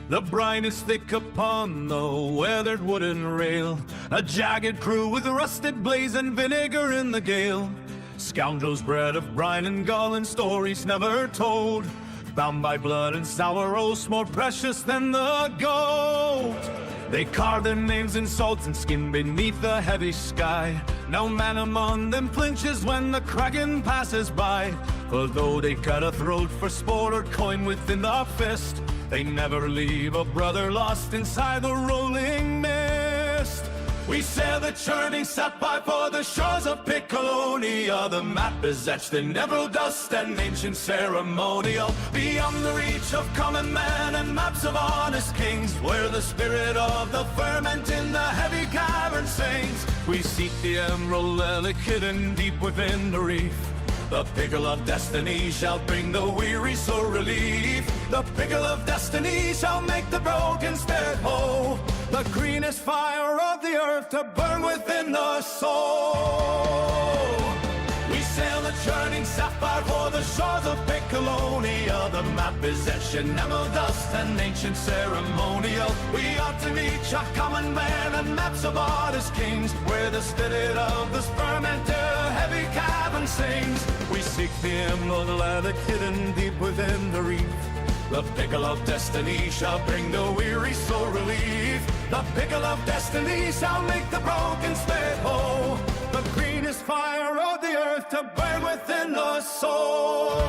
The brine is thick upon the weathered wooden rail, a jagged crew with rusted blades and vinegar in the gale. Scoundrels bred of brine and gall and stories never told, bound by blood and sour oaths more precious than the gold. They carve their names in salt and skin beneath the heavy sky. No man among them flinches when the kraken passes by. For though they cut a throat for sport or coin within the fist, they never leave a brother lost inside the rolling mist. We sail the churning sapphire for the shores of Piccolonia. The map is etched in emerald dust and ancient ceremonial, beyond the reach of common man and maps of honest kings, where the spirit of the ferment in the heavy cavern sings. We seek the emerald relic hidden deep within the reef. The pickle of destiny shall bring the weary soul relief. The pickle of destiny shall make the broken spirit whole. The greenest fire of the earth to burn within the soul. We sail the churning sapphire for the shores of Piccolonia. The map is etched in emerald dust and ancient ceremonial. We ought to reach a common man and maps of artist kings, where the spirit of the fermenter heavy cavern sings. We seek the emerald relic hidden deep within the reef. The pickle of destiny shall bring the weary soul relief. The pickle of destiny shall make the broken spirit whole. The greenest fire of the earth to burn within the soul.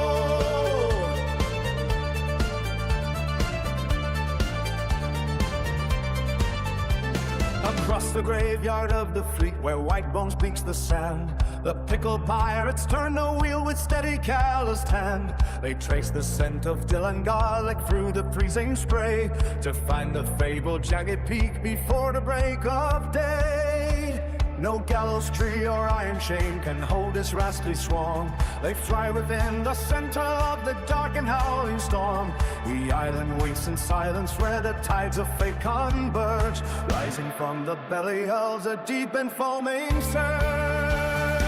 Across the graveyard of the fleet, where white bones beaks the sand, the pickle pirates turn the wheel with steady calloused hand. They trace the scent of dill and garlic through the freezing spray, to find the fabled jagged peak before the break of day. No gallows tree or iron chain can hold this rascally swarm. They fly within the center of the dark and howling storm. The island waits in silence where the tides of fate converge. Rising from the belly of the deep and foaming surge.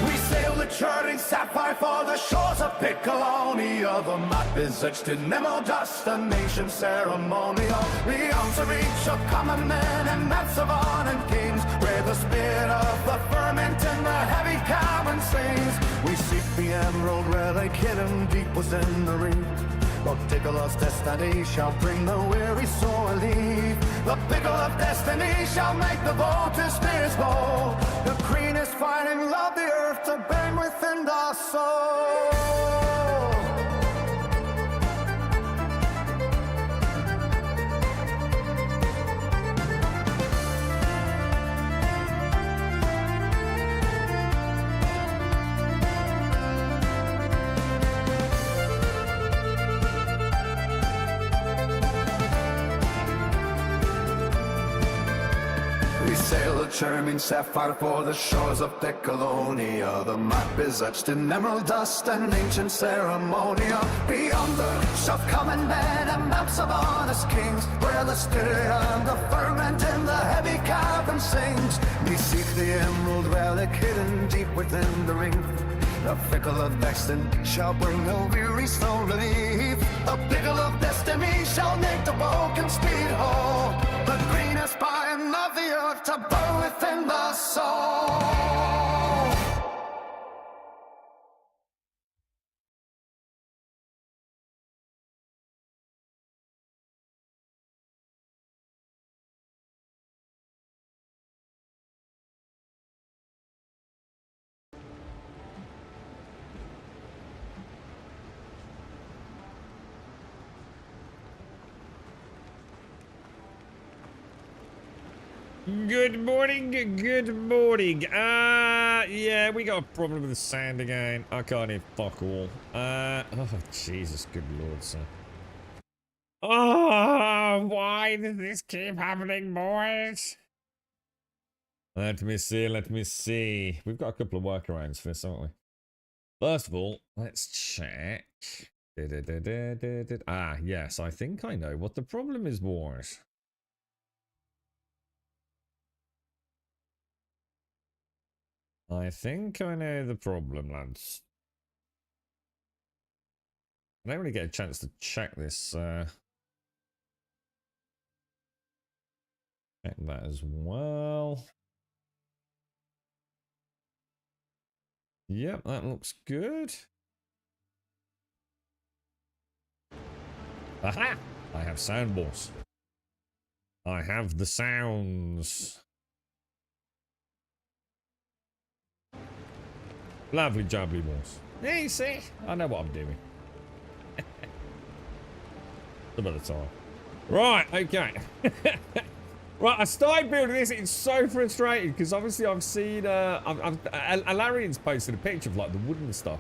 We sail the churning sapphire for the shores of Piccolonia. The map is etched in emerald dust, a nation ceremonial, beyond the reach of common men and maps of honor kings, where the spirit of the ferment in the heavy cavern sings. We seek the emerald relic hidden deep within the reef. The pickle of destiny shall bring the weary soul relief. The pickle of destiny shall make the vulture spirits whole. The greenest fighting love the earth to burn within the soul. Sail a churning sapphire for the shores of Piccolonia. The map is etched in emerald dust and ancient ceremonial, beyond the reach of common men and maps of honest kings, where the spirit of the ferment in the heavy cavern sings. We seek the emerald relic hidden deep within the ring. The pickle of destiny shall bring the weary soul relief. The pickle of destiny shall make the broken spirit whole. The greenest pine of the earth to burn within the soul. Good morning, good morning. Yeah, we got a problem with the sand again. I can't hear fuck all. Oh, Jesus, good lord, sir. Oh, why does this keep happening, boys? Let me see. We've got a couple of workarounds for this, haven't we? First of all, let's check. Ah, yes, I think I know what the problem is, boys. I think I know the problem, lads. I don't really get a chance to check this Check that as well. Yep, that looks good. Aha! I have sound balls. I have the sounds. Lovely jubbly balls. Yeah, you see? I know what I'm doing. Some of the time. Right, okay. Right, I started building this. It's so frustrating because obviously I've seen, Alarian's posted a picture of like the wooden stuff.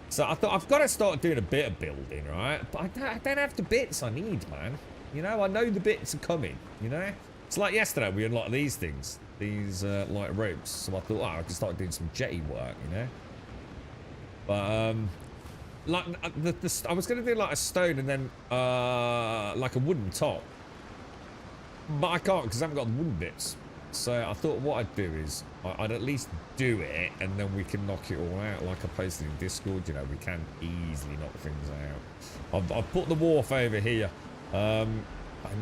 So I thought I've got to start doing a bit of building, right? But I don't have the bits I need, man. You know, I know the bits are coming, you know? It's like yesterday we unlocked these things, these light ropes. So I thought, oh, I could start doing some jetty work, you know? But, like, I was going to do like a stone and then, like a wooden top. But I can't because I haven't got the wooden bits. So I thought what I'd do is I'd at least do it and then we can knock it all out. Like I posted in Discord, you know, we can easily knock things out. I've put the wharf over here. I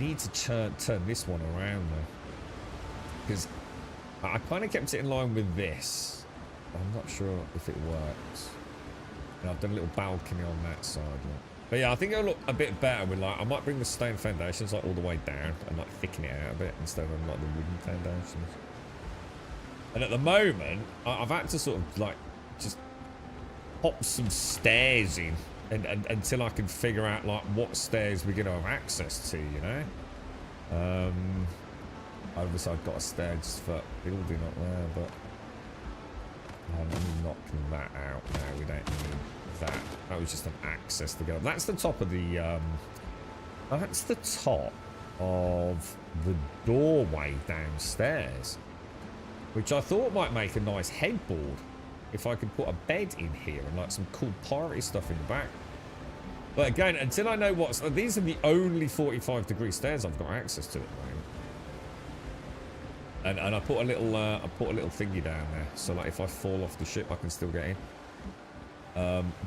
need to turn this one around though. Because I kind of kept it in line with this. I'm not sure if it works. And I've done a little balcony on that side. Look. But yeah, I think it'll look a bit better with like, I might bring the stone foundations like all the way down and like thicken it out a bit instead of like the wooden foundations. And at the moment, I've had to sort of like just pop some stairs in and until I can figure out like what stairs we're going to have access to, you know? Obviously I've got a stair just for building up there, but I'm knocking that out now. We don't need that. That was just an access to go. That's the top of the that's the top of the doorway downstairs, which I thought might make a nice headboard if I could put a bed in here and like some cool party stuff in the back. But again, until I know what's these are the only 45-degree stairs I've got access to at the moment. And I put a little thingy down there, so like if I fall off the ship, I can still get in.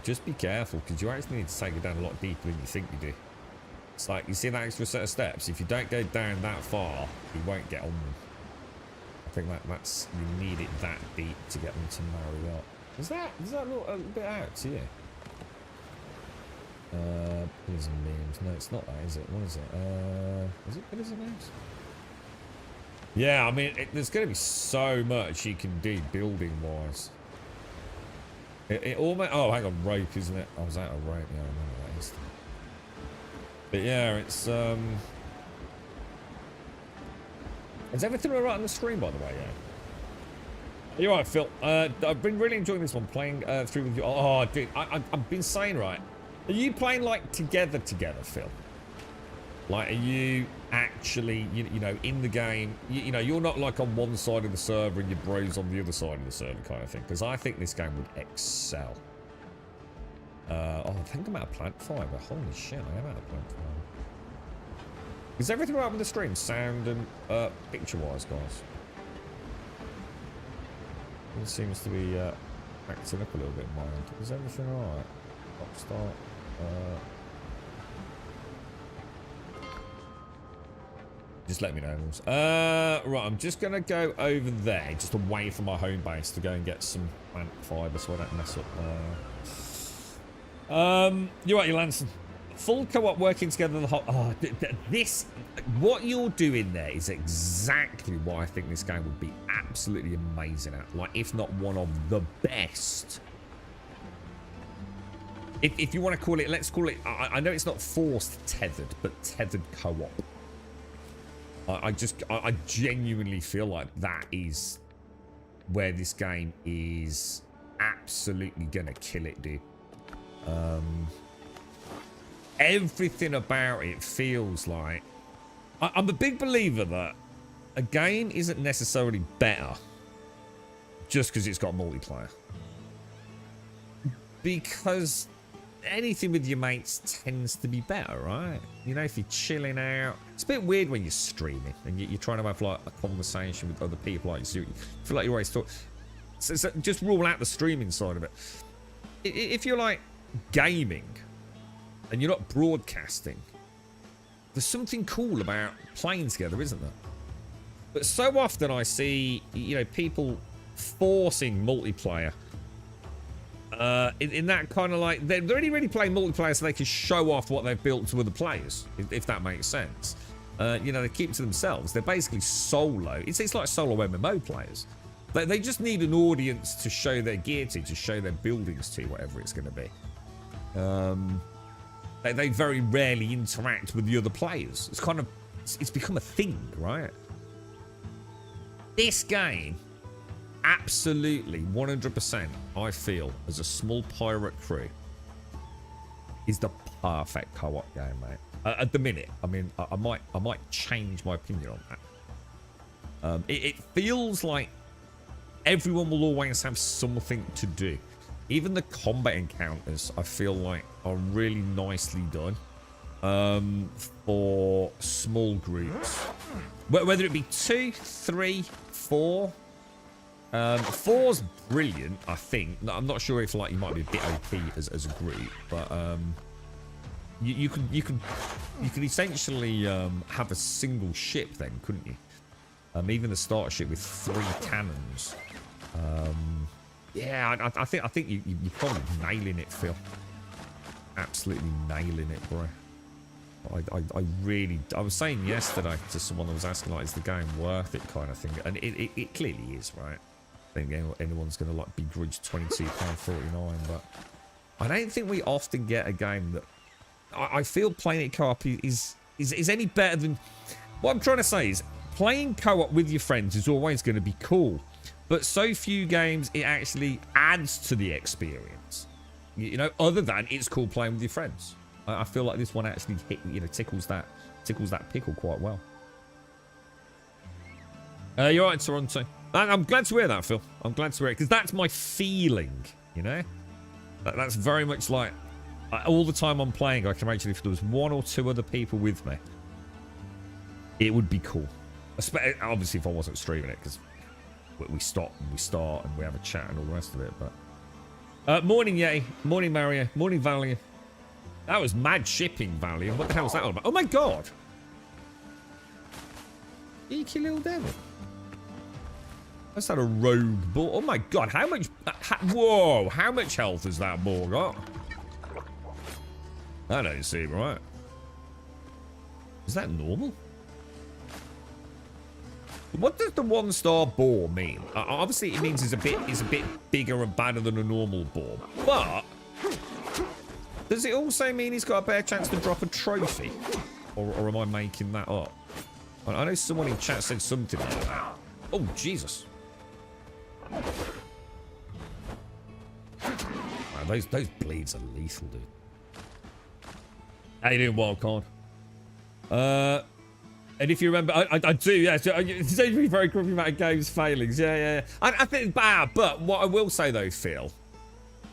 Just be careful because you actually need to take it down a lot deeper than you think you do. It's like you see that extra set of steps. If you don't go down that far, you won't get on them. I think that's you need it that deep to get them to marry up. Does that look a bit out to you? Pillars and beams. No, it's not that, is it? What is it? Is it pillars and beams? Yeah, I mean, there's going to be so much you can do building-wise. It almost... Oh, hang on, rope, isn't it? I was out of rope. Yeah, I remember that is. But yeah, it's... Is everything all right on the screen, by the way? Yeah. You're right, Phil. I've been really enjoying this one, playing through with you. Oh, dude, I've been saying, right, are you playing, like, together, Phil? Like, are you actually, you know, in the game, you know, you're not like on one side of the server and your bro's on the other side of the server kind of thing. Because I think this game would excel. Oh, I think I'm out of plant fiber. Holy shit, I am out of plant fiber. Is everything right with the stream? Sound and picture-wise, guys? It seems to be acting up a little bit, mind. Is everything alright? Start. Just let me know. Right, I'm just going to go over there, just away from my home base to go and get some plant fibre so I don't mess up. You're right, you Lanson. Full co-op working together the whole... Oh, this... What you're doing there is exactly why I think this game would be absolutely amazing at. Like, if not one of the best. If you want to call it... Let's call it... I know it's not forced tethered, but tethered co-op. I genuinely feel like that is where this game is absolutely gonna kill it, dude. Everything about it feels like... I'm a big believer that a game isn't necessarily better just because it's got multiplayer. Because anything with your mates tends to be better, right? You know, if you're chilling out, it's a bit weird when you're streaming and you're trying to have like a conversation with other people. Like you feel like you're always talking. So just rule out the streaming side of it. If you're like gaming and you're not broadcasting, there's something cool about playing together, isn't there? But so often I see, you know, people forcing multiplayer. In that kind of like, they're only really playing multiplayer so they can show off what they've built to other players, if that makes sense. You know, they keep it to themselves. They're basically solo. It's like solo MMO players. They just need an audience to show their gear to show their buildings to, whatever it's going to be. They very rarely interact with the other players. It's kind of, it's become a thing, right? This game, absolutely, 100%, I feel, as a small pirate crew, is the perfect co-op game, mate. At the minute, I mean, I might change my opinion on that. It feels like everyone will always have something to do. Even the combat encounters, I feel like, are really nicely done for small groups. Whether it be 2, 3, 4. 4's brilliant, I think. I'm not sure if like you might be a bit OP as a group, but you can essentially have a single ship then, couldn't you? Even the starter ship with 3 cannons. Yeah, I think you're probably nailing it, Phil. Absolutely nailing it, bro. I really, I was saying yesterday to someone that was asking, like, is the game worth it, kind of thing, and it clearly is, right? I think anyone's gonna like begrudge £22.49, but I don't think we often get a game that I feel playing it co-op is any better than. What I'm trying to say is playing co-op with your friends is always going to be cool, but so few games it actually adds to the experience. You know, other than it's cool playing with your friends. I feel like this one actually tickles that pickle quite well. You're right, Toronto. I'm glad to hear that, Phil. I'm glad to hear it, because that's my feeling, you know? That's very much like, all the time I'm playing, I can imagine if there was 1 or 2 other people with me, it would be cool. Obviously, if I wasn't streaming it, because we stop and we start and we have a chat and all the rest of it, but... morning, Yay. Morning, Mario. Morning, Valiant. That was mad shipping, Valiant. What the hell was that all about? Oh, my God. Cheeky little devil. That's not a rogue bull. Oh, my God. How much... whoa. How much health has that bull got? I don't see it right. Is that normal? What does the 1-star boar mean? Obviously, it means it's a bit bigger and badder than a normal boar. But does it also mean he's got a better chance to drop a trophy? Or am I making that up? I know someone in chat said something like that. Oh, Jesus. Man, those bleeds are lethal, dude. How you doing, Wildcard? And if you remember, I do, yeah. So it seems to be very grumpy about games failings. Yeah. I think bad, but what I will say though, Phil,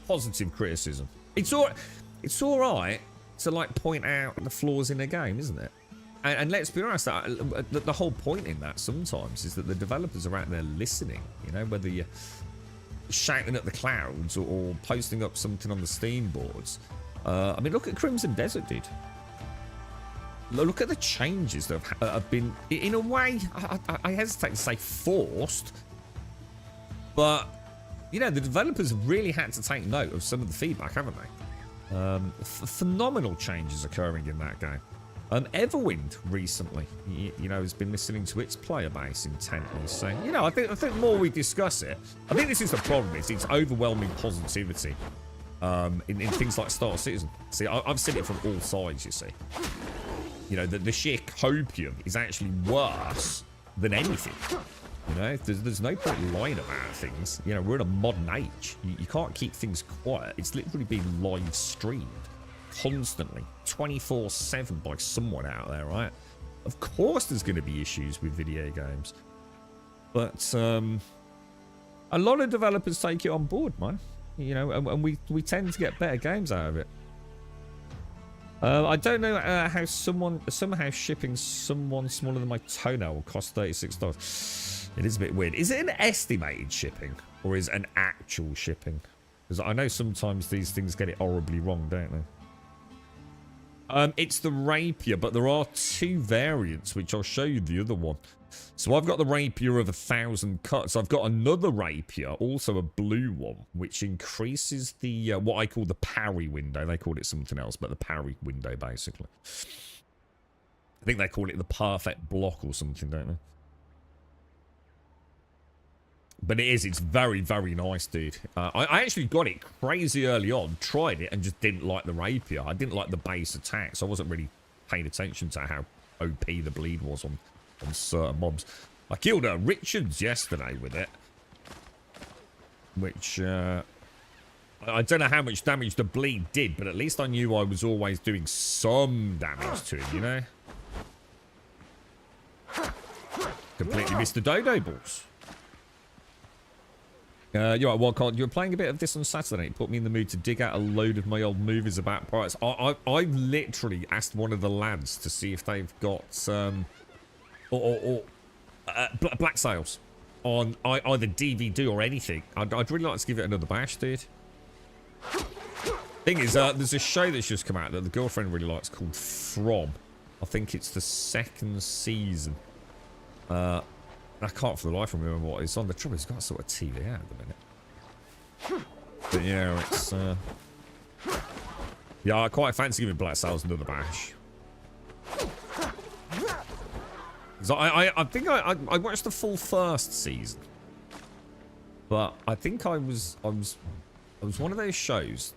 positive criticism. It's all right to like point out the flaws in a game, isn't it? And let's be honest, the whole point in that sometimes is that the developers are out there listening. You know, whether you're shouting at the clouds or posting up something on the Steam boards. I mean, look at Crimson Desert, dude. Look at the changes that have been, in a way, I hesitate to say forced, but, you know, the developers have really had to take note of some of the feedback, haven't they? Phenomenal changes occurring in that game. Everwind recently, you know, has been listening to its player base intently, so, you know, I think the more we discuss it, I think this is the problem, it's overwhelming positivity. In things like Star Citizen. See, I've seen it from all sides, you see. You know, the sheer copium is actually worse than anything. You know, there's no point lying about things. You know, we're in a modern age. You can't keep things quiet. It's literally being live streamed constantly, 24/7 by someone out there, right? Of course there's going to be issues with video games. But a lot of developers take it on board, man. You know, and we tend to get better games out of it. I don't know how somehow shipping someone smaller than my toenail will cost $36. It is a bit weird. Is it an estimated shipping or is it an actual shipping? Because I know sometimes these things get it horribly wrong, don't they? It's the rapier, but there are 2 variants, which I'll show you the other one. So I've got the rapier of 1,000 cuts. I've got another rapier, also a blue one, which increases the what I call the parry window. They call it something else, but the parry window basically. I think they call it the perfect block or something, don't they? But it's very, very nice, dude. I actually got it crazy early on, tried it, and just didn't like the rapier. I didn't like the base attack, so I wasn't really paying attention to how OP the bleed was on certain mobs. I killed Richards yesterday with it, which I don't know how much damage the bleed did, but at least I knew I was always doing some damage to him, you know? Completely missed the dodo balls. You're right, Wildcard. You were playing a bit of this on Saturday. It put me in the mood to dig out a load of my old movies about pirates. I literally asked one of the lads to see if they've got black sales on either DVD or anything. I'd really like to give it another bash, dude. Thing is, there's a show that's just come out that the girlfriend really likes called From. I think it's the 2nd season. I can't for the life of me remember what it's on. The trouble is, it's got sort of TV out at the minute. But yeah, it's yeah, I quite fancy giving Black Sails another bash. So I think I watched the full 1st season, but I think I was one of those shows.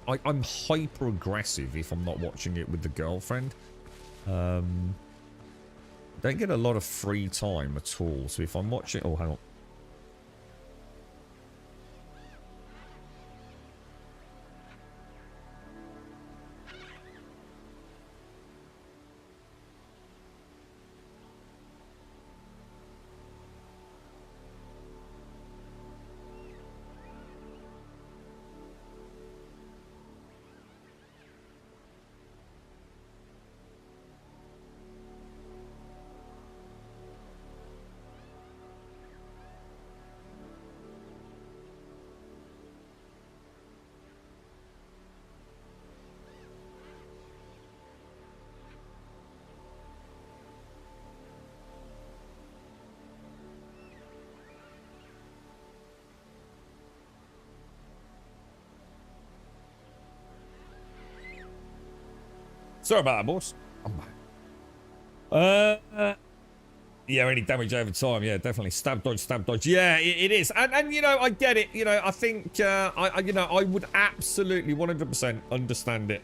I'm hyper aggressive if I'm not watching it with the girlfriend. Don't get a lot of free time at all. So if I'm watching, oh, hang on. Sorry about that, boss. Yeah, any damage over time. Yeah, definitely. Stab dodge, stab dodge. Yeah, it is. And you know, I get it. You know, I think, I would absolutely 100% understand it.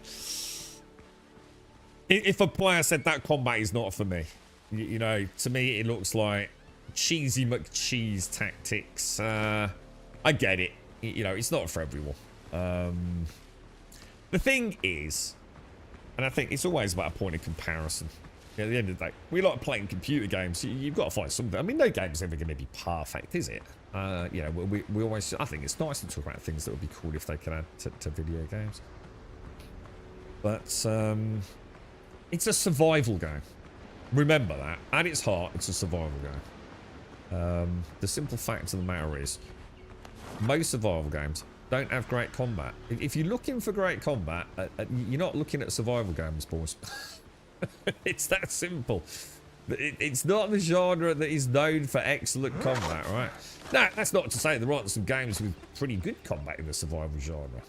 If a player said that combat is not for me. You know, to me, it looks like cheesy McCheese tactics. I get it. You know, it's not for everyone. The thing is, and I think it's always about a point of comparison. At the end of the day, we like playing computer games. You've got to find something. I mean, no game's ever going to be perfect, is it? You know, we always. I think it's nice to talk about things that would be cool if they could add to video games. But it's a survival game. Remember that. At its heart, it's a survival game. The simple fact of the matter is, most survival games don't have great combat. If you're looking for great combat, you're not looking at survival games, boys. It's that simple. It's not the genre that is known for excellent combat, right? Now, that's not to say there aren't some games with pretty good combat in the survival genre.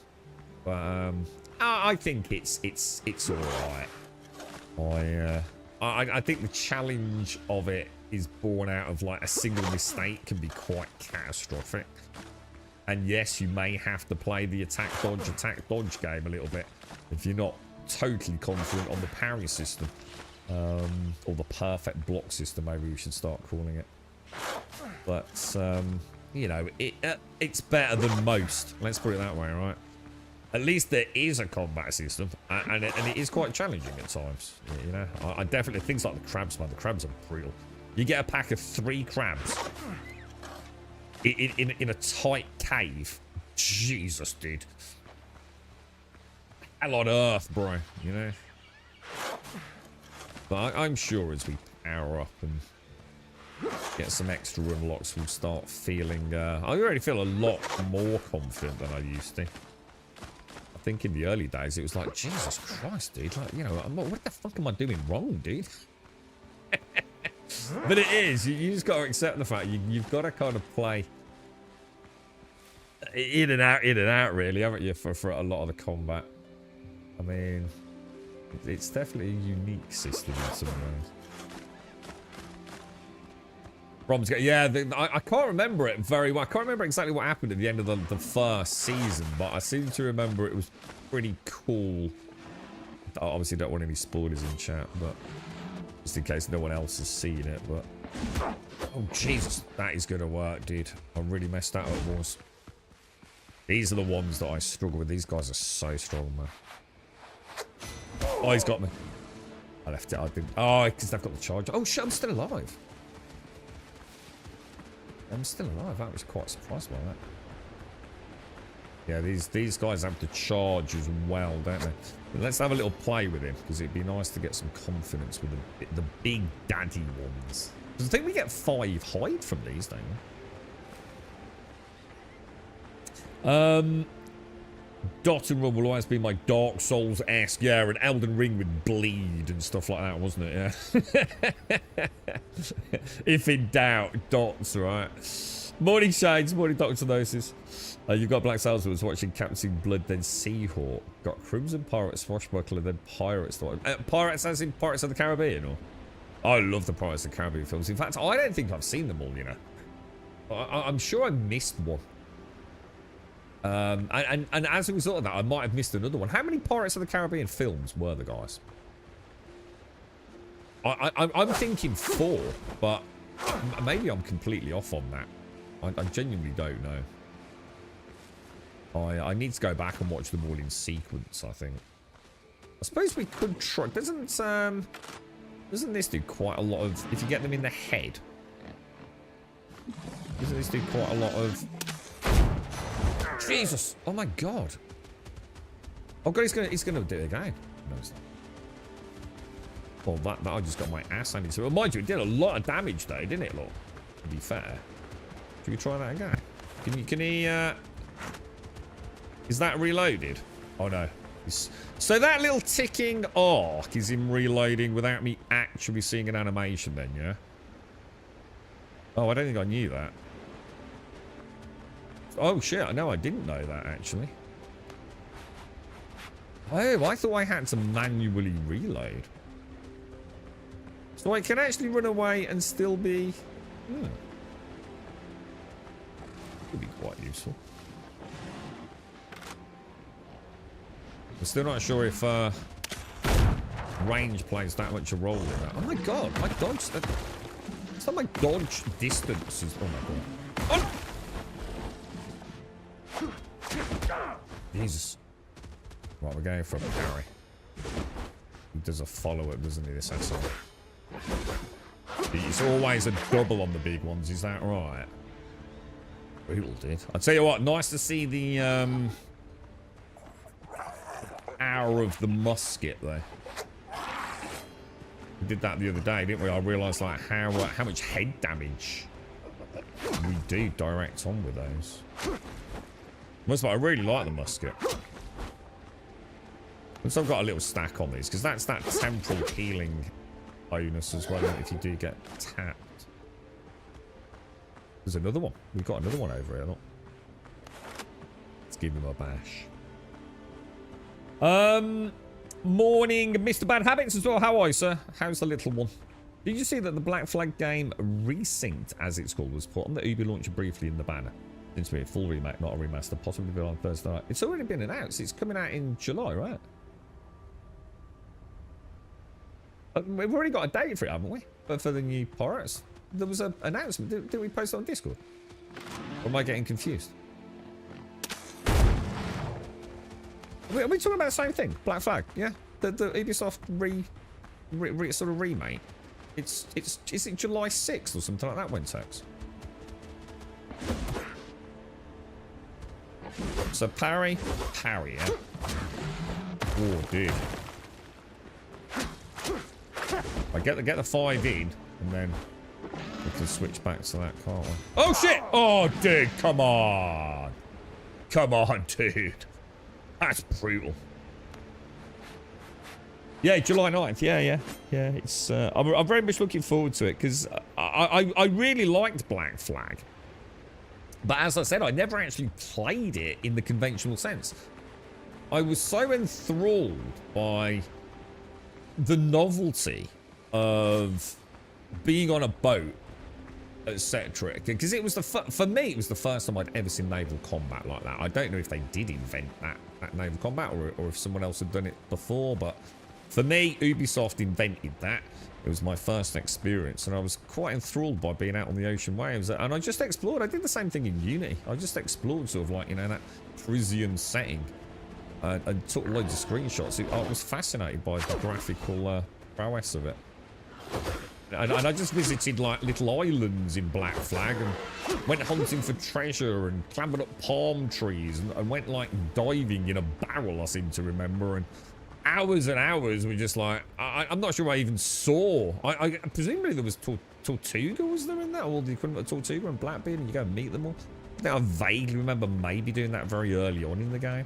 But I think it's all right. I think the challenge of it is born out of like a single mistake can be quite catastrophic. And yes, you may have to play the attack dodge game a little bit if you're not totally confident on the parry system, or the perfect block system, maybe we should start calling it. But you know, it's better than most. Let's put it that way, right? At least there is a combat system, and it is quite challenging at times. You know, I definitely, things like the crabs, man. The crabs are brutal. You get a pack of 3 crabs in a tight cave. Jesus, dude. Hell on earth, bro. You know. But I'm sure as we power up and get some extra unlocks, we'll start feeling. I already feel a lot more confident than I used to. I think in the early days it was like, Jesus Christ, dude. Like, you know, what the fuck am I doing wrong, dude? But it is. You just got to accept the fact you've got to kind of play in and out, really, haven't you, for a lot of the combat. I mean, it's definitely a unique system in some ways. Yeah, I can't remember it very well. I can't remember exactly what happened at the end of the first season, but I seem to remember it was pretty cool. I obviously don't want any spoilers in chat, but just in case no one else has seen it. But oh Jesus, that is gonna work, dude. I really messed that up, boys. These are the ones that I struggle with. These guys are so strong, man. Oh, he's got me. I left it. I didn't. Oh, because they've got the charge. Oh shit, I'm still alive. I'm still alive. I was quite surprised by that. Yeah, these guys have to charge as well, don't they? But let's have a little play with him, because it'd be nice to get some confidence with the big daddy ones. Because I think we get 5 hide from these, don't we? Dot and Run will always be my Dark Souls-esque, yeah, an Elden Ring with bleed and stuff like that, wasn't it? Yeah. If in doubt, Dots, right? Morning Shades, morning Dr. Gnosis. You've got Black Sails who was watching Captain Blood, then Seahawk. Got Crimson Pirates, Swashbuckler, then Pirates. Pirates as in Pirates of the Caribbean, or? I love the Pirates of the Caribbean films. In fact, I don't think I've seen them all, you know. I'm sure I missed one. And as a result of that, I might have missed another one. How many Pirates of the Caribbean films were there, guys? I'm thinking 4, but maybe I'm completely off on that. I genuinely don't know. I need to go back and watch them all in sequence, I think. I suppose we could try. Doesn't this do quite a lot of... If you get them in the head... Doesn't this do quite a lot of... Jesus! Oh my god! Oh god, he's gonna do it again. No, it's not. Well, that I just got my ass handed to it. Well, mind you, it did a lot of damage though, didn't it, look? To be fair. Should we try that again? Can he, Is that reloaded? Oh no. So that little ticking arc is him reloading without me actually seeing an animation then, yeah? Oh, I don't think I knew that. Oh shit, no, I didn't know that actually. Oh, I thought I had to manually reload. So I can actually run away and still be... Could be quite useful. I'm still not sure if range plays that much a role in that. Oh my god, my dodge... It's not my dodge distance is... Oh my god. Oh! Jesus. Right, we're going for a parry. He does a follow-up, doesn't he, this asshole? It's always a double on the big ones, is that right? Brutal, dude. I'll tell you what, nice to see the hour of the musket, though. We did that the other day, didn't we? I realised, like, how much head damage we do direct on with those. Most of it, I really like the musket. And so I've got a little stack on these, because that's that temporal healing bonus as well, if you do get tapped. There's another one. We've got another one over here, look. Let's give him a bash. Morning, Mr. Bad Habits as well. How are you, sir? How's the little one? Did you see that the Black Flag game Resynced, as it's called, was put on the Ubi launcher briefly in the banner? Seems to be a full remake, not a remaster, possibly on Thursday night. It's already been announced. It's coming out in July, right? We've already got a date for it, haven't we? But for the new Pirates. There was an announcement. Did we post it on Discord? Or am I getting confused? Are we talking about the same thing? Black Flag, yeah? The Ubisoft sort of remake. Is it July 6th or something like that when text? So parry, yeah? Oh, dude. I get the 5 in, and then we can switch back to that, can't we? Oh shit! Oh, dude, come on! Come on, dude. That's brutal. Yeah, July 9th. Yeah. It's I'm very much looking forward to it because I really liked Black Flag, but as I said, I never actually played it in the conventional sense. I was so enthralled by the novelty of being on a boat, etc. Because it was for me, it was the first time I'd ever seen naval combat like that. I don't know if they did invent that naval combat or if someone else had done it before, but for me, Ubisoft invented that. It was my first experience, and I was quite enthralled by being out on the ocean waves. And I just explored. I did the same thing in Unity. I just explored sort of like, you know, that Parisian setting. And took loads of screenshots. I was fascinated by the graphical prowess of it. And I just visited like little islands in Black Flag and went hunting for treasure and clambered up palm trees and went like diving in a barrel, I seem to remember. And hours were just like, I'm not sure I even saw. I presumably there was Tortuga, was there in that? Or the equivalent of Tortuga and Blackbeard, and you go and meet them all. I think I vaguely remember maybe doing that very early on in the game.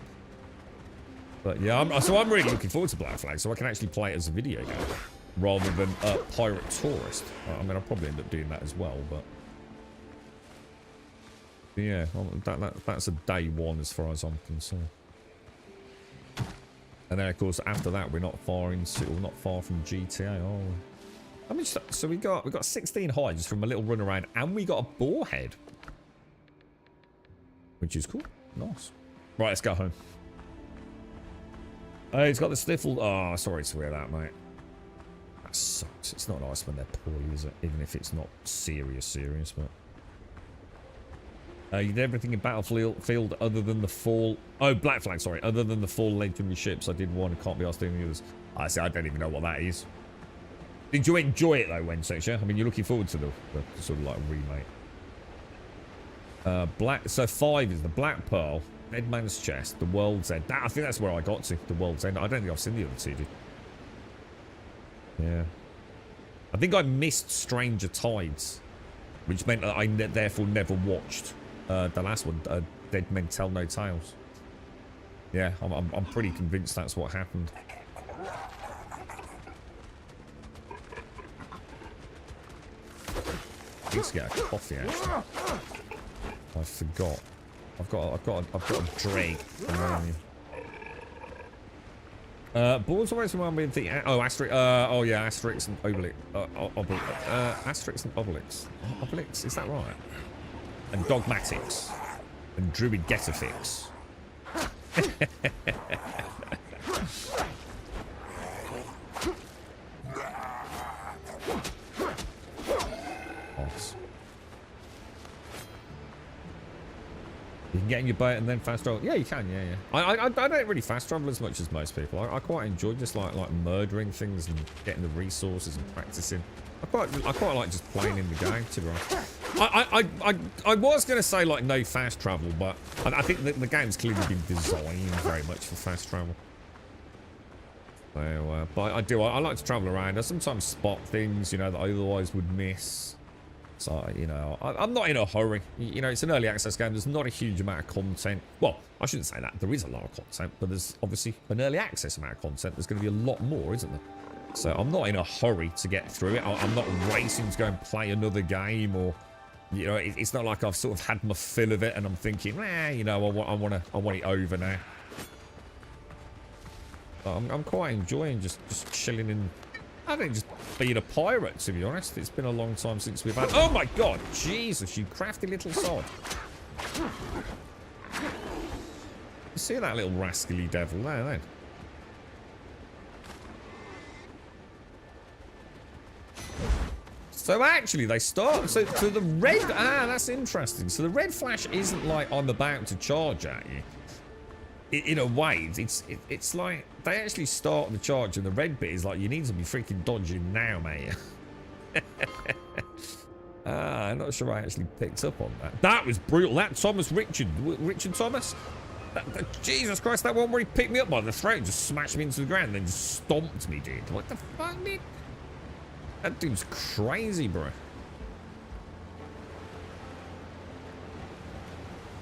But yeah, so I'm really looking forward to Black Flag, so I can actually play it as a video game rather than Pirate Tourist. I mean, I'll probably end up doing that as well, but yeah, that's a day one as far as I'm concerned. And then, of course, after that, we're not far from GTA, are we? I mean, so we got 16 hides from a little run around, and we got a boar head, which is cool. Nice. Right, let's go home. Oh, he's got the sniffle. Oh, sorry to hear that, mate. That sucks. It's not nice when they're poorly, is it? Even if it's not serious, but... you did everything in Battlefield other than the fall... Oh, Black Flag, sorry. Other than the fall legendary ships, I did one. Can't be asked doing the others. I see, I don't even know what that is. Did you enjoy it, though, Wensex, yeah? I mean, you're looking forward to the sort of, like, remake. So 5 is the Black Pearl, Dead Man's Chest, the World's End. I think that's where I got to, the World's End. I don't think I've seen the other two, yeah. I think I missed Stranger Tides, which meant that I therefore never watched the last one, Dead Men Tell No Tales. Yeah, I'm pretty convinced that's what happened. I need to get a coffee, actually. I forgot. I've got a drink. Boards always remind me of the Asterix. Oh yeah, Asterix and Obelix. Asterix and Obelix. Obelix, is that right? And Dogmatics and Druid Getafix. You can get in your boat and then fast travel. Yeah, you can. Yeah. I don't really fast travel as much as most people. I quite enjoy just like murdering things and getting the resources and practicing. I quite like just playing in the game, to be honest. I was going to say like no fast travel, but I think that the game's clearly been designed very much for fast travel. So, but I like to travel around. I sometimes spot things, you know, that I otherwise would miss. So, you know, I'm not in a hurry. You know, it's an early access game. There's not a huge amount of content. Well, I shouldn't say that. There is a lot of content, but there's obviously an early access amount of content. There's going to be a lot more, isn't there? So I'm not in a hurry to get through it. I'm not racing to go and play another game, or, you know, it's not like I've sort of had my fill of it and I'm thinking, you know, I want it over now. I'm quite enjoying just chilling in. I think just being a pirate, to be honest. It's been a long time since we've had... Oh my god! Jesus, you crafty little sod. You see that little rascally devil there, then? So actually, they start... So the red... Ah, that's interesting. So the red flash isn't like I'm about to charge at you. In a way, it's like they actually start the charge, and the red bit is like you need to be freaking dodging now, mate. I'm not sure I actually picked up on that. That was brutal. That Richard Thomas. Jesus Christ, that one where he picked me up by the throat, just smashed me into the ground, and then just stomped me, dude. What the fuck, dude? That dude's crazy, bro.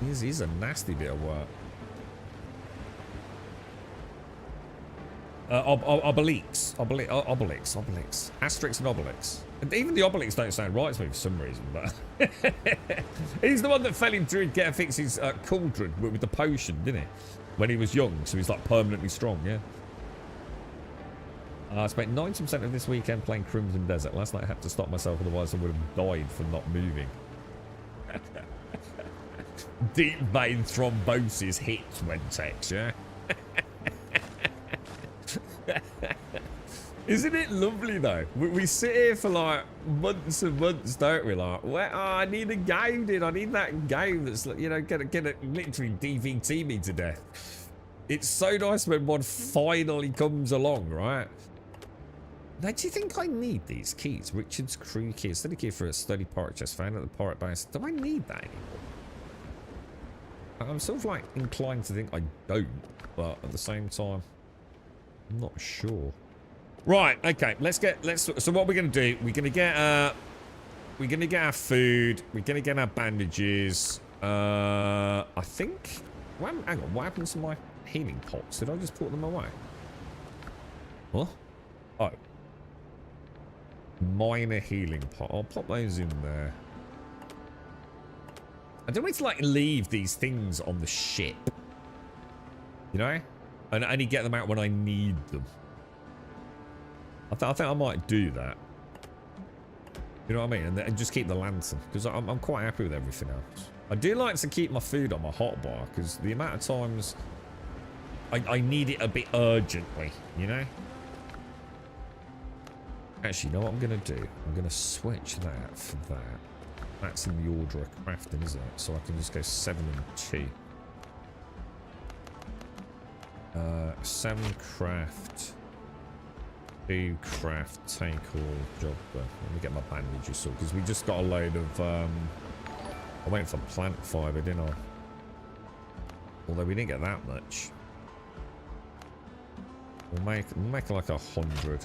He's a nasty bit of work. Obelix. Asterix and Obelix. And even the Obelix don't sound right to me for some reason, but... He's the one that fell into Get a Fix his cauldron with the potion, didn't he? When he was young, so he's like permanently strong, yeah? I spent 90% of this weekend playing Crimson Desert. Last night I had to stop myself, otherwise I would have died from not moving. Deep vein thrombosis hits Wentex, yeah? Isn't it lovely though? We sit here for like months and months, don't we? Like, well, oh, I need a game, dude. I need that game that's, you know, gonna literally DVT me to death. It's so nice when one finally comes along, right? Now, do you think I need these keys? Richard's crew key. Study key for a study pirate chest found at the pirate base. Do I need that anymore? I'm sort of like inclined to think I don't, but at the same time, I'm not sure. Right, okay, so what we're gonna do, we're gonna get our food, we're gonna get our bandages. I think, hang on, what happens to my healing pots? Did I just put them away? What? Oh. Minor healing pot. I'll pop those in there. I don't need to, like, leave these things on the ship. You know? And only get them out when I need them. I think I might do that. You know what I mean? And just keep the lantern. Because I'm quite happy with everything else. I do like to keep my food on my hotbar. Because the amount of times I need it a bit urgently. You know? Actually, you know what I'm going to do? I'm going to switch that for that. That's in the order of crafting, isn't it? So I can just go 7 and 2. 7 craft. 2 craft. Take all. Job. Let me get my bandages sorted. Because we just got a load of... I went for plant fibre, didn't I? Although we didn't get that much. We'll make like 100.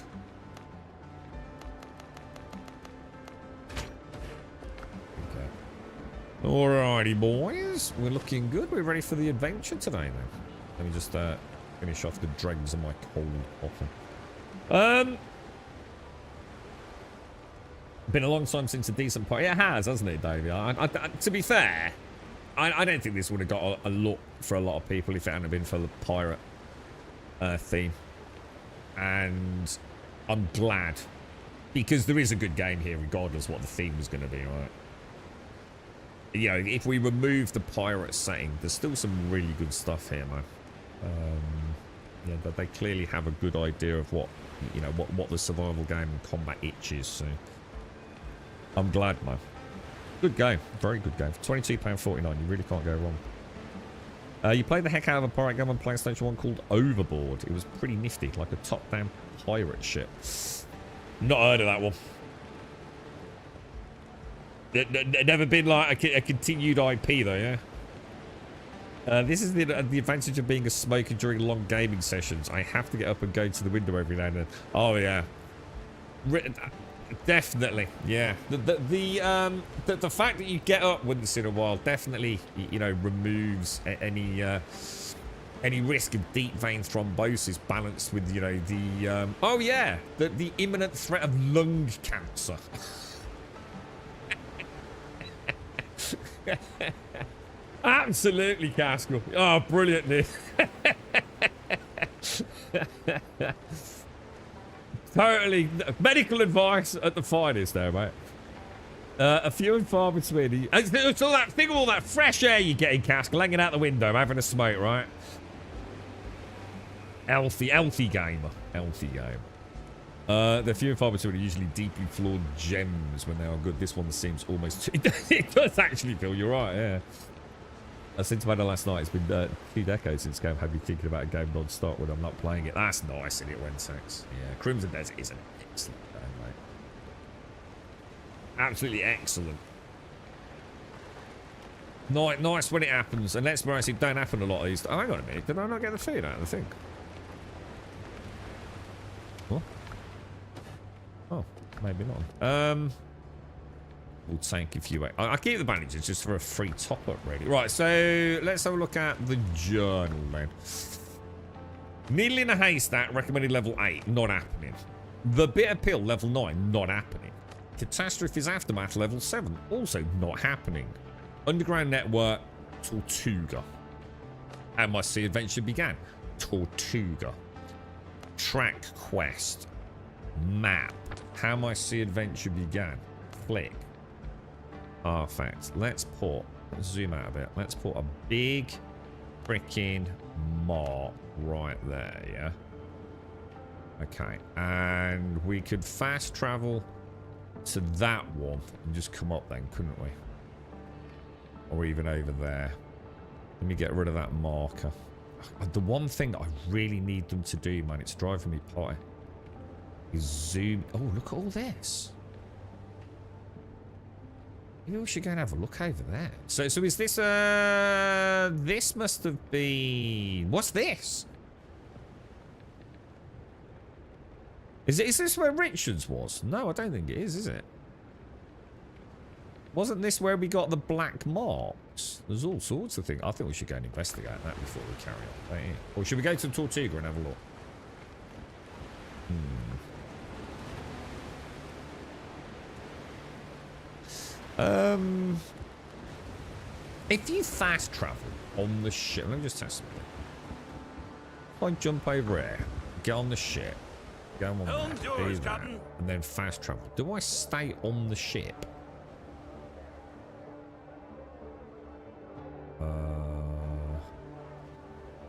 Alrighty, boys. We're looking good. We're ready for the adventure today, then. Let me just finish off the dregs of my cold coffee. Been a long time since a decent party. It has, hasn't it, Davey? To be fair, I don't think this would have got a look for a lot of people if it hadn't been for the pirate theme. And I'm glad. Because there is a good game here, regardless what the theme is going to be, right? You know, if we remove the pirate setting, there's still some really good stuff here, man. Yeah, but they clearly have a good idea of what, you know, what the survival game and combat itch is. So I'm glad, man. Good game, very good game. £22.49, you really can't go wrong. You played the heck out of a pirate game on PlayStation 1 called Overboard. It was pretty nifty, like a top-down pirate ship. Not heard of that one. Never been like a continued IP though, yeah? This is the advantage of being a smoker during long gaming sessions. I have to get up and go to the window every now and then. Oh yeah, definitely, yeah. The fact that you get up once in a while definitely, you know, removes any risk of deep vein thrombosis, balanced with, you know, the oh yeah, the imminent threat of lung cancer. Absolutely, Caskell. Oh, brilliant, Nick. Totally. Medical advice at the finest there, mate. A few and far between. It's all that, think of all that fresh air you get in Caskell, hanging out the window, having a smoke, right? Healthy gamer. Healthy game. The few and far between are usually deeply flawed gems when they are good. This one seems almost... It does actually, Phil. You're right, yeah. Since I had it last night, it's been 2 decades since game. Have you thinking about a game non-stop when I'm not playing it? That's nice, isn't it, Wentex? Yeah, Crimson Desert is an excellent game, mate. Absolutely excellent. Nice when it happens. And let's be honest, it don't happen a lot of these... Oh, hang on a minute. Did I not get the food out of the thing? What? Oh, maybe not. We'll tank a few. I'll keep the bandages just for a free top-up, really. Right, so let's have a look at the journal, then. Needle in a haystack, recommended level 8, not happening. The bitter pill, level 9, not happening. Catastrophe's aftermath, level 7, also not happening. Underground network, Tortuga. How my sea adventure began. Tortuga. Track quest. Map. How my sea adventure began. Click. Artifacts. Let's zoom out a bit. Let's put a big freaking mark right there, yeah? Okay, and we could fast travel to that one and just come up then, couldn't we? Or even over there. Let me get rid of that marker. The one thing that I really need them to do, man, it's driving me potty, is zoom. Oh, look at all this. Maybe we should go and have a look over there. So is this, this must have been, what's this? Is this where Richards was? No, I don't think it is it? Wasn't this where we got the black marks? There's all sorts of things. I think we should go and investigate that before we carry on. Right? Or should we go to Tortuga and have a look? If you fast travel on the ship, let me just test something. If I jump over here, get on the ship, go on there, do that, and then fast travel. Do I stay on the ship?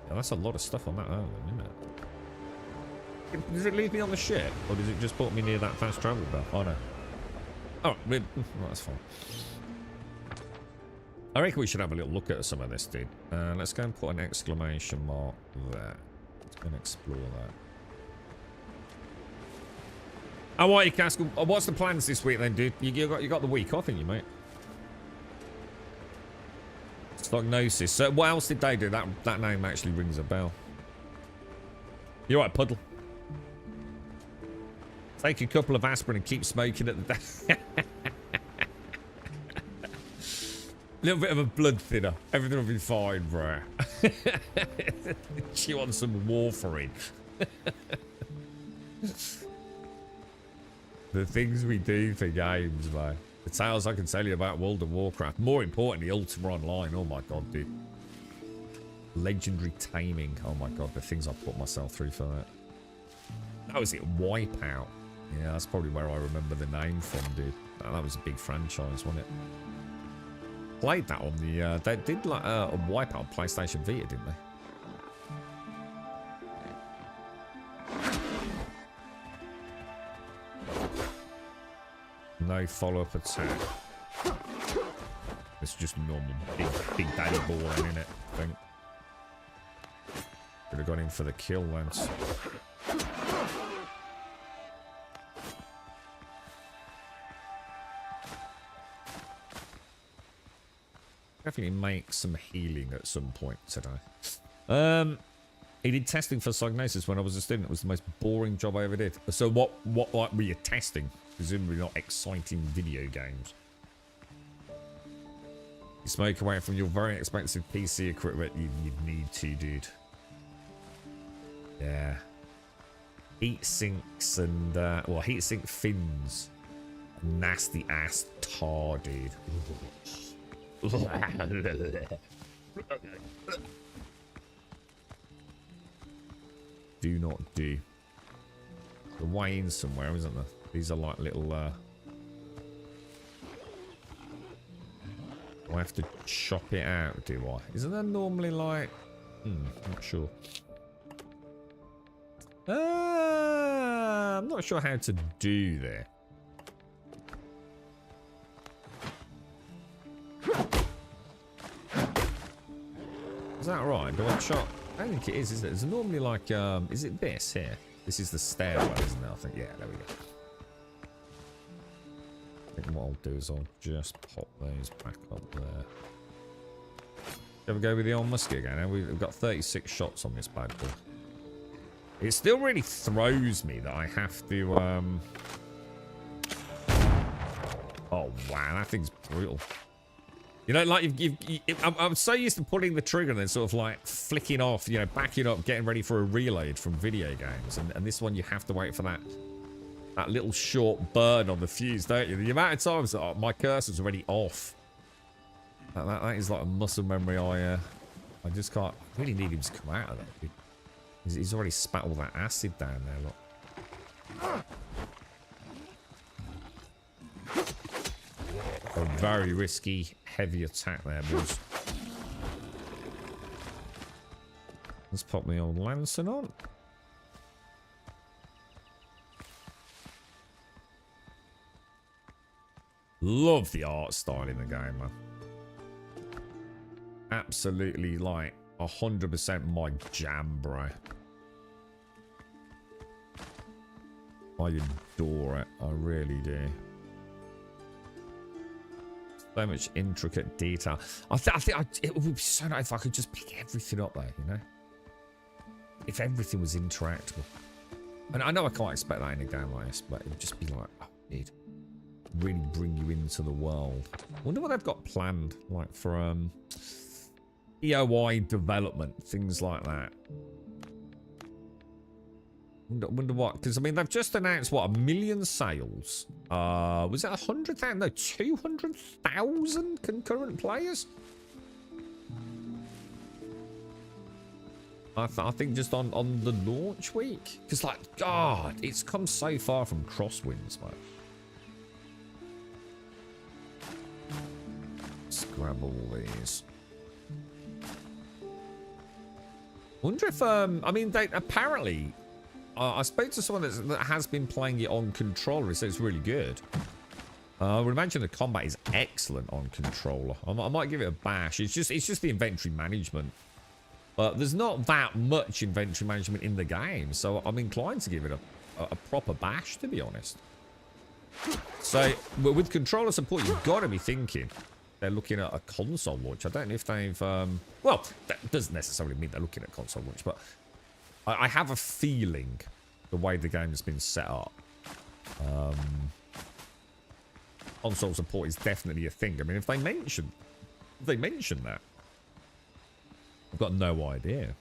Yeah, that's a lot of stuff on that island, isn't it? Does it leave me on the ship, or does it just put me near that fast travel bar? Oh no. Oh, well, that's fine. I reckon we should have a little look at some of this, dude. Let's go and put an exclamation mark there. Let's go and explore that. How are you, Castle? What's the plans this week then, dude? You got the week off, haven't you, mate? Stognosis. So what else did they do? That name actually rings a bell. You alright, Puddle? Take a couple of aspirin and keep smoking at the little bit of a blood thinner. Everything will be fine, bro. Chew on some warfarin. The things we do for games, man. The tales I can tell you about World of Warcraft. More importantly, Ultima Online. Oh my god, dude. Legendary Taming. Oh my god, the things I put myself through for that. That was it, Wipeout. Yeah, that's probably where I remember the name from, dude. That was a big franchise, wasn't it? Played that on the... they did like a Wipeout on PlayStation Vita, didn't they? No follow-up attack. It's just normal big daddy ball, isn't it? I think. Could have gone in for the kill once. Definitely make some healing at some point today. He did testing for Psygnosis when I was a student. It was the most boring job I ever did. So what like were you testing? Presumably not exciting video games. You smoke away from your very expensive PC equipment. You'd need to, dude. Yeah. Heat sinks and well, heat sink fins. Nasty ass tar, dude. Do not do. The way in somewhere, isn't there? These are like little do I have to chop it out, do I? Isn't there normally like not sure. I'm not sure how to do there. Is that right? Do I chop? I don't think it is it? There's normally like, is it this here? This is the stairwell, isn't it? I think, yeah, there we go. I think what I'll do is I'll just pop those back up there. Ever go with the old musket again? We've got 36 shots on this bad boy. It still really throws me that I have to, oh, wow, that thing's brutal. You know, like I'm so used to pulling the trigger and then sort of like flicking off, you know, backing up, getting ready for a reload from video games. And this one, you have to wait for that little short burn on the fuse, don't you? The amount of times that my cursor's already off. That is like a muscle memory I just can't. I really need him to come out of that. He's already spat all that acid down there, look. A very risky, heavy attack there, boys. Let's pop the old Lancer on. Love the art style in the game, man. Absolutely, like, 100% my jam, bro. I adore it. I really do. So much intricate detail. I think it would be so nice if I could just pick everything up there, you know? If everything was interactable. And I know I can't expect that in a game like this, but it would just be like, oh, dude, really bring you into the world. I wonder what they've got planned, like for EOI development, things like that. Wonder what, because I mean they've just announced what, 1 million sales. Was it 100,000? No, 200,000 concurrent players. I think just on the launch week, because like God, it's come so far from Crosswinds, mate. Let's grab all these. Wonder if I mean they apparently. I spoke to someone that has been playing it on controller. He said it's really good. I would imagine the combat is excellent on controller. I might give it a bash. It's just the inventory management. But there's not that much inventory management in the game, so I'm inclined to give it a proper bash, to be honest. So with controller support, you've got to be thinking they're looking at a console launch. I don't know if they've well, that doesn't necessarily mean they're looking at console launch, but I have a feeling the way the game has been set up, console support is definitely a thing. I mean, if they mention that, I've got no idea.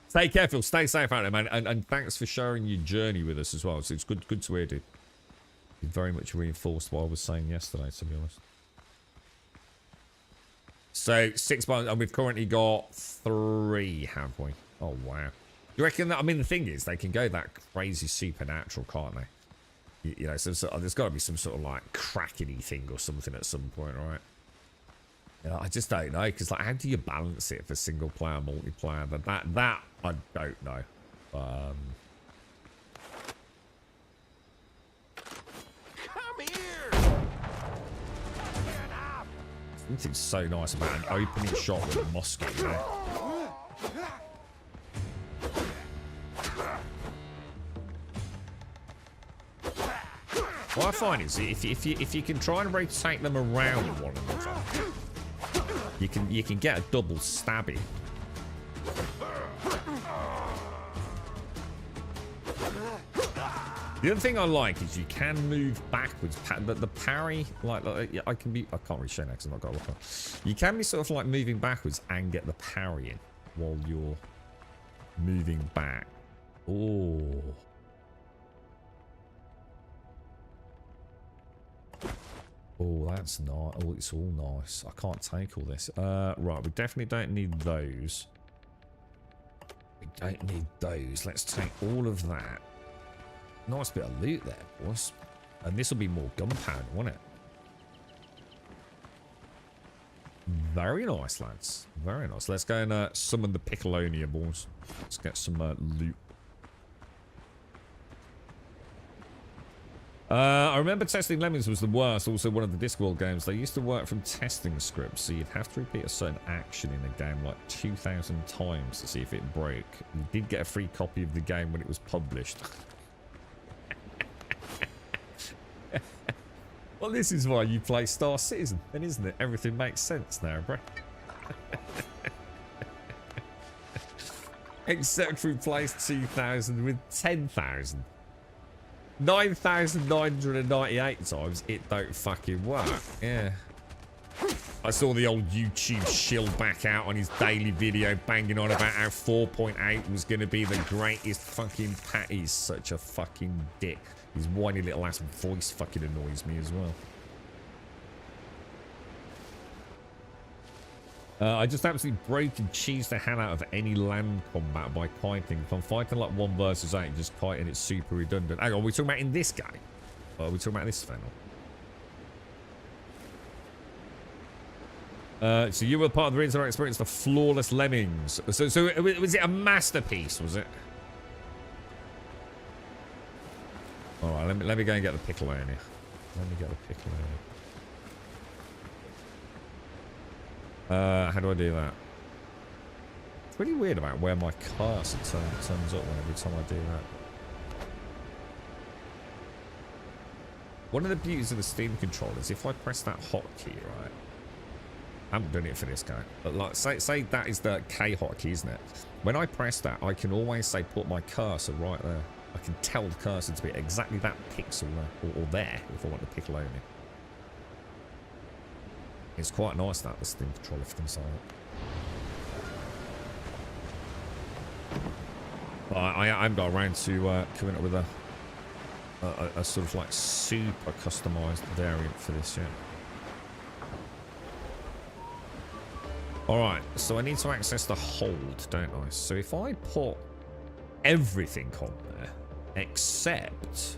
Stay careful, stay safe out there, man, and thanks for sharing your journey with us as well. So it's good to hear, dude. It very much reinforced what I was saying yesterday, to be honest. So 6 months, and we've currently got 3, have we? Oh, wow. You reckon that, I mean, the thing is, they can go that crazy supernatural, can't they? You know, so there's got to be some sort of, like, crackety thing or something at some point, right? You know, I just don't know, because, like, how do you balance it for single player, multiplayer? That I don't know. Come here! Something so nice about an opening shot with a musket, you know? What I find is if you can try and rotate them around one another, you can get a double stabbing. The other thing I like is you can move backwards. The parry, like I can't really show now because I've not got a look on. You can be sort of like moving backwards and get the parry in while you're moving back. Oh. Oh, that's nice. Oh, it's all nice. I can't take all this. Right, we definitely don't need those. We don't need those. Let's take all of that. Nice bit of loot there, boys. And this will be more gunpowder, won't it? Very nice, lads. Very nice. Let's go and summon the Piccolonia, boys. Let's get some loot. I remember Testing Lemons was the worst, also one of the Discworld games. They used to work from testing scripts, so you'd have to repeat a certain action in a game like 2,000 times to see if it broke. You did get a free copy of the game when it was published. Well, this is why you play Star Citizen, then, isn't it? Everything makes sense now, bro. Except for replace 2,000 with 10,000. 9,998 times it don't fucking work. Yeah. I saw the old YouTube shill back out on his daily video banging on about how 4.8 was going to be the greatest fucking pat. He's such a fucking dick. His whiny little ass voice fucking annoys me as well. I just absolutely broke and cheesed the hell out of any land combat by kiting. If I'm fighting like 1 versus 8, just kiting, it's super redundant. Hang on, are we talking about in this game? Or are we talking about this fennel? So you were part of the reason I experienced the flawless lemmings. So was it a masterpiece, was it? Alright, let me go and get the pickle in here. Let me get the pickle in here. How do I do that? It's really weird about where my cursor turns up every time I do that. One of the beauties of the Steam controller is if I press that hotkey, right? I haven't done it for this guy, but like say that is the K hotkey, isn't it? When I press that, I can always say put my cursor right there. I can tell the cursor to be exactly that pixel there, or there, if I want to pickle only. It's quite nice that the Steam controller for things like that. I haven't got around to coming up with a sort of like super customized variant for this yet. Alright, so I need to access the hold, don't I? So if I put everything on there, except...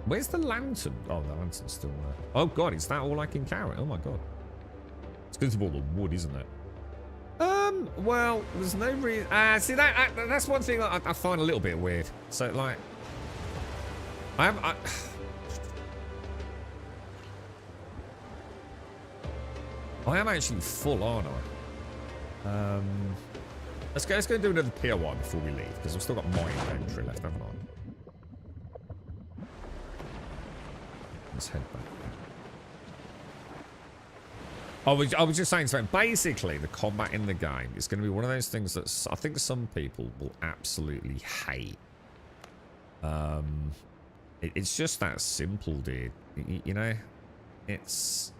Where's the lantern? Oh, the lantern's still there. Oh god, is that all I can carry? Oh my god. It's because of all the wood, isn't it? Well, there's no reason... see, that's one thing I find a little bit weird. So, like... I am actually full, aren't I? Let's go and do another POI before we leave, because I've still got my inventory left, haven't I? Let's head back. I was just saying something. Basically, the combat in the game is going to be one of those things that I think some people will absolutely hate. It's just that simple, dude. You know, it's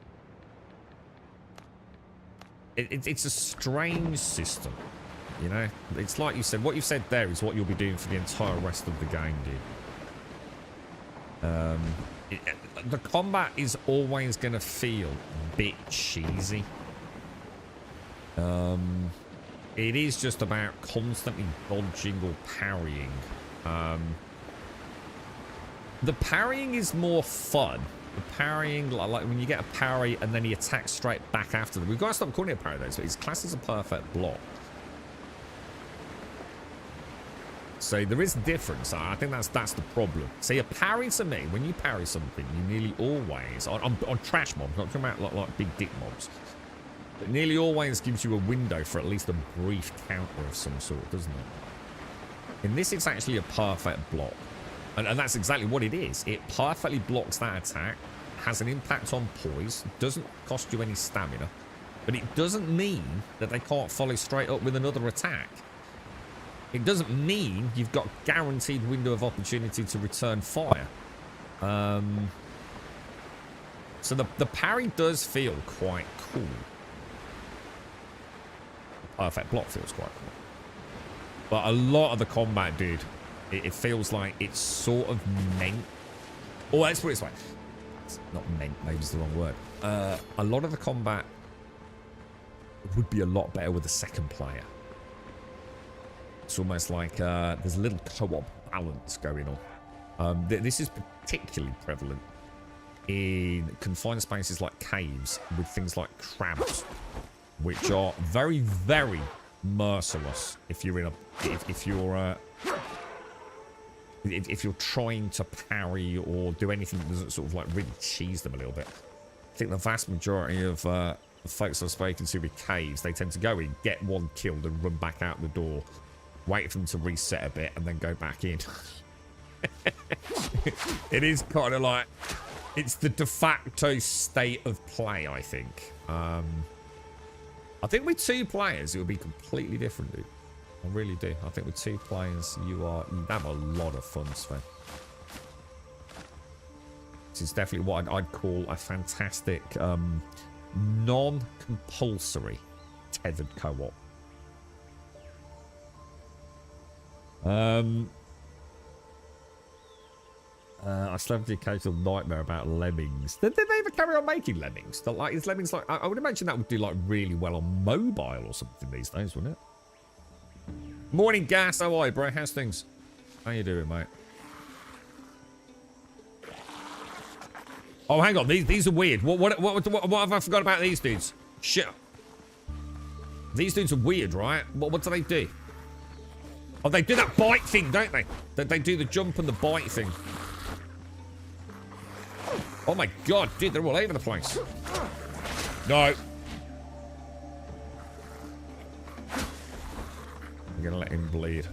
a strange system. You know, it's like you said. What you said there is what you'll be doing for the entire rest of the game, dude. The combat is always going to feel a bit cheesy. It is just about constantly dodging or parrying. The parrying is more fun. The parrying, like when you get a parry and then he attacks straight back after them. We've got to stop calling it a parry though, so it's classed as a perfect block. So there is a difference. I think that's the problem. See, a parry to me, when you parry something, you nearly always, on trash mobs, not talking about like big dick mobs, it nearly always gives you a window for at least a brief counter of some sort, doesn't it? In this, it's actually a perfect block. And that's exactly what it is. It perfectly blocks that attack, has an impact on poise, doesn't cost you any stamina, but it doesn't mean that they can't follow straight up with another attack. It doesn't mean you've got guaranteed window of opportunity to return fire. So the parry does feel quite cool. The perfect block feels quite cool. But a lot of the combat, dude, it feels like it's sort of meant... Oh, let's put it this way. It's not meant, maybe it's the wrong word. A lot of the combat would be a lot better with a second player. It's almost like there's a little co-op balance going on. This is particularly prevalent in confined spaces like caves with things like crabs, which are very, very merciless if you're in a if you're trying to parry or do anything that doesn't sort of like really cheese them a little bit. I think the vast majority of folks I've spoken to with caves, they tend to go in, get one killed and run back out the door, wait for them to reset a bit and then go back in. It is kind of like, it's the de facto state of play, I think. I think with 2 players, it would be completely different, dude. I really do. I think with 2 players, you have a lot of fun, Sven. This It's definitely what I'd call a fantastic non-compulsory tethered co-op. I still have the occasional nightmare about Lemmings. Did they ever carry on making Lemmings? Like, is Lemmings like... I would imagine that would do like really well on mobile or something these days, wouldn't it? Morning, Gas. How are you, bro? How's things? How you doing, mate? Oh, hang on. These are weird. What have I forgot about these dudes? Shit. These dudes are weird, right? What do they do? Oh, they do that bite thing, don't they? They do the jump and the bite thing. Oh my god, dude, they're all over the place. No. I'm gonna let him bleed.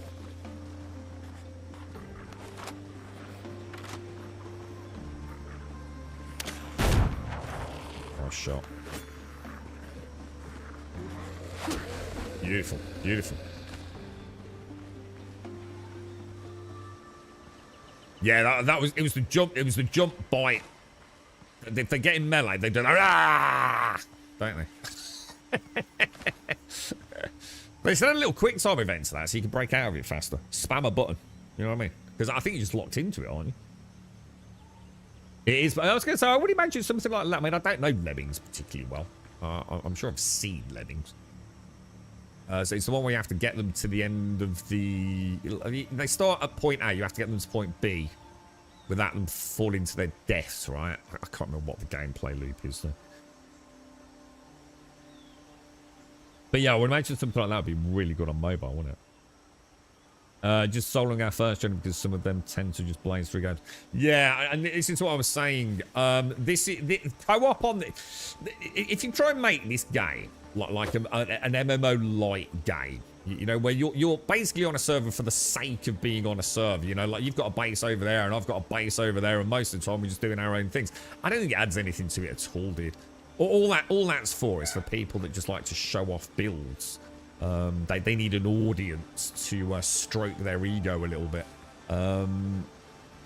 Nice shot. Beautiful, beautiful. Yeah, it was the jump bite. If they get in melee, they do that, don't they? They set a little quick time event to that so you can break out of it faster. Spam a button. You know what I mean? Because I think you're just locked into it, aren't you? It is, but I was going to say, I would imagine something like that. I mean, I don't know Lemmings particularly well. I'm sure I've seen Lemmings. So it's the one where you have to get them to the end of the... They start at point A, you have to get them to point B without them falling to their deaths, right? I can't remember what the gameplay loop is there. But yeah, I would imagine something like that would be really good on mobile, wouldn't it? Just soloing our first gen because some of them tend to just blaze through games. Yeah, and this is what I was saying. This co-op on the... If you try and make this game like an MMO light game, you know, where you're basically on a server for the sake of being on a server, you know, like you've got a base over there and I've got a base over there and most of the time we're just doing our own things. I don't think it adds anything to it at all, dude. All that's for is for people that just like to show off builds. They need an audience to stroke their ego a little bit.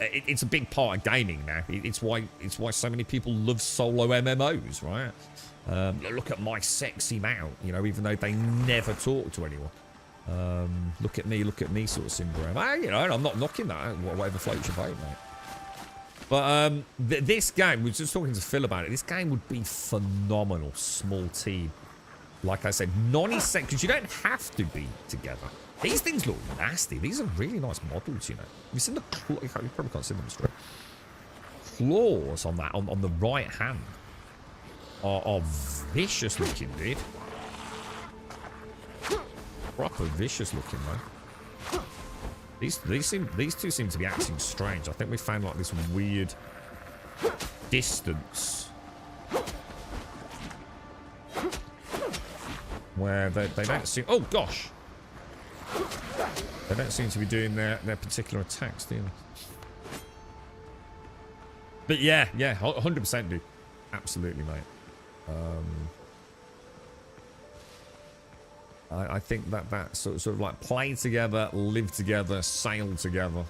It's a big part of gaming now. It's why so many people love solo MMOs, right? Look at my sexy mount, you know, even though they never talk to anyone. Look at me sort of syndrome. You know, I'm not knocking that, whatever floats your boat, mate. But this game, we were just talking to Phil about it, this game would be phenomenal, small team. Like I said, non-essential, because you don't have to be together. These things look nasty. These are really nice models, you know. You've seen the claw, you probably can't see them straight. Claws on that, on the right hand are vicious looking, dude. Proper vicious looking, man. These two seem to be acting strange. I think we found like this weird distance where they don't seem... Oh, gosh! They don't seem to be doing their particular attacks, do they? But yeah, 100% dude. Absolutely, mate. I think that sort of like play together, live together, sail together.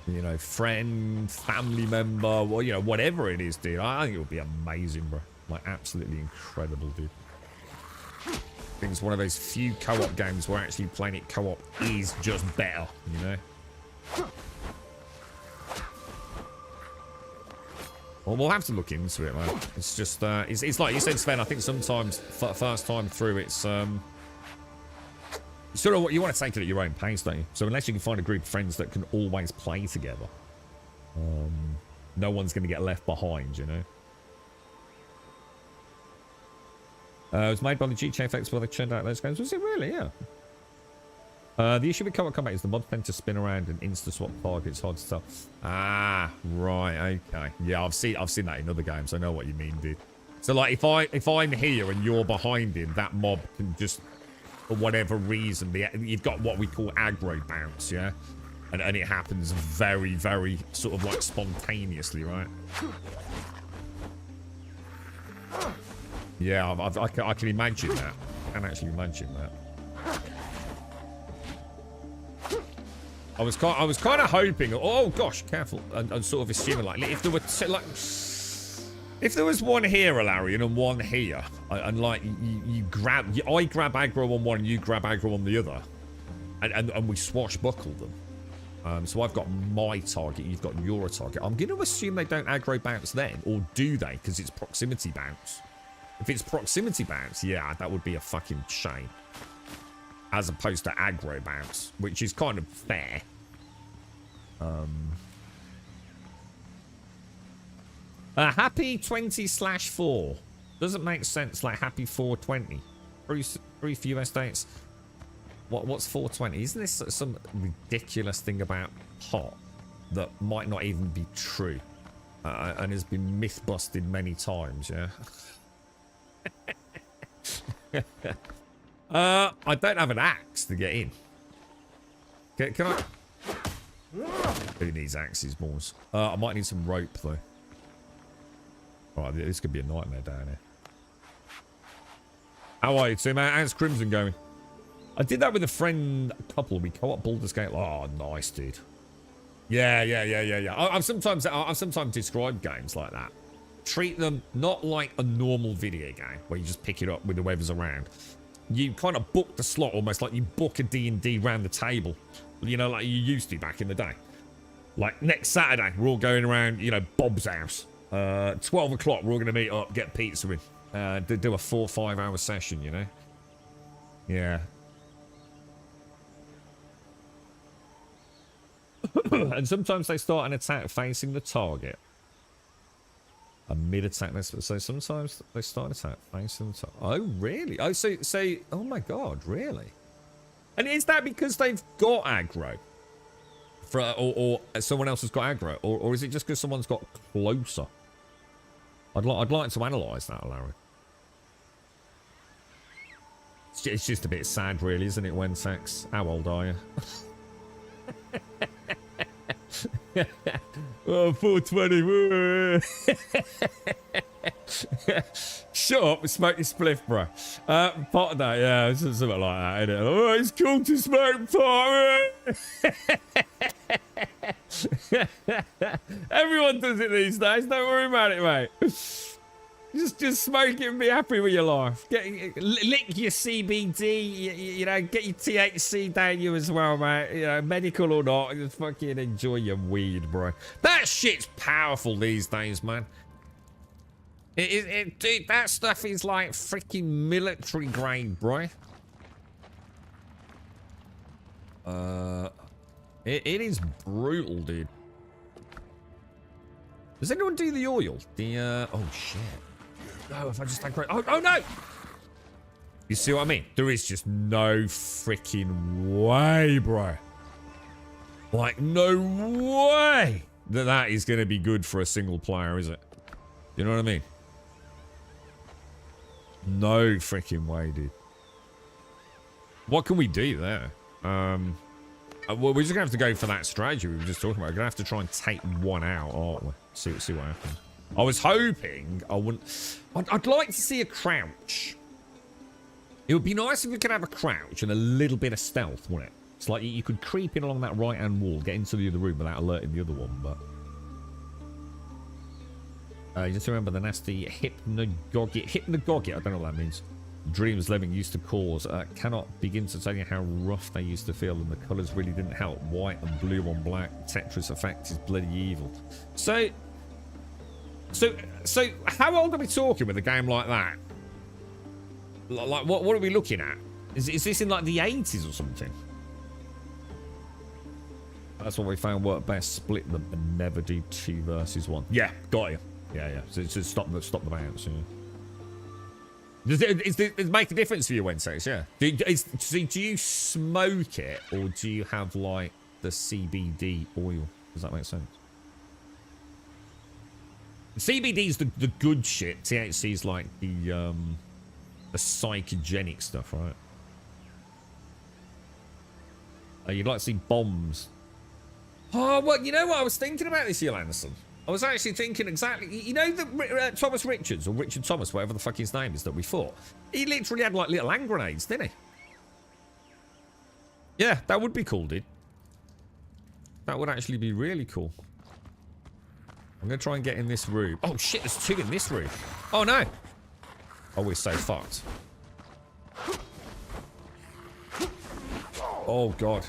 You know, friend, family member, or, you know, whatever it is, dude. I think it would be amazing, bro. Like, absolutely incredible, dude. I think it's one of those few co-op games where actually playing it co-op is just better, you know? Well, we'll have to look into it, man. It's just, it's like you said, Sven, I think sometimes, first time through, it's, sort of what you want to take it at your own pace, don't you? So unless you can find a group of friends that can always play together, no one's going to get left behind, you know? It was made by the GTA effects where they churned out those games. Was it really? Yeah. The issue with co-op combat is the mods tend to spin around and insta-swap targets. Hard to tell. Ah, right. Okay. Yeah, I've seen that in other games. I know what you mean, dude. So, like, if I'm here and you're behind him, that mob can just, for whatever reason, you've got what we call aggro bounce, yeah? And it happens very, very sort of like spontaneously, right? Yeah, I can imagine that. I can actually imagine that. I was kind of hoping. Oh gosh, careful! I'm sort of assuming like if there were like if there was one here, Alarian, and one here, and like I grab aggro on one, you grab aggro on the other, and we swashbuckle them. So I've got my target, you've got your target. I'm going to assume they don't aggro bounce then, or do they? Because it's proximity bounce. If it's proximity bounce, yeah, that would be a fucking shame. As opposed to aggro bounce, which is kind of fair. Happy 20/4. Doesn't make sense, like happy 420. Brief US dates. What's 420? Isn't this some ridiculous thing about pot that might not even be true and has been myth busted many times? Yeah. I don't have an axe to get in. Can I? Who needs axes, boys? I might need some rope though. Alright, this could be a nightmare down here. How are you two, man? How's Crimson going? I did that with a friend couple. We co-op Baldur's Gate. Oh, nice, dude. Yeah. I've sometimes described games like that. Treat them not like a normal video game where you just pick it up with whoever's around. You kind of book the slot almost like you book a D&D round the table. You know, like you used to back in the day. Like next Saturday, we're all going around, you know, Bob's house. 12 o'clock, we're all going to meet up, get pizza in. Do a 4 or 5 hour session, you know? Yeah. And sometimes they start an attack facing the target. A mid-attack. So sometimes they start an attack facing the target. Oh, really? Oh, so, oh my god, really? And is that because they've got aggro? Or someone else has got aggro? Or is it just because someone's got closer? I'd like to analyse that, Larry. It's just a bit sad, really, isn't it, Wensax? How old are you? Oh, 420. Shut up and smoke your spliff, bro. Part of that, yeah, something like that, isn't it? Oh, it's cool to smoke pot. Everyone does it these days. Don't worry about it, mate. Just smoke it and be happy with your life. Lick your CBD, you know, get your THC down you as well, mate. You know, medical or not, just fucking enjoy your weed, bro. That shit's powerful these days, man. Dude, that stuff is like freaking military grade, bro. It is brutal, dude. Does anyone do the oil? Oh shit. No, if I just aggro. Oh no! You see what I mean? There is just no freaking way, bro. Like, no way that is going to be good for a single player, is it? You know what I mean? No freaking way, dude. What can we do there? Well, we're just gonna have to go for that strategy we were just talking about. We're gonna have to try and take one out, aren't we? See what happens. I was hoping I wouldn't. I'd like to see a crouch. It would be nice if we could have a crouch and a little bit of stealth, wouldn't it? It's like you could creep in along that right-hand wall, get into the other room without alerting the other one, but... you just remember the nasty hypnagogic, I don't know what that means. Dreams Living used to cause. Cannot begin to tell you how rough they used to feel, and the colours really didn't help. White and blue on black. Tetris effect is bloody evil. So how old are we talking with a game like that? Like, what are we looking at? Is this in like the 80s or something? That's what we found worked best. Split them and never do 2 versus 1. Yeah, got you. Yeah. So stop the bounce. Yeah. Does it make a difference for you, Wednesday? Yeah. Do you smoke it, or do you have like the CBD oil? Does that make sense? CBD's the good shit. THC's like the psychogenic stuff, right? You'd like to see bombs. Oh, well, you know what I was thinking about this year, Anderson? I was actually thinking exactly... You know the Thomas Richards, or Richard Thomas, whatever the fuck his name is, that we fought? He literally had, like, little hand grenades, didn't he? Yeah, that would be cool, dude. That would actually be really cool. I'm going to try and get in this room. Oh, shit, there's 2 in this room. Oh, no. Oh, we're so fucked. Oh, God.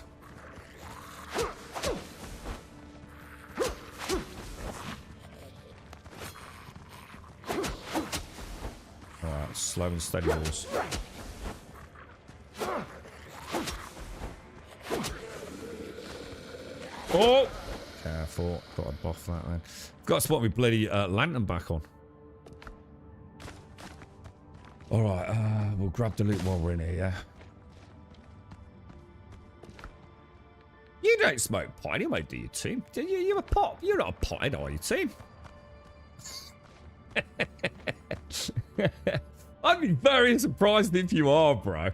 Alright, slow and steady walls. Oh! Careful. Got to buff that then. Got to spot my bloody lantern back on. Alright, we'll grab the loot while we're in here, yeah? You don't smoke pot anyway, do you, team? You're a pot. You're not a pothead, are you, team? I'd be very surprised if you are, bro.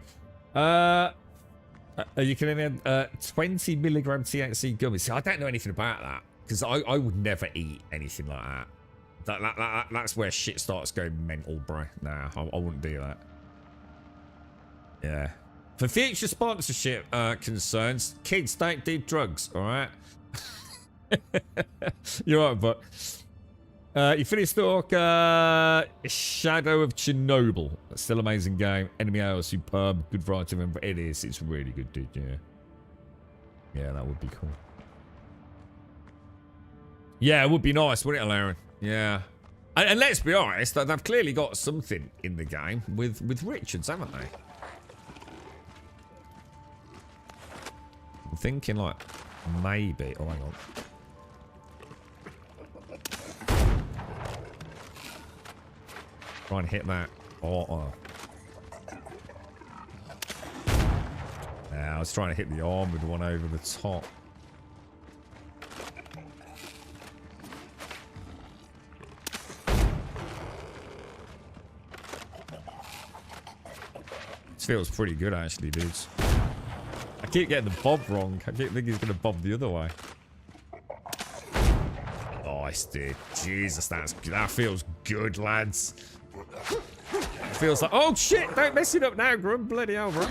You can only have 20 milligram THC gummies. See, I don't know anything about that because I would never eat anything like that. That's where shit starts going mental, bro. Nah, I wouldn't do that. Yeah. For future sponsorship concerns, kids don't do drugs, all right? You're right, but you finished Stalk Shadow of Chernobyl. Still amazing game. Enemy AO superb. Good variety of them. It is. It's really good, dude. Yeah. Yeah, that would be cool. Yeah, it would be nice, wouldn't it, Laren? Yeah. And let's be honest, they've clearly got something in the game with Richards, haven't they? I'm thinking like maybe. Oh, hang on. Try and hit that. Oh. Yeah, I was trying to hit the arm with one over the top. This feels pretty good, actually, dudes. I keep getting the bob wrong. I keep thinking he's going to bob the other way. Nice, dude. Jesus, that feels good, lads. It feels like... Oh, shit! Don't mess it up now, Grum. Bloody hell, bro.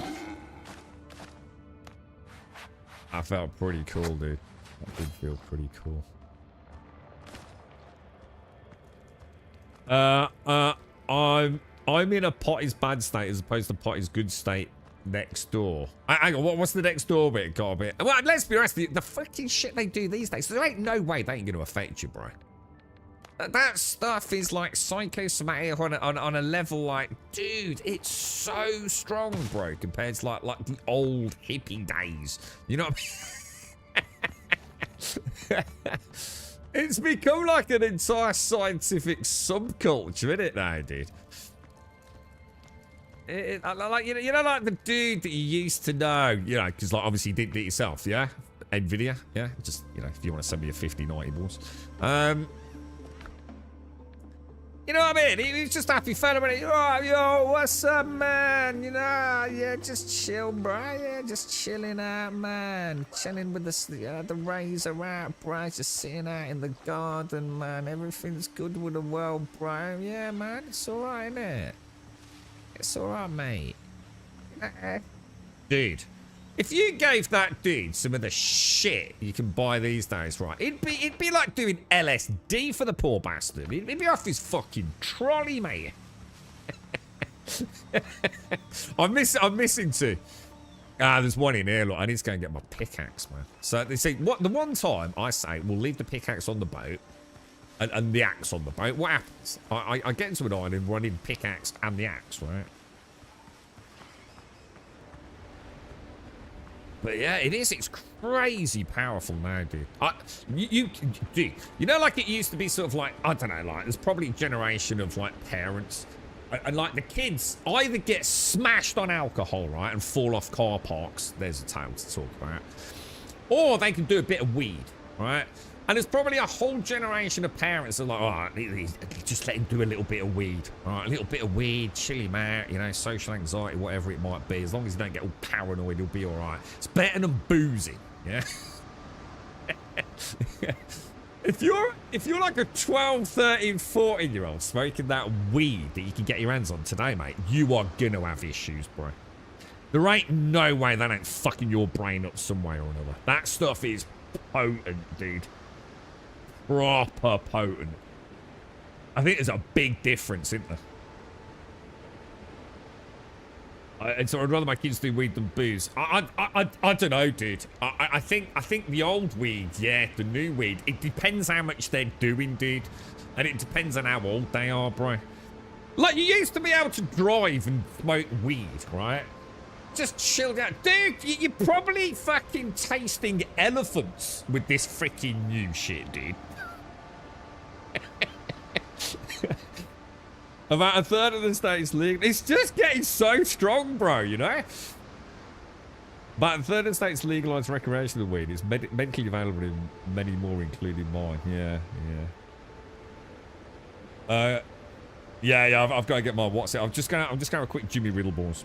That felt pretty cool, dude. That did feel pretty cool. I'm in a potty's bad state as opposed to potty's good state next door. Hang on, what's the next door bit got a bit? Well, let's be honest, the fucking shit they do these days, there ain't no way they ain't going to affect you, bro. That stuff is like psychosomatic on a level like, dude, it's so strong, bro, compared to like the old hippie days. You know what I mean? It's become like an entire scientific subculture, isn't it now, dude? Like you know, like the dude that you used to know, you know, because like obviously you didn't do it yourself, yeah. Nvidia, yeah. Just if you want to send me a 50-90 balls, you know what I mean? He was just happy fella, but oh, yo, what's up, man? You know, yeah, just chill, bro. Yeah, just chilling out, man. Chilling with the razor out, bro. Just sitting out in the garden, man. Everything's good with the world, bro. Yeah, man. It's all right, innit? It's all right, mate. Dude, if you gave that dude some of the shit you can buy these days, right? It'd be like doing LSD for the poor bastard. He'd be off his fucking trolley, mate. I'm missing two. There's one in here. Look, I need to go and get my pickaxe, man. So they say the one time I say we'll leave the pickaxe on the boat. And the axe on the boat. What happens? I get into an island where I need pickaxe and the axe, right? But yeah, it is. It's crazy powerful now, dude. Dude, you know, like it used to be sort of like, I don't know, like there's probably a generation of like parents and like the kids either get smashed on alcohol, right, and fall off car parks. There's a tale to talk about. Or they can do a bit of weed, right? And there's probably a whole generation of parents that are like, all right, just let him do a little bit of weed. All right, a little bit of weed, chill him out, you know, social anxiety, whatever it might be. As long as you don't get all paranoid, he'll be all right. It's better than boozing, yeah? If you're like a 12, 13, 14-year-old smoking that weed that you can get your hands on today, mate, you are gonna have issues, bro. There ain't no way that ain't fucking your brain up some way or another. That stuff is potent, dude. Proper potent. I think there's a big difference, isn't there? And so I'd rather my kids do weed than booze. I don't know, dude. I think the old weed, yeah, the new weed. It depends how much they're doing, dude, and it depends on how old they are, bro. Like you used to be able to drive and smoke weed, right? Just chilled out, dude. You're probably fucking tasting elephants with this freaking new shit, dude. About a third of the states legal. It's just getting so strong, bro, you know? About a third of the states legalized recreational weed. It's medically available in many more, including mine. Yeah. Yeah, I've got to get my WhatsApp. I'm just gonna have a quick Jimmy Riddle balls.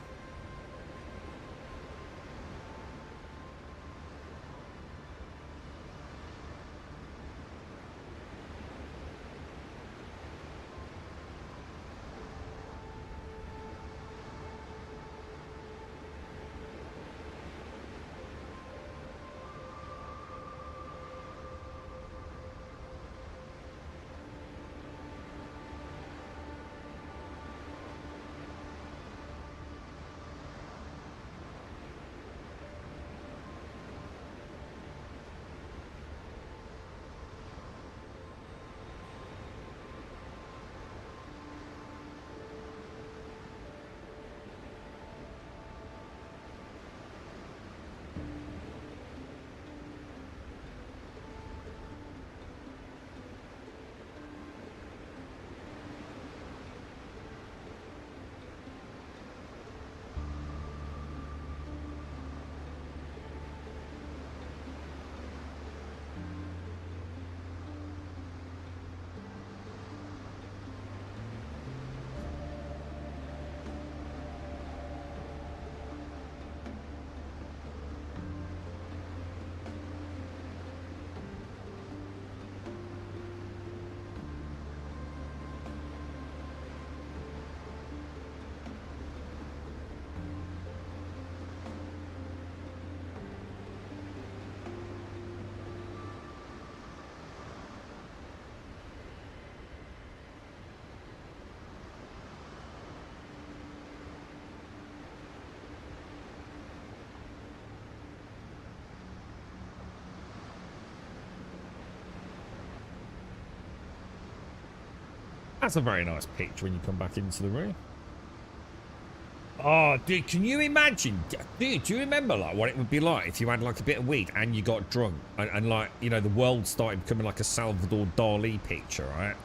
That's a very nice picture when you come back into the room. Oh, dude, can you imagine? Dude, do you remember like what it would be like if you had like a bit of weed and you got drunk and like, you know, the world started becoming like a Salvador Dali picture, right?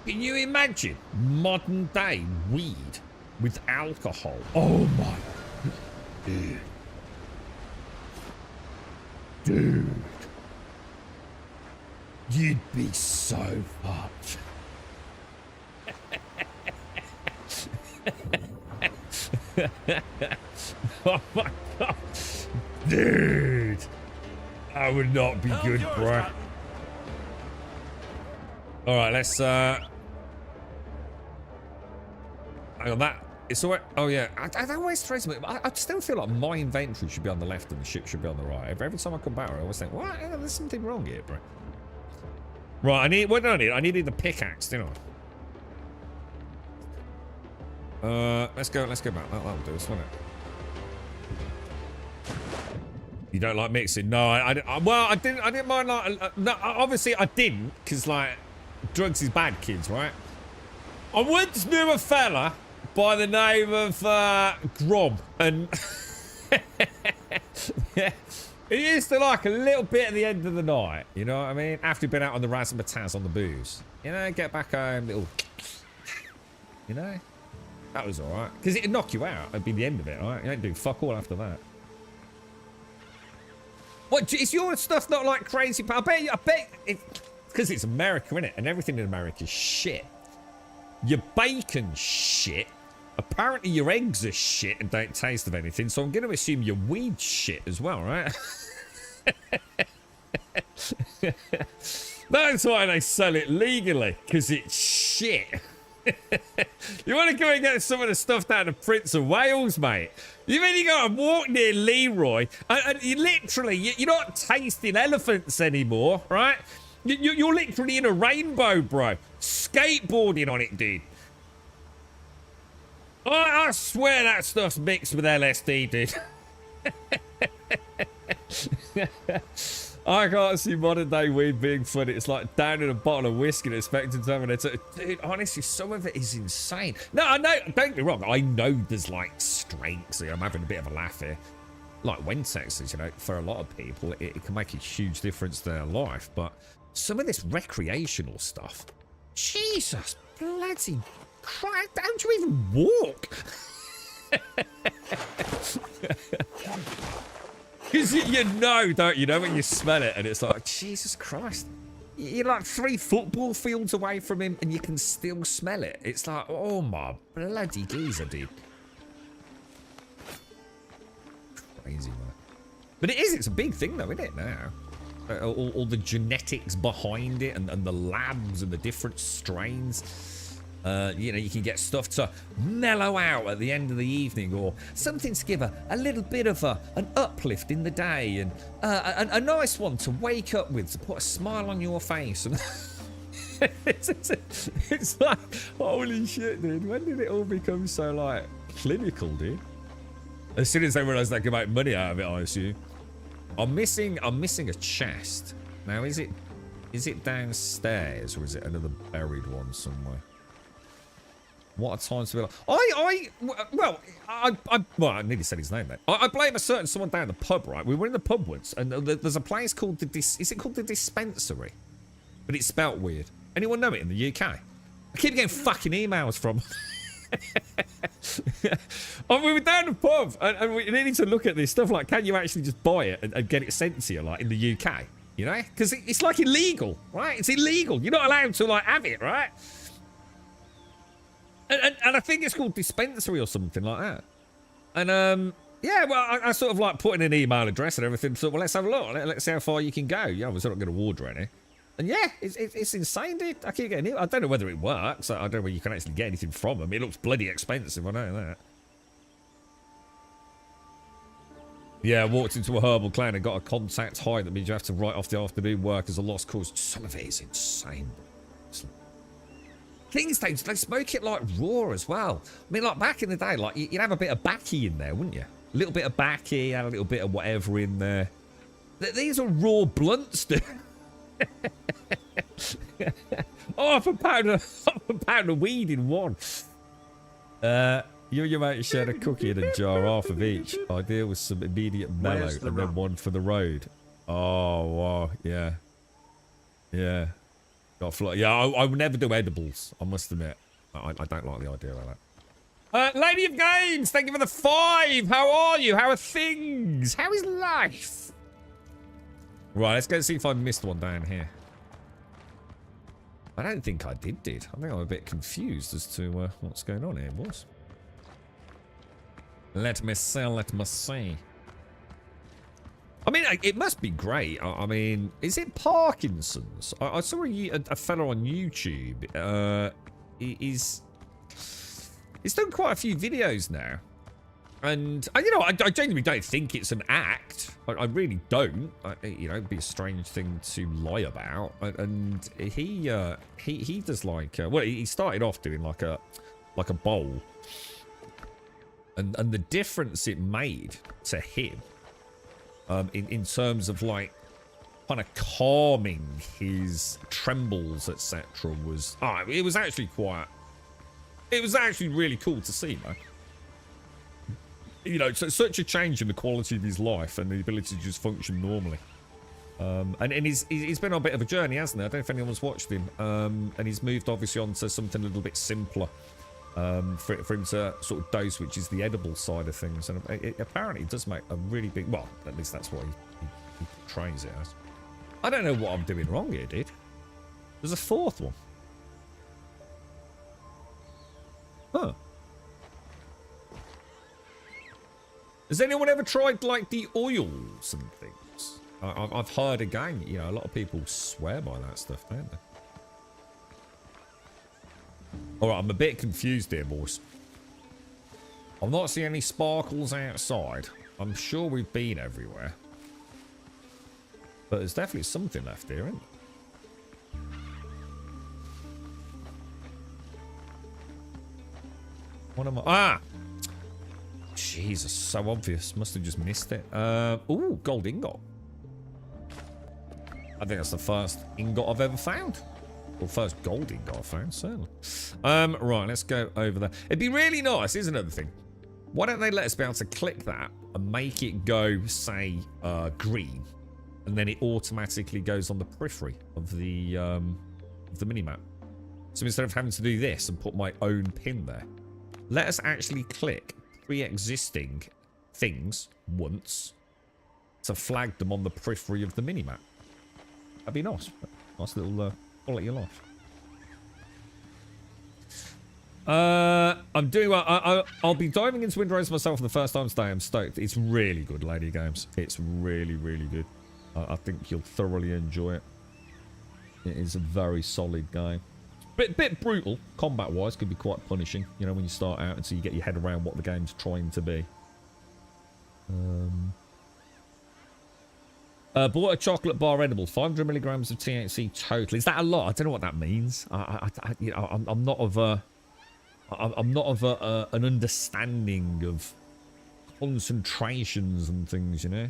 Can you imagine modern day weed with alcohol? Oh my. Dude. You'd be so fucked. Oh my god. Dude. That would not be good, bro. Alright, let's hang on, that it's alright. Oh yeah, I always trace me. I still feel like my inventory should be on the left and the ship should be on the right. Every time I come back, I always think, what? There's something wrong here, bro. Right, what do I need? I needed the pickaxe, didn't I? Let's go back. That'll do us, won't it? You don't like mixing? No, well, I didn't mind like, no, obviously I didn't, because like, drugs is bad, kids, right? I once knew a fella by the name of Grob, and yeah, he used to like a little bit at the end of the night, you know what I mean? After he'd been out on the razzmatazz on the booze, you know, get back home, little, you know, that was all right, because it'd knock you out. It'd be the end of it, all right? You don't do fuck all after that. What, is your stuff not like crazy? I bet because it's America, innit? And everything in America is shit. Your bacon's shit. Apparently your eggs are shit and don't taste of anything, so I'm going to assume your weed's shit as well, right? That's why they sell it legally, because it's shit. You want to go and get some of the stuff down to Prince of Wales, mate? You mean you got to walk near Leroy and you literally, you're not tasting elephants anymore, right? You're literally in a rainbow, bro. Skateboarding on it, dude. I swear that stuff's mixed with LSD, dude. I can't see modern day weed being fun. It's like down in a bottle of whiskey and expecting someone to... Dude, honestly, some of it is insane. No, I know, don't get me wrong. I know there's like strengths. I'm having a bit of a laugh here. Like Wentexes, you know, for a lot of people, it can make a huge difference to their life. But some of this recreational stuff, Jesus bloody Christ, don't you even walk? Because you know, don't you know, when you smell it and it's like, Jesus Christ. You're like 3 football fields away from him and you can still smell it. It's like, oh my bloody geezer, dude. Crazy, man. But it's a big thing though, isn't it, now? All the genetics behind it and the labs and the different strains. You know, you can get stuff to mellow out at the end of the evening, or something to give a little bit of an uplift in the day, and a nice one to wake up with, to put a smile on your face. And it's like, holy shit, dude. When did it all become so, like, clinical, dude? As soon as they realised they could make money out of it, I assume. I'm missing a chest. Now, is it downstairs, or is it another buried one somewhere? What a time to be like... Well, I nearly said his name then. I blame a certain someone down the pub, right? We were in the pub once, and there's a place called the... Is it called the Dispensary? But it's spelt weird. Anyone know it in the UK? I keep getting fucking emails from... we were down the pub, and we needed to look at this stuff like, can you actually just buy it and get it sent to you, like, in the UK? You know? Because it's, like, illegal, right? It's illegal. You're not allowed to, like, have it, right? And I think it's called Dispensary or something like that. And, yeah, well, I sort of like put in an email address and everything. So, well, let's have a look. Let's see how far you can go. Yeah, I was not going to order any. And yeah, it's insane, dude. I keep getting it. I don't know whether it works. I don't know whether you can actually get anything from them. It looks bloody expensive, I know that. Yeah, walked into a herbal clan and got a contact high. That means you have to write off the afternoon work as a lost cause. Some of it is insane. Things, they smoke it like raw as well. I mean, like back in the day, like you'd have a bit of backy in there, wouldn't you? A little bit of backy, and a little bit of whatever in there. These are raw blunts, dude. half a pound of weed in one. You and your mate shared a cookie in a jar, half of each. Idea was some immediate mellow and then one for the road. Oh, wow. Yeah. Yeah. Yeah, I would never do edibles, I must admit. I don't like the idea of that. Lady of Games, thank you for the 5. How are you? How are things? How is life? Right, let's go see if I missed one down here. I don't think I did. I think I'm a bit confused as to what's going on here, boys. Let me see. I mean, it must be great. I mean, is it Parkinson's? I saw a fella on YouTube. He's done quite a few videos now. And, you know, I genuinely don't think it's an act. I really don't. You know, it'd be a strange thing to lie about. And he does like... well, he started off doing like a bowl. And the difference it made to him... in terms of like kind of calming his trembles, etc., was it was actually really cool to see, man. You know, so such a change in the quality of his life and the ability to just function normally. And he's been on a bit of a journey, hasn't he? I don't know if anyone's watched him. And he's moved obviously onto something a little bit simpler. For him to sort of dose, which is the edible side of things, and it apparently does make a really big... Well, at least that's what he portrays it as. I don't know what I'm doing wrong here, dude. There's a 4th one. Huh. Has anyone ever tried, like, the oils and things? I've heard again, you know, a lot of people swear by that stuff, don't they? All right, I'm a bit confused here, boys. I'm not seeing any sparkles outside. I'm sure we've been everywhere. But there's definitely something left here, isn't there? What am I? Ah! Jesus, so obvious. Must have just missed it. Ooh, gold ingot. I think that's the first ingot I've ever found. Well, first gold ingot I've found, certainly. Right, let's go over there. It'd be really nice, here's another thing. Why don't they let us be able to click that and make it go, say, green, and then it automatically goes on the periphery of the minimap. So instead of having to do this and put my own pin there, let us actually click pre-existing things once to flag them on the periphery of the minimap. That'd be nice. Nice little quality of life. I'm doing well. I'll be diving into Windrose myself for the first time today. I'm stoked. It's really good, Lady Games. It's really, really good. I think you'll thoroughly enjoy it. It is a very solid game. Bit brutal, combat-wise. Could be quite punishing, you know, when you start out until you get your head around what the game's trying to be. Bought a chocolate bar edible, 500 milligrams of THC total. Is that a lot? I don't know what that means. You know, I'm not of an understanding of concentrations and things, you know.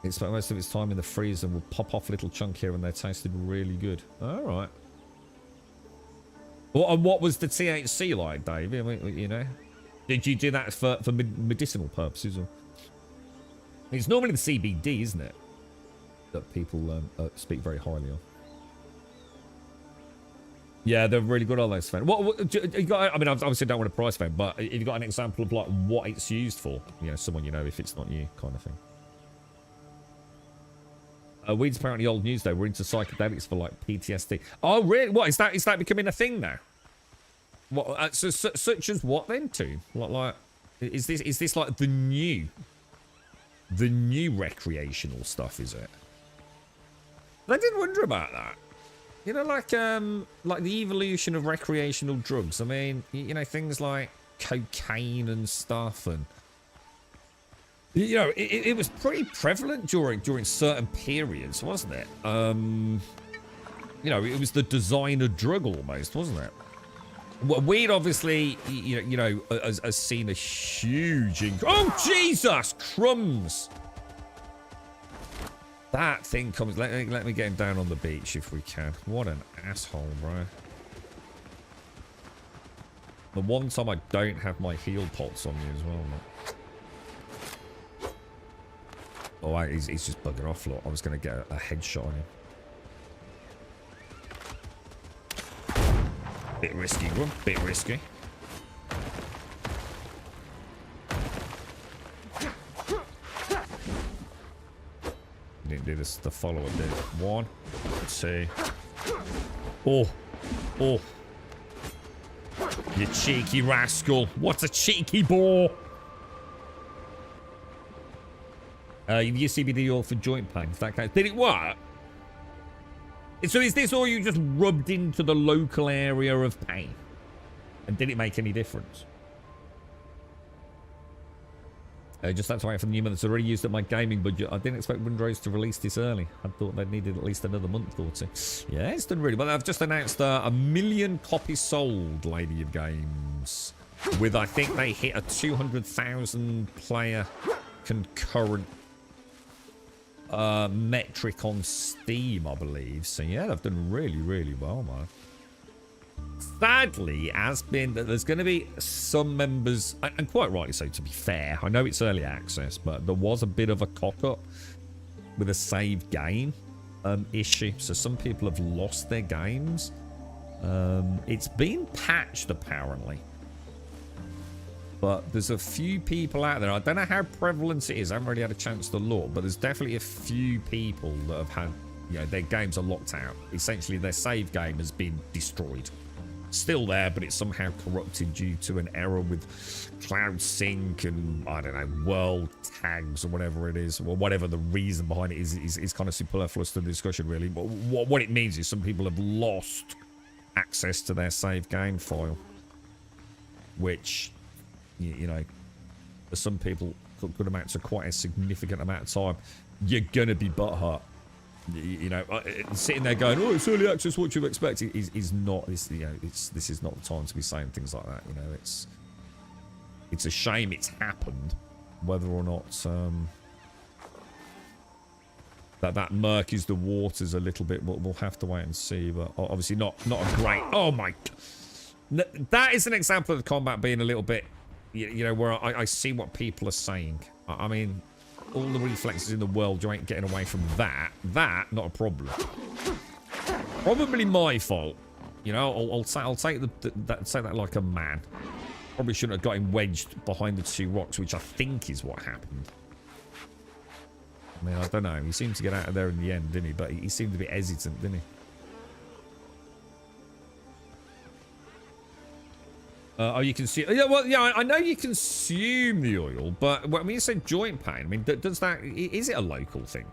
It spent most of its time in the freezer and will pop off a little chunk here and they tasted really good. All right. Well, and what was the THC like, Dave? You know, did you do that for medicinal purposes? Or? It's normally the CBD, isn't it, that people speak very highly of. Yeah, they're really good, are they, Sven? What you got? I mean, obviously don't want to price Sven, but have you got an example of like what it's used for? You know, someone you know if it's not you, kind of thing. Weed's apparently old news though. We're into psychedelics for like PTSD. Oh, really? What is that? Is that becoming a thing now? What? Such as what then? Too? Like, is this like the new recreational stuff? Is it? I did wonder about that. You know, like the evolution of recreational drugs. I mean, you know, things like cocaine and stuff, and you know, it was pretty prevalent during certain periods, wasn't it? You know, it was the designer drug almost, wasn't it? Well, weed obviously, you know, has seen a huge oh Jesus crumbs! That thing comes. Let me get him down on the beach if we can. What an asshole, bro. The one time I don't have my heal pots on me as well, man. Oh, he's just buggered off, look. I was going to get a headshot on him. Bit risky, Grum. Bit risky. Didn't do this. The follow-up did. 1, 2. Oh. Oh. You cheeky rascal. What's a cheeky boar? You use CBD oil for joint pains. That kind of, did it work? So is this all you just rubbed into the local area of pain? And did it make any difference? Just that's why for the new month. It's already used up my gaming budget. I didn't expect Windrose to release this early. I thought they'd needed at least another month or two. Yeah, it's done really well. I've just announced 1 million copies sold, Lady of Games. With, I think they hit a 200,000 player concurrent metric on Steam, I believe. So yeah, they've done really, really well, man. Sadly, has been that there's going to be some members, and quite rightly so, to be fair. I know it's early access, but there was a bit of a cock-up with a save game issue. So some people have lost their games. It's been patched, apparently. But there's a few people out there. I don't know how prevalent it is. I haven't really had a chance to look, but there's definitely a few people that have had, you know, their games are locked out. Essentially, their save game has been destroyed. Still there, but it's somehow corrupted due to an error with cloud sync and, I don't know, world tags or whatever it is, or whatever the reason behind it is kind of superfluous to the discussion, really. But what it means is some people have lost access to their save game file, which, you know, for some people could amount to quite a significant amount of time. You're gonna be butthurt. You know, sitting there going, "Oh, it's early access. What you expect?" Is not. You know, this is not the time to be saying things like that. You know, it's a shame it's happened. Whether or not that murkies the waters a little bit, we'll have to wait and see. But obviously not a great. Oh my! That is an example of the combat being a little bit, you know, where I see what people are saying. I mean, all the reflexes in the world, you ain't getting away from that. That, not a problem. Probably my fault. You know, I'll take that like a man. Probably shouldn't have got him wedged behind the two rocks, which I think is what happened. I mean, I don't know. He seemed to get out of there in the end, didn't he? But he seemed a bit hesitant, didn't he? Oh, you consume. Yeah, well, yeah, I know you consume the oil, but when you say joint pain, I mean, does that? Is it a local thing?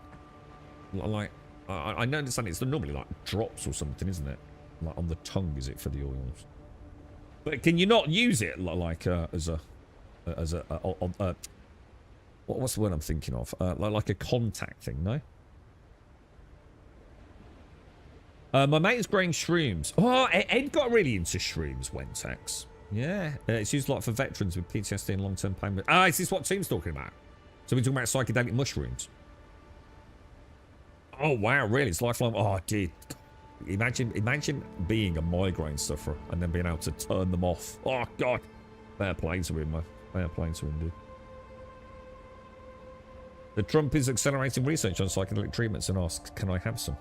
Like, I understand it's normally like drops or something, isn't it? Like on the tongue, is it for the oils? But can you not use it like as a what's the word I'm thinking of? Like a contact thing, no? My mate is growing shrooms. Oh, Ed got really into shrooms, Wentex. Yeah, it's used a lot for veterans with PTSD and long-term pain. Ah, is this what Tim's talking about? So we're talking about psychedelic mushrooms. Oh wow, really? It's lifelong. Oh, dude, imagine being a migraine sufferer and then being able to turn them off. Oh god, fair play to him, man. Fair play to him, dude. The Trump is accelerating research on psychedelic treatments and asks, "Can I have some?"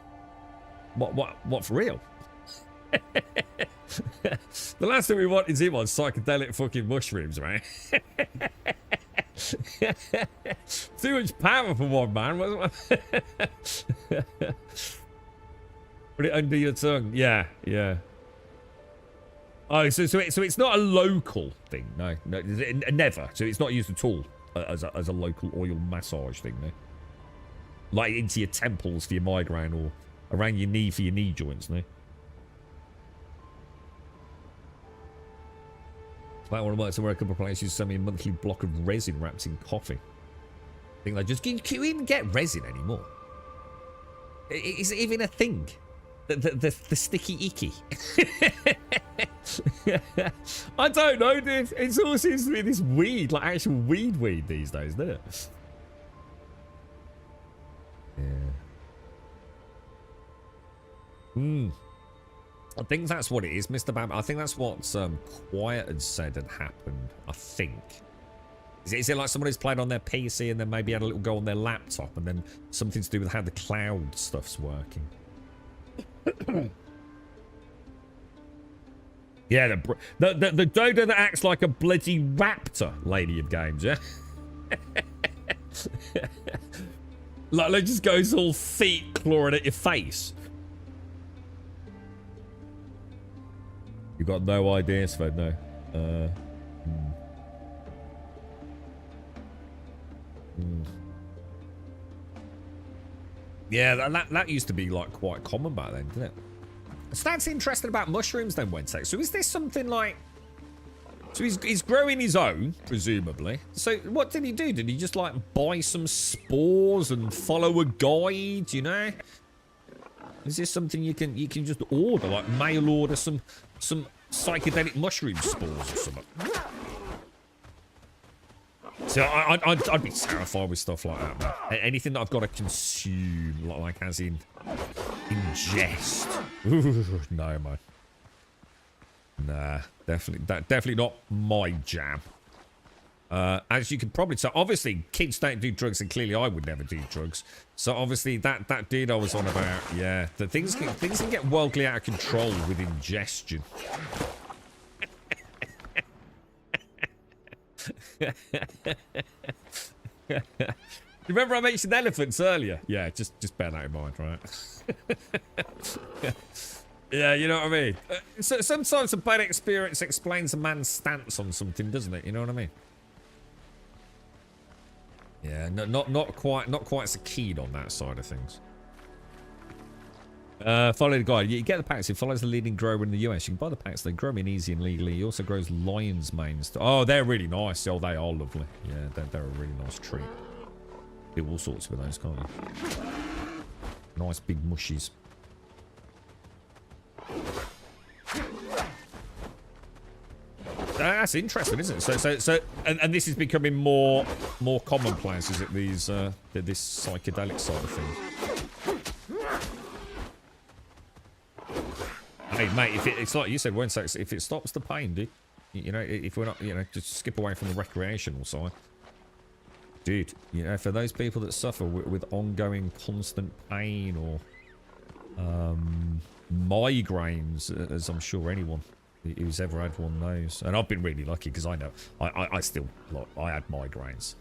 What for real? The last thing we want is him on psychedelic fucking mushrooms, right? Too much power for one man. Put it under your tongue. Yeah, yeah. Oh, so it's not a local thing, no, never. So it's not used at all as a local oil massage thing, no. Like into your temples for your migraine or around your knee for your knee joints, no. That one works somewhere a couple of places. Send me a monthly block of resin wrapped in coffee. I think they just can you even get resin anymore? Is it even a thing? The sticky icky. I don't know, dude. It all seems to be this weed, like actual weed these days, doesn't it? Yeah. I think that's what it is, Mr. Bam. I think that's what Quiet had said had happened. I think. Is it like someone who's played on their PC and then maybe had a little go on their laptop and then something to do with how the cloud stuff's working? Yeah, the dodo that acts like a bloody raptor, lady of games, yeah? Like just goes all feet clawing at your face. You got no idea, Sven, no. Yeah, that used to be like quite common back then, didn't it? So that's interesting about mushrooms then, Wednesday. So is this something like... So he's growing his own, presumably. So what did he do? Did he just like buy some spores and follow a guide, you know? Is this something you can just order, like mail order some psychedelic mushroom spores or something? So I'd be terrified with stuff like that, man. Anything that I've got to consume, like as in ingest. Ooh, no, man. Nah, definitely not my jam. As you can probably tell, obviously kids don't do drugs, and clearly I would never do drugs. So obviously that dude I was on about, yeah, the things can get wildly out of control with ingestion. Remember I mentioned elephants earlier? Yeah, just bear that in mind, right? Yeah, you know what I mean? So sometimes a bad experience explains a man's stance on something, doesn't it? You know what I mean? Yeah, not quite so keen on that side of things. Follow the guide. You get the packs. It follows the leading grower in the US. You can buy the packs. They grow them in easy and legally. He also grows lion's manes. Oh, they're really nice. Oh, they are lovely. Yeah, they're a really nice treat. Do all sorts with those, can't you? Nice big mushies. That's interesting, isn't it? So, and this is becoming more commonplace, is it? These this psychedelic side of things. Hey, mate, if it's like you said, if it stops the pain, dude, you know, if we're not, you know, just skip away from the recreational side, dude, you know, for those people that suffer with ongoing constant pain or migraines, as I'm sure anyone who's ever had one knows, and I've been really lucky because I know I still, like, I had migraines.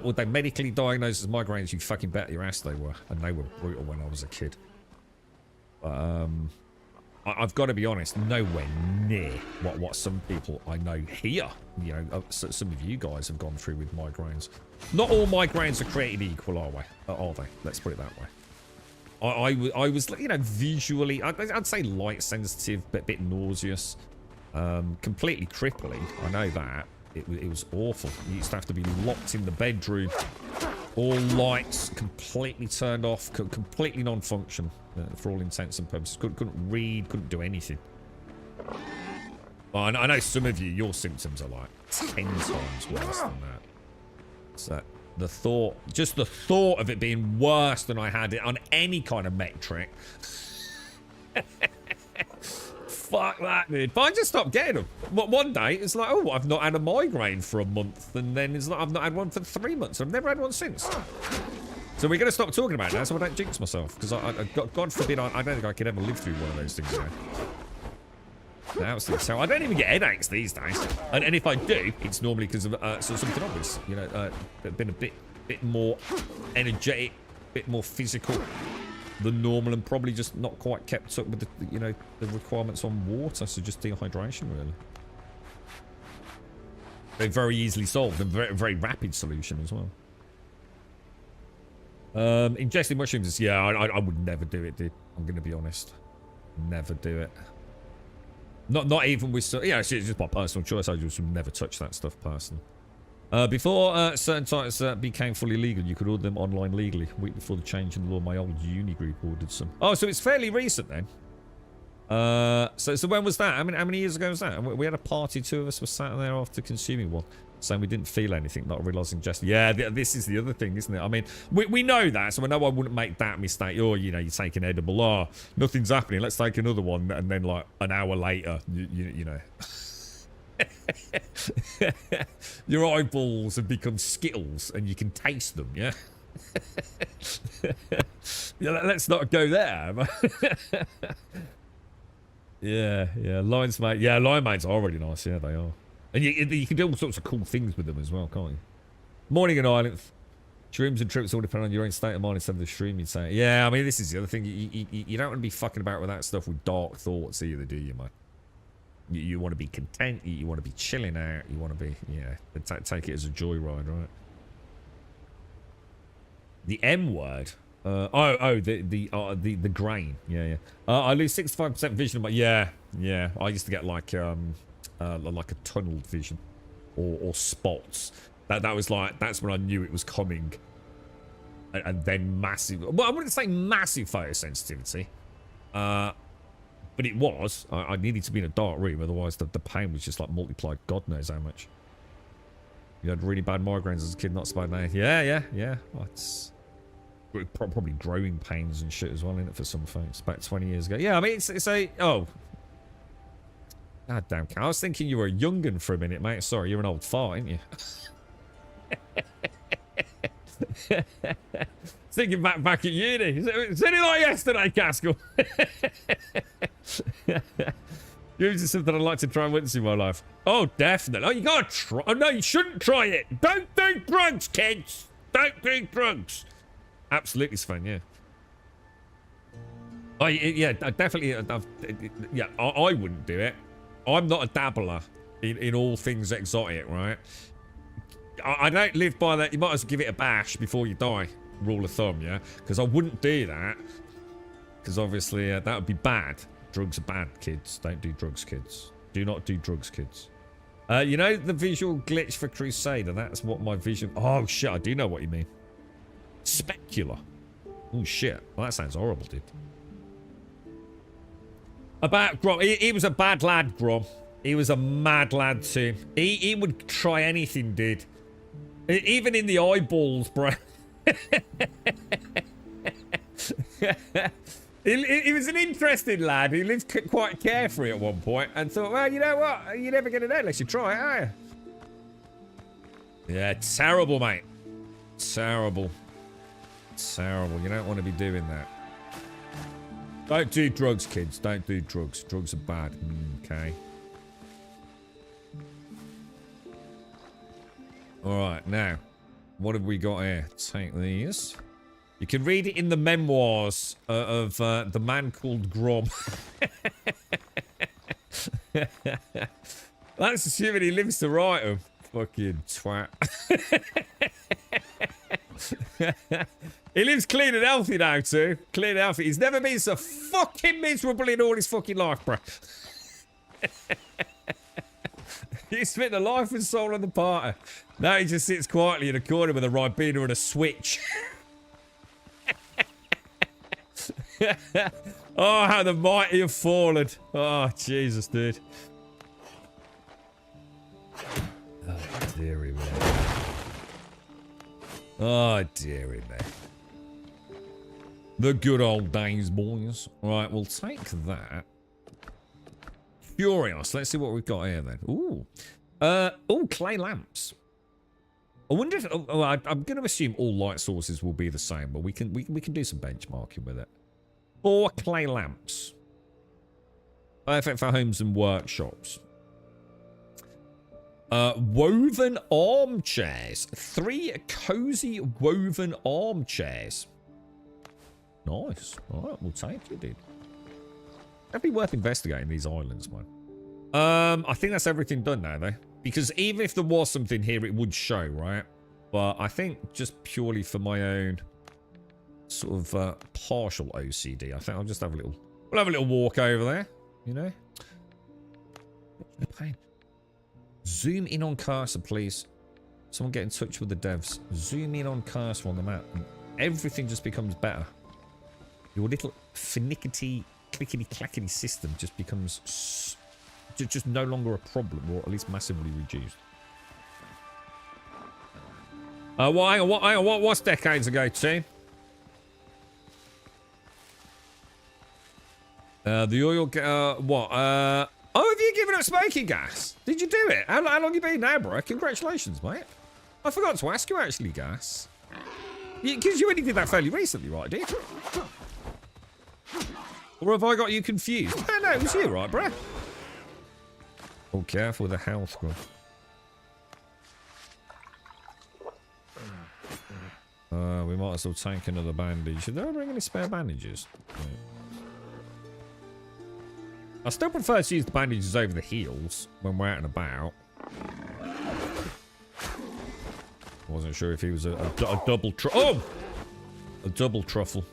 Were they medically diagnosed as migraines? You fucking bet your ass they were, and they were brutal when I was a kid. I've got to be honest, nowhere near what some people I know here, you know, some of you guys have gone through with migraines. Not all migraines are created equal, are they? Let's put it that way. I was, you know, visually, I'd say light sensitive, but a bit nauseous. Completely crippling, I know that. It was awful. You used to have to be locked in the bedroom. All lights completely turned off, completely non-function for all intents and purposes. Couldn't read, couldn't do anything. Well, I know some of you, your symptoms are like 10 times worse than that. So just the thought of it being worse than I had it on any kind of metric. Fuck that, dude. But I just stopped getting them. But one day, it's like, oh, I've not had a migraine for a month. And then it's like, I've not had one for 3 months. I've never had one since. So we're going to stop talking about it now so I don't jinx myself. Because, God forbid, I don't think I could ever live through one of those things now. So I don't even get headaches these days. And if I do, it's normally because of something obvious. You know, been a bit more energetic, a bit more physical than normal, and probably just not quite kept up with the, you know, the requirements on water, so just dehydration really. They're very easily solved and very rapid solution as well. Ingesting mushrooms is, yeah, I would never do it, dude. I'm gonna be honest, never do it. Not even with, yeah, it's just my personal choice. I just would never touch that stuff personally. Before certain types became fully legal, you could order them online legally. A week before the change in the law, my old uni group ordered some. Oh, so it's fairly recent then. So when was that? How many years ago was that? We had a party, 2 of us were sat there after consuming one, saying we didn't feel anything, not realising just, yeah, this is the other thing, isn't it? I mean, we know that, so I know I wouldn't make that mistake. Oh, you know, you take an edible, oh, nothing's happening, let's take another one, and then like an hour later, you know. Your eyeballs have become Skittles and you can taste them, yeah? Yeah, let's not go there. Yeah, lions, mate. Yeah, lion mates are really nice, yeah, they are. And you can do all sorts of cool things with them as well, can't you? Morning and island. Shrooms and trips all depend on your own state of mind instead of the shroom, you'd say. Yeah, I mean, this is the other thing. You don't want to be fucking about with that stuff with dark thoughts either, do you, mate? You want to be content, you want to be chilling out, you want to be, yeah, take it as a joyride, right? The M word. The grain. Yeah. I lose 65% vision of my, yeah. I used to get like a tunneled vision or spots. That was like, that's when I knew it was coming. And then massive, well, I wouldn't say massive photosensitivity. But it was. I needed to be in a dark room, otherwise the pain was just like multiplied God knows how much. You had really bad migraines as a kid, not so bad now. Yeah. Well, it's probably growing pains and shit as well, isn't it, for some folks? About 20 years ago. Yeah, I mean, it's a... Oh. God damn. I was thinking you were a young'un for a minute, mate. Sorry, you're an old fart, ain't you? Thinking back at uni. It's only like yesterday, Caskell. Use something I'd like to try once in my life. Oh, definitely. Oh, you gotta try. Oh, no, you shouldn't try it. Don't do drugs, kids. Don't do drugs. Absolutely, Sven, yeah. Yeah, definitely. Yeah, I wouldn't do it. I'm not a dabbler in all things exotic, right? I don't live by that. You might as well give it a bash before you die. Rule of thumb, yeah? Because I wouldn't do that. Because obviously that would be bad. Drugs are bad, kids. Don't do drugs, kids. Do not do drugs, kids. You know the visual glitch for Crusader? That's what my vision... Oh, shit. I do know what you mean. Specular. Oh, shit. Well, that sounds horrible, dude. About Grom. He was a bad lad, Grom. He was a mad lad, too. He would try anything, dude. Even in the eyeballs, bro. He was an interesting lad. He lived quite carefree at one point and thought, well, you know what? You're never going to know unless you try it, are you? Yeah, terrible, mate. Terrible. Terrible. You don't want to be doing that. Don't do drugs, kids. Don't do drugs. Drugs are bad. Okay. Alright, now. What have we got here? Take these. You can read it in the memoirs of the man called Grom. That's assuming he lives to write them. Fucking twat. He lives clean and healthy now, too. Clean and healthy. He's never been so fucking miserable in all his fucking life, bro. He spent the life and soul of the party. Now he just sits quietly in a corner with a Ribena and a Switch. Oh, how the mighty have fallen. Oh, Jesus, dude. Oh, dearie me. Oh, dearie me. The good old days, boys. Right, we'll take that. Curious. Let's see what we've got here, then. Ooh. Oh, clay lamps. I wonder if... Oh, I'm going to assume all light sources will be the same, but we can do some benchmarking with it. 4 clay lamps. Perfect for homes and workshops. Woven armchairs. 3 cozy woven armchairs. Nice. Alright, we'll take it, dude. That'd be worth investigating these islands, man. I think that's everything done now, though. Because even if there was something here, it would show, right? But I think just purely for my own sort of partial OCD, I think I'll just have a little... We'll have a little walk over there, you know? Pain. Zoom in on cursor, please. Someone get in touch with the devs. Zoom in on cursor on the map. And everything just becomes better. Your little finickety, clickety-clackety system just becomes just no longer a problem, or at least massively reduced. Hang on, what's decades ago, team? The oil, oh, have you given up smoking gas? Did you do it? How long have you been now, bro? Congratulations, mate. I forgot to ask you, actually, Gas. Because you only did that fairly recently, right, did you? Or have I got you confused? No, it was you, right, bro? Oh, careful with the health, bro. We might as well take another bandage. Did I bring any spare bandages? Right. I still prefer to use the bandages over the heels when we're out and about. Wasn't sure if he was a double oh! A double truffle.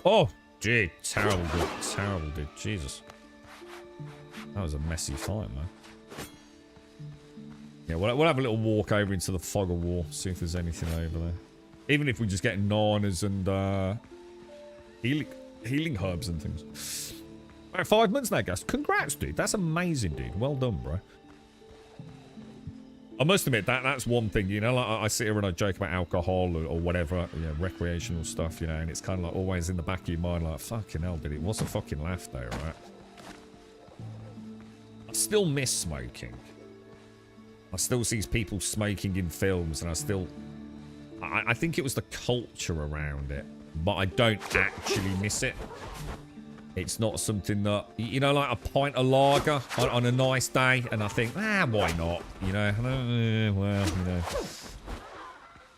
Oh, gee, terrible dude, Jesus. That was a messy fight, man. Yeah, we'll have a little walk over into the fog of war, see if there's anything over there. Even if we just get nanas and healing herbs and things. About 5 months now, guys. Congrats, dude. That's amazing, dude. Well done, bro. I must admit, that's one thing, you know, like I sit here and I joke about alcohol or whatever, you know, recreational stuff, you know, and it's kind of like always in the back of your mind, like, fucking hell, dude, it was a fucking laugh though, right? I still miss smoking. I still see people smoking in films, and I think it was the culture around it, but I don't actually miss it. It's not something that, you know, like a pint of lager on a nice day, and I think, why not? You know, well, you know,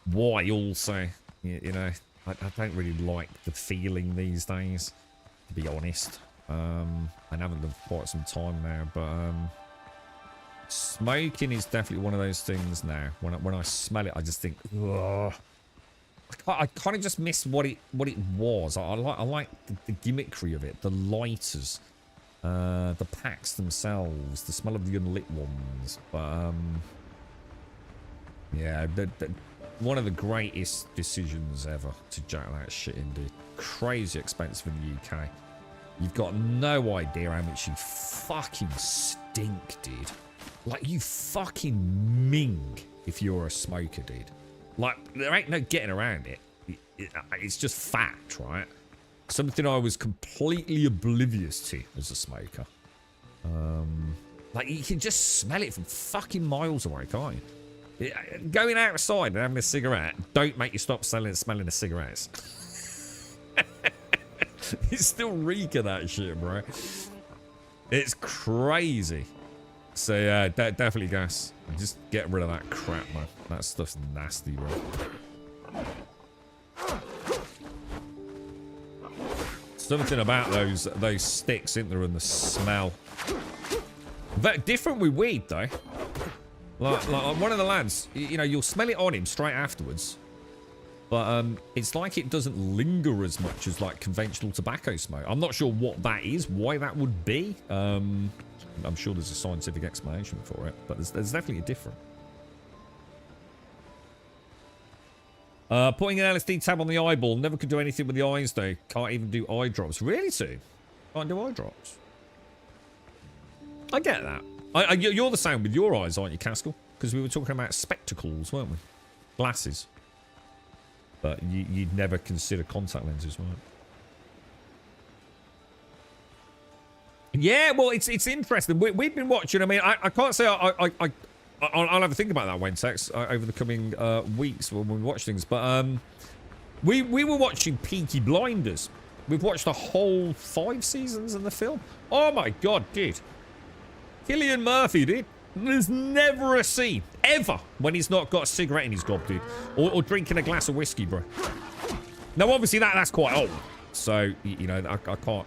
why also? You know, I don't really like the feeling these days, to be honest. I haven't done for quite some time now, but Smoking is definitely one of those things now. When I smell it, I just think, ugh. I kind of just miss what it was. I like the gimmickry of it, the lighters, the packs themselves, the smell of the unlit ones. But yeah, one of the greatest decisions ever to jack that shit in, dude. Crazy expensive in the UK. You've got no idea how much you fucking stink, dude. Like, you fucking ming if you're a smoker, dude. Like, there ain't no getting around it. It's just fact, right? Something I was completely oblivious to as a smoker. Like, you can just smell it from fucking miles away, can't you? Going outside and having a cigarette don't make you stop smelling the cigarettes. You still reek of that shit, bro. It's crazy. So yeah, definitely gas. Just get rid of that crap, man. That stuff's nasty, bro. Something about those sticks, isn't there, and the smell. Very different with weed, though. Like one of the lads, you know, you'll smell it on him straight afterwards. But it's like it doesn't linger as much as like conventional tobacco smoke. I'm not sure what that is, why that would be. I'm sure there's a scientific explanation for it, but there's definitely a difference. Putting an LSD tab on the eyeball. Never could do anything with the eyes, though. Can't even do eye drops. Really, too? Can't do eye drops. I get that. You're the same with your eyes, aren't you, Caskell? Because we were talking about spectacles, weren't we? Glasses. But you'd never consider contact lenses, right? Yeah, well, it's interesting. We've been watching. I mean, I can't say I'll have a think about that, Wentex, over the coming weeks when we watch things. But we were watching Peaky Blinders. We've watched the whole 5 seasons of the film. Oh my god, dude! Cillian Murphy, dude. There's never a scene ever when he's not got a cigarette in his gob, dude, or drinking a glass of whiskey, bro. Now, obviously that's quite old. So, you know, I can't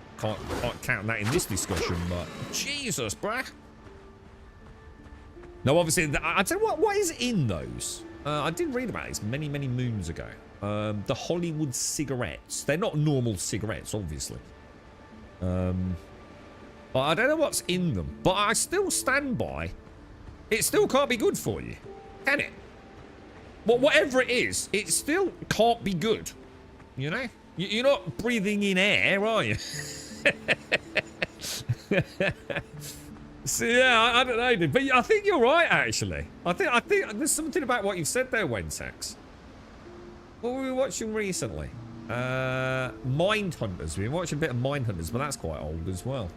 count that in this discussion, but Jesus, bruh. No, obviously, I don't know what is in those. I did read about this many moons ago. The Hollywood cigarettes. They're not normal cigarettes, obviously. But I don't know what's in them. But I still stand by. It still can't be good for you, can it? Well, whatever it is, it still can't be good. You know? You're not breathing in air, are you? So yeah, I don't know, dude. But I think you're right, actually. I think there's something about what you said there, Wentex. What were we watching recently? Mindhunters. We've been watching a bit of Mindhunters, but that's quite old as well.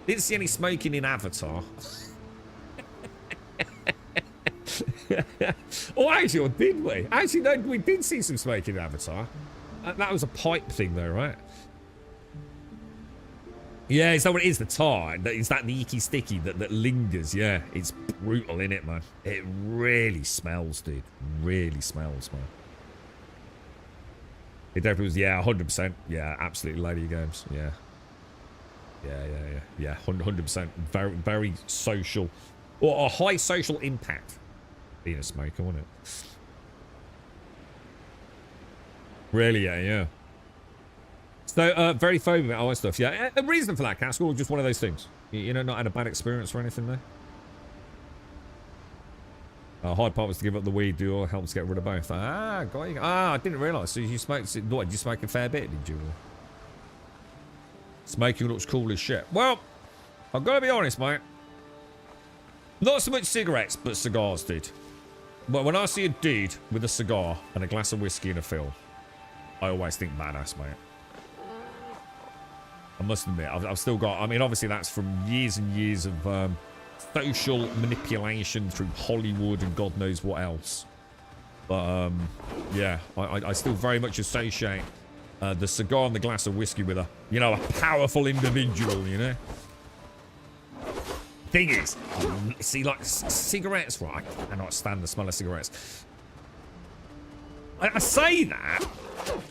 Didn't see any smoking in Avatar. Oh, actually, or did we? Actually, no, we did see some smoking in Avatar. That was a pipe thing, though, right? Yeah, is that what it is? The tar? Is that the icky sticky that lingers? Yeah, it's brutal, innit, man? It really smells, dude. Really smells, man. It definitely was, yeah, 100%. Yeah, absolutely, Lady of Games. Yeah. Yeah, 100%. Very social. Or a high social impact. Being a smoker, wasn't it? Really, yeah. So, very phobic about all that stuff. Yeah, a reason for that, Caskell, just one of those things. You know, not had a bad experience or anything there? Hard part was to give up the weed, do or helps get rid of both. Ah, got you. Ah, I didn't realise. So you smoked, what, did you smoke a fair bit, did you? Smoking looks cool as shit. Well, I've got to be honest, mate. Not so much cigarettes, but cigars, dude. But when I see a dude with a cigar and a glass of whiskey in a film, I always think badass, mate. I must admit, I've still got... I mean, obviously, that's from years and years of social manipulation through Hollywood and God knows what else. But, yeah, I still very much associate the cigar and the glass of whiskey with a, you know, a powerful individual, you know? Thing is, see, like, cigarettes, right? I cannot stand the smell of cigarettes. I say that...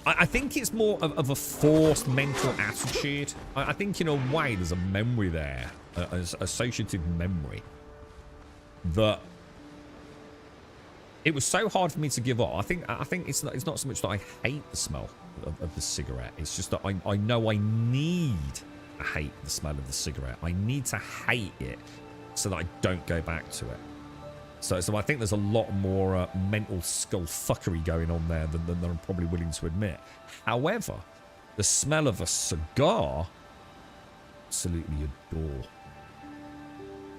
I think it's more of a forced mental attitude. I think in a way there's a memory there, an associative memory. that it was so hard for me to give up. I think it's not so much that I hate the smell of the cigarette. It's just that I know I need to hate the smell of the cigarette. I need to hate it so that I don't go back to it. So I think there's a lot more mental skullfuckery going on there than I'm probably willing to admit. However, the smell of a cigar, absolutely adore.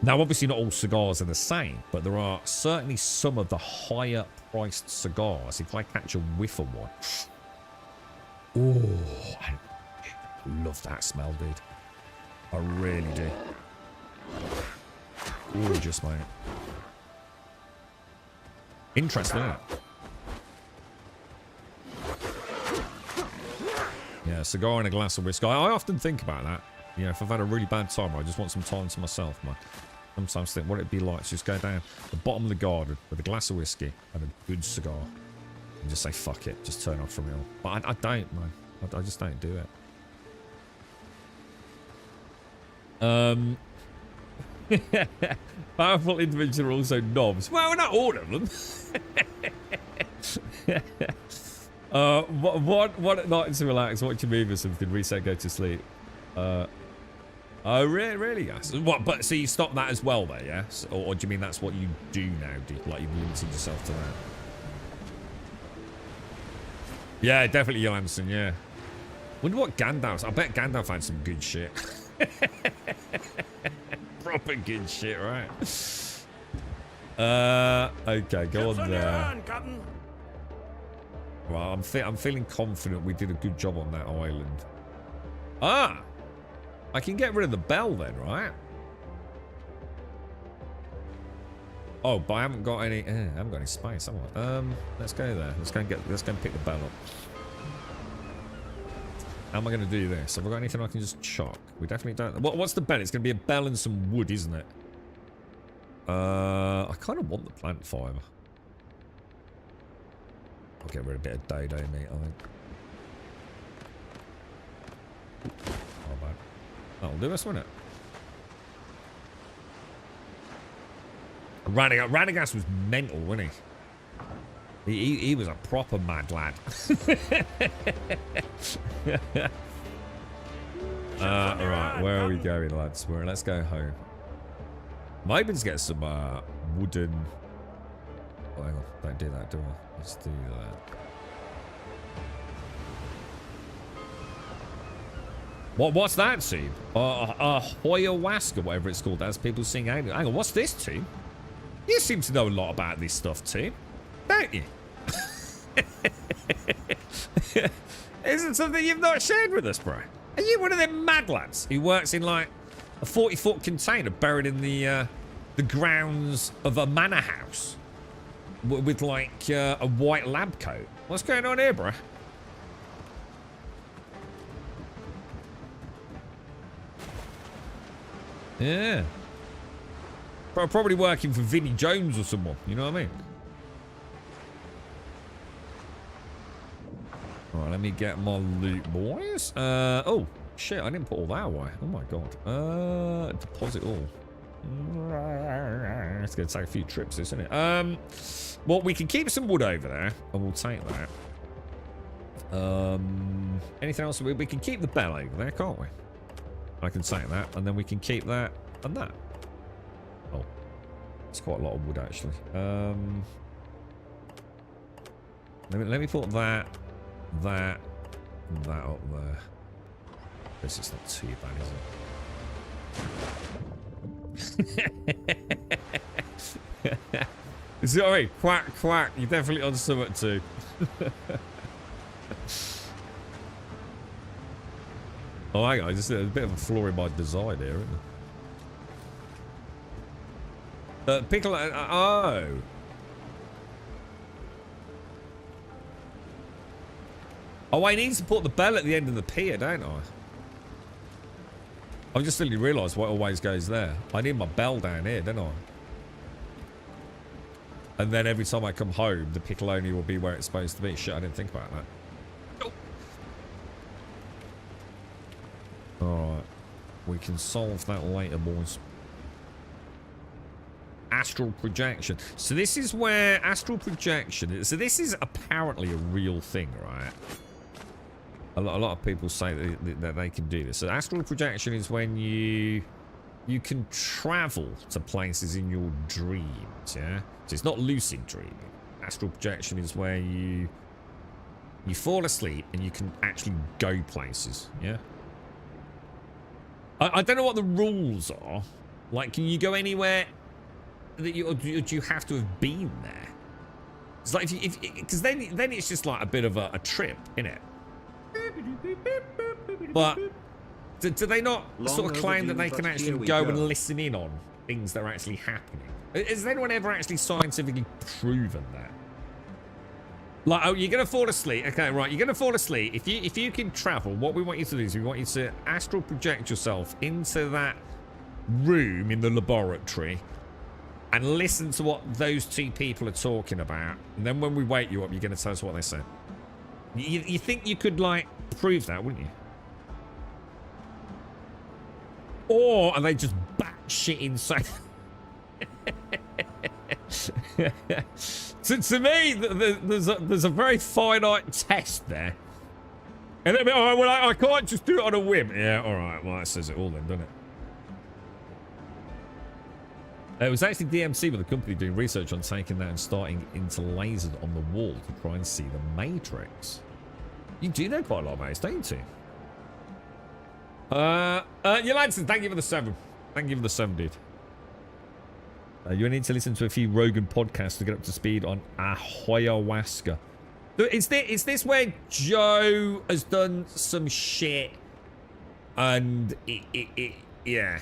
Now, obviously not all cigars are the same, but there are certainly some of the higher priced cigars. If I catch a whiff of one, oh, I love that smell, dude. I really do. Gorgeous, mate. Interesting, isn't it? Yeah, a cigar and a glass of whiskey. I often think about that. You know, if I've had a really bad time, I just want some time to myself, man. Sometimes think what it'd be like to just go down the bottom of the garden with a glass of whiskey and a good cigar and just say, fuck it, just turn off from it all. But I don't, man. I just don't do it. Powerful individuals are also knobs. Well, not all of them. What night to relax, watch a movie or something, reset, go to sleep. Oh, really, yes. What? But so you stop that as well, there, yes? Or do you mean that's what you do now? Like you've limited yourself to that? Yeah, definitely Johansson. Yeah. Wonder what Gandalf's. I bet Gandalf had some good shit. Proper good shit, right? Okay, go on there. Well, I'm feeling confident we did a good job on that island. Ah. I can get rid of the bell then, right? Oh, but I haven't got any. I haven't got any space, have I? Let's go there. Let's go and pick the bell up. How am I going to do this? Have I got anything I can just chuck? We definitely don't. What's the bell? It's going to be a bell and some wood, isn't it? I kind of want the plant fibre. I'll get rid of a bit of dodo meat, I think. Oh, bad. That'll do us, won't it? Radagast was mental, wasn't he? He was a proper mad lad. Right, where are we going, lads? Let's go home. I'm hoping to get some wooden. Oh, hang on, don't do that, do I? Let's do that. What's that tune? Hoyawaska, whatever it's called, as people sing. Hang on, what's this tune? You seem to know a lot about this stuff too, don't you? Is it something you've not shared with us, bro? Are you one of them mad lads who works in like a 40-foot container buried in the grounds of a manor house with like a white lab coat? What's going on here, bro? Yeah. Probably working for Vinnie Jones or someone, you know what I mean? Alright, let me get my loot, boys. Oh, shit, I didn't put all that away. Oh my god. Deposit all. It's going to take a few trips, isn't it? Well, we can keep some wood over there, and we'll take that. Anything else? We can keep the bell over there, can't we? I can take that, and then we can keep that and that. Oh, it's quite a lot of wood, actually. Let me put that up there. This is not too bad, is it? Is it alright? Quack, quack. You're definitely on something too. Oh, hang on. Just a bit of a flaw in my design here, isn't there? Pickle. Oh. Oh, I need to put the bell at the end of the pier, don't I? I've just suddenly realised what always goes there. I need my bell down here, don't I? And then every time I come home, the piccoloni will be where it's supposed to be. Shit, I didn't think about that. Alright. We can solve that later, boys. astral projection. So this is where astral projection. So this is apparently a real thing, right? A lot of people say that they can do this. So astral projection is when you can travel to places in your dreams, yeah? So it's not lucid dreaming. Astral projection is where you fall asleep and you can actually go places, yeah? I don't know what the rules are. Like, can you go anywhere that or do you have to have been there? It's like because then it's just like a bit of a trip, innit? But do they not sort of claim that they can actually go and listen in on things that are actually happening? Has anyone ever actually scientifically proven that? Like, oh, you're gonna fall asleep. Okay, right, you're gonna fall asleep. If you can travel, what we want you to do is we want you to astral project yourself into that room in the laboratory and listen to what those two people are talking about. And then when we wake you up, you're gonna tell us what they said. You think you could, like, prove that, wouldn't you? Or are they just batshit insane? To me, there's a very finite test there. And then, oh, well, I can't just do it on a whim. Yeah, all right. Well, that says it all then, doesn't it? It was actually DMC with the company doing research on taking that and starting into lasers on the wall to try and see the Matrix. You do know quite a lot about it, don't you? Yolanson, thank you for the 7. Thank you for the 7, dude. You need to listen to a few Rogan podcasts to get up to speed on ayahuasca. Is this where Joe has done some shit and yeah.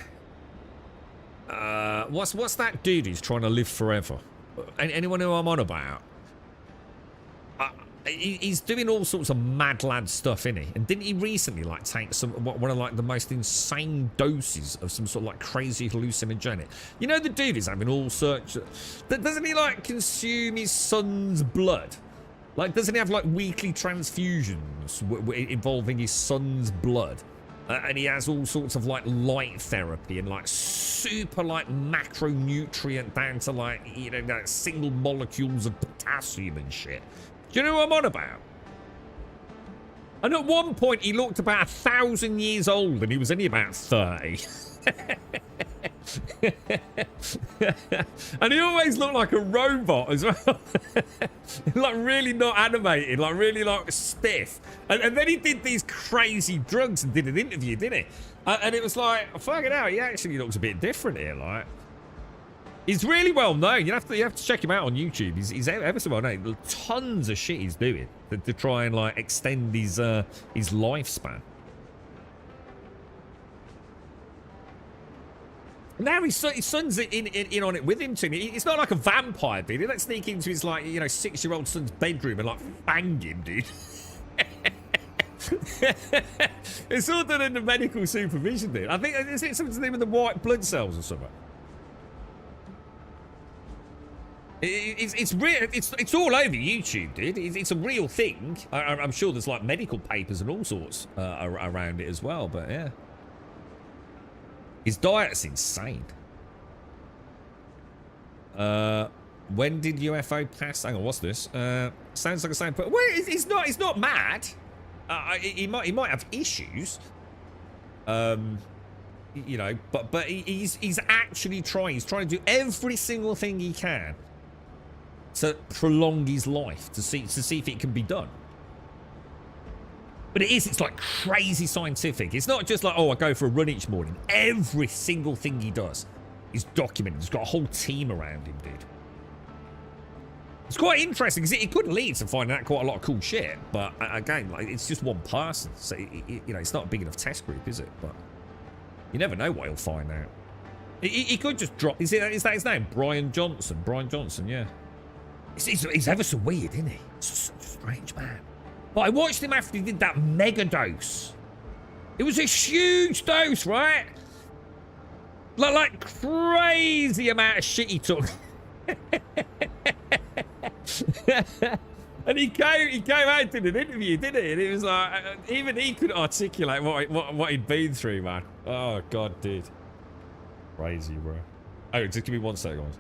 What's that dude who's trying to live forever? Anyone who I'm on about? He's doing all sorts of mad lad stuff, isn't he? And didn't he recently like take one of like the most insane doses of some sort of like crazy hallucinogenic? You know, the dude is having all sorts. Doesn't he like consume his son's blood? Like, doesn't he have like weekly transfusions involving his son's blood? And he has all sorts of like light therapy and like super like macronutrient down to like, you know, like single molecules of potassium and shit. Do you know what I'm on about? And at one point, he looked about 1,000 years old, and he was only about 30. And he always looked like a robot as well. Like really not animated, like really like stiff. And then he did these crazy drugs and did an interview, didn't he? And it was like, fucking hell, he actually looks a bit different here, like. He's really well known. You have to check him out on YouTube. He's ever so well known. Tons of shit he's doing to try and like extend his lifespan. Now his son's in on it with him too. It's not like a vampire, dude. He let's sneak into his like 6-year-old son's bedroom and like bang him, dude. It's all done under medical supervision, dude. I think is it something to do with the white blood cells or something. It's real. It's all over YouTube, dude. It's a real thing. I'm sure there's like medical papers and all sorts around it as well. But yeah, his diet's insane. When did UFO pass? Hang on, what's this? Sounds like a same. Well, he's not mad. He might have issues. You know, but he's actually trying. He's trying to do every single thing he can to prolong his life, to see if it can be done. But it's like crazy scientific. It's not just like, oh, I go for a run each morning. Every single thing he does is documented. He's got a whole team around him, dude. It's quite interesting because it could lead to finding out quite a lot of cool shit. But again, like, it's just one person, so you know, it's not a big enough test group, is it? But you never know what he'll find out. He could just drop. Is that his name? Brian Johnson. Brian Johnson, yeah. He's ever so weird, isn't he? Such a strange man. But I watched him after he did that mega dose. It was a huge dose, right? Like crazy amount of shit he took. And he came out in an interview, didn't he? And it was like, even he couldn't articulate what he'd been through, man. Oh, God, dude. Crazy, bro. Oh, just give me 1 second, guys.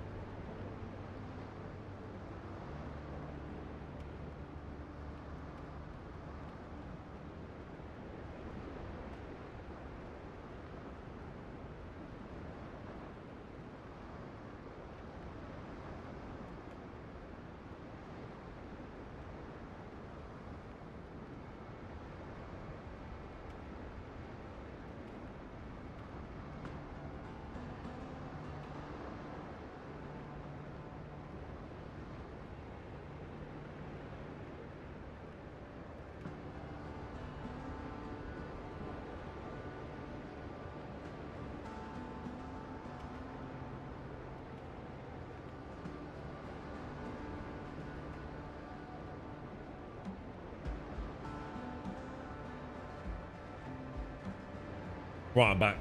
Right, I'm back.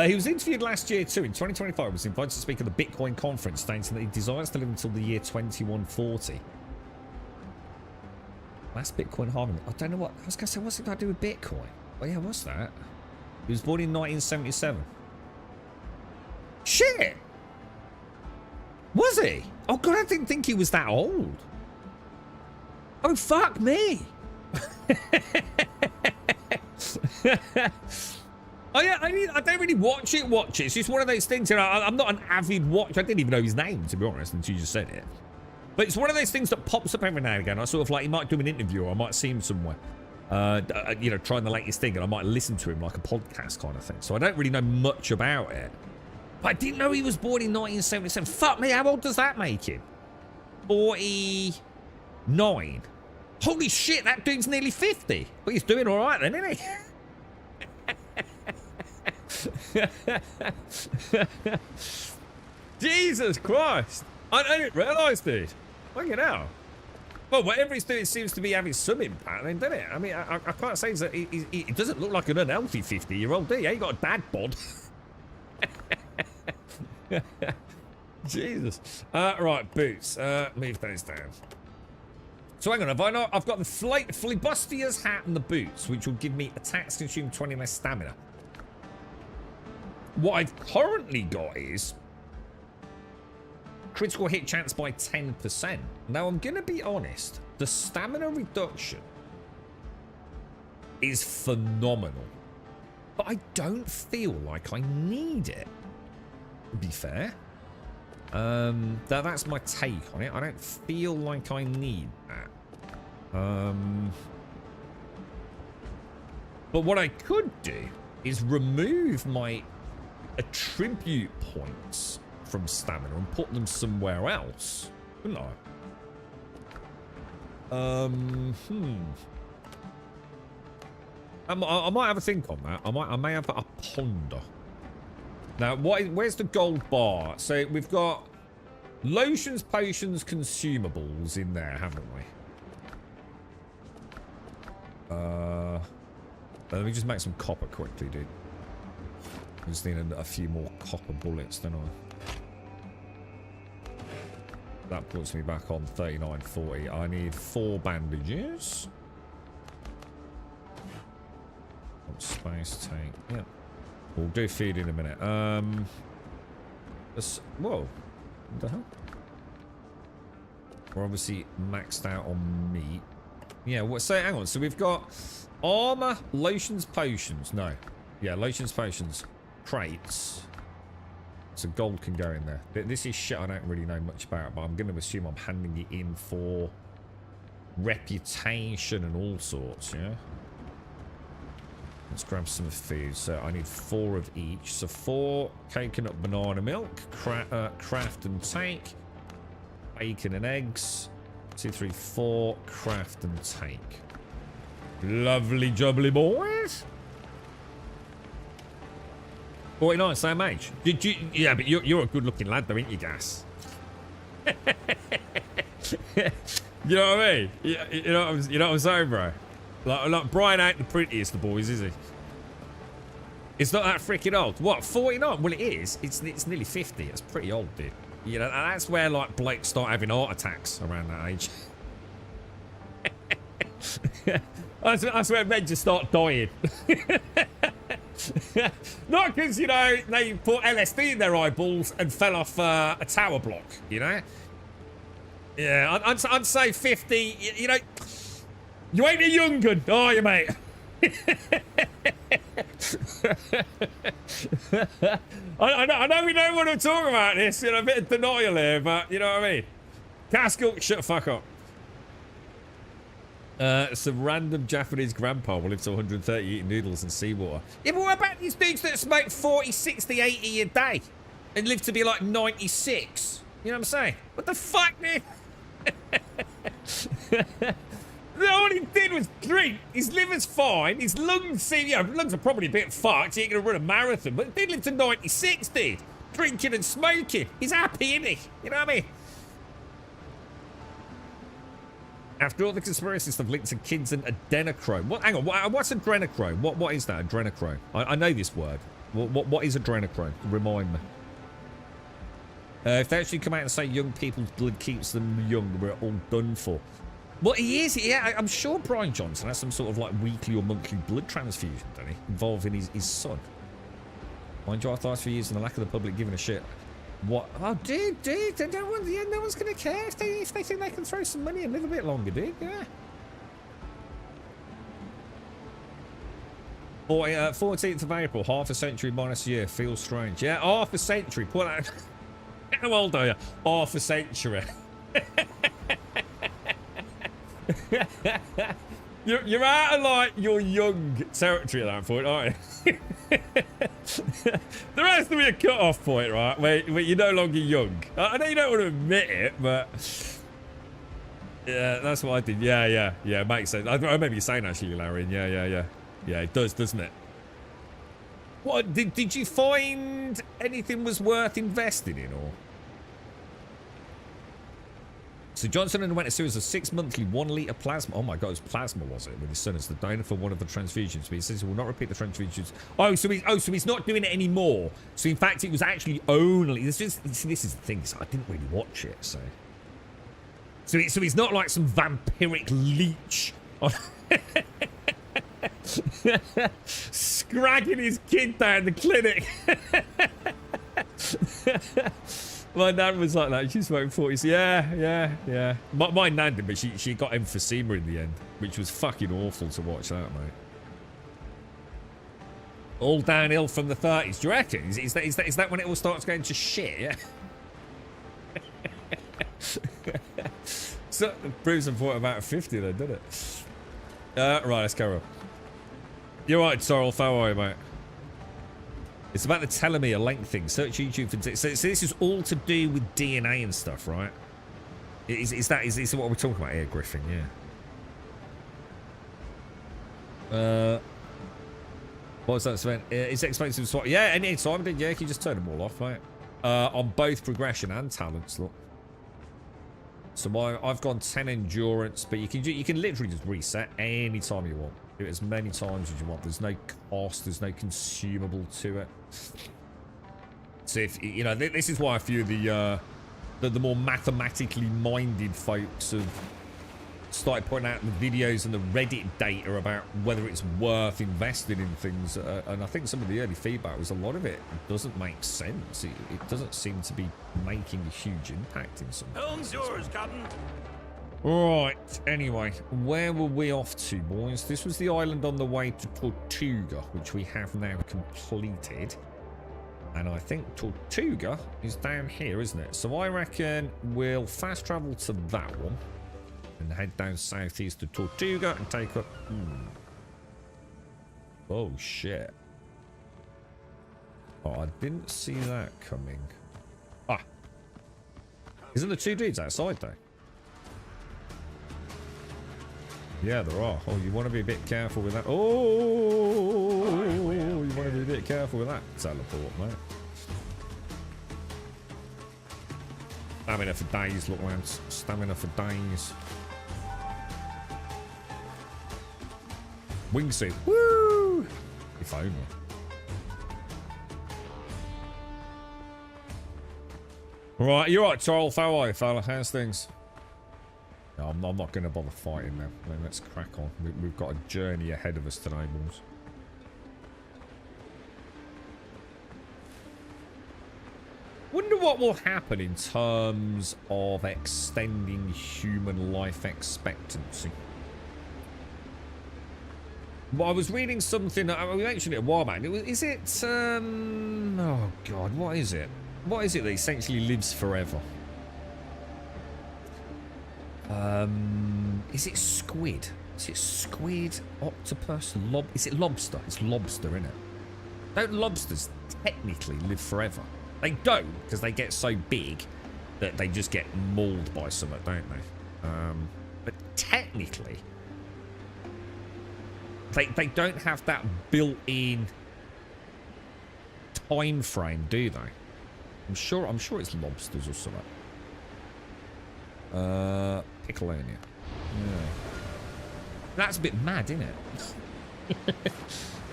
He was interviewed last year too. In 2025, he was invited to speak at the Bitcoin conference, stating that he desires to live until the year 2140. Last Bitcoin halving. I don't know what. I was going to say, what's it got to do with Bitcoin? Oh, yeah, what's that? He was born in 1977. Shit! Was he? Oh, God, I didn't think he was that old. Oh, fuck me. Oh yeah, I don't really watch it. It's just one of those things, you know, I'm not an avid watcher. I didn't even know his name, to be honest, until you just said it. But it's one of those things that pops up every now and again. I sort of like, he might do an interview, or I might see him somewhere, you know, trying the latest thing, and I might listen to him like a podcast kind of thing. So I don't really know much about it. But I didn't know he was born in 1977. Fuck me, how old does that make him? 49. Holy shit, that dude's nearly 50. Well, he's doing all right then, isn't he? Jesus Christ. I didn't realise, dude. Fucking hell. Well, whatever he's doing seems to be having some impact then, doesn't it? I mean, I can't say that he doesn't look like an unhealthy 50-year-old, do you? He got a dad bod. Jesus. Right, boots. Move those down. So hang on, have I not? I've got the Flibustiers hat and the boots, which will give me attacks consume 20 less stamina. What I've currently got is critical hit chance by 10%. Now, I'm going to be honest. The stamina reduction is phenomenal. But I don't feel like I need it, to be fair. That's my take on it. I don't feel like I need that. But what I could do is remove my attribute points from stamina and put them somewhere else, couldn't I? I might have a think on that. I may have a ponder. Now, where's the gold bar? So we've got lotions, potions, consumables in there, haven't we? Let me just make some copper quickly, dude. I just need a few more copper bullets, don't I? That puts me back on 39.40. I need 4 bandages. Space tank. Yeah. We'll do feed in a minute. Whoa. What the hell? We're obviously maxed out on meat. Yeah, so hang on. So we've got armor, lotions, potions. No. Yeah, lotions, potions. Crates. So gold can go in there. This is shit I don't really know much about, but I'm going to assume I'm handing it in for reputation and all sorts, yeah? Let's grab some food. So I need 4 of each. So 4 coconut banana milk, craft and take, bacon and eggs. 2, 3, 4, craft and take. Lovely jubbly boys. 49, same age. Did you? Yeah, but you're a good-looking lad, though, ain't you, Gas? You know what I mean? You know what I'm saying, bro? Like Brian ain't the prettiest of boys, is he? It's not that freaking old. What, 49? Well, it is. It's nearly 50. It's pretty old, dude. You know, and that's where, like, blokes start having heart attacks around that age. That's where men just start dying. Not because, you know, they put LSD in their eyeballs and fell off a tower block, you know? Yeah, I'd say 50, you know... You ain't a young gun, are you, mate? I know we don't want to talk about this, you know, a bit of denial here, but you know what I mean? Castle, shut the fuck up. Some random Japanese grandpa will live to 130 eating noodles and seawater. Yeah, but what about these dudes that smoke 40, 60, 80 a day and live to be like 96? You know what I'm saying? What the fuck, man? All he did was drink. His liver's fine. His lungs seem, you know, lungs are probably a bit fucked. He ain't gonna run a marathon, but he did live to 96, dude. Drinking and smoking. He's happy, isn't he? You know what I mean? After all the conspiracy stuff linked to kids and adrenochrome. What? Hang on. What's adrenochrome? What is that? Adrenochrome. I know this word. What is adrenochrome? Remind me. If they actually come out and say young people's blood keeps them young, we're all done for. Well, he is. Yeah, I'm sure Brian Johnson has some sort of like weekly or monthly blood transfusion, doesn't he? Involving his son. Mind you, I thought for years and the lack of the public giving a shit. What? Oh, dude, no one's gonna care if they think they can throw some money and live a bit longer, dude. Yeah. 14th of April, half a century minus a year feels strange. Yeah, half a century. Put that. How old are you? Half a century. You're out of like your young territory at that point, aren't you? There has to be a cut-off point, right? Where you're no longer young. I know you don't want to admit it, but yeah, that's what I did. Yeah, makes sense. I remember you saying actually, Larry. Yeah, it does, doesn't it? What did you find anything was worth investing in, or? So Johnson underwent a series of 6 monthly 1 litre plasma. Oh my God, it was plasma, was it? With his son as the donor for one of the transfusions. But he says he will not repeat the transfusions. So he's not doing it anymore. So in fact, it was actually only. This is the thing. So I didn't really watch it. So he's not like some vampiric leech on scragging his kid down the clinic. My nan was like that. She smoked 40s. Yeah. My nan did, but she got emphysema in the end, which was fucking awful to watch that, mate. All downhill from the 30s. Do you reckon? Is that when it all starts going to shit? Yeah. So it proves a point about 50 then, doesn't it? Right, let's go on. You're right, Sorrel. How are you, mate? It's about the telomere length thing. Search YouTube for... So this is all to do with DNA and stuff, right? Is what we're talking about here, Griffin? Yeah. What was that, Sven? Is it expensive to swap? Yeah, any time, yeah, you can just turn them all off, mate. On both progression and talents, look. So I've gone 10 endurance, but you can literally just reset any time you want. Do it as many times as you want. There's no cost, there's no consumable to it. So if you know, this is why a few of the more mathematically minded folks have started pointing out the videos and the Reddit data about whether it's worth investing in things. And I think some of the early feedback was a lot of it doesn't make sense. It doesn't seem to be making a huge impact in some. Helm's yours, Captain. Right, anyway, where were we off to, boys? This was the island on the way to Tortuga, which we have now completed. And I think Tortuga is down here, isn't it? So I reckon we'll fast travel to that one and head down southeast to Tortuga and take up... Oh, shit. Oh, I didn't see that coming. Ah. Isn't there 2 dudes outside, though? Yeah, there are. Oh, you want to be a bit careful with that. Oh, you want to be a bit careful with that teleport, mate. Stamina for days, look, lads. Stamina for days. Wingsuit. Woo! If only. Right, you're right, Charles. How are you, fella? How's things? No, I'm not going to bother fighting now. Let's crack on. We've got a journey ahead of us today, boys. Wonder what will happen in terms of extending human life expectancy. Well, I was reading something. We mentioned it a while back. Is it? Oh God, what is it? What is it that essentially lives forever? Is it squid? Is it squid, octopus, is it lobster? It's lobster, isn't it? Don't lobsters technically live forever? They don't, because they get so big that they just get mauled by something, don't they? But technically, they don't have that built-in time frame, do they? I'm sure it's lobsters or something. Pickleania. Yeah. That's a bit mad, isn't it?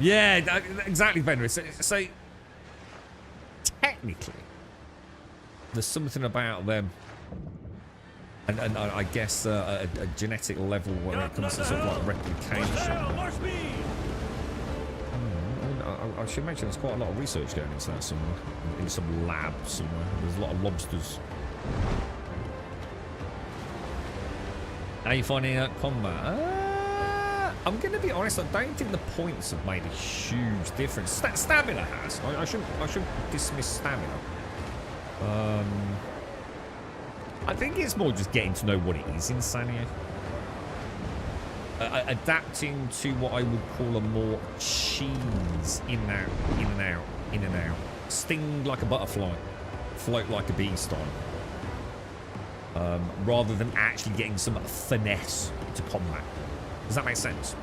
Yeah, exactly, Benry. So technically, there's something about them, and I guess a genetic level when it comes to sort of like replication. I should mention there's quite a lot of research going into that somewhere, in some lab somewhere. There's a lot of lobsters. How are you finding combat? I'm going to be honest. I don't think the points have made a huge difference. Stamina has. I shouldn't dismiss stamina. I think it's more just getting to know what it is in Sanio. Adapting to what I would call a more cheese in and out, in and out, in and out. Sting like a butterfly, float like a bee style. Rather than actually getting some finesse to combat. Does that make sense?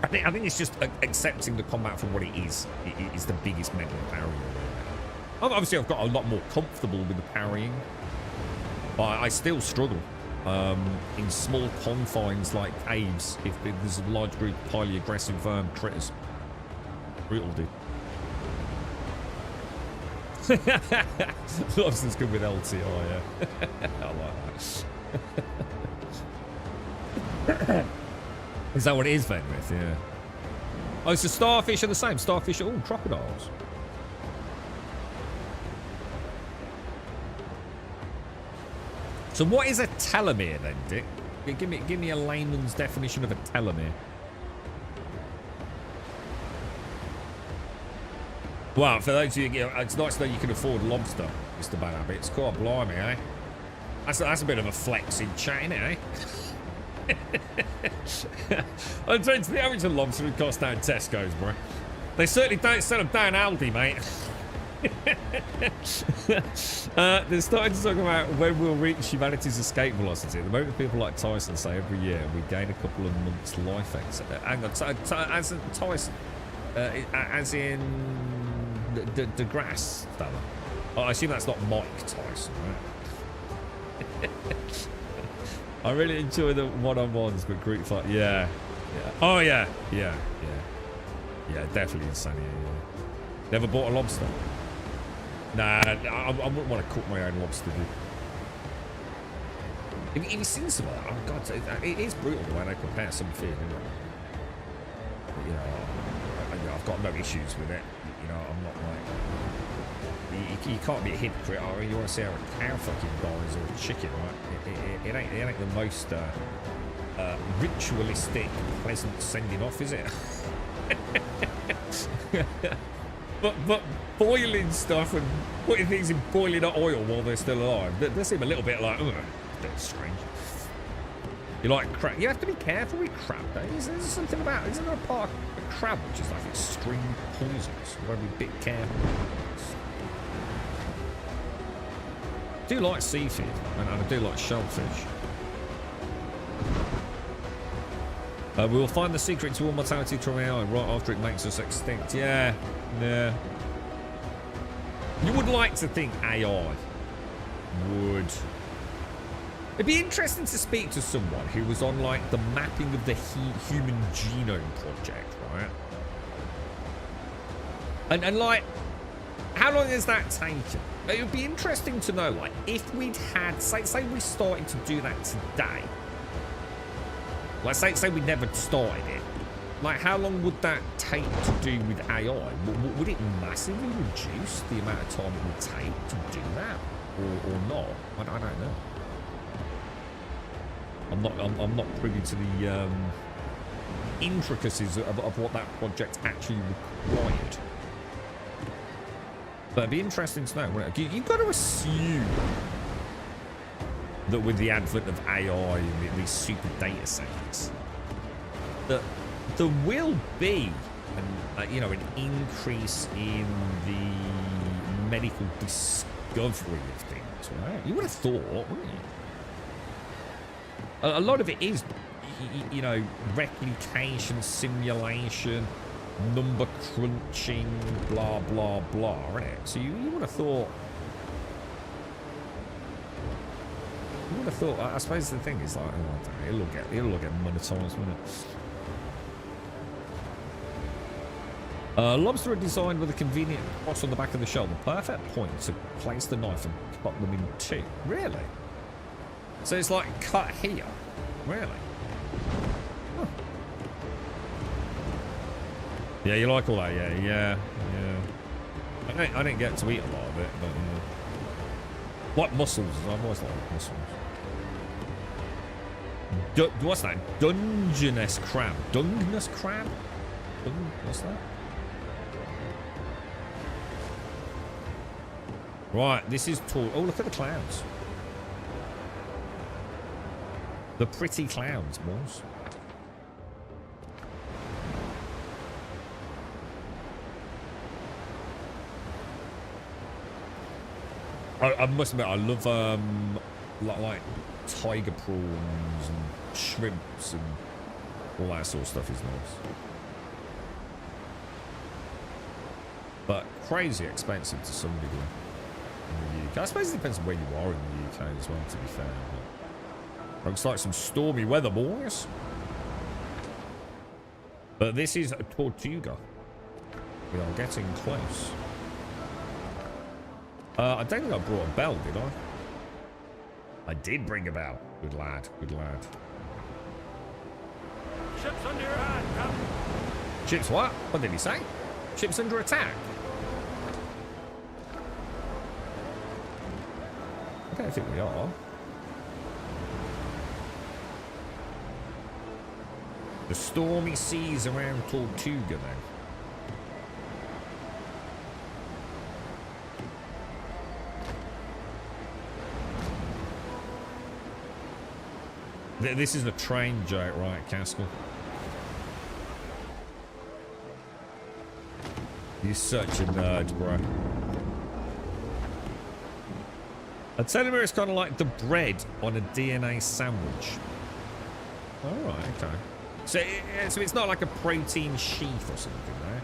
I think it's just accepting the combat for what it is the biggest mental parrying. Obviously, I've got a lot more comfortable with the parrying, but I still struggle. In small confines like caves, if there's a large group of highly aggressive critters. Brutal, dude. Lobster's good with LTI, yeah. I like that. Is that what it is, Venrith? Yeah. Oh, so starfish are the same. Starfish are all crocodiles. So what is a telomere then, Dick? Give me a layman's definition of a telomere. Well, for those of you, it's nice to know you can afford lobster, Mr. Banabi. It's quite blimey, eh? That's a bit of a flex in chat, isn't it, eh? I'm trying to the average of lobster would cost down Tesco's, bro. They certainly don't sell them down Aldi, mate. They're starting to talk about when we'll reach humanity's escape velocity. At the moment, people like Tyson say every year we gain a couple of months life expectancy. Hang on, as in Tyson, as in the grass fella. Oh, I assume that's not Mike Tyson, right? I really enjoy the one-on-ones with group fight. Yeah. Oh yeah, yeah, definitely insane. Yeah. Never bought a lobster. Nah, I wouldn't want to cook my own lobster, dude. Have you seen some of that? Oh god, it is brutal the way they prepare some food, isn't it? But, you know, I've got no issues with it. You know, I'm not like you can't be a hypocrite. Oh, you want to see how a cow fucking dies or a chicken, right? It ain't the most ritualistic, pleasant sending off, is it? But boiling stuff and putting things in boiling hot oil while they're still alive, they seem a little bit like, a bit strange. You like crab? You have to be careful with crab, though. There's something about, isn't there a part of crab which is like extreme poisonous? You've got to be a bit careful. I do like seafood, and I do like shellfish. We will find the secret to all mortality through AI right after it makes us extinct. Yeah. You would like to think AI would. It'd be interesting to speak to someone who was on like the mapping of the human genome project, right? And like, how long has that taken? It would be interesting to know, like, if we'd had, say we started to do that today. Like, say we never started it. Like, how long would that take to do with AI? Would it massively reduce the amount of time it would take to do that, or not? I don't know. I'm not privy to the intricacies of what that project actually required. But it'd be interesting to know. You've got to assume that with the advent of AI and these super data sets, that there will be an increase in the medical discovery of things, right? You would have thought, wouldn't you? A lot of it is, you know, replication, simulation, number crunching, blah, blah, blah, isn't it? So you would have thought I would have thought. I suppose the thing is like, oh, it'll get monotonous, won't it? Lobster are designed with a convenient cross on the back of the shell, the perfect point to place the knife and cut them in two. Really? So it's like cut here. Really? Huh. Yeah, you like all that? Yeah. I didn't get to eat a lot of it, but like mussels. I've always liked mussels. What's that? Dungeness crab. Dungeness crab? What's that? Right, this is tall. Oh, look at the clouds. The pretty clouds, boys. I must admit, I love like tiger prawns and shrimps and all that sort of stuff is nice. But crazy expensive to some degree in the UK. I suppose it depends on where you are in the UK as well, to be fair. But looks like some stormy weather, boys. But this is a Tortuga. We are getting close. I don't think I brought a bell, did I? I did bring a bell. Good lad, good lad. Ship's under your hand, Captain. Ship's what? What did he say? Ship's under attack. I don't think we are. The stormy seas around Tortuga, then. This is a train joke, right, Caskell? You're such a nerd, bro. A telomere is kind of like the bread on a DNA sandwich. All right, okay. So it's not like a protein sheath or something, right?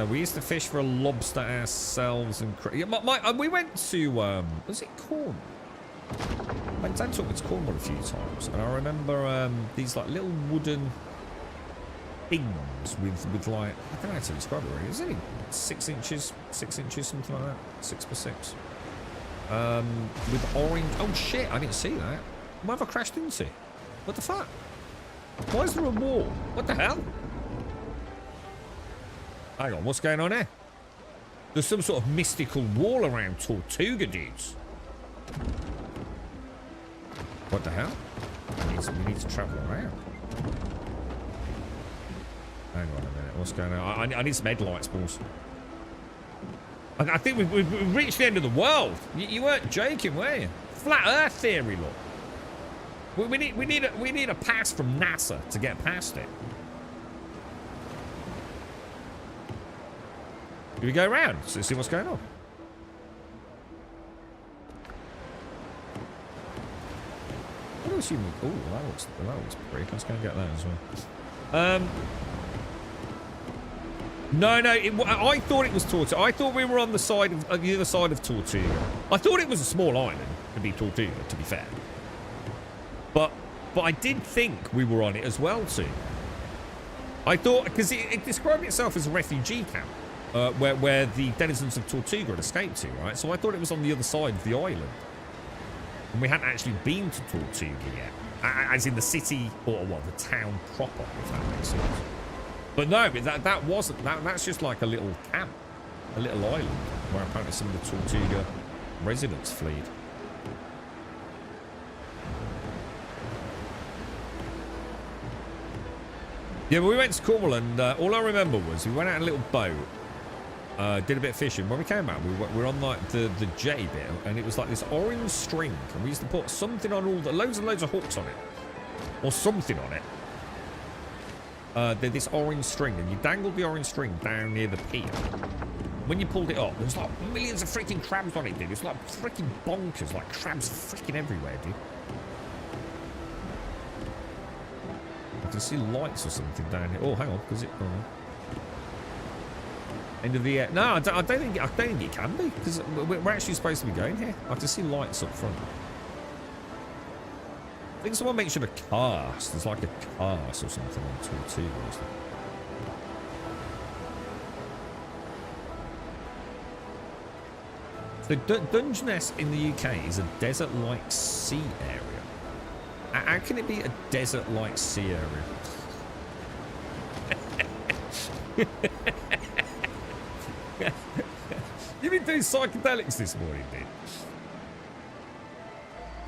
We used to fish for a lobster ourselves and we went to was it Cornwall? My dad took me to Cornwall a few times, and I remember these like little wooden things with like, I don't know how to describe it really. Is it 6 inches, something like that, 6x6. With orange. Oh shit! I didn't see that. What have I crashed into? What the fuck? Why is there a wall? What the hell? Hang on, what's going on here? There's some sort of mystical wall around Tortuga, dudes. What the hell? We need to travel around. Hang on a minute, what's going on? I need some headlights, boys. I think we've reached the end of the world. You weren't joking, were you? Flat Earth theory, look. We need a pass from NASA to get past it. Do we go around to see what's going on? What else you? Oh, that looks pretty. Let's go and get that as well. No, I thought it was Tortuga. I thought we were on the side of the other side of Tortuga. I thought it was a small island to be Tortuga, to be fair. But I did think we were on it as well too. I thought because it described itself as a refugee camp. Where the denizens of Tortuga had escaped to, right? So I thought it was on the other side of the island. And we hadn't actually been to Tortuga yet. As in the city, or well, the town proper, if that makes sense. But no, that wasn't, that's just like a little camp. A little island, where apparently some of the Tortuga residents fled. Yeah, but we went to Cornwall, and all I remember was we went out in a little boat. Did a bit of fishing. When we came out, we were on like the jetty bit, and it was like this orange string, and we used to put something on all the loads and loads of hooks on it, or something on it. This orange string, and you dangled the orange string down near the pier. When you pulled it up, there was like millions of freaking crabs on it, dude. It was like freaking bonkers, like crabs freaking everywhere, dude. I can see lights or something down here. Oh, hang on, because it. Oh. End of the year. No, I don't think it can be, because we're actually supposed to be going here. I can see lights up front. I think someone mentioned a cast. There's like a cast or something on Tortuga, isn't there? So Dungeness in the UK is a desert-like sea area. How can it be a desert-like sea area? You've been doing psychedelics this morning, dude.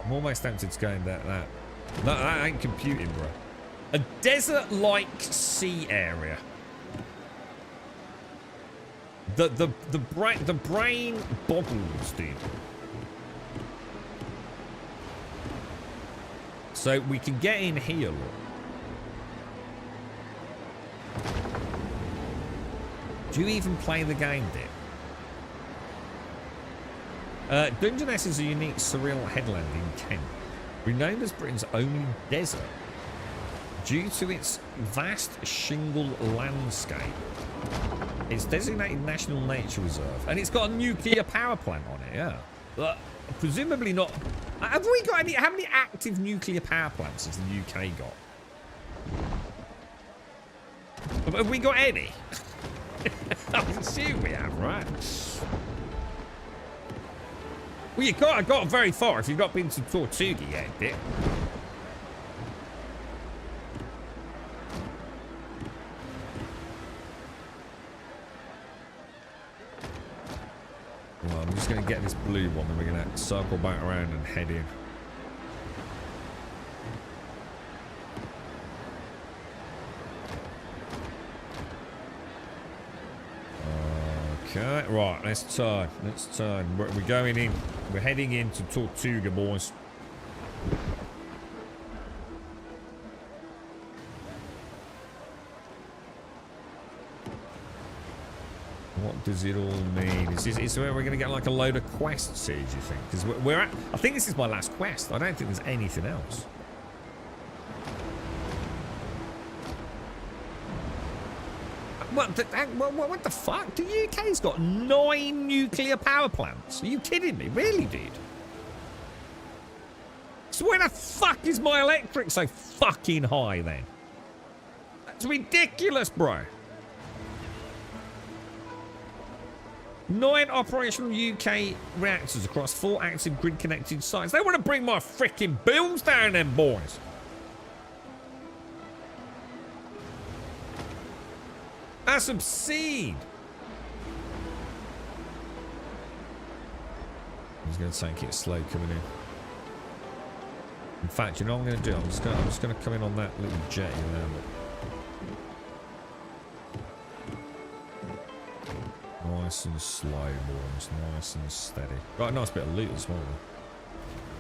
I'm almost tempted to go in that. No, that ain't computing, bro. A desert-like sea area. The brain boggles, dude. So we can get in here, look. Do you even play the game, dude? Dungeness is a unique, surreal headland in Kent, renowned as Britain's only desert due to its vast shingle landscape. It's designated National Nature Reserve, and it's got a nuclear power plant on it, yeah. Presumably not... Have we got any... How many active nuclear power plants has the UK got? Have we got any? I assume we have, right? Well, you can't have got very far if you've not been to Tortuga yet, Dick. Well, I'm just going to get this blue one, then we're going to circle back around and head in. Okay, right, let's turn. We're going in. We're heading into Tortuga, boys. What does it all mean? Is where we're going to get like a load of quests here, do you think? Because we're at... I think this is my last quest. I don't think there's anything else. What the fuck? The UK's got 9 nuclear power plants. Are you kidding me? Really, dude? So where the fuck is my electric so fucking high, then? That's ridiculous, bro. 9 operational UK reactors across 4 active grid-connected sites. They want to bring my freaking bills down, them boys. That's obscene. I'm just going to take it slow coming in. In fact, you know what I'm going to do? I'm just going to come in on that little jetty there. Nice and slow, boys. Nice and steady. Got a nice bit of loot as well.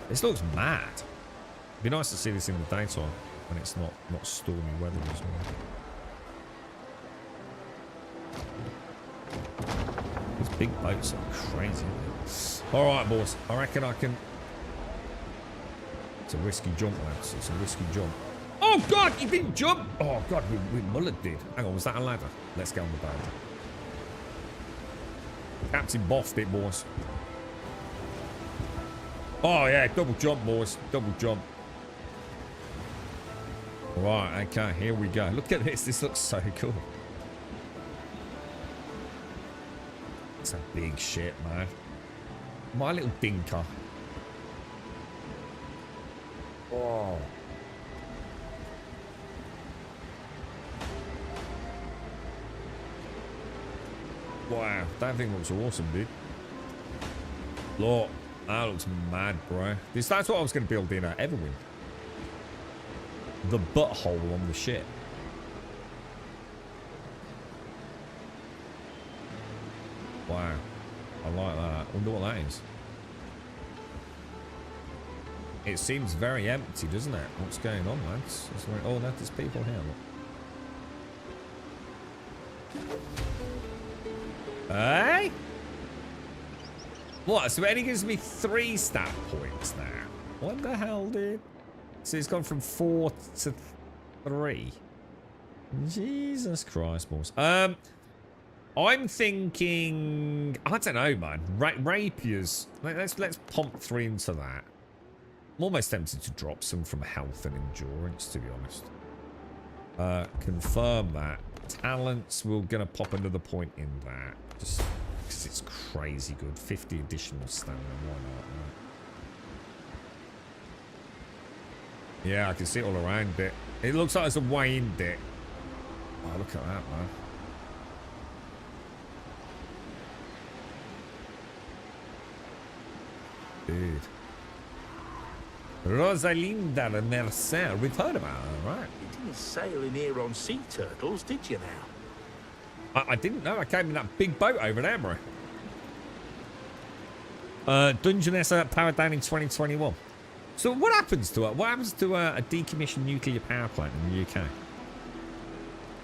This looks mad. It'd be nice to see this in the daytime when it's not stormy weather as well. These big boats are crazy. Alright, boys. I reckon I can... It's a risky jump, lads. It's a risky jump. Oh, God! He didn't jump! Oh, God, we mullet did. Hang on, was that a ladder? Let's get on the boat. Captain boffed it, boys. Oh, yeah. Double jump, boys. Double jump. Right, okay. Here we go. Look at this. This looks so cool. It's a big ship, man. My little dinker. Oh. Wow, that thing looks awesome, dude. Look, that looks mad, bro. That's what I was going to build in Everwind. The butthole on the ship. Wow. I like that. I wonder what that is. It seems very empty, doesn't it? What's going on, lads? Oh, there's people here. Look. Hey? What? So it only gives me 3 stat points now. What the hell, dude? So it's gone from 4 to 3. Jesus Christ, boys. I'm thinking, I don't know, man. Rapiers. Let's pump 3 into that. I'm almost tempted to drop some from health and endurance, to be honest. Confirm that. Talents, we're gonna pop another point in that. Just because it's crazy good. 50 additional stamina, why not? Right? Yeah, I can see it all around it. It looks like there's a way in it. Oh, look at that, man. Dude. Rosalinda Mercer. We've heard about her, right? You didn't sail in here on sea turtles, did you now? I didn't know. I came in that big boat over there, bro. Dungeness powered down in 2021. So what happens to it? What happens to a decommissioned nuclear power plant in the UK?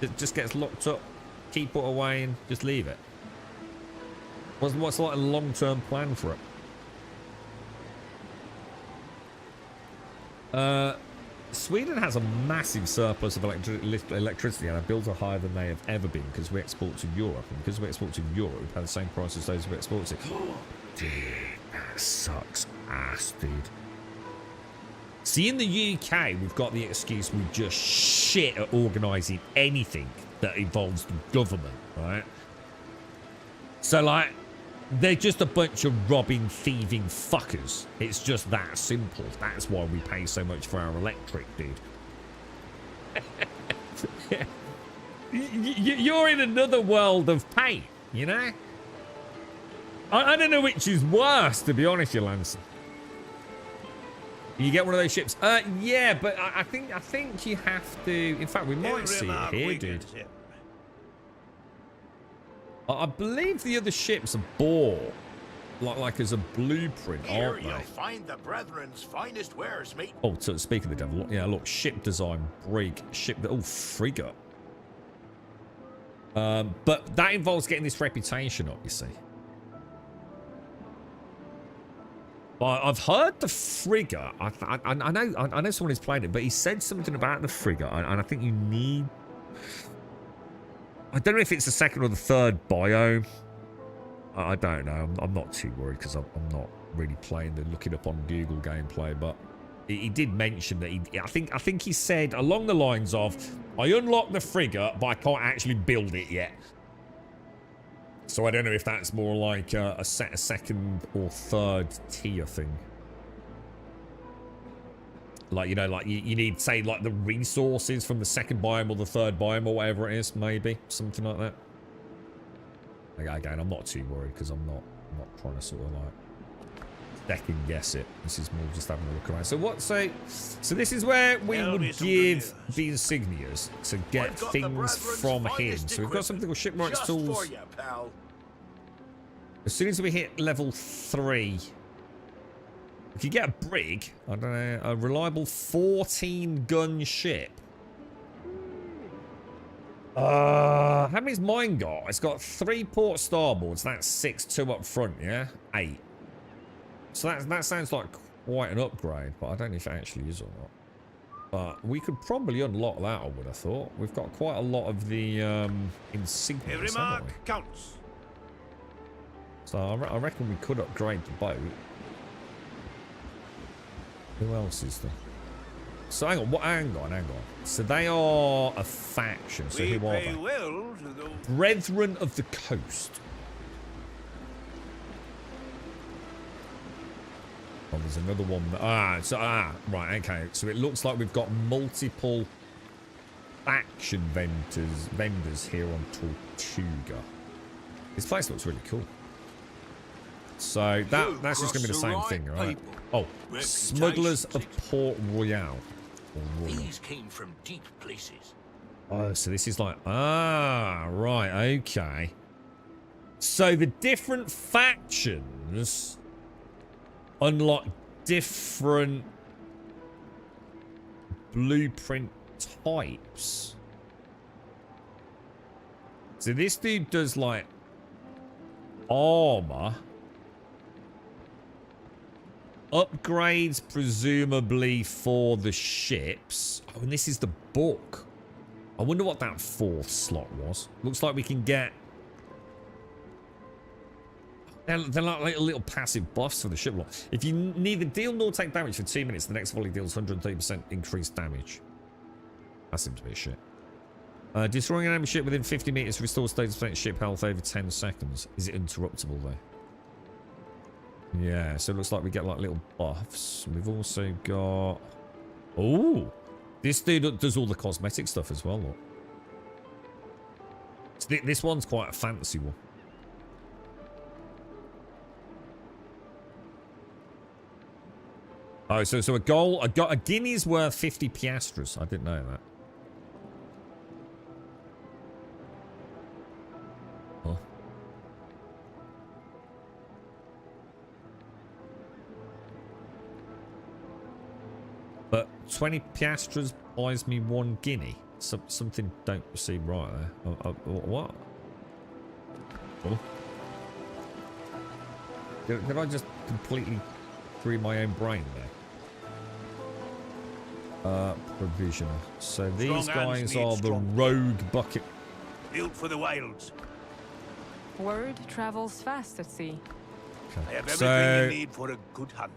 It just gets locked up, keep put away, and just leave it. What's like a long-term plan for it? Sweden has a massive surplus of electricity, and our bills are higher than they have ever been because we export to Europe. And because we export to Europe, we pay the same price as those we export to. Dude, that sucks ass, dude. See, in the UK, we've got the excuse we just shit at organising anything that involves the government, right? So, like, they're just a bunch of robbing, thieving fuckers. It's just that simple. That's why we pay so much for our electric, dude. You're in another world of pain, you know? I don't know which is worse, to be honest, you Lancer. You get one of those ships. Yeah, but I think you have to. In fact, we might see it here, dude. I believe the other ships are bought like as a blueprint, aren't they? You'll find the Brethren's finest wares, mate. Oh, so speaking of the devil, yeah, look, ship design, brig, ship, oh, frigate. But that involves getting this reputation up, you see. But I've heard the frigate. I know someone who's played it, but he said something about the frigate, and I think you need. I don't know if it's the second or the third biome. I don't know. I'm not too worried because I'm not really playing the looking up on Google gameplay. But he did mention that I think he said along the lines of, "I unlocked the frigate, but I can't actually build it yet." So I don't know if that's more like a second or third tier thing. Like, you know, like you need, say, like the resources from the second biome or the third biome or whatever it is, maybe. Something like that. Again, I'm not too worried because I'm not trying to sort of like second guess it. This is more just having a look around. So what, so this is where we would give the insignias to get things from him. So we've got something called shipwrights tools. As soon as we hit level 3, if you get a brig, I don't know, a reliable 14-gun ship. How many's mine got? It's got 3 port starboards. That's 6, 2 up front, yeah? 8. So that sounds like quite an upgrade, but I don't know if it actually is or not. But we could probably unlock that, I would have thought. We've got quite a lot of the insignias, Every mark counts. So I reckon we could upgrade the boat. Who else is there? So hang on. So they are a faction. So who are they? Well to those. Brethren of the Coast. Oh, there's another one. Right, okay. So it looks like we've got multiple faction vendors here on Tortuga. This place looks really cool. So that's just going to be the same thing, right? Oh, smugglers of Port Royal. These came from deep places. Oh, so this is like, right, okay. So the different factions unlock different blueprint types. So this dude does like armor. Upgrades presumably for the ships. Oh, and this is the book. I wonder what that 4th slot was. Looks like we can get They're like little passive buffs for the ship. If you neither deal nor take damage for 2 minutes, the next volley deals 130% increased damage. That seems to be a shit. Destroying an enemy ship within 50 meters restores 30% ship health over 10 seconds. Is it interruptible though? Yeah, so it looks like we get like little buffs. We've also got... Oh! This dude does all the cosmetic stuff as well, look. So this one's quite a fancy one. Oh, so a guinea's worth 50 piastres. I didn't know that. Huh. But 20 piastres buys me 1 guinea. Something don't seem right there. What? Oh. Did I just completely free my own brain there? Provisioner. So these guys are the rogue bucket. Built for the wilds. Word travels fast at sea. I Okay. have everything So you need for a good hunt.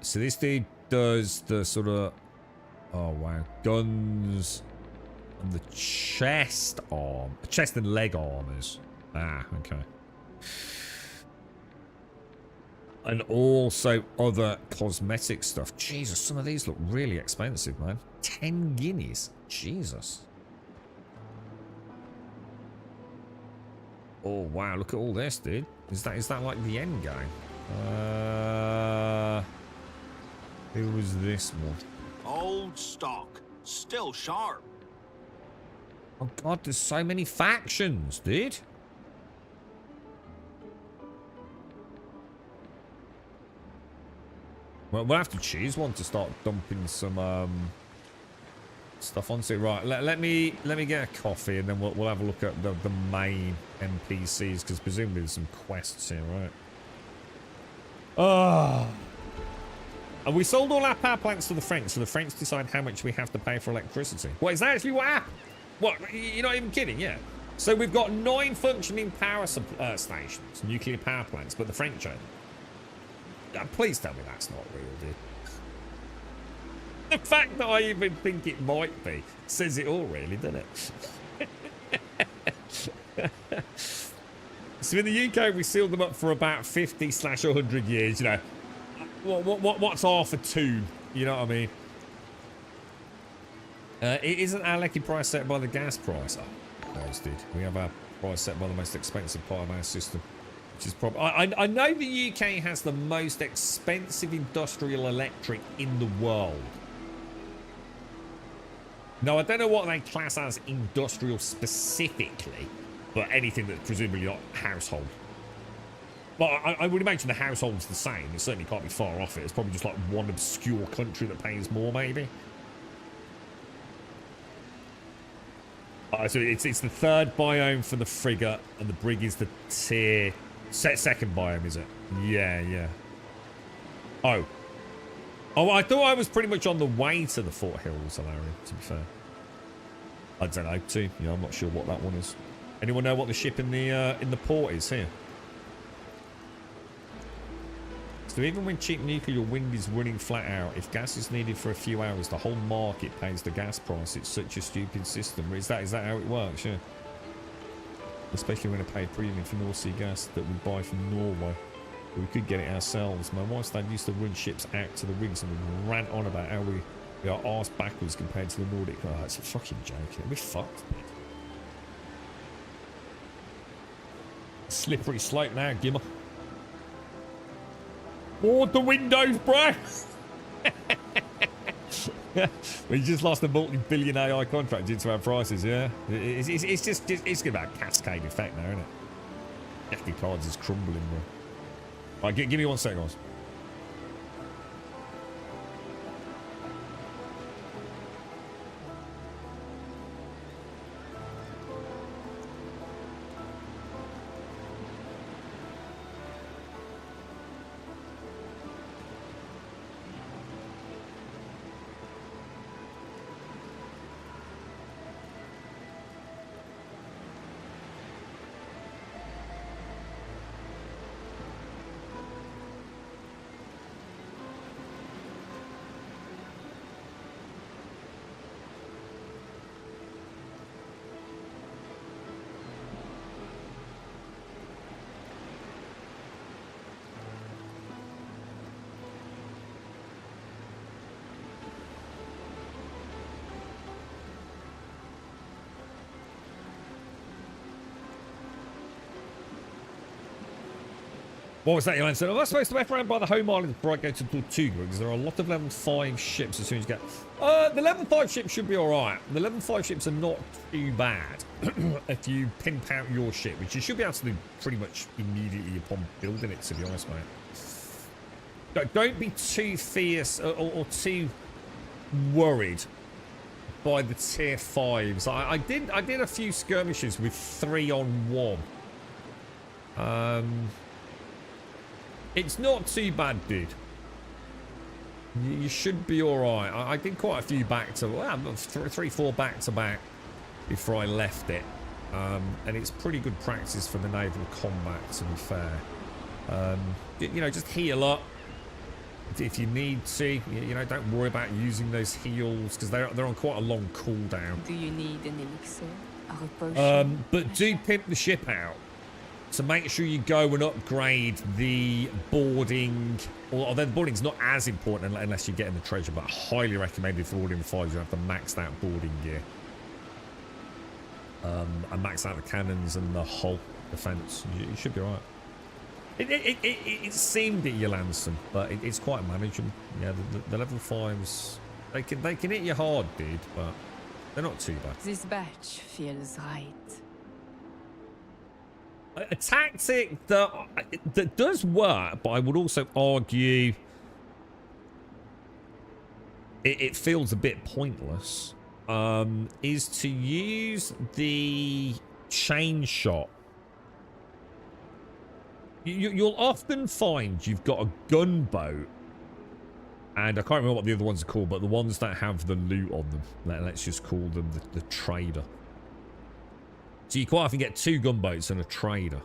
so this dude does the sort of guns and the chest and leg armors. Okay. And also other cosmetic stuff. Jesus, some of these look really expensive, man. 10 guineas. Jesus. Oh, wow. Look at all this, dude. Is that like the end game? Who was this one? Old stock. Still sharp. Oh, God, there's so many factions, dude. Well, we'll have to choose one to start dumping some stuff onto. Right, let me get a coffee and then we'll have a look at the main NPCs because presumably there's some quests here, right? And we sold all our power plants to the French, so the French decide how much we have to pay for electricity. What is that actually what happened? What? You're not even kidding, yeah? So we've got 9 functioning power stations, nuclear power plants, but the French own. Please tell me that's not real, dude. The fact that I even think it might be says it all, really, doesn't it? So in the UK, we sealed them up for about 50/100 years. You know, what's half a tune? You know what I mean? It isn't our lucky price set by the gas price. Oh, those did. We have our price set by the most expensive part of our system. Which is probably, I know the UK has the most expensive industrial electric in the world. Now, I don't know what they class as industrial specifically, but anything that's presumably not household. But I would imagine the household's the same. It certainly can't be far off it. It's probably just like one obscure country that pays more, maybe. So it's the 3rd biome for the frigate, and the brig is the tier... second biome, is it? Yeah. Oh, I thought I was pretty much on the way to the foothills area, to be fair. I don't know, too. Yeah, I'm not sure what that one is. Anyone know what the ship in the port is here? So even when cheap nuclear wind is running flat out, if gas is needed for a few hours, the whole market pays the gas price. It's such a stupid system. Is that how it works? Yeah. Especially when I pay premium for North Sea gas that we buy from Norway. But we could get it ourselves. My wife's dad used to run ships out to the rigs and we rant on about how we are arse backwards compared to the Nordic. Oh, it's a fucking joke. We're fucked. Slippery slope now, Gimmer. Board the windows, bro! We just lost a multi-billion AI contract into our prices, yeah? It's just going to be a cascade effect now, isn't it? FD cards is crumbling, bro. Right, give me 1 second, guys. What was that, Elan? So, am I supposed to F around by the home island before I go to Tortuga? Because there are a lot of level 5 ships as soon as you get... the level 5 ships should be alright. The level 5 ships are not too bad if you pimp out your ship, which you should be able to do pretty much immediately upon building it, to be honest, mate. Don't be too fierce or too worried by the tier 5s. I did a few skirmishes with 3-on-1. It's not too bad, dude. You should be alright. I did quite a few back to... Well, 3-4 back to back before I left it. And it's pretty good practice for the naval combat, to be fair. You know, just heal up if you need to. You know, don't worry about using those heals because they're on quite a long cooldown. Do you need an elixir? A potion? But do pimp the ship out. So make sure you go and upgrade the boarding. Although the boarding's not as important unless you're getting the treasure, but highly recommended for boarding 5s. You have to max out boarding gear. And max out the cannons and the hull defense. You should be right. It seemed at Yolanson, but it's quite manageable. Yeah, the level 5s, they can hit you hard, dude, but they're not too bad. This batch feels right. A tactic that does work, but I would also argue it feels a bit pointless, is to use the chain shot. You'll often find you've got a gunboat, and I can't remember what the other ones are called, but the ones that have the loot on them, let's just call them the trader. So you quite often get 2 gunboats and a trader.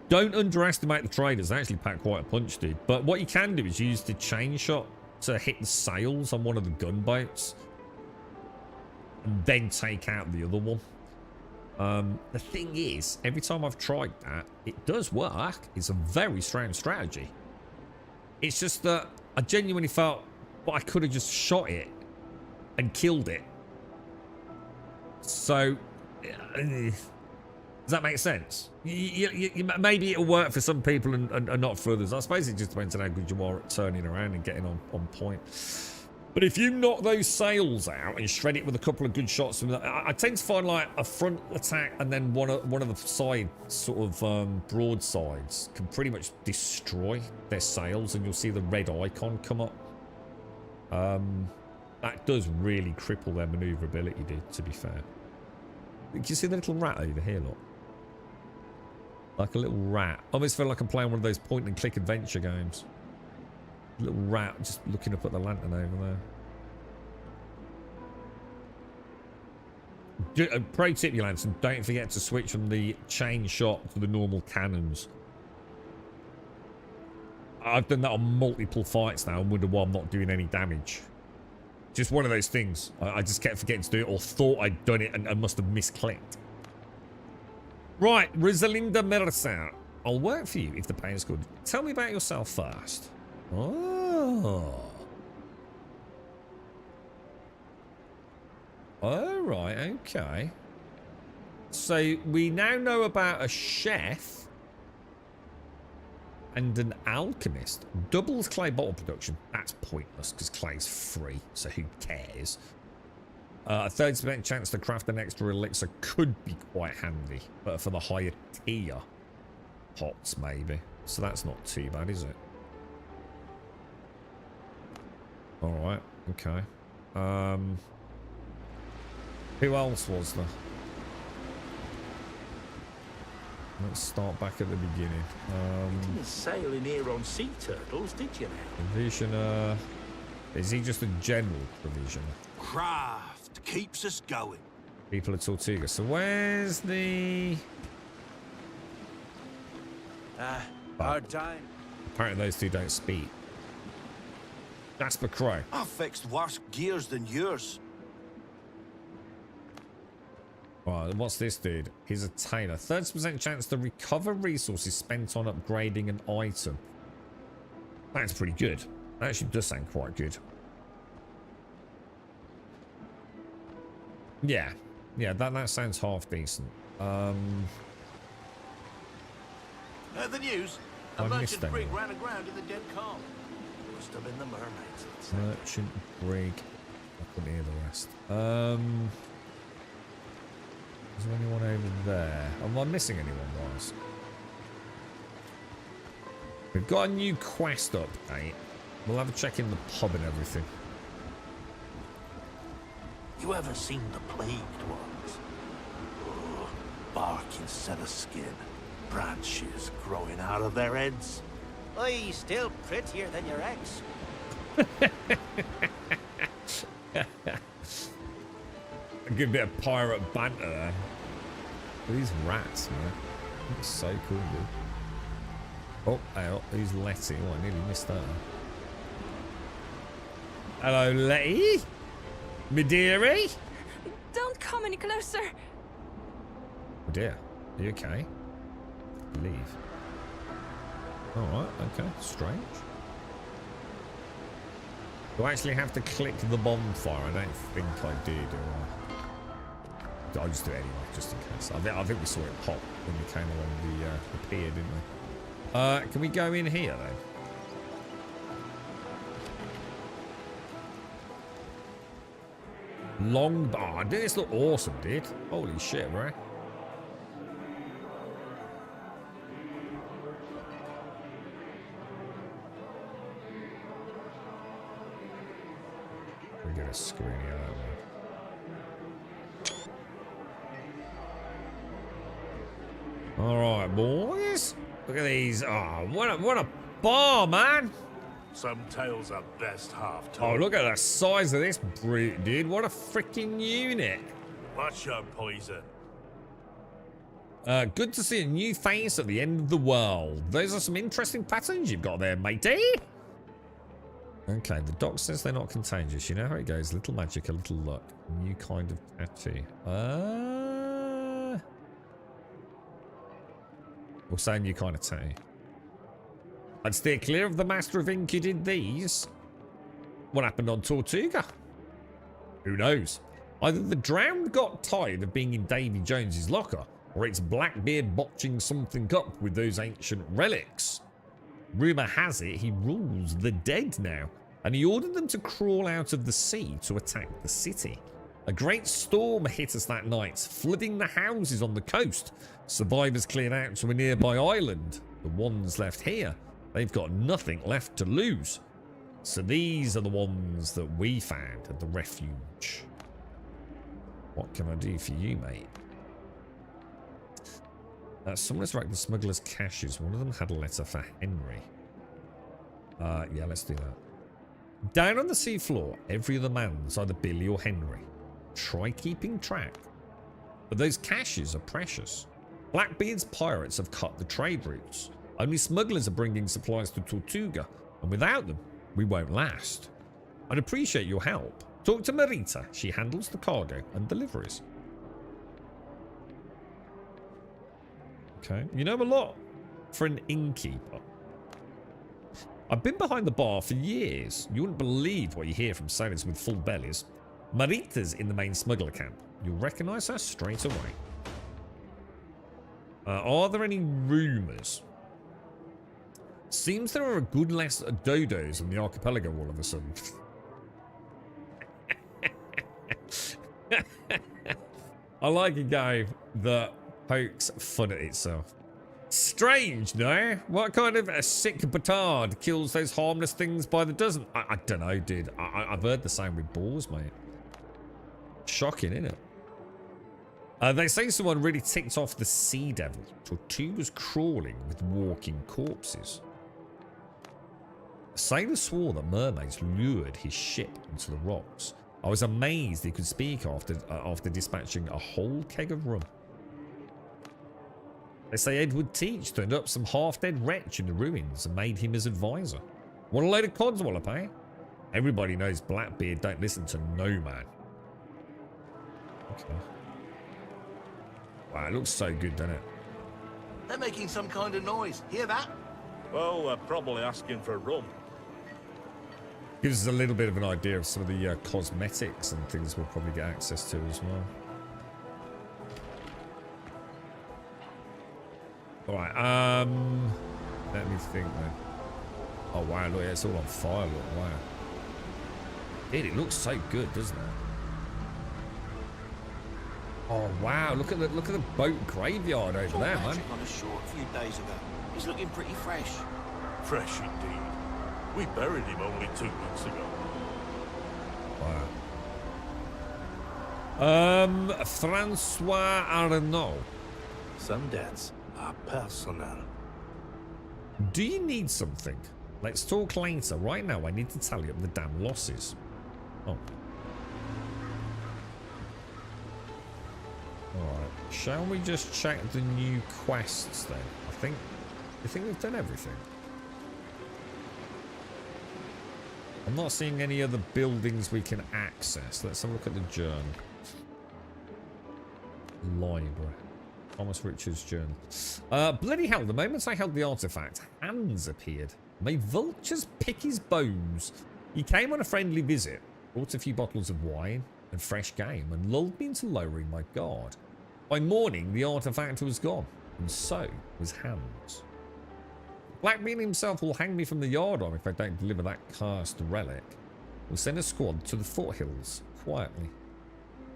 Don't underestimate the traders. They actually pack quite a punch, dude. But what you can do is use the chain shot to hit the sails on one of the gunboats. And then take out the other one. The thing is, every time I've tried that, it does work. It's a very strange strategy. It's just that I genuinely felt, well, I could have just shot it and killed it. So... does that make sense? Maybe it'll work for some people and not for others. I suppose it just depends on how good you are at turning around and getting on point. But if you knock those sails out and shred it with a couple of good shots, I tend to find like a front attack and then one of the side sort of broadsides can pretty much destroy their sails, and you'll see the red icon come up. That does really cripple their maneuverability, dude, to be fair. Can you see the little rat over here, look? Like a little rat. I almost feel like I'm playing one of those point and click adventure games. A little rat just looking up at the lantern over there. Pro tip, you Lanson, don't forget to switch from the chain shot to the normal cannons. I've done that on multiple fights now and wonder why I'm not doing any damage. Just one of those things. I just kept forgetting to do it, or thought I'd done it and must have misclicked. Right, Rosalinda Mercer. I'll work for you if the pay is good. Tell me about yourself first. Oh. Oh, right, okay. So we now know about a chef and an alchemist. Doubles clay bottle production. That's pointless because clay's free, so who cares? A 30% chance to craft an extra elixir could be quite handy, but for the higher tier pots maybe. So that's not too bad, is it? Alright, okay. Who else was there? Let's start back at the beginning. You didn't sail in here on sea turtles, did you now? Provisioner. Is he just a general provisioner? Craft keeps us going. People at Tortuga. So where's the... Hard time. Apparently those two don't speak. Jasper Crow. I fixed worse gears than yours. Right, what's this dude? He's a tailor. 30% chance to recover resources spent on upgrading an item. That's pretty good. That actually does sound quite good. Yeah. Yeah, that sounds half decent. The news. A I merchant missed brig anyone. ran aground in the dead calm. Must have been the mermaids. I'd say. Merchant brig. I couldn't hear the rest. Is there anyone over there? Am I missing anyone, guys? We've got a new quest update. We'll have a check in the pub and everything. You ever seen the plagued ones? Oh, bark instead of skin. Branches growing out of their heads. Aye, still prettier than your ex. A good bit of pirate banter there. These rats, man. Looks so cool, dude. Oh, hey, oh, who's Letty? Oh, I nearly missed that. Hello, Letty. Me dearie. Don't come any closer. Oh dear. Are you okay? Leave. Alright, okay. Strange. Do I actually have to click the bonfire? I don't think I did, or I'll just do it anyway, just in case. I think we saw it pop when we came along the pier, didn't we? Can we go in here, then? Long bar. This look awesome, dude. Holy shit, bro. We get a screen here, don't we? Alright, boys. Look at these. Oh, what a bar, man. Some tales are best half Oh, told. look at the size of this brute, dude. What a freaking unit. What's your poison? Good to see a new face at the end of the world. Those are some interesting patterns you've got there, matey. Okay, the doc says they're not contagious. You know how it goes. Little magic, a little luck. New kind of tattoo. We'll say new kind of tattoo. I'd steer clear of the Master of Ink who did these. What happened on Tortuga? Who knows? Either the drowned got tired of being in Davy Jones's locker, or it's Blackbeard botching something up with those ancient relics. Rumour has it he rules the dead now, and he ordered them to crawl out of the sea to attack the city. A great storm hit us that night, flooding the houses on the coast. Survivors cleared out to a nearby island. The ones left here, they've got nothing left to lose. So these are the ones that we found at the refuge. What can I do for you, mate? Someone has racked the smuggler's caches. One of them had a letter for Henry. Yeah, let's do that. Down on the seafloor, every other man's either Billy or Henry. Try keeping track. But those caches are precious. Blackbeard's pirates have cut the trade routes. Only smugglers are bringing supplies to Tortuga, and without them, we won't last. I'd appreciate your help. Talk to Marita. She handles the cargo and deliveries. Okay. You know a lot for an innkeeper. I've been behind the bar for years. You wouldn't believe what you hear from sailors with full bellies. Marita's in the main smuggler camp. You'll recognise her straight away. Are there any rumours? Seems there are a good less dodos in the archipelago all of a sudden. I like a game that pokes fun at itself. Strange, no? What kind of a sick petard kills those harmless things by the dozen? I don't know, dude. I've heard the same with balls, mate. Shocking, isn't it? They say someone really ticked off the Sea Devil. Tortuga's crawling with walking corpses. A sailor swore that mermaids lured his ship into the rocks. I was amazed he could speak after dispatching a whole keg of rum. They say Edward Teach turned up some half-dead wretch in the ruins and made him his advisor. What a load of codswallop, eh? Everybody knows Blackbeard don't listen to no man. Okay. Wow, it looks so good, doesn't it? They're making some kind of noise. Hear that? Well, they're probably asking for rum. Gives us a little bit of an idea of some of the cosmetics and things we'll probably get access to as well. Alright, Let me think then. Oh wow, look, it's all on fire, look, wow. Dude, it looks so good, doesn't it? Oh wow, look at the boat graveyard over there, man. On a shore a few days ago. He's looking pretty fresh. Fresh indeed. We buried him only 2 weeks ago. Wow. Francois Arnaud. Some debts are personal. Do you need something? Let's talk later. Right now, I need to tally up the damn losses. Oh. Alright. Shall we just check the new quests then? You think we've done everything? I'm not seeing any other buildings we can access. Let's have a look at the journal. Library. Thomas Richards' journal. Bloody hell, the moment I held the artifact, hands appeared. May vultures pick his bones. He came on a friendly visit, brought a few bottles of wine and fresh game, and lulled me into lowering my guard. By morning, the artifact was gone, and so was Hans. Blackbeard himself will hang me from the yardarm if I don't deliver that cursed relic. We'll send a squad to the foothills, quietly.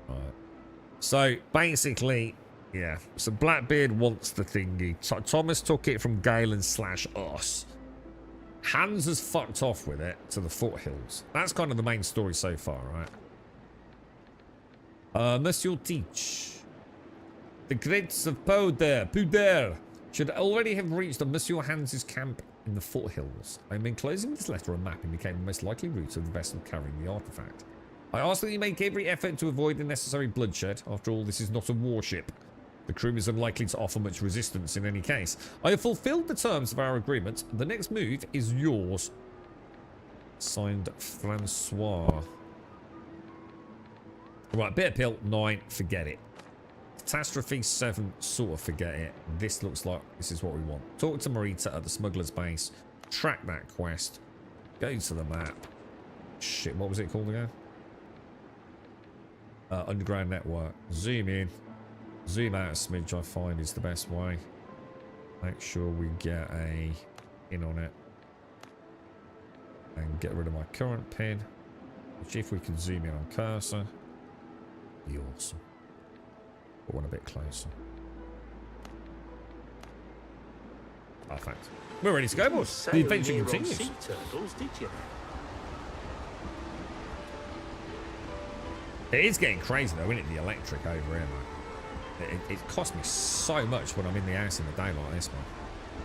Alright. So, basically, yeah. So Blackbeard wants the thingy. Thomas took it from Galen / us. Hans has fucked off with it to the foothills. That's kind of the main story so far, right? Monsieur Teach. The crates of powder should already have reached the Monsieur Hans's camp in the foothills. I'm enclosing this letter a map indicating the most likely route of the vessel carrying the artifact. I ask that you make every effort to avoid unnecessary bloodshed. After all, this is not a warship. The crew is unlikely to offer much resistance in any case. I have fulfilled the terms of our agreement. The next move is yours. Signed, Francois. Right, bit of pill, 9, forget it. Catastrophe 7, sort of forget it. This looks like this is what we want. Talk to Marita at the smuggler's base. Track that quest. Go to the map. Shit, what was it called again? Underground network. Zoom in. Zoom out a smidge, I find is the best way. Make sure we get a in on it. And get rid of my current pin. Which if we can zoom in on cursor, be awesome. But one a bit closer. Perfect. We're ready to go, boys. The adventure continues. Sea turtles, did you? It is getting crazy though, isn't it? The electric over here, man. It costs me so much when I'm in the house in the day like this, man.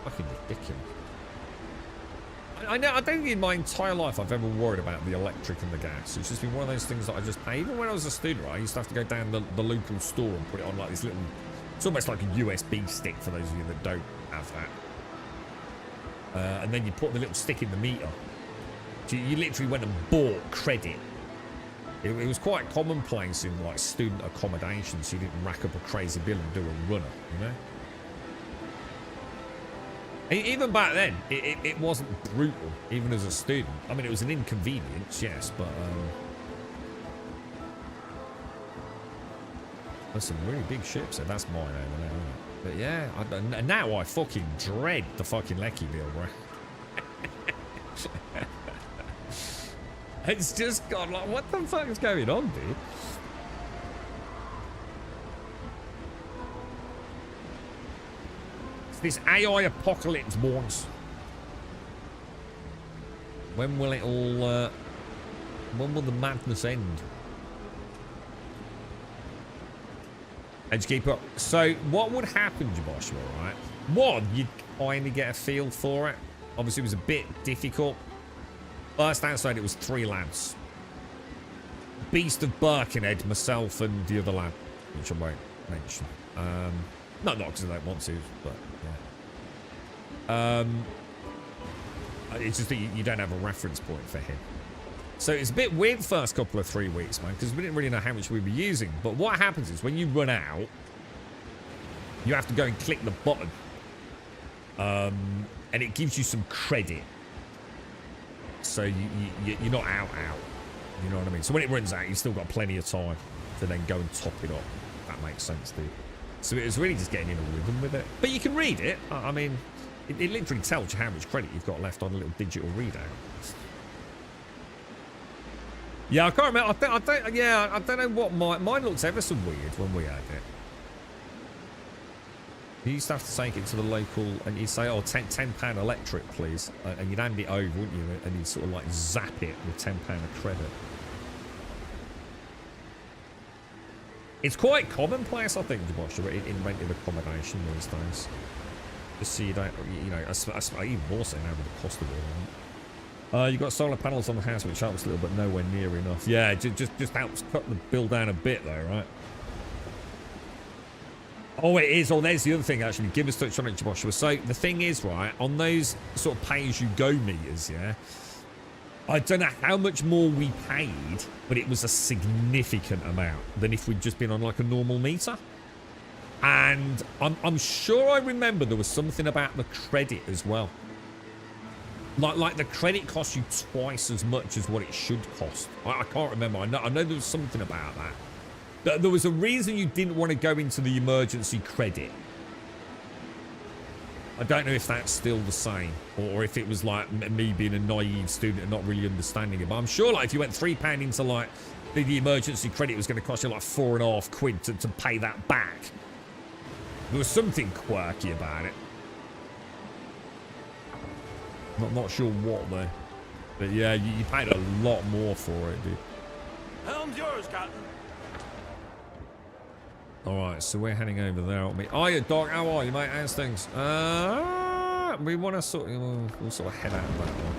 Fucking ridiculous. I don't think in my entire life I've ever worried about the electric and the gas. It's just been one of those things that I just pay. Even when I was a student, I used to have to go down the local store and put it on like this little... It's almost like a USB stick for those of you that don't have that. And then you put the little stick in the meter. So you literally went and bought credit. It was quite commonplace in like student accommodation, so you didn't rack up a crazy bill and do a runner, you know? Even back then, it wasn't brutal, even as a student. I mean, it was an inconvenience, yes, but there's some really big ships there. That's mine over there, isn't it? But yeah, now I fucking dread the fucking Lecky deal, bro. It's just gone like, what the fuck is going on, dude? This AI apocalypse, boys. When will it all, when will the madness end? Edgekeeper. So, what would happen, Joshua, right? One, you'd kind of get a feel for it. Obviously, it was a bit difficult. First outside, it was 3 lads. Beast of Birkenhead, myself, and the other lad, which I won't mention. Not because I don't want to, but yeah. It's just that you don't have a reference point for him. So it's a bit weird the first couple of 3 weeks, man, because we didn't really know how much we were using. But what happens is when you run out, you have to go and click the button. And it gives you some credit. So you're not out. You know what I mean? So when it runs out, you've still got plenty of time to then go and top it up. If that makes sense, dude. So it was really just getting in a rhythm with it. But you can read it. I mean, It literally tells you how much credit you've got left on a little digital readout. Yeah, I can't remember. I don't know what mine looks ever so weird when we had it. You used to have to take it to the local, and you'd say, "Oh, £10 electric, please," and you'd hand it over, wouldn't you? And you'd sort of like zap it with £10 of credit. It's quite commonplace, I think, Joshua, in rented accommodation these days. Just so you don't, you know, even more so now with the cost of it. You've got solar panels on the house, which helps a little, but nowhere near enough. Yeah, just helps cut the bill down a bit, though, right? Oh, it is. Oh, there's the other thing, actually. Give us touch on it, Joshua. So the thing is, right, on those sort of pay-as-you-go meters, yeah, I don't know how much more we paid, but it was a significant amount than if we'd just been on like a normal meter. And I'm sure I remember there was something about the credit as well. Like the credit costs you twice as much as what it should cost. I can't remember. I know there was something about that. There was a reason you didn't want to go into the emergency credit. I don't know if that's still the same, or if it was like me being a naive student and not really understanding it. But I'm sure, like, if you went £3 into like the emergency credit, it was going to cost you like £4.50 to pay that back. There was something quirky about it. Not sure what though, but yeah, you paid a lot more for it, dude. Helm's yours, Captain. Alright, so we're heading over there, aren't we? Oh, yeah, Doc, how are you, mate? How's things? We want to sort of, we'll sort of head out of that one.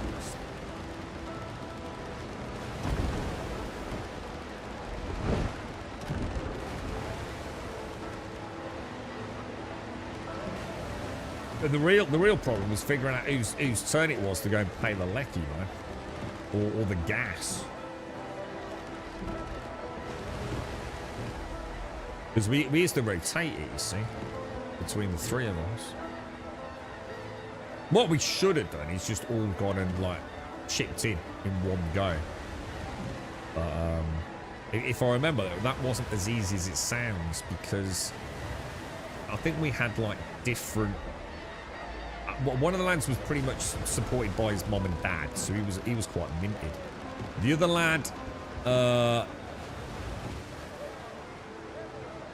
But the real problem was figuring out whose turn it was to go and pay the lecky, man. Or the gas. Because we used to rotate it, you see, between the three of us. What we should have done is just all gone and, like, chipped in one go. But, if I remember, that wasn't as easy as it sounds, because I think we had, like, different... One of the lads was pretty much supported by his mom and dad, so he was quite minted. The other lad...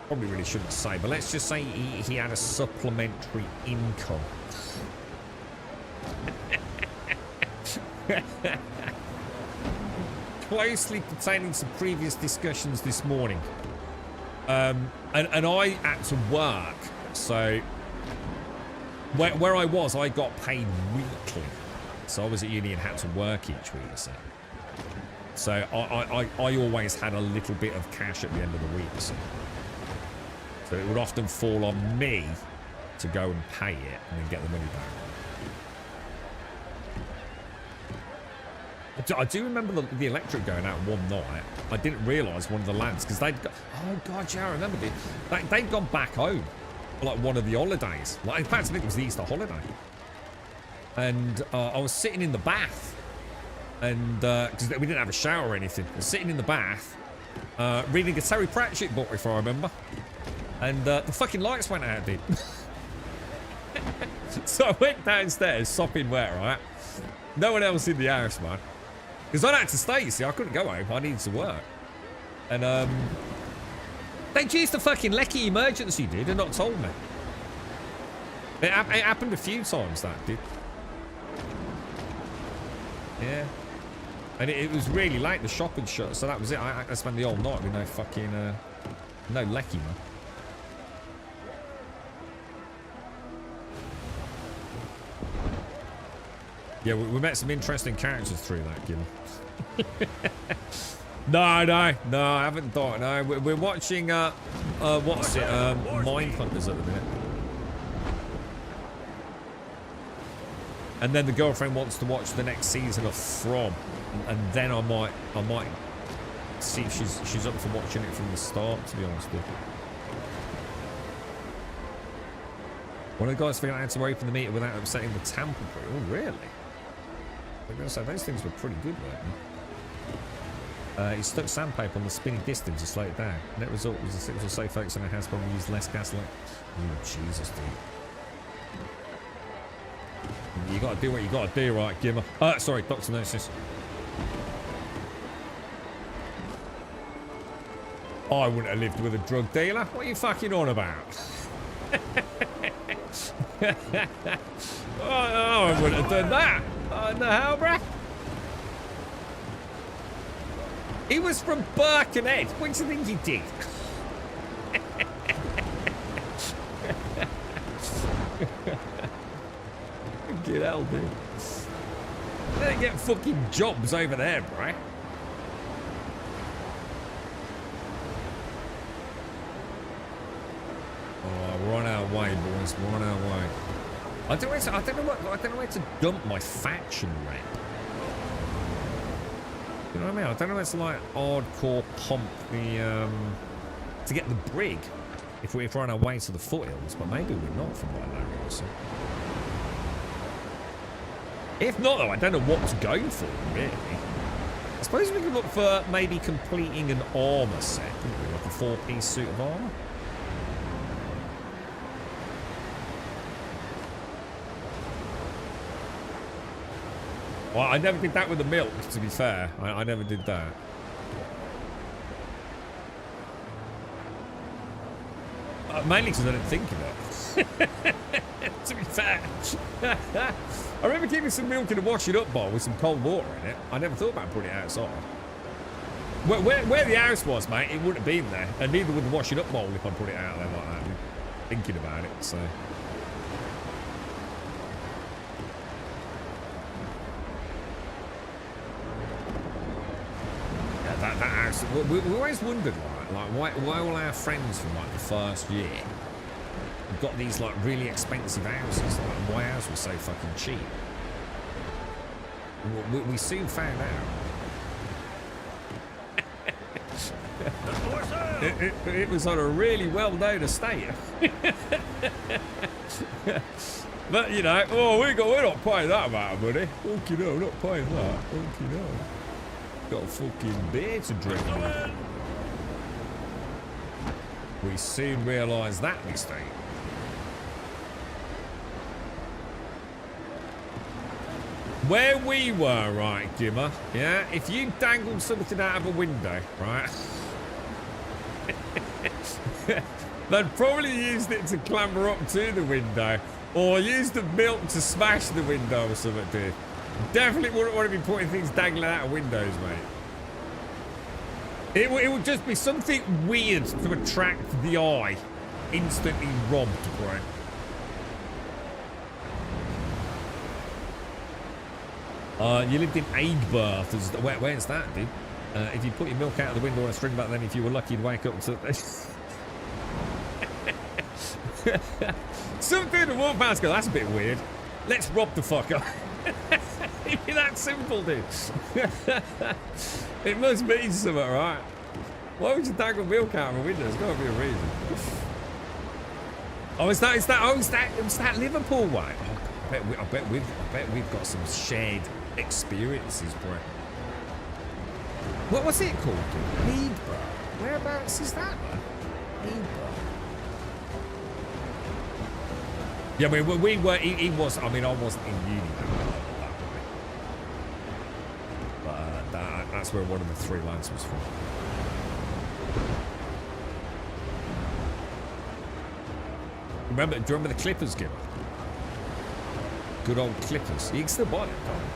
probably really shouldn't say, but let's just say he had a supplementary income. Closely pertaining to previous discussions this morning. And I had to work, so where I was, I got paid weekly. So I was at uni and had to work each week, so I always had a little bit of cash at the end of the week, so it would often fall on me to go and pay it and then get the money back. I do remember the electric going out one night. I didn't realise one of the lads, because they'd got... Oh, God, yeah, I remember it. They'd gone back home for, like, one of the holidays. Like, in fact, I think it was the Easter holiday. And I was sitting in the bath. And, because we didn't have a shower or anything. I was sitting in the bath, reading a Terry Pratchett book, if I remember. And the fucking lights went out, dude. So I went downstairs, sopping wet, right? No one else in the house, man. Because I had to stay, you see. I couldn't go home. I needed to work. And, they used the fucking lecky emergency, dude, and not told me. It happened a few times, that, dude. Yeah. And it was really late. The shop had shut, so that was it. I spent the whole night with no fucking, no lecky, man. Yeah, we met some interesting characters through that, Gilly. No, I haven't thought. No, we're watching, what's it, Mindhunters at the minute. And then the girlfriend wants to watch the next season of From, and then I might see if she's up for watching it from the start, to be honest with you. One of the guys figured out how to open the meter without upsetting the tamper pre. Oh, really? I'm going to say, those things were pretty good, weren't they? He stuck sandpaper on the spinning distance to slow it down. Net result was the 6 or so folks in our house probably used less gas light. Oh, Jesus, dude. You gotta do what you gotta do, right, Gimmer? Sorry, Dr. Nurses. I wouldn't have lived with a drug dealer. What are you fucking on about? I wouldn't have done that. What the hell, bruh? He was from Birkenhead. What do you think he did? Get out, dude. They get fucking jobs over there, bruh. Oh, we're on our way, boys. We're on our way. I don't know where to dump my faction rep. You know what I mean? I don't know where to like hardcore pump the to get the brig if we're on our way to the foothills, but maybe we're not from what I know. So. If not, though, I don't know what to go for, really. I suppose we could look for maybe completing an armor set, couldn't we? Like a 4-piece suit of armor. Well, I never did that with the milk, to be fair. I never did that. Mainly because I didn't think of it. To be fair. I remember keeping some milk in a washing up bowl with some cold water in it. I never thought about putting it outside. Where the house was, mate, it wouldn't have been there. And neither would the washing up bowl if I put it out there like that. Thinking about it, so... That house, we always wondered, like why all our friends from like the first year got these like really expensive houses, like why ours was so fucking cheap. We soon found out. It was on a really well-known estate. But you know, we're not paying that amount of money. Okay, no, we're not paying that. Okay, no. Got a fucking beer to drink. We soon realised that mistake. Where we were, right, Gimmer, yeah? If you dangled something out of a window, right? They'd probably used it to clamber up to the window, or used the milk to smash the window or something, dude. Definitely wouldn't want to be putting things dangling out of windows, mate. It would just be something weird to attract the eye. Instantly robbed, bro. You lived in Aidberth. Where's that, dude? If you put your milk out of the window on a string back then, if you were lucky, you'd wake up to... Some dude at Wolf Mouse go, that's a bit weird. Let's rob the fucker. It'd be that simple, dude. It must mean something, right? Why would you dangle milk out of a window? There's got to be a reason. Oh, it's that Liverpool way. Oh, I bet we've got some shared experiences, bro. What's it called, dude? Leadborough. Whereabouts is that, man? Leadborough. Yeah, I mean, we were. He was. I mean, I wasn't in uni that way. But that's where one of the three lads was from. Do you remember the Clippers game? Good old Clippers. You can still buy it, can't you?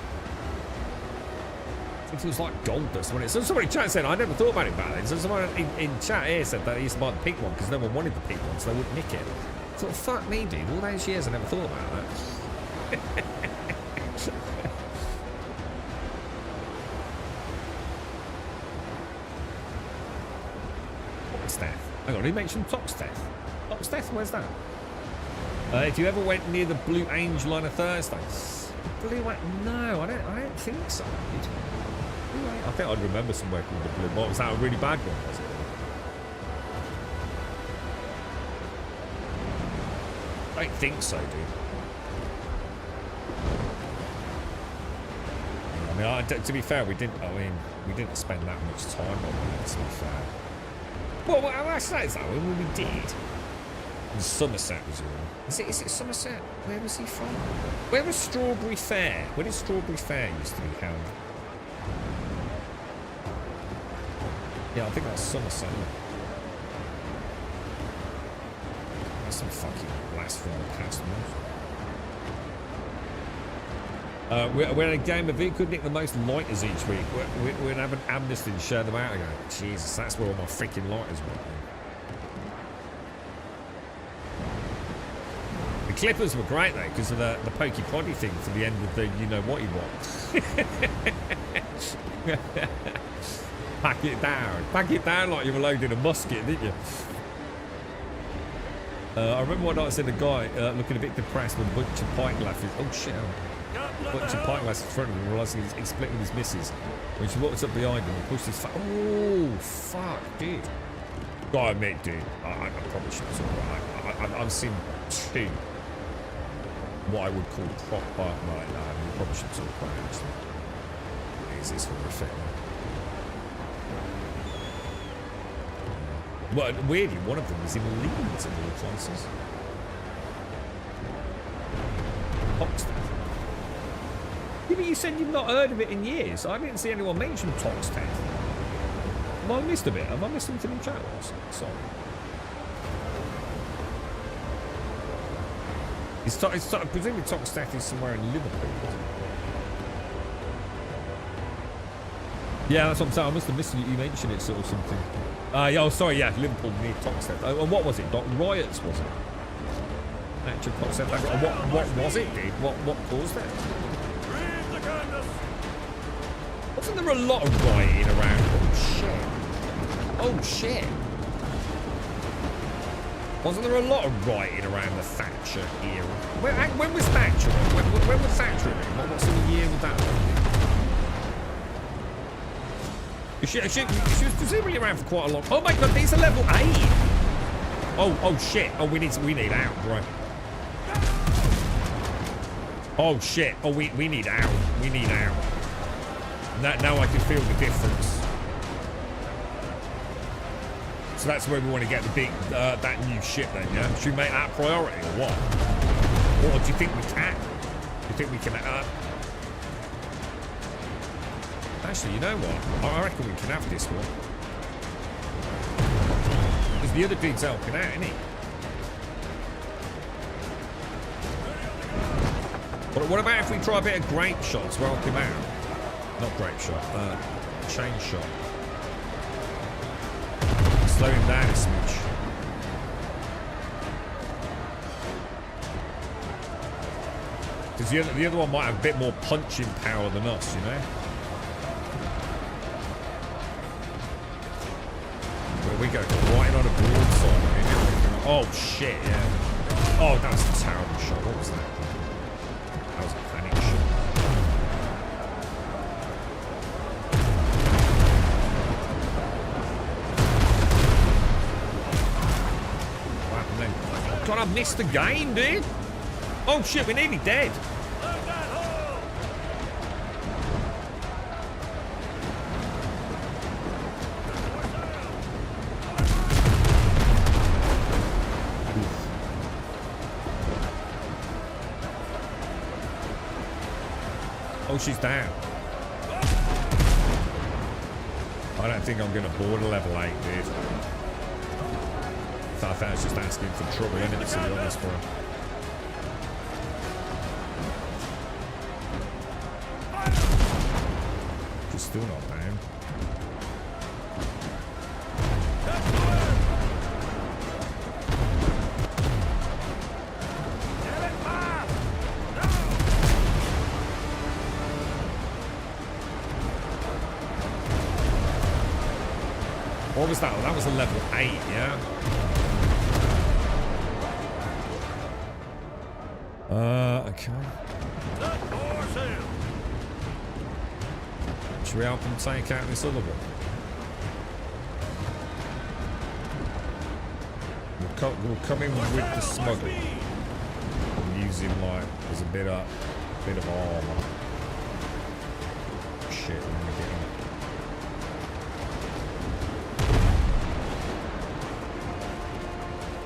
I think it was like gold dust when it. So somebody in chat said I never thought about it back then. So someone in chat here said that he used to buy the pink one because no one wanted the pink one, so they wouldn't nick it. I thought, fuck me, dude. All those years I never thought about that. Toxteth. Hang on, he mentioned Toxteth. Toxteth, where's that? If you ever went near the Blue Angel on a Thursday. Blue No, I don't think so. I think I'd remember somewhere called the Blue. What was that, a really bad one, was it? I don't think so, dude. I mean, to be fair, we didn't spend that much time on it, to be fair. Well, I say that when we did. Somerset was all. Is it Somerset? Where was he from? Where was Strawberry Fair? Where did Strawberry Fair used to be held? Yeah, I think that's Somerset. That's some fucking blast from the past, man. We're in a game of who could nick the most lighters each week. We're having amnesty to share them out again. Jesus, that's where all my freaking lighters went. The Clippers were great though, because of the pokey poddy thing for the end of the you know what you want. Pack it down like you were loading a musket, didn't you? I remember one night I said a guy looking a bit depressed with a bunch of pint glasses. Oh shit! A bunch of pint glasses in front of him, realising he's splitting his missus. When she walked up behind him and pushed his oh fuck, dude. Gotta admit, dude, I probably should have alright. I've seen two what I would call proper right now. I probably should talk about it actually. Is this what we're fitting? Well, weirdly, one of them is in Leeds of all places. Toxteth. Yeah, but you said you've not heard of it in years. I didn't see anyone mention Toxteth. Have I missed a bit? Have I missed something in chat? Sorry. Presumably Toxteth is somewhere in Liverpool. Yeah, that's what I'm saying. I must have missed it. You mentioned it, sort of something. Yeah, oh, sorry, yeah, Liverpool near Toxteth. And what was it? Riots, was it? Actual Toxteth. What was it, dude? What caused it? Wasn't there a lot of rioting around? Oh, shit. Wasn't there a lot of rioting around the Thatcher era? When was Thatcher? When was Thatcher? What sort of year was that? She was presumably around for quite a long. Oh my god, these are level 8. Oh shit. Oh, we need out, right? Oh shit. Oh, we need out. We need out. Now I can feel the difference. So that's where we want to get the big that new ship then, yeah? Should we make that a priority or what? Or do you think we can? Do you think we can? Actually, you know what? I reckon we can have this one. Because the other dude's helping out, isn't he? What about if we try a bit of grape shot to help him out? Not grape shot, chain shot. Slow him down a smidge. Because the other one might have a bit more punching power than us, you know? We go right on a broadside. Oh shit, yeah. Oh, that was a terrible shot. What was that? That was a panic shot. What happened then? God, I missed the game, dude. Oh shit, we're nearly dead. Oh, she's down. I don't think I'm going to board a level 8, dude. So I think I was just asking for trouble, innit, to be honest, bro. She's still not down. What was that? That was a level 8, yeah? Okay. Should we help him take out this other one? We'll come in with the smuggler. And use him like as a bit of armor. Shit, I'm gonna get him.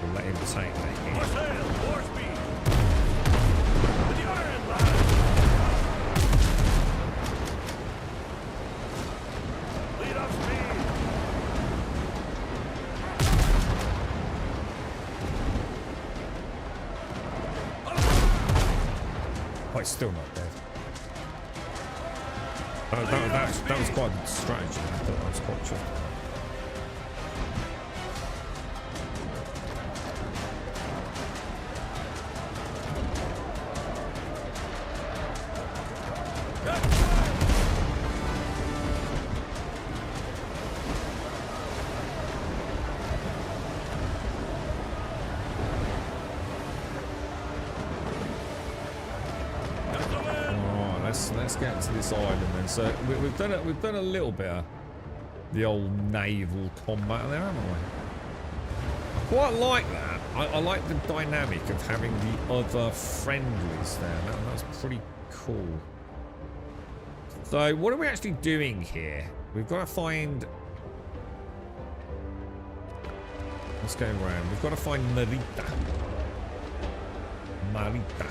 We'll let in particular here. For sail, for speed. With the iron, lad. Lead up speed. Oh, it's still not dead. That was quite a good strategy. I thought that was quite true. Let's get to this island then. So we've done a little bit of the old naval combat there, haven't we? I quite like that. I like the dynamic of having the other friendlies there. That's pretty cool. So what are we actually doing here? We've got to find. Let's go around. We've got to find Marita. Marita.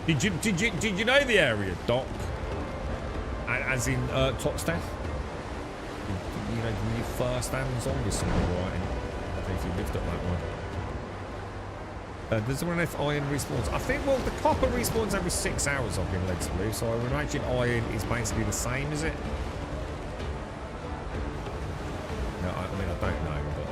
Did you know the area, Doc? As in Topstaff? You know, you first hands on with something, right? I think you lived up that one. Does someone know if iron respawns? I think, well, the copper respawns every 6 hours, I've been led to believe, so I would imagine iron is basically the same, is it? No, I mean, I don't know, but...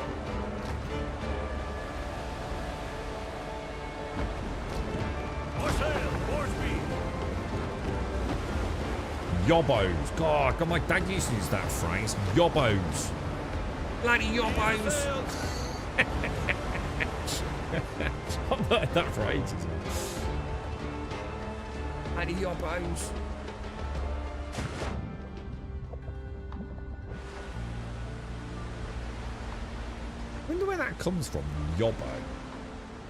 Yobbos. God, my dad used to use that phrase. Yobbos. Bloody yobbos. I've heard that for ages. Bloody yobbos. I wonder where that comes from, yobbo.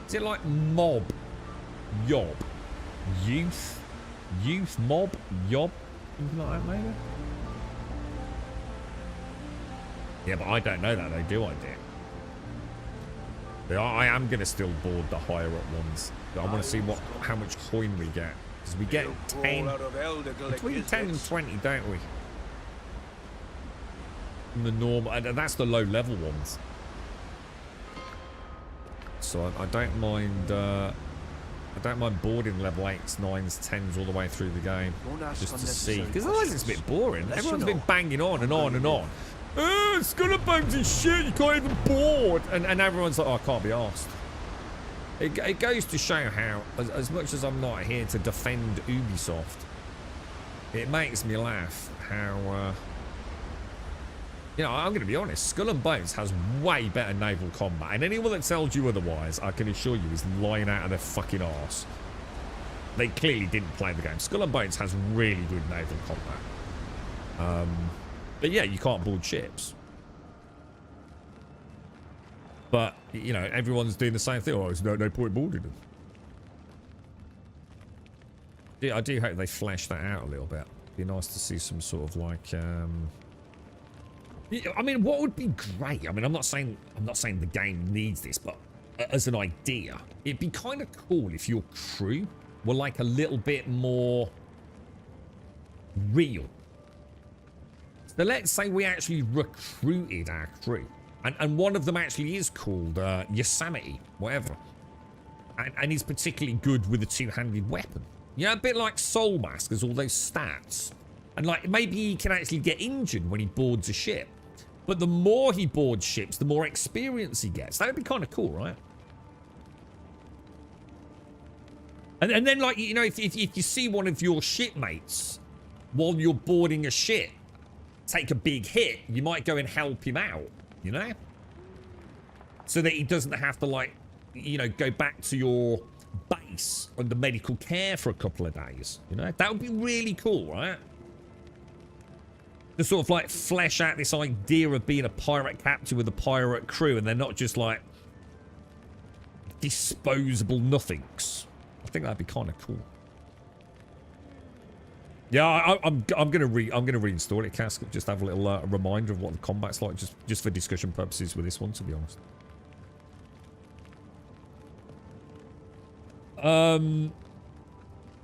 Is it like mob? Yob? Youth? Youth? Mob? Yob? Something like that, maybe? Yeah, but I don't know that though, do I, dear? But I am going to still board the higher up ones. But I want to see how much coin we get. Because we get 10, between 10 and 20, don't we? From the normal, and that's the low level ones. So I don't mind boarding level 8s, 9s, 10s all the way through the game. Just to see. Because otherwise it's a bit boring. Everyone's been banging on and on and on. Oh, Scullabones and shit, you can't even board. And everyone's like, oh, I can't be arsed. It goes to show how, as much as I'm not here to defend Ubisoft, it makes me laugh how, you know, I'm going to be honest, Skull and Bones has way better naval combat. And anyone that tells you otherwise, I can assure you, is lying out of their fucking arse. They clearly didn't play the game. Skull and Bones has really good naval combat. But yeah, you can't board ships. But, you know, everyone's doing the same thing. Oh, there's no point boarding them. Yeah, I do hope they flesh that out a little bit. It'd be nice to see some sort of like, I mean, what would be great? I mean, I'm not saying the game needs this, but as an idea, it'd be kind of cool if your crew were like a little bit more real. So let's say we actually recruited our crew, and one of them actually is called Yosemite, whatever, and he's particularly good with a two-handed weapon. Yeah, a bit like Soul Mask has all those stats, and like maybe he can actually get injured when he boards a ship. But the more he boards ships, the more experience he gets. That would be kind of cool, right? And then, like, you know, if you see one of your shipmates while you're boarding a ship take a big hit, you might go and help him out, you know? So that he doesn't have to, like, you know, go back to your base under medical care for a couple of days, you know? That would be really cool, right? To sort of like flesh out this idea of being a pirate captain with a pirate crew, and they're not just like disposable nothings. I think that'd be kind of cool. Yeah, I'm gonna reinstall it, Cask. Just have a little reminder of what the combat's like, just for discussion purposes with this one, to be honest.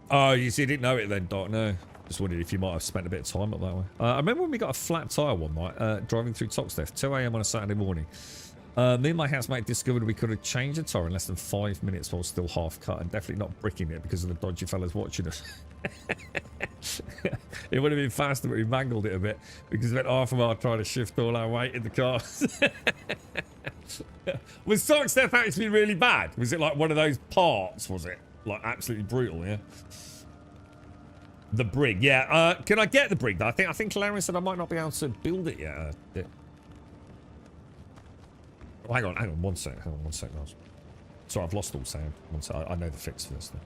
Oh, you see, didn't know it then, Doc. No, just wondered if you might have spent a bit of time up that way. I remember when we got a flat tire one night, driving through Toxteth, 2 a.m. on a Saturday morning. Me and my housemate discovered we could have changed the tire in less than 5 minutes while still half cut, and definitely not bricking it because of the dodgy fellas watching us. It would have been faster, but we mangled it a bit because we spent half a mile trying to shift all our weight in the car. Was Toxteth actually really bad? Was it like one of those parts, was it? Like absolutely brutal, yeah? The brig, yeah. Can I get the brig though? I think Larry said I might not be able to build it yet. Oh, hang on one sec, guys. Sorry, I've lost all sound. One sec, I know the fix for this thing.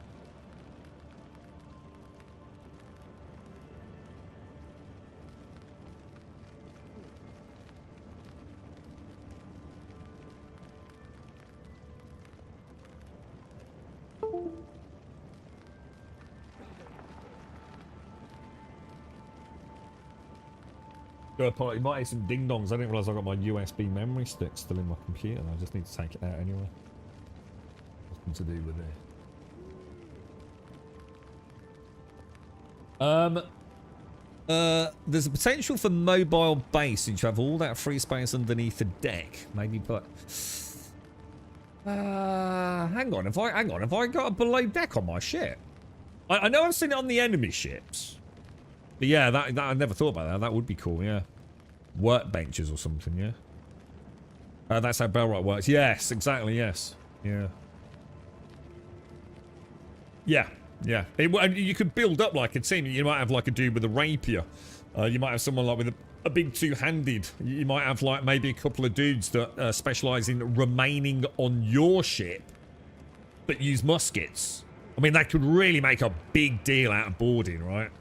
You might have some ding-dongs. I didn't realise I got my USB memory stick still in my computer. I just need to take it out anyway. Nothing to do with it. There's a potential for mobile base since you have all that free space underneath the deck. Maybe put... hang on. Have I got a below deck on my ship? I know I've seen it on the enemy ships. But yeah, that I never thought about that. That would be cool, yeah. Workbenches or something, yeah. That's how Bellwright works. Yes, exactly, yes. Yeah. Yeah. You could build up like a team. You might have like a dude with a rapier. You might have someone like with a big two-handed. You might have like maybe a couple of dudes that specialize in remaining on your ship, but use muskets. I mean, that could really make a big deal out of boarding, right?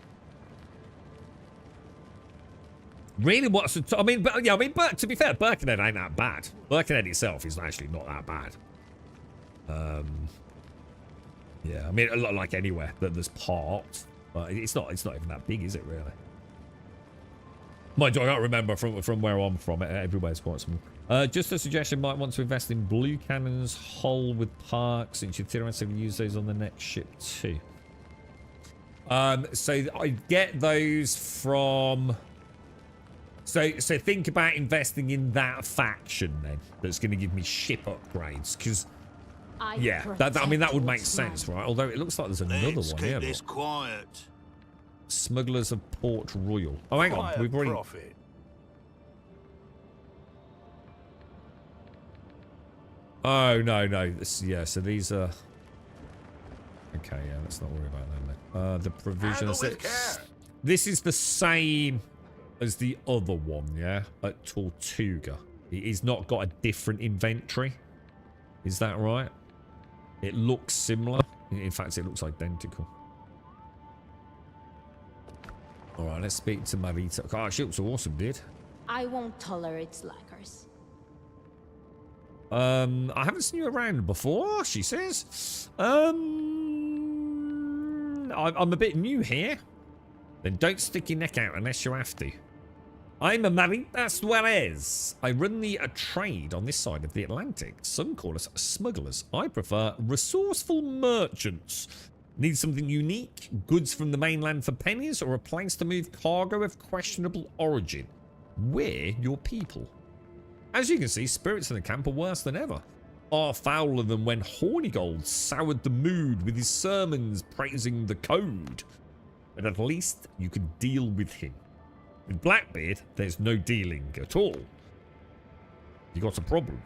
Really, but to be fair, Birkenhead ain't that bad. Birkenhead itself is actually not that bad. Yeah, I mean, a lot like anywhere that there's parts, but it's not even that big, is it really? Mind you, I can't remember from where I'm from. Everywhere's quite small. Just a suggestion: might want to invest in blue cannons, hull with parks, since you theoretically use those on the next ship too. So I get those from. So think about investing in that faction then. That's going to give me ship upgrades, because yeah, I mean that would make sense, right? Although it looks like there's another one here. Keep this quiet. Smugglers of Port Royal. Oh, hang on, we've already. Profit. Oh no. Yeah. So these are. Okay, yeah. Let's not worry about them then. The provisions. This is the same as the other one, yeah, at Tortuga. He's not got a different inventory. Is that right? It looks similar. In fact, it looks identical. All right, let's speak to Marita. Oh, she looks awesome, dude. I won't tolerate slackers. I haven't seen you around before, she says. I'm a bit new here. Then don't stick your neck out unless you have to. I'm a Marita Suarez. I run the trade on this side of the Atlantic. Some call us smugglers. I prefer resourceful merchants. Need something unique? Goods from the mainland for pennies, or a place to move cargo of questionable origin? We're your people. As you can see, spirits in the camp are worse than ever. Far fouler than when Hornigold soured the mood with his sermons praising the code. But at least you could deal with him. With Blackbeard, there's no dealing at all. You got a problem?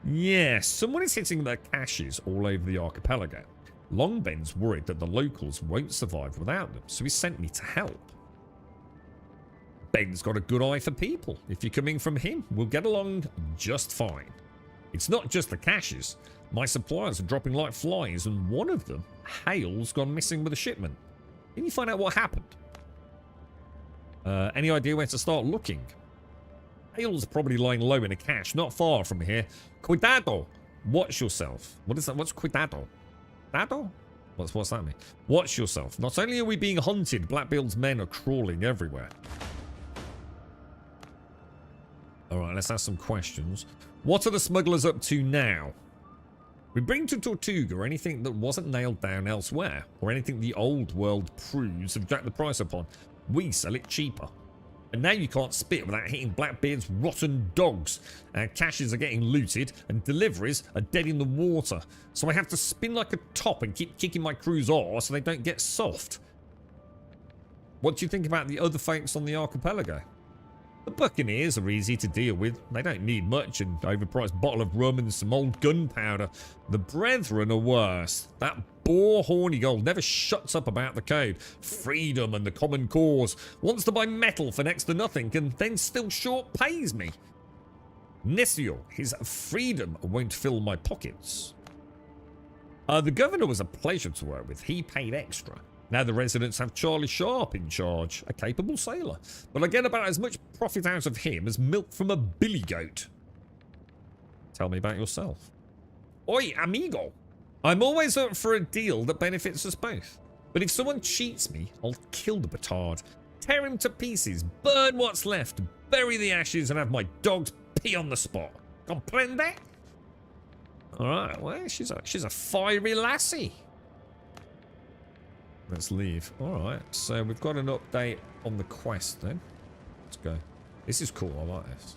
Yes, someone is hitting their caches all over the archipelago. Longben's worried that the locals won't survive without them, so he sent me to help. Ben's got a good eye for people. If you're coming from him, we'll get along just fine. It's not just the caches. My suppliers are dropping like flies, and one of them, Hale's gone missing with a shipment. Can you find out what happened? Any idea where to start looking? Hale's probably lying low in a cache, not far from here. Cuidado! Watch yourself. What is that? What's cuidado? Cuidado? What's that mean? Watch yourself. Not only are we being hunted, Blackbeard's men are crawling everywhere. Alright, let's ask some questions. What are the smugglers up to now? We bring to Tortuga anything that wasn't nailed down elsewhere, or anything the old world prudes have jacked the price upon. We sell it cheaper. And now you can't spit without hitting Blackbeard's rotten dogs. Our caches are getting looted, and deliveries are dead in the water. So I have to spin like a top and keep kicking my crew's arse so they don't get soft. What do you think about the other folks on the archipelago? The Buccaneers are easy to deal with. They don't need much, an overpriced bottle of rum and some old gunpowder. The Brethren are worse. That boar Hornigold never shuts up about the code, freedom and the common cause. Wants to buy metal for next to nothing and then still short pays me. Nessio, his freedom won't fill my pockets. The governor was a pleasure to work with. He paid extra. Now the residents have Charlie Sharp in charge, a capable sailor. But I get about as much profit out of him as milk from a billy goat. Tell me about yourself. Oi, amigo. I'm always up for a deal that benefits us both. But if someone cheats me, I'll kill the batard. Tear him to pieces, burn what's left, bury the ashes and have my dogs pee on the spot. Comprende? Alright, well, she's a fiery lassie. Let's leave. Alright, so we've got an update on the quest then. Let's go. This is cool, I like this.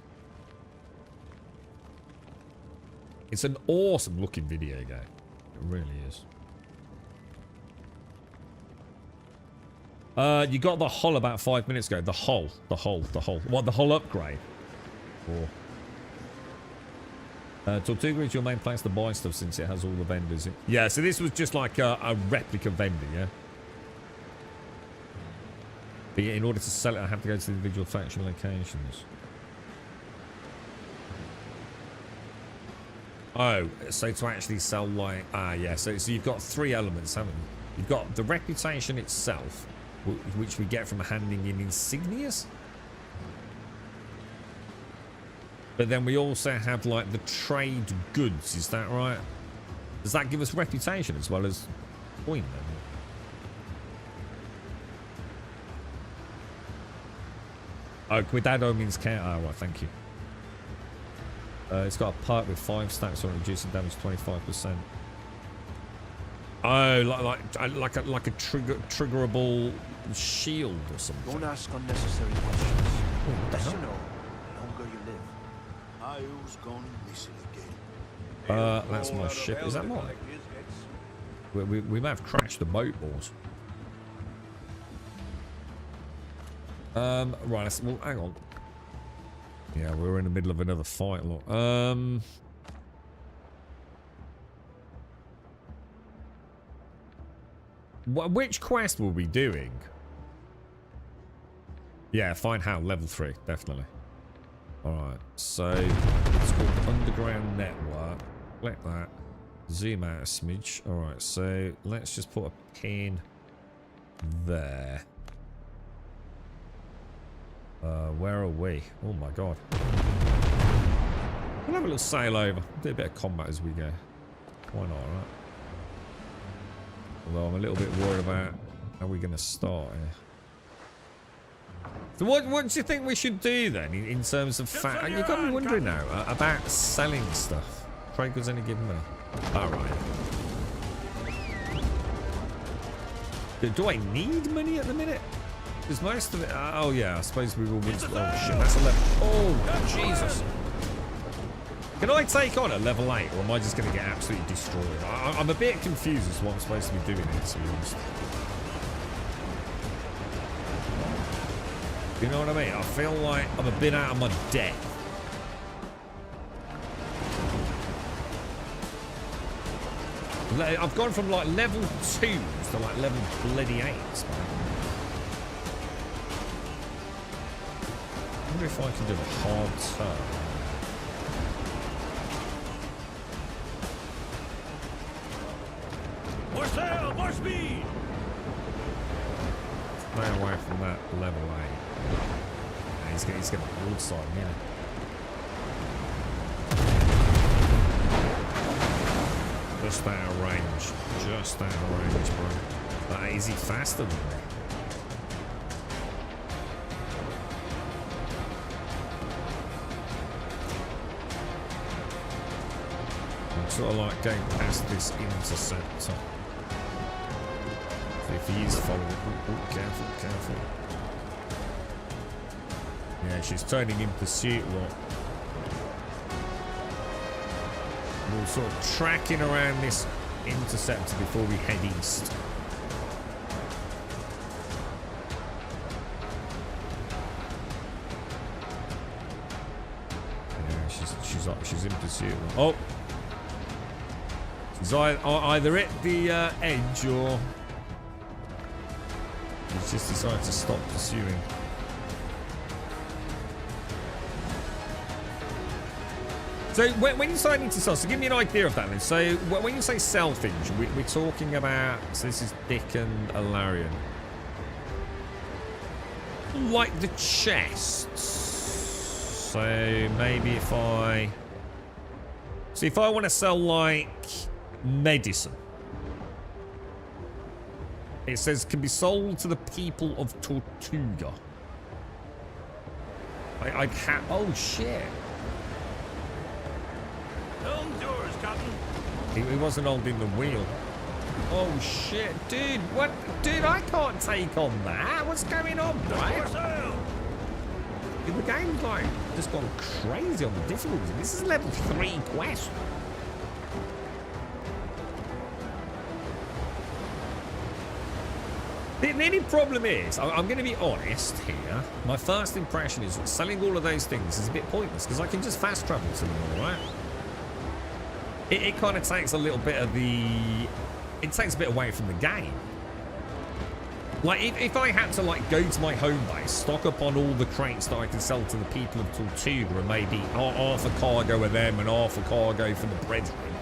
It's an awesome looking video game. It really is. You got the hull about 5 minutes ago. The hull. What, the hull upgrade? Or... Tortuga is your main place to buy stuff since it has all the vendors in. Yeah, so this was just like a replica vendor, yeah? But yeah, in order to sell it, I have to go to the individual faction locations. Oh, so to actually sell like... yeah, so you've got three elements, haven't you? You've got the reputation itself, which we get from handing in insignias. But then we also have like the trade goods, is that right? Does that give us reputation as well as coin then? Oh, Cuidado means care. Oh, right, thank you. It's got a perk with 5 stacks on reducing damage 25%. Oh, like a triggerable shield or something. Don't ask unnecessary questions. That's you know, the longer you live. I was gone missing again. That's my ship. Is that mine? We may have crashed the boat, boys. Right, well, hang on. Yeah, we're in the middle of another fight. Look. Which quest were we doing? Yeah, find how. Level 3, definitely. Alright, so it's called Underground Network. Click that. Zoom out a smidge. Alright, so let's just put a pin there. Where are we? Oh my god. We'll have a little sail over. Do a bit of combat as we go. Why not, right? Although I'm a little bit worried about how we're going to start here. So what do you think we should do then in terms of fact? You've got me wondering now about selling stuff. Trade goods only give money. Alright. Do I need money at the minute? Because most of it... Oh yeah, I suppose we will win. Oh shit, that's a level... Oh, Jesus. Can I take on a level 8 or am I just going to get absolutely destroyed? I'm a bit confused as to what I'm supposed to be doing here, to be honest. You know what I mean? I feel like I'm a bit out of my depth. I've gone from like level 2s to like level bloody 8s, man. I wonder if I can do a hard turn. More sail, more speed! Stay away from that level 8. Yeah, he's getting broadside me. just out of range. Just out of range, bro. But is he faster than me? I'm sort of like going past this interceptor. So if he is following, oh, careful, careful. Yeah, she's turning in pursuit, look. We're sort of tracking around this interceptor before we head east. Yeah, she's in pursuit. Oh, she's either at the edge or she's just decided to stop pursuing. So when you say into self, so give me an idea of that then. So when you say selfish, we're talking about, so this is Dick and Alarion. Like the chests. So maybe if I want to sell like medicine. It says can be sold to the people of Tortuga. I can't, oh shit. Yours, Captain. He wasn't holding the wheel. Oh shit, dude! What, dude? I can't take on that. What's going on, bro? The game's like just gone crazy on the difficulty. This is level 3 quest. The only problem is, I'm going to be honest here. My first impression is that selling all of those things is a bit pointless because I can just fast travel to them all, right? It kind of takes a little bit of the... It takes a bit away from the game. Like, if I had to, like, go to my home base, stock up on all the crates that I can sell to the people of Tortuga, and maybe half a cargo of them and half a cargo for the brethren,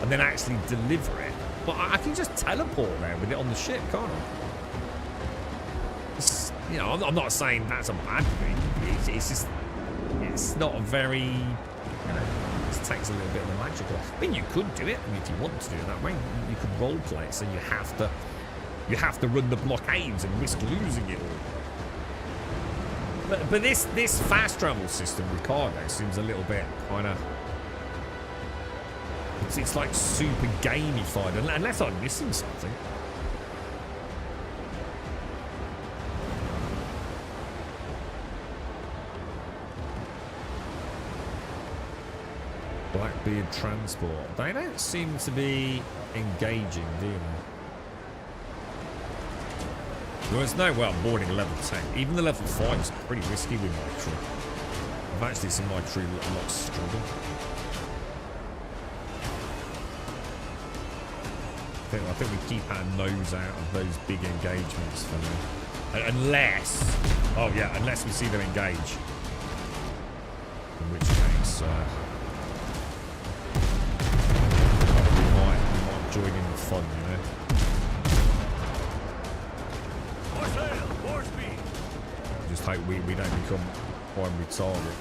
and then actually deliver it. But I can just teleport there with it on the ship, can't I? It's, you know, I'm not saying that's a bad thing. It's just... It's not a very... You know... It takes a little bit of the magic off. I mean, you could do it. I mean, if you want to do it that way, you could role play it. So you have to run the blockades and risk losing it all. But this fast travel system with cargo seems a little bit kind of. It's like super gamified, unless I'm missing something. Blackbeard transport. They don't seem to be engaging, do they? Well, there's no way I'm boarding a level 10. Even the level 5 is pretty risky with my crew. I've actually seen my crew a lot struggle. I think we keep our nose out of those big engagements for now. Unless we see them engage. In which case, we might join in the fun, you know. More sail, more speed. Just hope we don't become primary target.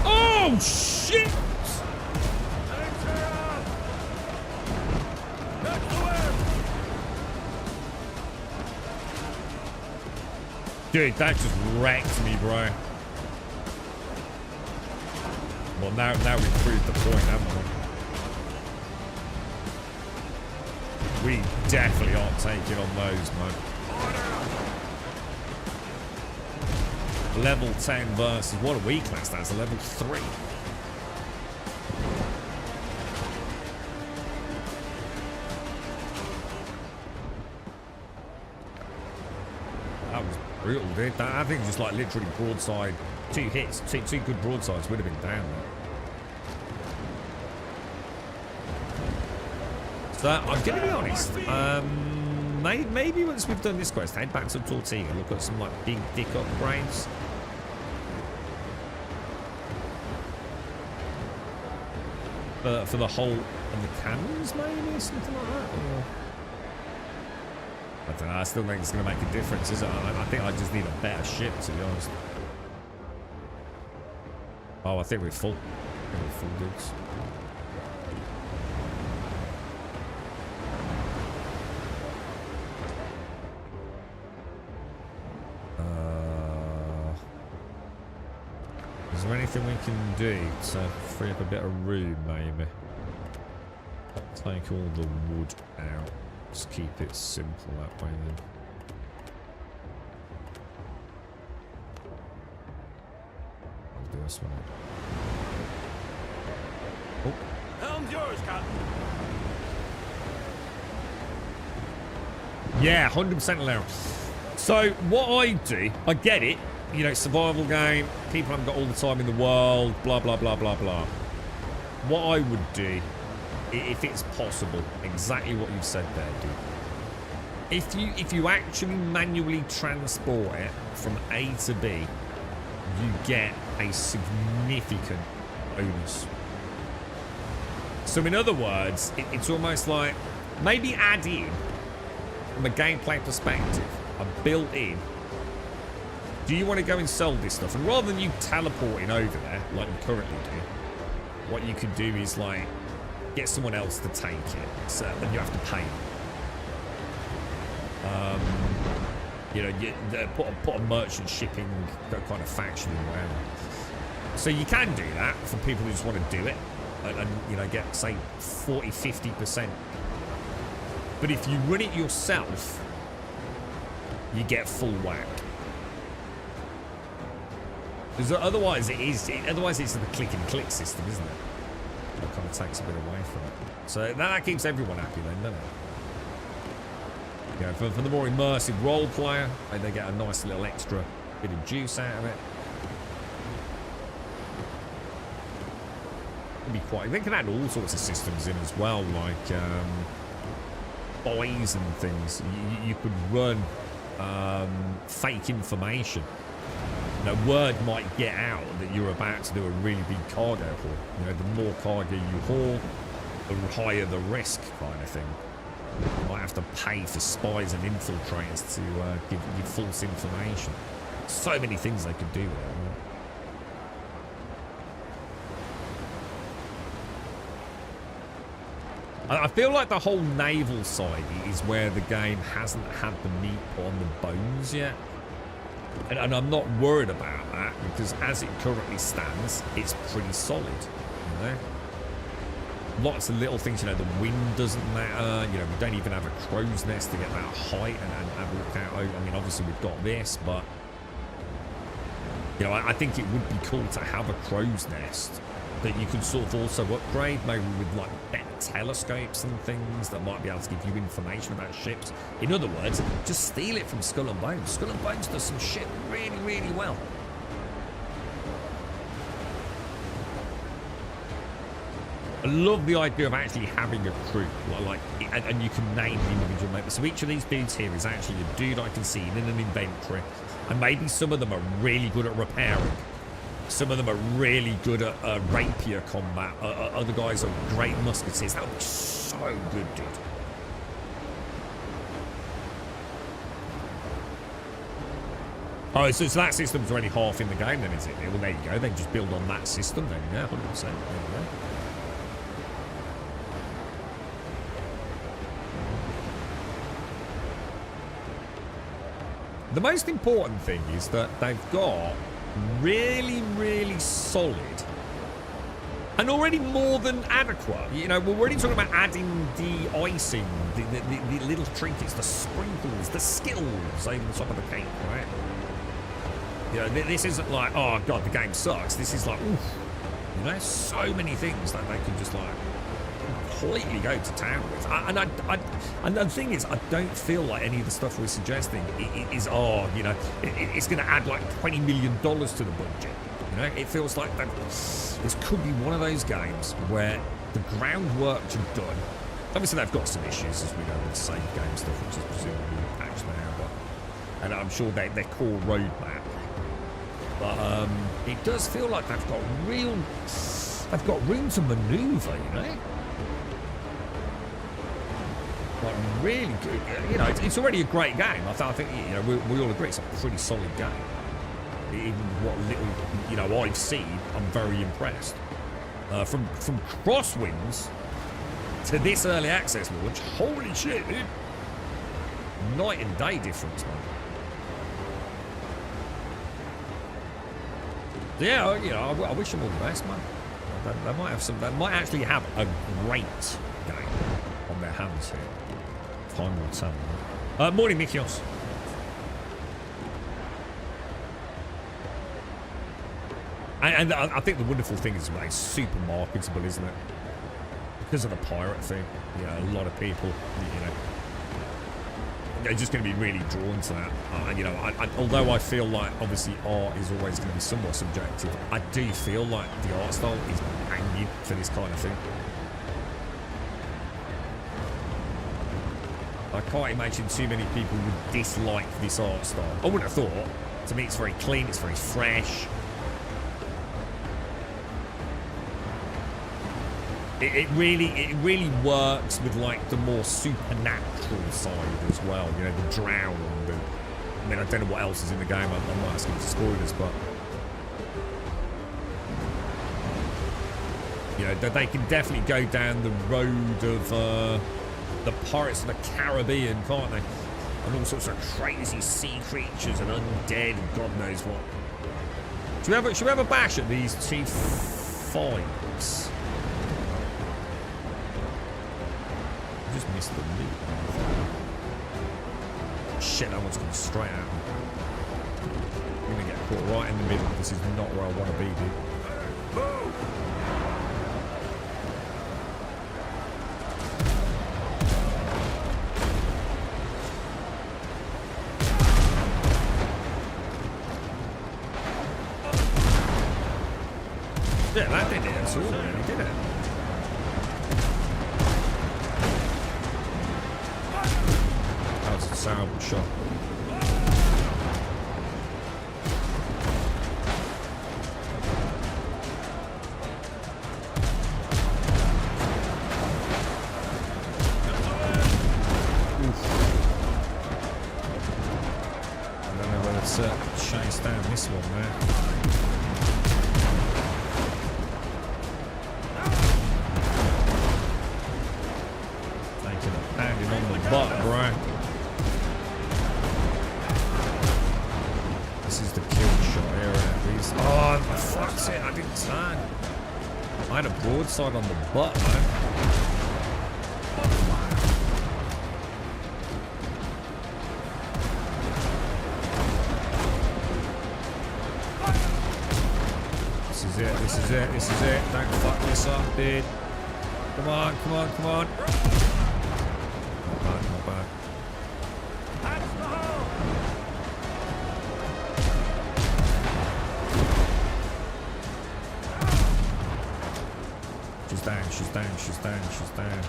Oh shit! Dude, that just wrecked me, bro. Well, now we've proved the point, haven't we? We definitely aren't taking on those, man. Level 10 versus... What a weak class, that's a level 3. That was brutal, dude. I think just like literally broadside. 2 hits, two good broadsides would have been down there. So I'm going to be honest. Maybe once we've done this quest, head back to Tortuga, look at some like big dick upgrades. For the hull and the cannons, maybe something like that. Or... I don't know. I still think it's going to make a difference, is it? I think I just need a better ship, to be honest. Oh, I think we're full. I think we're full, dudes. Is there anything we can do to free up a bit of room, maybe? Take all the wood out. Just keep it simple that way, then. I'll do this one. Oh. Helm's yours, Captain. Yeah, 100% allow. So, what I do, I get it. You know, survival game, people haven't got all the time in the world, blah, blah, blah, blah, blah. What I would do, if it's possible, exactly what you've said there, dude. If you actually manually transport it from A to B, you get a significant bonus. So in other words, it's almost like maybe add in, from a gameplay perspective, a built-in. Do you want to go and sell this stuff? And rather than you teleporting over there, like you currently do, what you could do is like get someone else to take it. So then you have to pay them. You know, put a merchant shipping kind of faction in whatever. So you can do that for people who just want to do it, and you know, get say 40-50%. But if you run it yourself, you get full whack. Because otherwise it's the click and click system, isn't it? That kind of takes a bit away from it. So that keeps everyone happy then, doesn't it? You know, for the more immersive role player, they get a nice little extra bit of juice out of it. It'd be quite. They can add all sorts of systems in as well, like buys and things. You could run fake information. You know, word might get out that you're about to do a really big cargo haul. You know, the more cargo you haul, the higher the risk, kind of thing. You might have to pay for spies and infiltrators to give you false information. So many things they could do with it. I feel like the whole naval side is where the game hasn't had the meat on the bones yet. And I'm not worried about that, because as it currently stands, it's pretty solid, you know? Lots of little things, you know, the wind doesn't matter, you know, we don't even have a crow's nest to get that height and look out. I mean, obviously we've got this, but, you know, I think it would be cool to have a crow's nest that you could sort of also upgrade, maybe with like better telescopes and things that might be able to give you information about ships. In other words, just steal it from Skull and Bones. Skull and Bones does some shit really, really well. I love the idea of actually having a crew, like, and you can name the individual members. So each of these dudes here is actually a dude I can see in an inventory, and maybe some of them are really good at repairing. Some of them are really good at rapier combat. Other guys are great musketeers. That would be so good, dude. Oh, so that system's already half in the game then, is it? Well, there you go. They can just build on that system then. Yeah, 100%. There you go. The most important thing is that they've got really, really solid and already more than adequate. You know, we're already talking about adding the icing, the little trinkets, the sprinkles, the skills over the top of the cake, right? You know, this isn't like, oh god, the game sucks. This is like, oof, you know, so many things that they can just like completely go to town with. And the thing is, I don't feel like any of the stuff we're suggesting is, oh, you know, it's going to add like $20 million to the budget. You know, it feels like that this could be one of those games where the groundwork's done. Obviously, they've got some issues, as we know, with the save game stuff, which is presumably patched now, but, and I'm sure their core roadmap. But it does feel like they've got room to maneuver, you know. Like really good, you know. It's already a great game. I think you know we all agree it's a pretty solid game. Even what little, you know, I've seen, I'm very impressed. From Crosswinds to this early access launch, holy shit, dude. Night and day difference, man. Yeah, you know, I wish them all the best, man. They might have some. They might actually have a great game on their hands here. Time will tell. Morning, Mikios. And I think the wonderful thing is, it's super marketable, isn't it? Because of the pirate thing. You know, a lot of people, you know, they're just going to be really drawn to that. You know, although I feel like obviously art is always going to be somewhat subjective, I do feel like the art style is banging for this kind of thing. I can't imagine too many people would dislike this art style. I wouldn't have thought. To me, it's very clean, it's very fresh. It really works with like the more supernatural side as well. You know, the drowned. And, I mean, I don't know what else is in the game. I'm not asking for spoilers, but you know, they can definitely go down the road of the Pirates of the Caribbean, can't they? And all sorts of crazy sea creatures and undead and God knows what. Should we have a bash at these two fights? Just missed the loop. Shit, that one's coming straight at me. I'm gonna get caught right in the middle. This is not where I want to be, dude. Move! Yeah, that did it at all, really, did it? That was a terrible shot. Oof. I don't know whether to chase down this one there. Butt, bro. This is the kill shot here, please. Oh, fuck's it, I didn't turn. I had a broadside on the butt, man. This is it, this is it, this is it. Don't fuck this up, dude. Come on, come on, come on. She's down, she's down, she's down.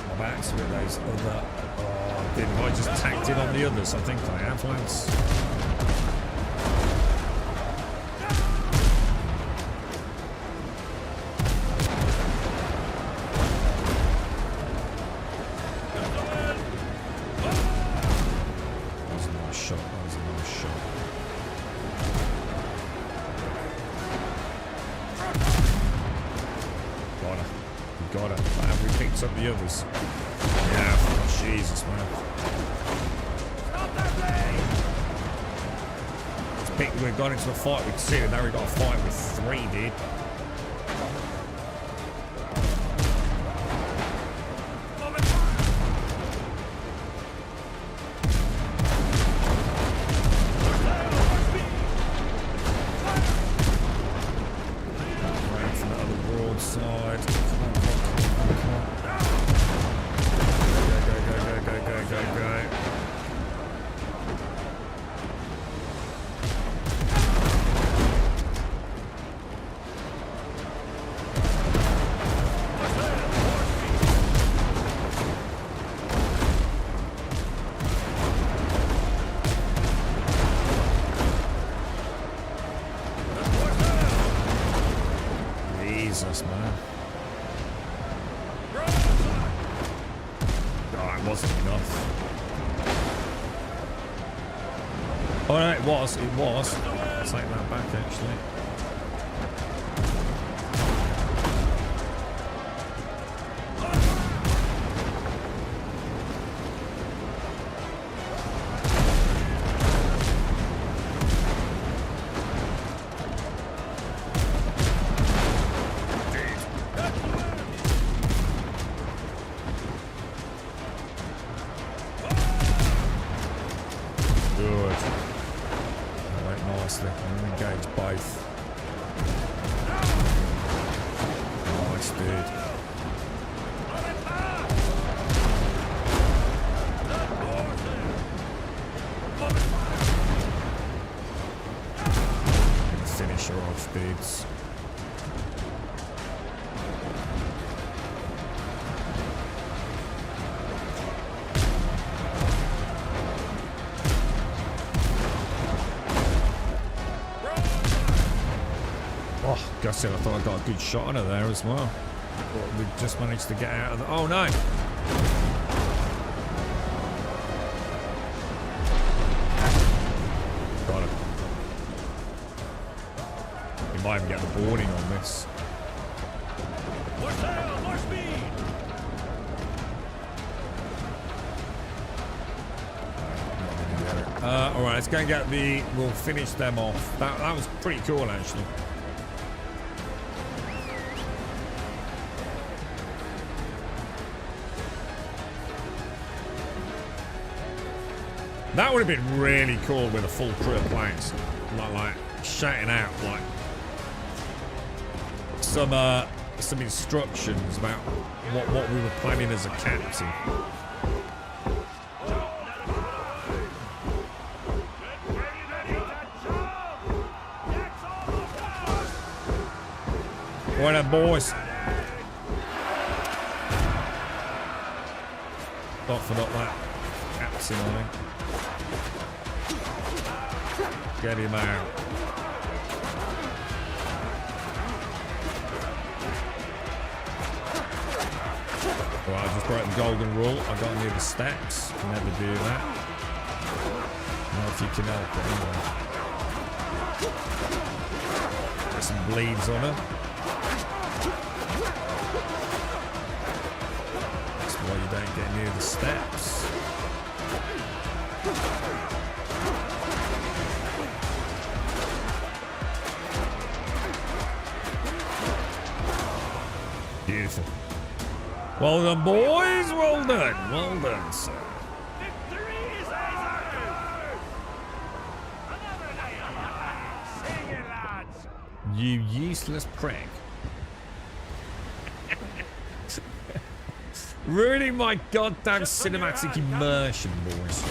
My back's with those other. Oh, didn't I just tacked in on the others? I think I have, Lance. That was a nice shot, that was a nice shot. Got it. Have we picked up the others? Yeah. Oh, Jesus, man. We've gone into a fight with 2, and now we've got a fight with 3, dude. Right from the other broadside. Go. Jesus, man. Oh, it wasn't enough. Oh no, it was. It was. I'll take that back actually. I thought I got a good shot on her there as well. But we just managed to get out of the... Oh, no! Got him. We might even get the boarding on this. More sail, more speed! Alright, let's go and get the... We'll finish them off. That was pretty cool, actually. That would have been really cool with a full crew of planes, like shouting out like some instructions about what we were planning as a captain. Right then, boys. Don't forget that captain on it. Get him out. Well, I just broke the golden rule. I got near the steps. Never do that. Not if you can help it anyway. Get some bleeds on her. That's why you don't get near the steps. Beautiful. Well done, boys. Well done. Well done, sir. Victory is ours! Another night on the line. Sing it, lads! You useless prick. Ruining my goddamn cinematic immersion, boys.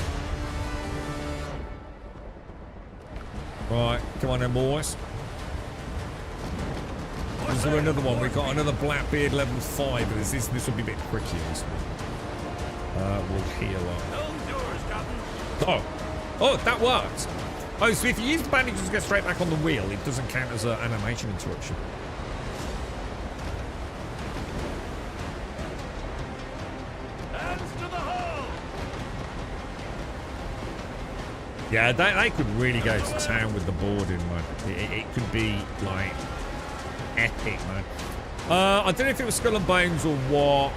Right, come on then, boys. Is there another one? We've got another Blackbeard level 5, but this will be a bit tricky, this one. We'll heal up. Oh, that worked. Oh, so if you use the bandages to get straight back on the wheel, it doesn't count as an animation interruption. Hands to the hull! Yeah, they could really go to town with the boarding, man. It could be, like, epic, man. I don't know if it was Skull and Bones or what.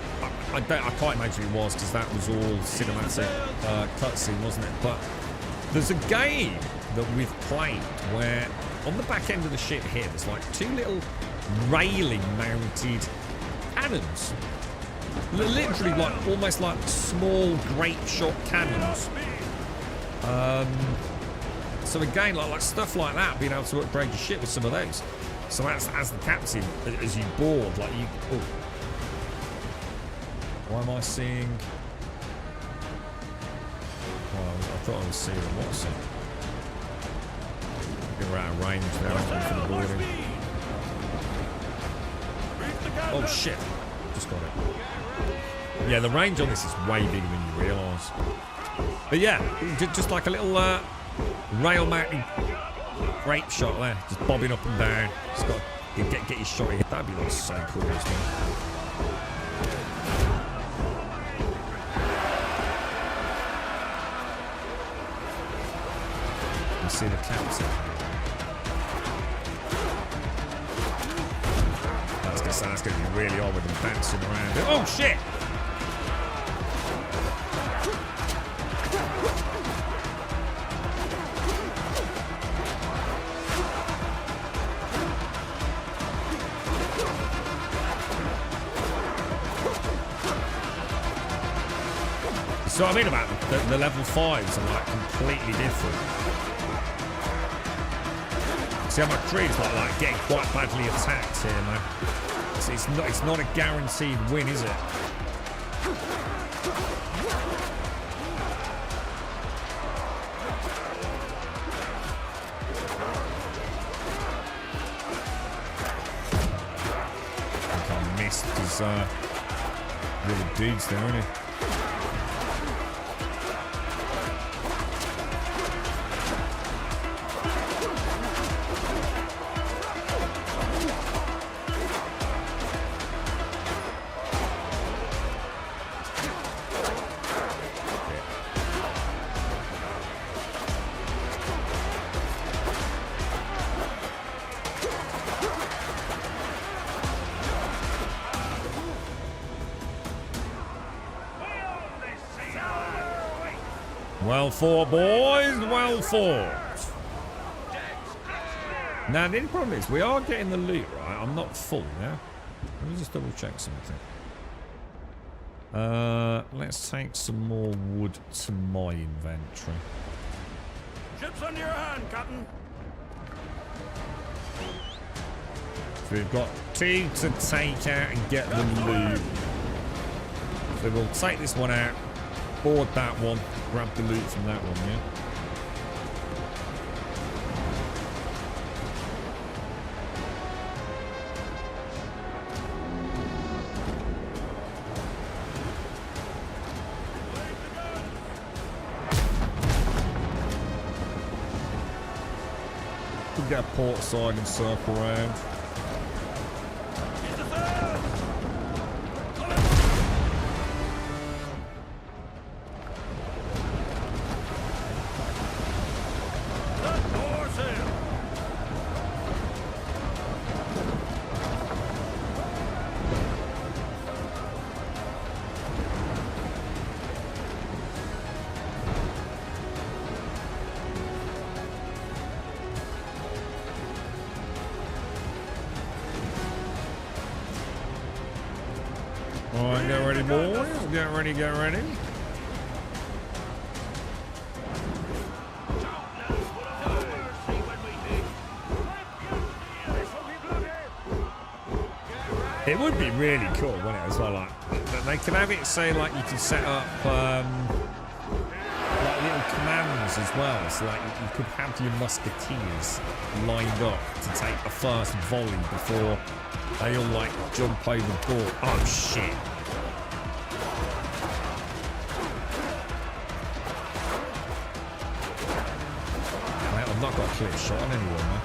I can't imagine it was, because that was all cinematic cutscene, wasn't it? But there's a game that we've played where on the back end of the ship here, there's like two little railing mounted cannons. Literally like almost like small grape shot cannons. So again, like stuff like that, being able to upgrade your ship with some of those. So as the captain, as you board, like you... Oh. Why am I seeing... Well, I thought I was seeing what's it? We're out of range now, for the boarding. Oh shit! Just got it. Yeah, the range on this is way bigger than you realise. But yeah, just like a little rail mounted grape shot there, just bobbing up and down. Just got to get your shot in. That'd be like so cool as well. see the captain. That's going to be really odd with them bouncing around. Oh, shit! So what I mean about the level 5s are like completely different. See how my tree's like getting quite badly attacked here, man. It's not a guaranteed win, is it? I think I missed his little dudes there, isn't he? Well fought, boys. Well fought. Now, the only problem is we are getting the loot, right? I'm not full, yeah? Let me just double check something. Let's take some more wood to my inventory. Ships under your hand, Captain. So we've got 2 to take out and get the loot. So we'll take this one out, board that one, grab the loot from that one, yeah? We'll get a port side and circle around. Alright, get ready, boys. Get ready, get ready. It would be really cool, wouldn't it, as well? Like, they can have it say, like, you can set up, like, little commands as well. So, like, you could have your musketeers lined up to take the first volley before they all, like, jump overboard. Oh, shit. Well, I've not got a clear shot on anyone, man.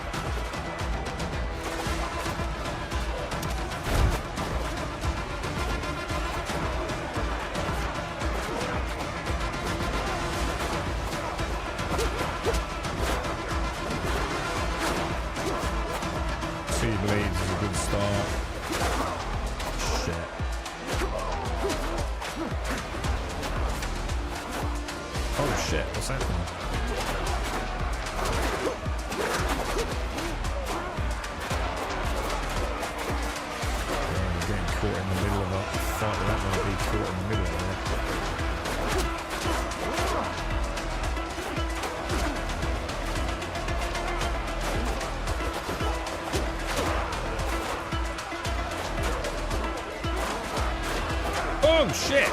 Oh shit!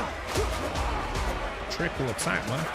Triple attack, man.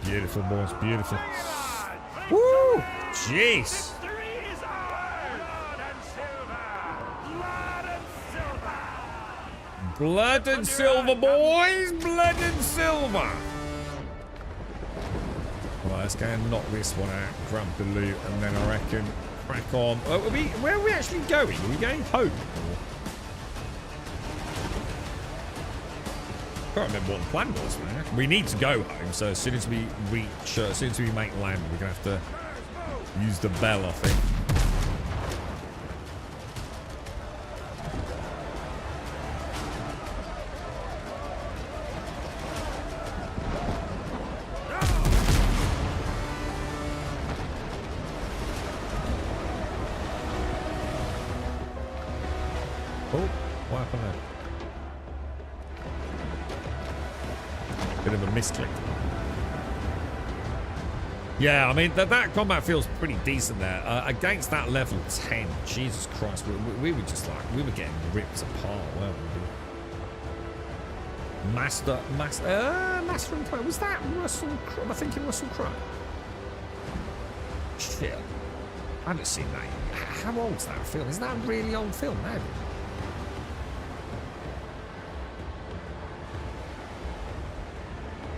Beautiful, boys. Beautiful. Woo! Jeez. Blood and silver, boys! Blood and silver! Right, let's go and knock this one out, grab the loot, and then I reckon crack on. Where are we actually going? Are we going home? I can't remember what the plan was, man. We need to go home, so as soon as we reach, as soon as we make land, we're going to have to use the bell, I think. Oh, what happened there? Bit of a misclick. Yeah, I mean, that combat feels pretty decent there. Against that level 10, Jesus Christ, we were just like, we were getting ripped apart, weren't we? Master and Crow. Was that Russell Crowe? Am I thinking Russell Crowe? Shit. I haven't seen that. How old's that film? Is that a really old film, maybe?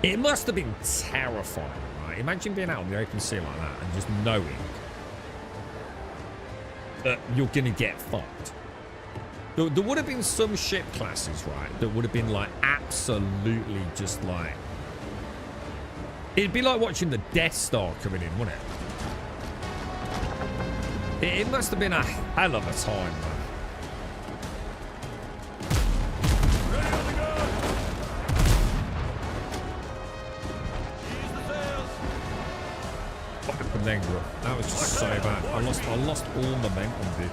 It must have been terrifying, right? Imagine being out on the open sea like that and just knowing that you're going to get fucked. There would have been some ship classes, right, that would have been like absolutely just like... It'd be like watching the Death Star coming in, wouldn't it? It must have been a hell of a time, man. That was just so bad. I lost all momentum, dude.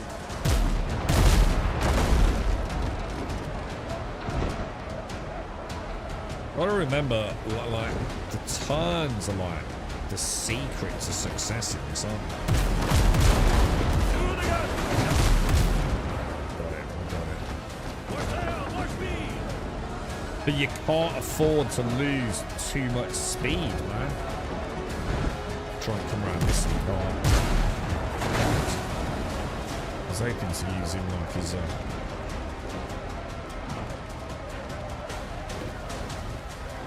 Gotta remember, like the turns are like the secret to success in this, aren't they? Got it. But you can't afford to lose too much speed, man. Try and come around this car. I was hoping to use him like his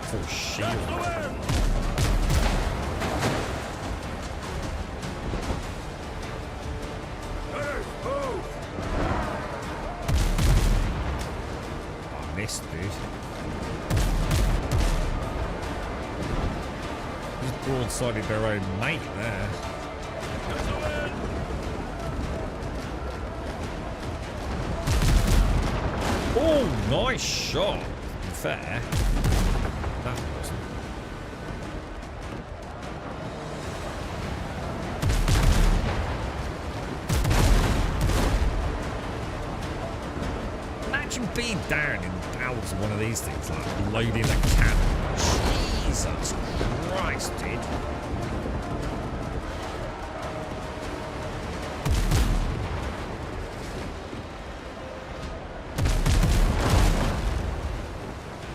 full shield. I missed, dude. Broadsided their own mate there. Oh, nice shot. Fair. That wasn't. Imagine being down in the bowels of one of these things, like loading a cannon. Jesus Christ, dude.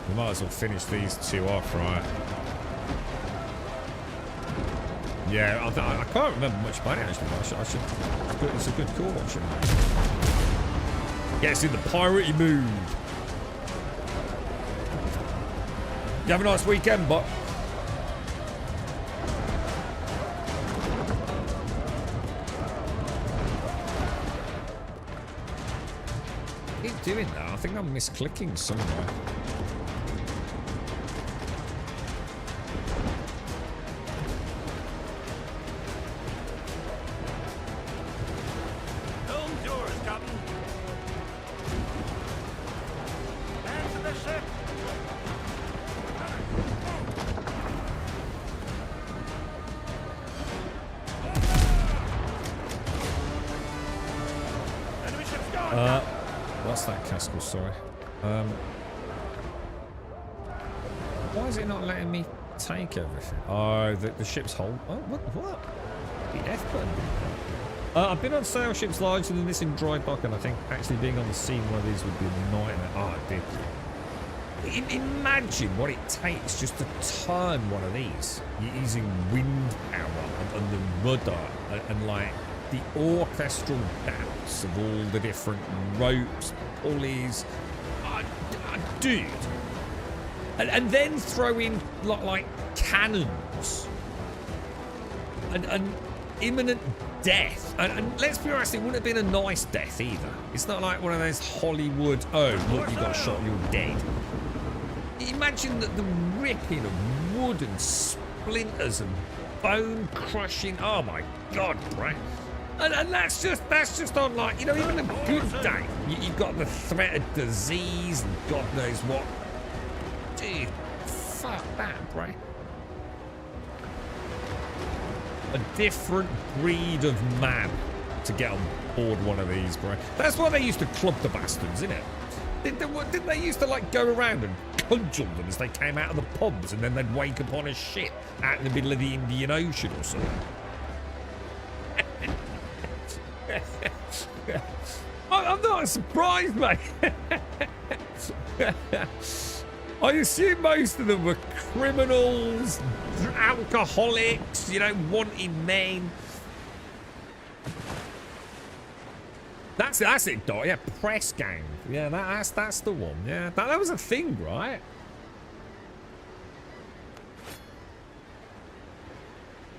We might as well finish these two off, right? Yeah, I can't remember much about it actually. I should it's a good call, actually. Gets in the piratey mood. You have a nice weekend, but keep doing that. I think I'm misclicking somewhere. What's that, Castle? Sorry. Why is it not letting me take everything? Oh, the ship's hold. Oh, what? The F button. I've been on sail ships larger than this in dry dock, and I think actually being on the sea one of these would be a nightmare. Oh, I did. Imagine what it takes just to turn one of these using wind power and the rudder and like the orchestral dance of all the different ropes, pulleys. Dude. And then throw in like cannons and imminent death. And let's be honest, it wouldn't have been a nice death either. It's not like one of those Hollywood, oh, look, you got shot, you're dead. Imagine the ripping of wood and splinters and bone crushing. Oh my God, right? And that's just on like, you know, even a good day. You've got the threat of disease and God knows what. Dude, fuck that, right? A different breed of man to get on board one of these, bro. That's why they used to club the bastards, isn't it? Didn't they used to like go around and cudgel them as they came out of the pubs, and then they'd wake up on a ship out in the middle of the Indian Ocean or something? I'm not surprised, mate. I assume most of them were criminals, alcoholics, you know, wanting men. That's it, Dot. Yeah, press gang. Yeah, that's the one. Yeah, that was a thing, right?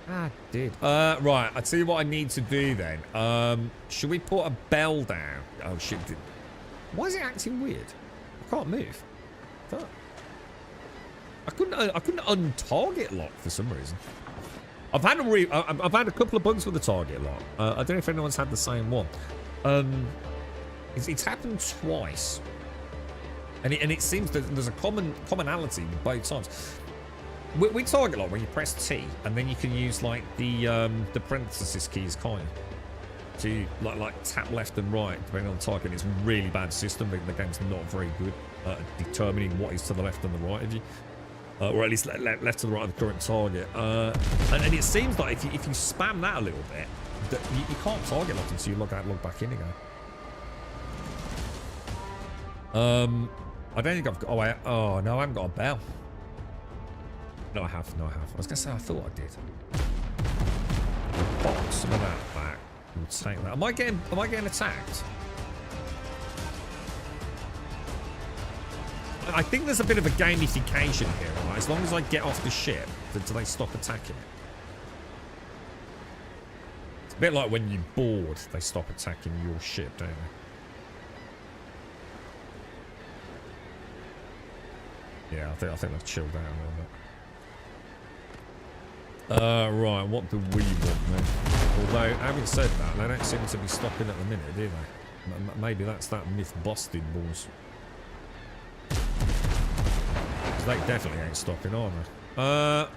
Ah, dude. Right. I tell you what I need to do then. Should we put a bell down? Oh shit! Why is it acting weird? I can't move. I couldn't untarget lock for some reason. I've had a couple of bugs with the target lock. I don't know if anyone's had the same one. It's happened twice, and it seems that there's a commonality with both times. With target lock, when you press T, and then you can use like the parenthesis keys, kind of, to like tap left and right depending on the target. It's a really bad system. The game's not very good at determining what is to the left and the right of you. Or at least left to the right of the current target. And it seems like if you spam that a little bit, that you can't target lock until you log out and log back in again. I don't think I've got... Oh, no, I haven't got a bell. No, I have. I was going to say, I thought I did. Box some of that back. We'll take that. Am I getting attacked? I think there's a bit of a gamification here, right? As long as I get off the ship, do they stop attacking it? It's a bit like when you board, they stop attacking your ship, don't they? Yeah, I think they've chilled out a little bit. Right, what do we want then? Although, having said that, they don't seem to be stopping at the minute, do they? Maybe that's that myth busted, boys. They definitely ain't stopping, are they? Oh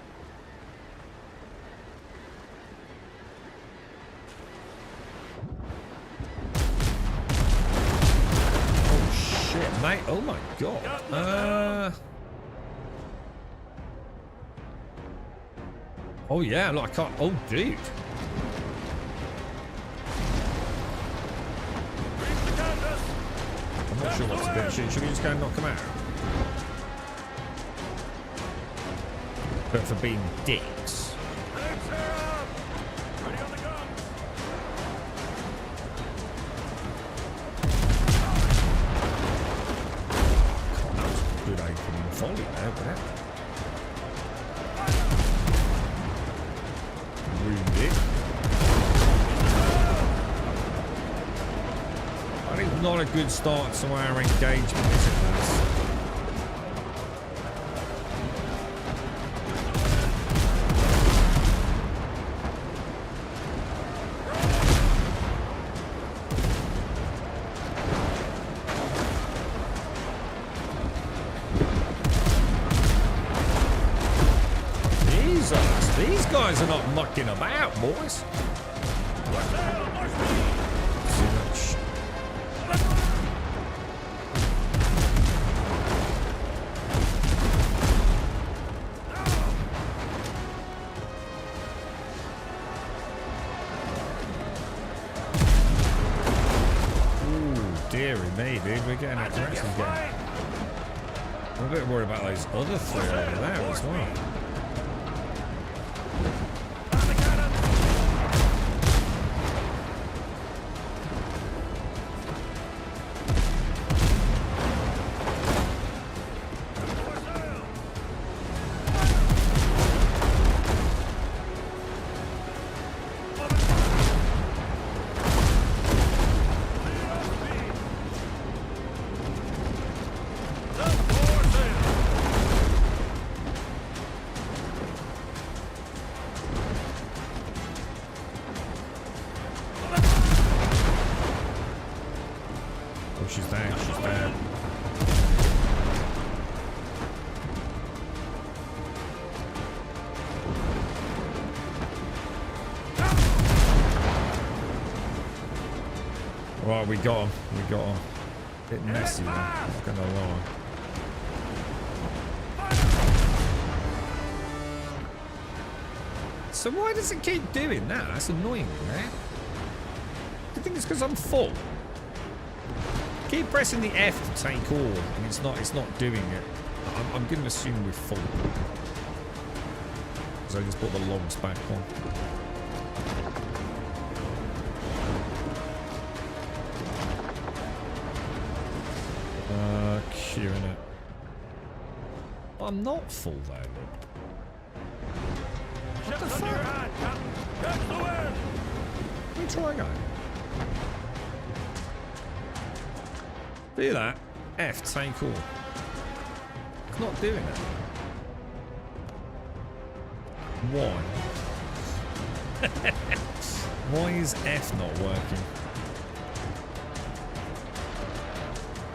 shit, mate! Oh my god! Oh yeah, look, I can't. Oh dude! I'm not sure what to do. Should we just go and knock them out? But for being dicks. Good opening volley there, but wounded. I think not a good start to our engagement, is it? These guys are not mucking about, boys. Ooh, dearie me, dude. We're getting aggressive again. I'm a bit worried about those other three over there as well. She's down, she's down. Right, we got him. We got him. Bit messy, man. Not gonna lie. So why does it keep doing that? That's annoying, man. Do you think it's because I'm full? Keep pressing the F to take all, and it's not doing it. I'm going to assume we're full. So I just put the logs back on. Queuing it. I'm not full though. What the fuck? Let me try again. Do that. F, take all. It's not doing it. Why? Why is F not working?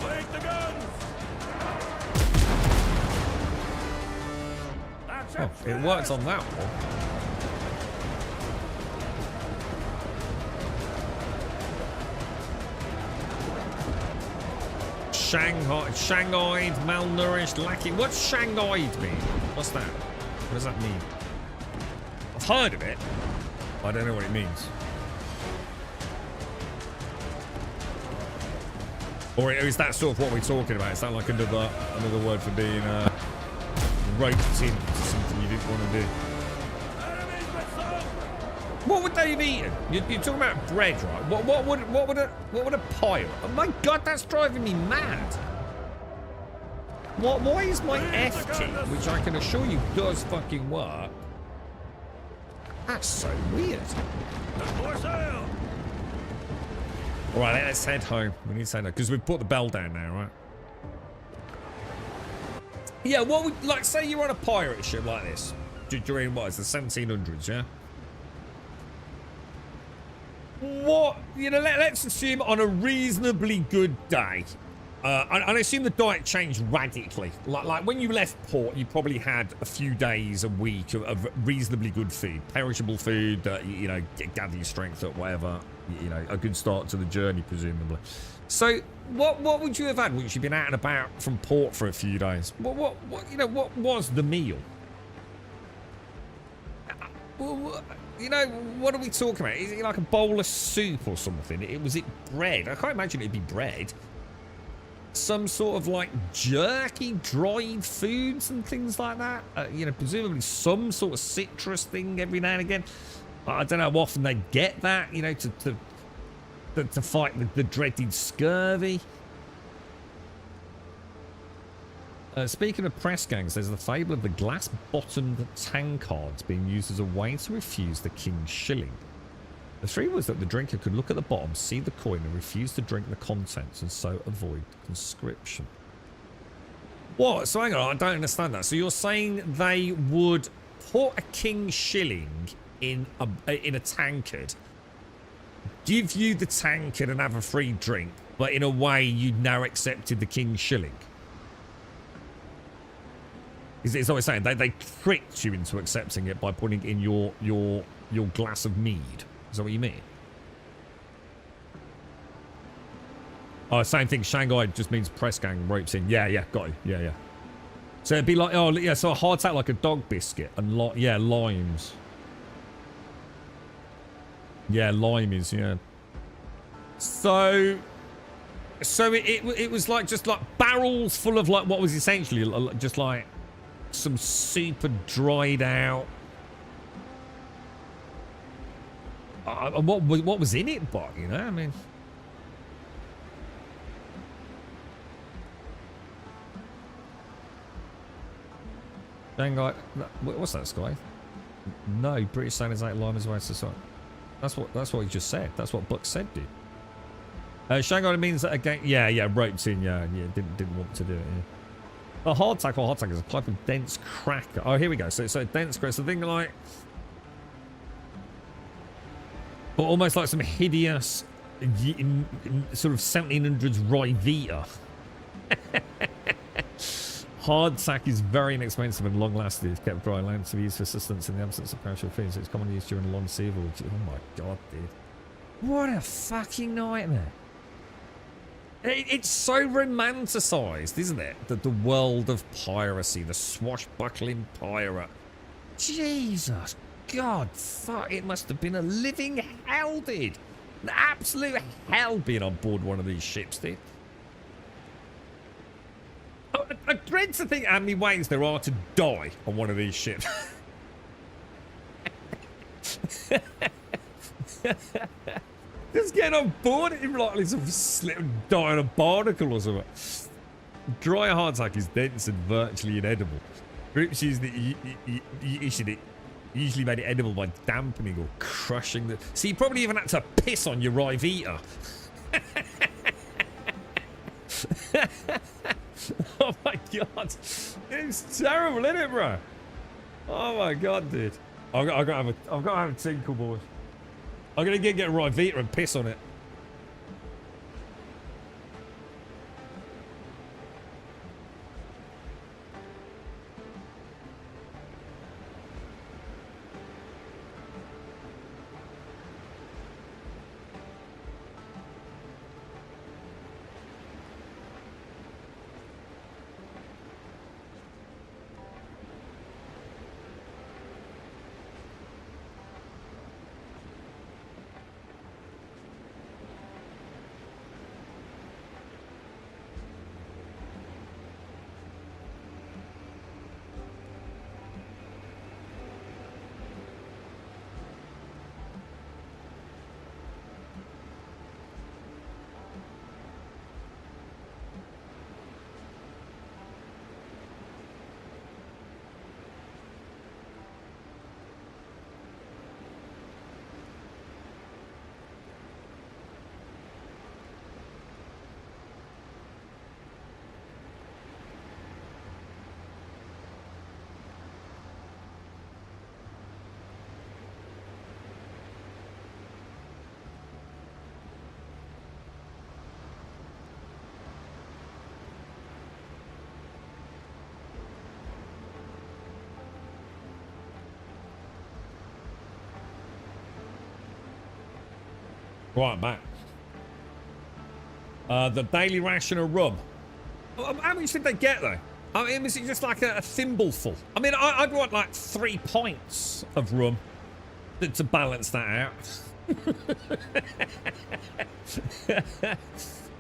Take the guns! Oh, it worked on that one. Shanghaied, malnourished, lacking. What's Shanghaied mean? What's that? What does that mean? I've heard of it. I don't know what it means. Or is that sort of what we're talking about? Is that like another word for being roped into something you didn't want to do? What would they have eaten? You're talking about bread, right? What would a pirate? Oh my god, that's driving me mad. Why is my F key, which I can assure you does fucking work? That's so weird. All right, let's head home. We need to head home because we've put the bell down now, right? Yeah, what would, like, say you're on a pirate ship like this during what is the 1700s, yeah? What, you know, let's assume on a reasonably good day, and I assume the diet changed radically. Like when you left port, you probably had a few days, a week of reasonably good food, perishable food, you know, gather your strength or whatever, you know, a good start to the journey, presumably. So what would you have had once you've been out and about from port for a few days? What you know, what was the meal? You know, what are we talking about? Is it like a bowl of soup or something? Was it bread? I can't imagine it'd be bread. Some sort of like jerky, dried foods and things like that. You know, presumably some sort of citrus thing every now and again. I don't know how often they get that, you know, to fight the dreaded scurvy. Speaking of press gangs, there's the fable of the glass-bottomed tankards being used as a way to refuse the king's shilling. The theory was that the drinker could look at the bottom, see the coin, and refuse to drink the contents, and so avoid conscription. What? So hang on, I don't understand that. So you're saying they would put a king's shilling in a tankard, give you the tankard and have a free drink, but in a way you'd now accepted the king's shilling? Is that what I'm saying? They tricked you into accepting it by putting in your glass of mead. Is that what you mean? Oh, same thing. Shanghai just means press gang ropes in. Yeah, got you. Yeah. So it'd be like, oh yeah, so a hardtack like a dog biscuit and yeah, limes. Yeah, lime is, yeah. So So it was like just like barrels full of like what was essentially just like some super dried out. What was in it, but you know, I mean. Shanghai, what's that, Sky? No, British sailors ain't liners away society. That's what he just said. That's what Buck said, dude. Shanghai means that again. Yeah, roped in. Yeah, didn't want to do it. Yeah. A hardtack is a type of dense cracker. Oh, here we go. So dense cracker. So thing like, but almost like some hideous sort of 1700s Rivita. Hardtack is very inexpensive and long-lasting. It's kept dry land to be used for sustenance in the absence of perishable foods. It's commonly used during a long sea voyage. Oh my god, dude. What a fucking nightmare. It's so romanticized, isn't it? The world of piracy, the swashbuckling pirate. Jesus God, fuck, it must have been a living hell, dude. An absolute hell being on board one of these ships, dude. I dread to think how many ways there are to die on one of these ships. Just getting on board, even like sort of slip and die on a barnacle or something. Dry hardtack is dense and virtually inedible. Groups usually made it edible by dampening or crushing the. So you probably even had to piss on your Rivita. Oh my god, it's terrible, isn't it, bro? Oh my god, dude. I've got to have a tinkle, boys. I'm gonna get Rivita and piss on it. Right, I'm back. The daily ration of rum. How much did they get, though? I mean, is it just like a thimbleful? I mean, I'd want like 3 pints of rum to balance that out.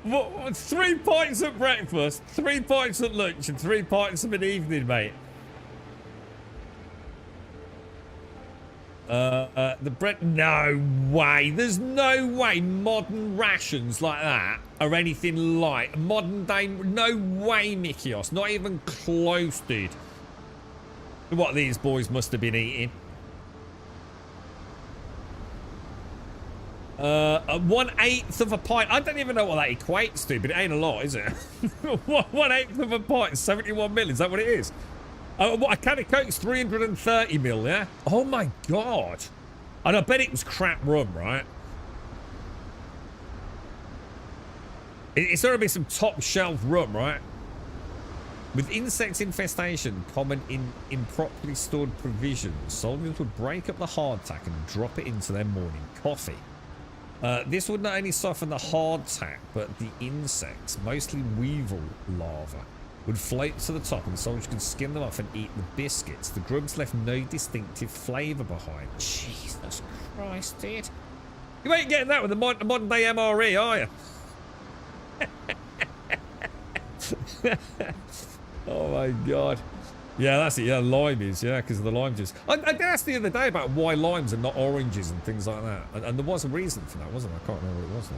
What, 3 pints at breakfast, 3 pints at lunch, and 3 pints of an evening, mate. The bread. No way. There's no way modern rations like that are anything like modern day. No way, Mikios. Not even close, dude. What these boys must have been eating. 1/8 of a pint. I don't even know what that equates to, but it ain't a lot, is it? 1/8 of a pint, 71 mil. Is that what it is? What, a can of Coke's 330 mil, yeah? Oh my god. And I bet it was crap rum, right? It's going to be some top shelf rum, right? With insect infestation common in improperly stored provisions, soldiers would break up the hardtack and drop it into their morning coffee. This would not only soften the hardtack, but the insects, mostly weevil larvae, would float to the top and the soldiers could skim them off and eat the biscuits. The grubs left no distinctive flavour behind. Jesus Christ, dude. You ain't getting that with the modern day MRE, are you? Oh my god. Yeah, that's it. Yeah, limeys. Yeah, because of the lime juice. I asked the other day about why limes and not oranges and things like that. And there was a reason for that, wasn't there? I can't remember what it was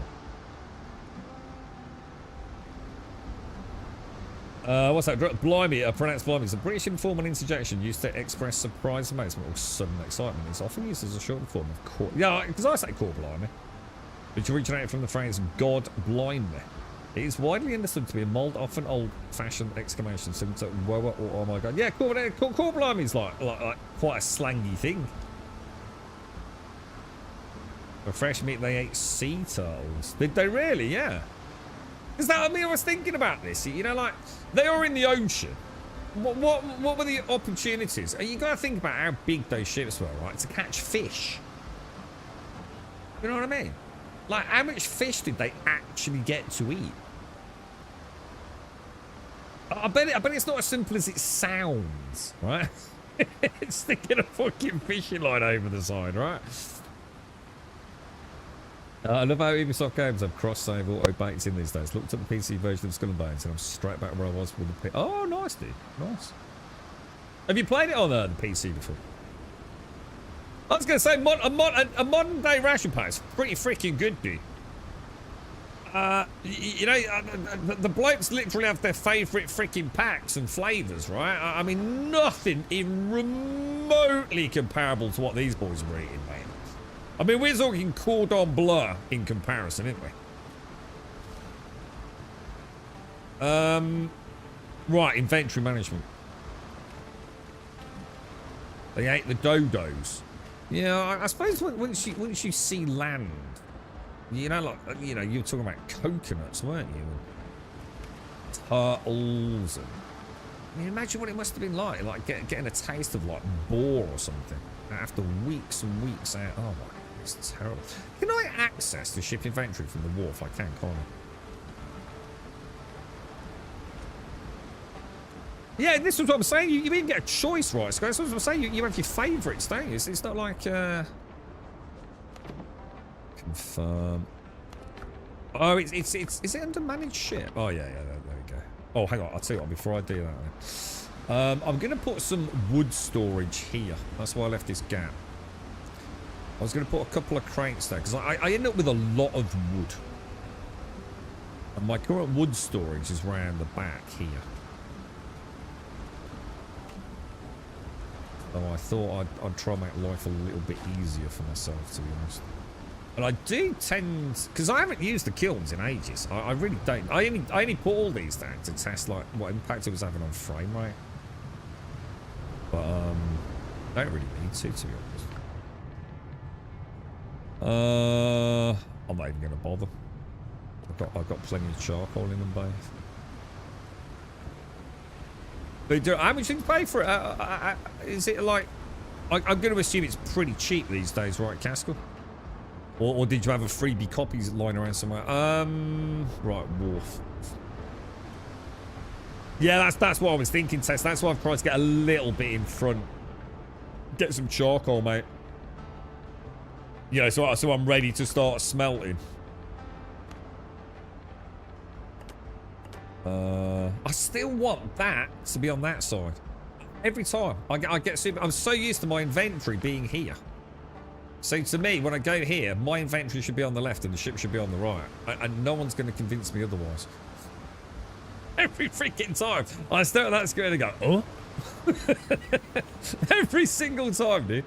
now. What's that? Blimey, pronounced blimey. It's a British informal interjection used to express surprise, amazement, or sudden excitement. It's often used as a short form of cor. Yeah, because I say cor blimey. Which originated from the phrase God blind me. It is widely understood to be a mild, often old-fashioned exclamation similar to whoa, or oh my god. Yeah, cor blimey is like quite a slangy thing. For fresh meat, they ate sea turtles. Did they really? Yeah. Is that, I mean, I was thinking about this, you know, like, they are in the ocean. What were the opportunities? You got to think about how big those ships were, right, to catch fish. You know what I mean? Like, how much fish did they actually get to eat? I bet it's not as simple as it sounds, right? It's sticking a fucking fishing line over the side, right? I love how Ubisoft games have cross-save auto-baked in these days. Looked at the PC version of Skull and Bones and I'm straight back where I was with the PC. Oh, nice, dude. Nice. Have you played it on the PC before? I was going to say, a modern day ration pack is pretty freaking good, dude. You know, the blokes literally have their favourite freaking packs and flavours, right? I mean, nothing even remotely comparable to what these boys were eating, mate. I mean, we're talking cordon bleu in comparison, aren't we? Right, inventory management. They ate the dodos. Yeah, I suppose once you see land, you know, like, you know, you were talking about coconuts, weren't you? And turtles, and I mean, imagine what it must have been like getting a taste of like boar or something after weeks and weeks out. Oh my, it's terrible. Can I access the ship inventory from the wharf? I can't I? Yeah, this is what I'm saying. You even get a choice, right? So that's what I'm saying. You have your favourites, don't you? It's not like confirm. Oh, is it under managed ship? Oh yeah, there we go. Oh, hang on. I'll tell you what. Before I do that, I'm gonna put some wood storage here. That's why I left this gap. I was gonna put a couple of crates there because I end up with a lot of wood, and my current wood storage is round the back here. So I thought I'd try and make life a little bit easier for myself, to be honest. And I do tend, because I haven't used the kilns in ages. I really don't. I only put all these down to test like what impact it was having on frame rate. But I don't really need to be honest. I'm not even gonna bother. I've got plenty of charcoal in them both. But how much did you pay for it? Is it like... I'm going to assume it's pretty cheap these days, right, Casco? Or did you have a freebie copies lying around somewhere? Right, wharf. Yeah, that's what I was thinking, Tess. That's why I've tried to get a little bit in front. Get some charcoal, mate. You know, so I'm ready to start smelting. I still want that to be on that side. Every time. I get super... I'm so used to my inventory being here. So to me, when I go here, my inventory should be on the left and the ship should be on the right. And no one's going to convince me otherwise. Every freaking time. I start that screen and go, oh? Every single time, dude.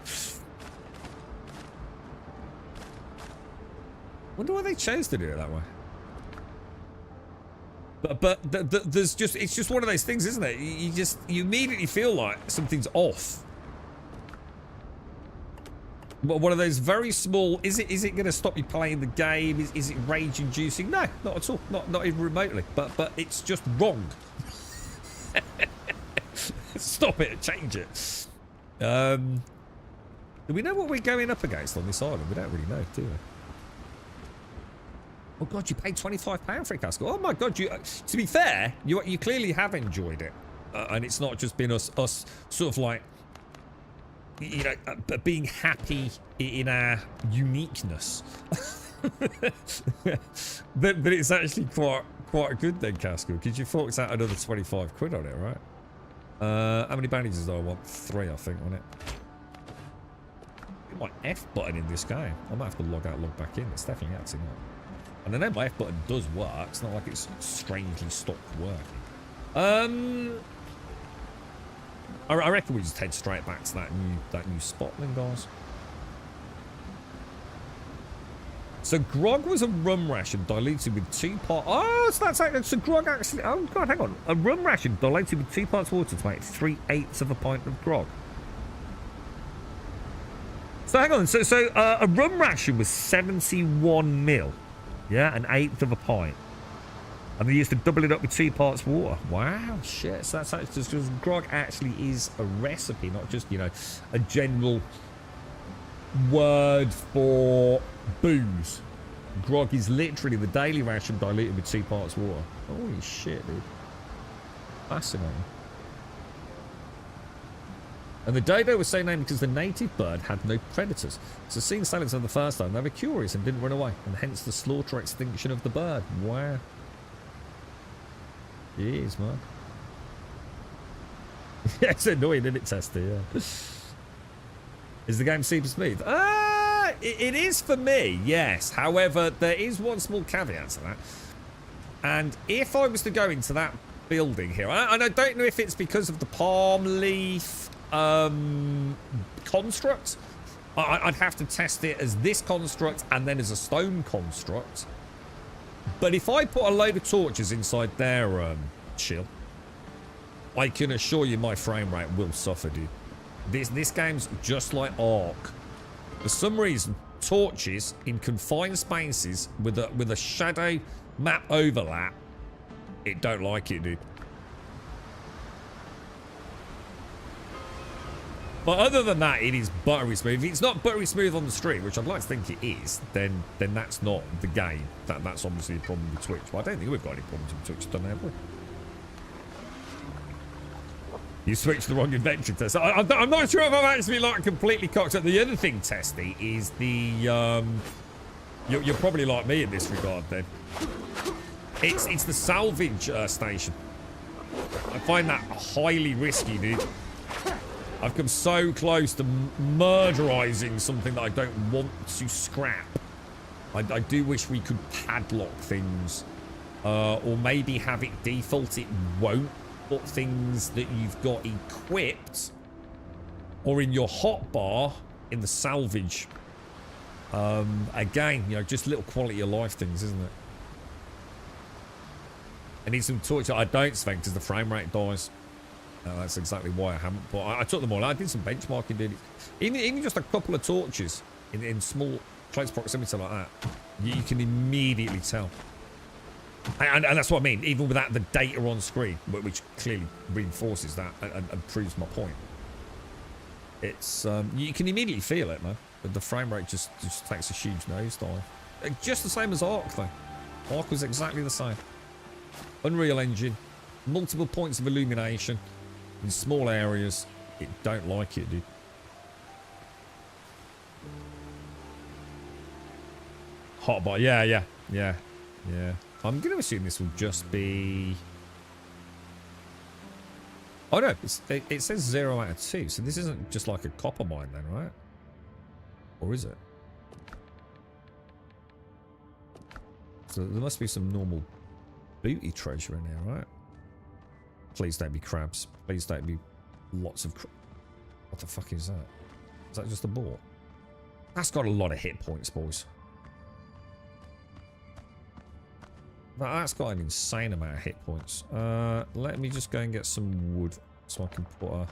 Wonder why they chose to do it that way. But there's just, it's just one of those things, isn't it? You immediately feel like something's off. But one of those very small, is it going to stop you playing the game? Is it rage inducing? No, not at all. Not even remotely. But it's just wrong. Stop it, change it. Do we know what we're going up against on this island? We don't really know, do we? Oh god, you paid £25 for a castle. Oh my god, to be fair, you clearly have enjoyed it. And it's not just been us sort of like, you know, being happy in our uniqueness. but it's actually quite good then, Casco, because you forked out another 25 quid on it, right? How many bandages do I want? 3, I think, on it. My F button in this game. I might have to log out, log back in. It's definitely acting up. And I know my F button does work. It's not like it's strangely stopped working. I reckon we just head straight back to that new spot then, guys. So grog was a rum ration diluted with 2 parts. Oh, so that's like, so grog actually. Oh god, hang on. A rum ration diluted with 2 parts water to make 3/8 of a pint of grog. So hang on. So a rum ration was 71 mil. Yeah, 1/8 of a pint. And they used to double it up with 2 parts water. Wow, shit. So that's actually just because grog actually is a recipe, not just, you know, a general word for booze. Grog is literally the daily ration diluted with 2 parts water. Holy shit, dude. Fascinating. And the dodo was so named because the native bird had no predators. So seeing silence for the first time, they were curious and didn't run away. And hence the slaughter or extinction of the bird. Wow. Jeez, man. Yeah, it's annoying, isn't it, Tester? Yeah. Is the game super smooth? It is for me, yes. However, there is one small caveat to that. And if I was to go into that building here, and I don't know if it's because of the palm leaf construct. I'd have to test it as this construct and then as a stone construct. But if I put a load of torches inside their chill, I can assure you my frame rate will suffer, dude. This game's just like Ark. For some reason, torches in confined spaces with a shadow map overlap, it don't like it, dude. But other than that, it is buttery smooth. If it's not buttery smooth on the stream, which I'd like to think it is, then that's not the game. That's obviously a problem with Twitch. But I don't think we've got any problems with Twitch, don't have we? You switched the wrong inventory test. I'm not sure if I'm actually like completely cocked up. The other thing, Testy, is the you're probably like me in this regard. Then it's the salvage station. I find that highly risky, dude. I've come so close to murderizing something that I don't want to scrap. I do wish we could padlock things, or maybe have it default. It won't. But things that you've got equipped or in your hotbar in the salvage. Again, you know, just little quality of life things, isn't it? I need some torch. I don't, Sven, because the frame rate dies. That's exactly why I haven't. But I took them all. I did some benchmarking, dude. Even just a couple of torches in small close proximity like that, you can immediately tell. And that's what I mean, even without the data on screen, which clearly reinforces that and proves my point. It's you can immediately feel it, man. But the frame rate just takes a huge nosedive. Just the same as Ark, though. Ark was exactly the same. Unreal Engine, multiple points of illumination in small areas. It don't like it, dude. Hotbar, yeah. I'm going to assume this will just be... Oh, no. It says 0 out of 2. So this isn't just like a copper mine then, right? Or is it? So there must be some normal booty treasure in here, right? Please don't be crabs. Please don't be lots of... What the fuck is that? Is that just a ball? That's got a lot of hit points, boys. That's got an insane amount of hit points. Let me just go and get some wood so I can put a...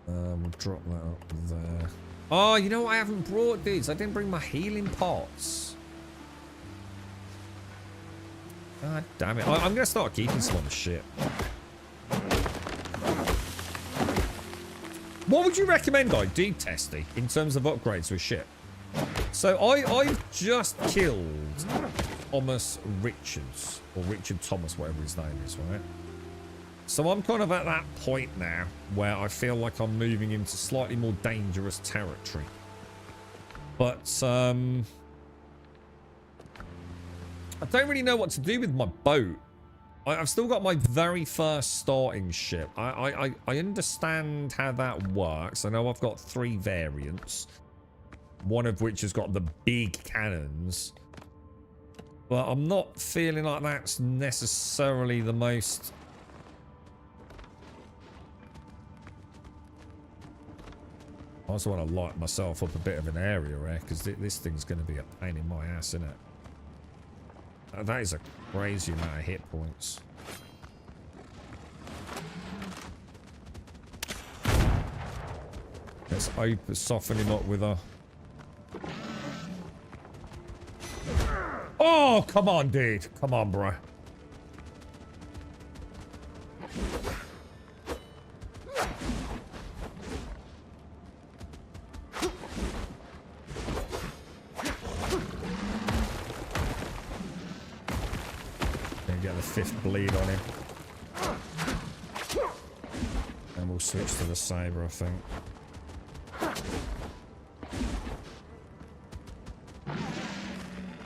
we'll drop that up there. Oh, you know what I haven't brought, dudes? I didn't bring my healing pots. God damn it. I'm going to start keeping some of the shit. What would you recommend I do, Testy, in terms of upgrades with shit? So I've just killed Thomas Richards, or Richard Thomas, whatever his name is, right? So I'm kind of at that point now where I feel like I'm moving into slightly more dangerous territory. But I don't really know what to do with my boat. I've still got my very first starting ship. I understand how that works. I know I've got 3 variants. One of which has got the big cannons. But I'm not feeling like that's necessarily the most... I also want to light myself up a bit of an area here, because this thing's going to be a pain in my ass, isn't it? That is a crazy amount of hit points. Let's soften him up with a... Oh, come on, dude. Come on, bro. Gonna get the 5th bleed on him. And we'll switch to the saber, I think.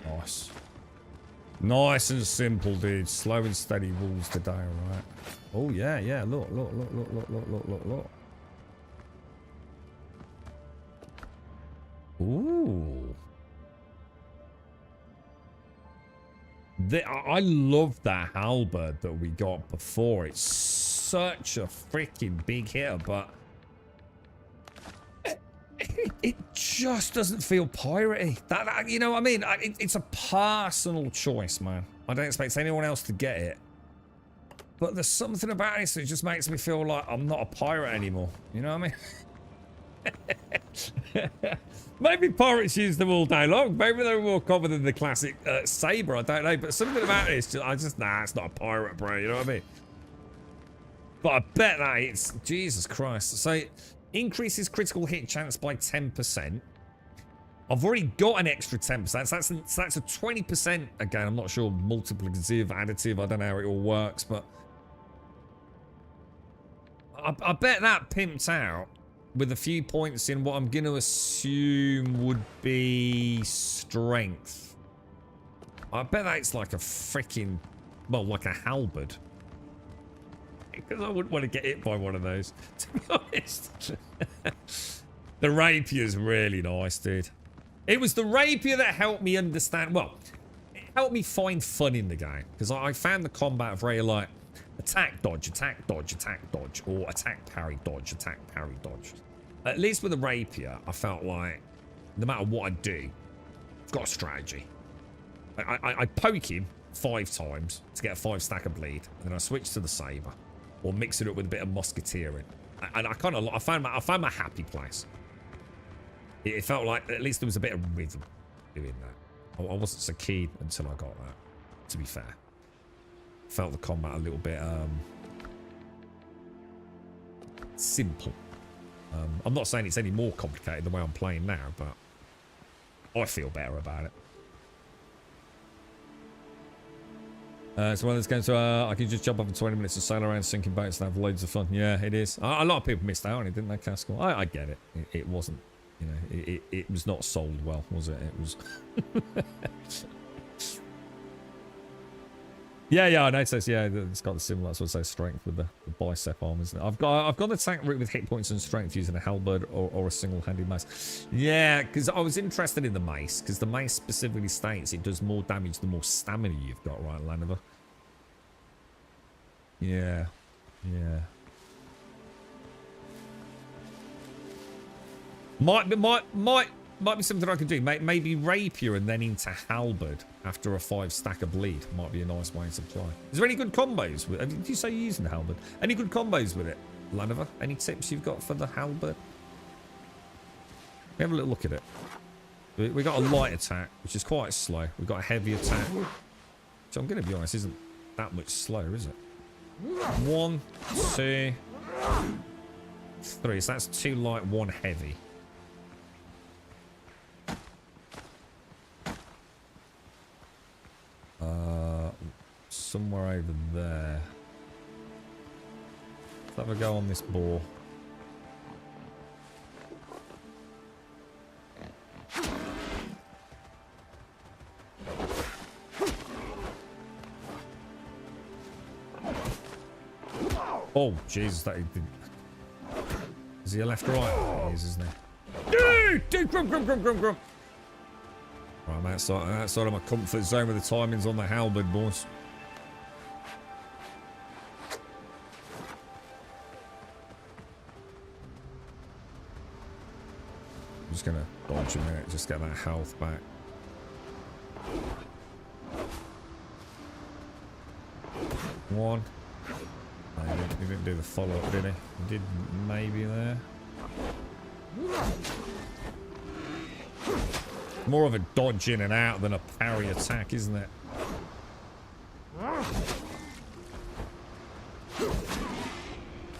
Nice. Nice and simple, dude. Slow and steady rules today, alright? Oh, yeah, yeah. Look. Ooh. I love that halberd that we got before. It's such a freaking big hitter, but it just doesn't feel piratey. That you know what I mean? It's a personal choice, man. I don't expect anyone else to get it. But there's something about this that just makes me feel like I'm not a pirate anymore. You know what I mean? Maybe pirates use them all day long. Maybe they're more common than the classic saber. I don't know. But something about this, nah, it's not a pirate, bro. You know what I mean? But I bet that it's... Jesus Christ. So, increases critical hit chance by 10%. I've already got an extra 10%. So that's a 20%. Again, I'm not sure. Multiplicative, additive. I don't know how it all works. But I bet that pimped out with a few points in what I'm going to assume would be strength. I bet that's like a freaking... Well, like a halberd. Because I wouldn't want to get hit by one of those, to be honest. The rapier's really nice, dude. It was the rapier that helped me understand... Well, it helped me find fun in the game. Because I found the combat very like... Attack, dodge, attack, dodge, attack, dodge. Or attack, parry, dodge, attack, parry, dodge. At least with the rapier, I felt like no matter what I do, I've got a strategy. I poke him 5 times to get a 5 stack of bleed. And then I switch to the saber. Or mix it up with a bit of musketeering. And I kind of... I found my happy place. It felt like at least there was a bit of rhythm doing that. I wasn't so keen until I got that, to be fair. Felt the combat a little bit simple. I'm not saying it's any more complicated the way I'm playing now, but I feel better about it. So when it's going to, I can just jump up for 20 minutes and sail around sinking boats and have loads of fun. Yeah, it is. A lot of people missed out on it, didn't they, Castle? I get it. It wasn't, you know, it was not sold well, was it? It was... Yeah, I noticed. Yeah, it's got the similar sort of strength with the bicep arm, isn't it? I've got the tank route with hit points and strength using a halberd or a single-handed mace. Yeah, because I was interested in the mace, because the mace specifically states it does more damage the more stamina you've got, right, Laniver? Yeah. Might be something I could do. Maybe rapier and then into halberd after a 5 stack of bleed. Might be a nice way to play. Is there any good combos with it? Did you say you're using the halberd? Any good combos with it, Laniver? Any tips you've got for the halberd? Have a little look at it. We got a light attack, which is quite slow. We've got a heavy attack. So I'm going to be honest, isn't that much slower, is it? 1, 2, 3. So that's 2 light, 1 heavy. Somewhere over there. Let's have a go on this ball. Oh, Jesus, that... Is he a left or right? He is, isn't he? Dude, grum. Right, I'm outside of my comfort zone with the timings on the halberd, boys. I'm just gonna dodge a minute, just get that health back. One. No, he didn't do the follow-up, did he? He did maybe there. More of a dodge in and out than a parry attack, isn't it?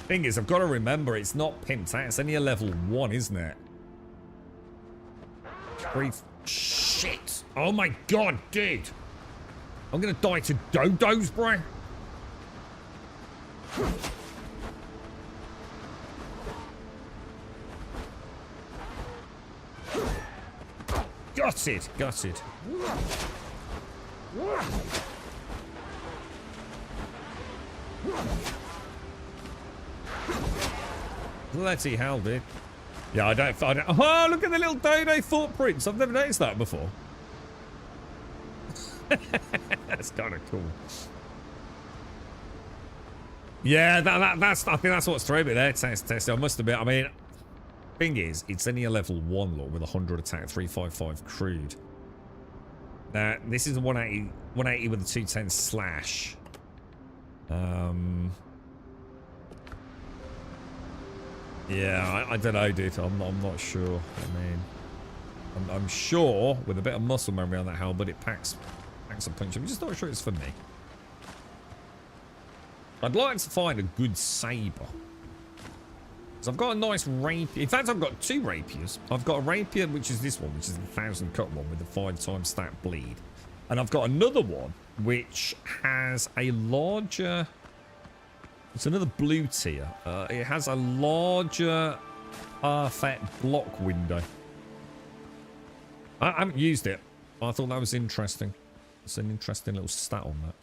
Thing is, I've got to remember, it's not pimped out. It's only a level 1, isn't it? Shit! Oh my god, dude! I'm gonna die to dodos, bro. Got it. Bloody hell, dude. Yeah, I don't. Oh, look at the little dodo footprints. I've never noticed that before. That's kind of cool. Yeah, that's. I think that's what's throwing me there. Test. I must admit. I mean, thing is, it's only a level 1 lord with 100 attack, 355 crude. Now, this is a 180 with a 210 slash. Yeah, I don't know, dude. I'm not sure. I mean, I'm sure with a bit of muscle memory on that halberd, it packs a punch. I'm just not sure it's for me. I'd like to find a good saber. Because I've got a nice rapier. In fact, I've got 2 rapiers. I've got a rapier, which is this one, which is the 1000 cut one with the 5x stat bleed. And I've got another one, which has a larger... It's another blue tier. It has a larger perfect block window. I haven't used it. I thought that was interesting. It's an interesting little stat on that.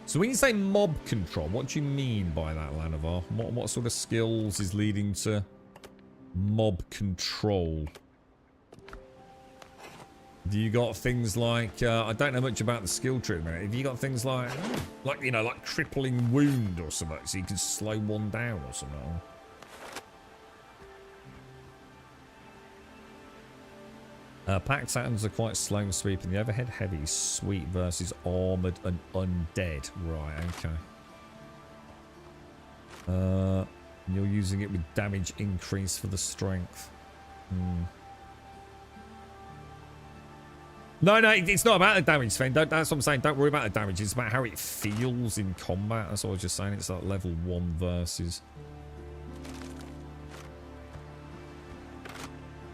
So when you say mob control, what do you mean by that, Lanavar? What sort of skills is leading to mob control? Do you got things like, I don't know much about the skill tree, man. Have you got things like, you know, like crippling wound or something, so you can slow one down or something? Pack Satans are quite slow and sweeping. The overhead heavy is sweet versus armored and undead. Right, okay. You're using it with damage increase for the strength. No, it's not about the damage, Sven. That's what I'm saying. Don't worry about the damage. It's about how it feels in combat. That's what I was just saying. It's like level 1 versus...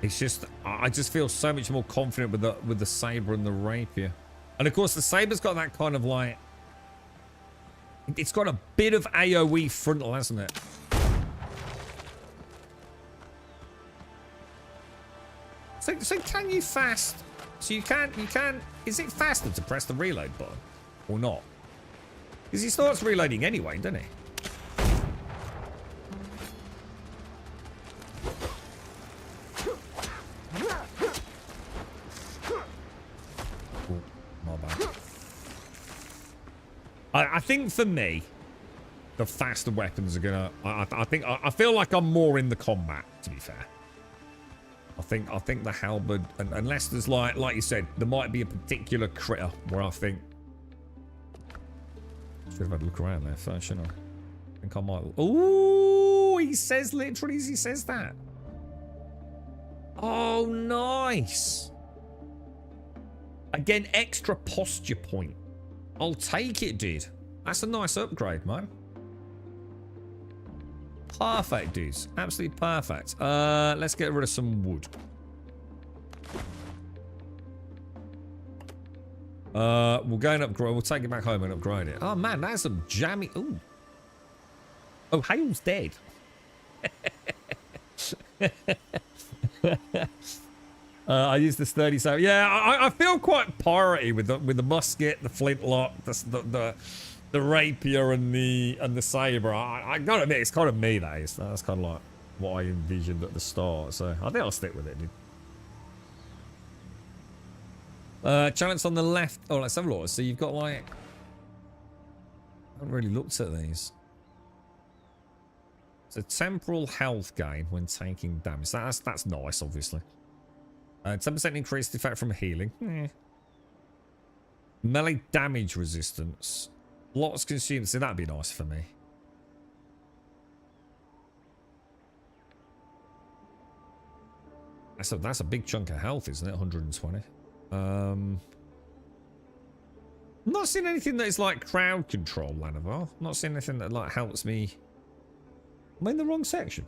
It's just, I just feel so much more confident with the saber and the rapier. And of course, the saber's got that kind of like... It's got a bit of AoE frontal, hasn't it? So can you fast... So you can... Is it faster to press the reload button? Or not? Because he starts reloading anyway, doesn't he? Oh, my bad. I think for me, the faster weapons are gonna... I feel like I'm more in the combat, to be fair. I think the halberd, unless there's like you said, there might be a particular critter where I think... Should have had a look around there first, shouldn't I? I think I might... Ooh, he says literally, he says that. Oh, nice. Again, extra posture point. I'll take it, dude. That's a nice upgrade, man. Perfect, dudes. Absolutely perfect. Let's get rid of some wood. We'll go and upgrade. We'll take it back home and upgrade it. Oh man, that's some jammy. Ooh. Oh, Hale's dead. I used the sturdy saber. Yeah, I feel quite piratey with the musket, the flintlock, the rapier, and the saber. I gotta admit, it's kind of me. That's kind of like what I envisioned at the start. So I think I'll stick with it, dude. Challenge on the left. Oh, let's have a look. So you've got like, I haven't really looked at these. So temporal health gain when taking damage. That's nice, obviously. 10% increased effect from healing. Melee damage resistance. Lots consumed. See, that'd be nice for me. That's a big chunk of health, isn't it? 120. I'm not seeing anything that is like crowd control, Lanavar. Not seeing anything that like helps me. Am I in the wrong section?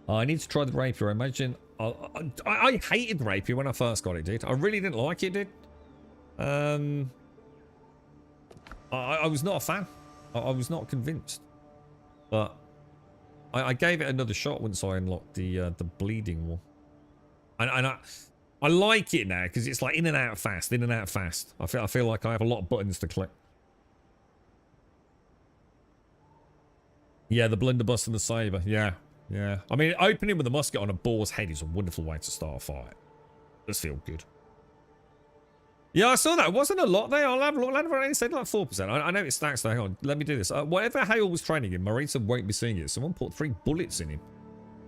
I need to try the rapier. I imagine I hated the rapier when I first got it, dude. I really didn't like it, dude. I was not a fan. I was not convinced. But I gave it another shot once I unlocked the bleeding one. And I like it now because it's like in and out fast, in and out fast. I feel like I have a lot of buttons to click. Yeah, the blunderbuss and the saber. Yeah, yeah. I mean, opening with a musket on a boar's head is a wonderful way to start a fight. Does feel good. Yeah, I saw that. It wasn't a lot there. I'll have a look. Landver said like 4%. I know it stacks there. Hang on. Let me do this. Whatever Hale was training in, Marita won't be seeing it. Someone put 3 bullets in him.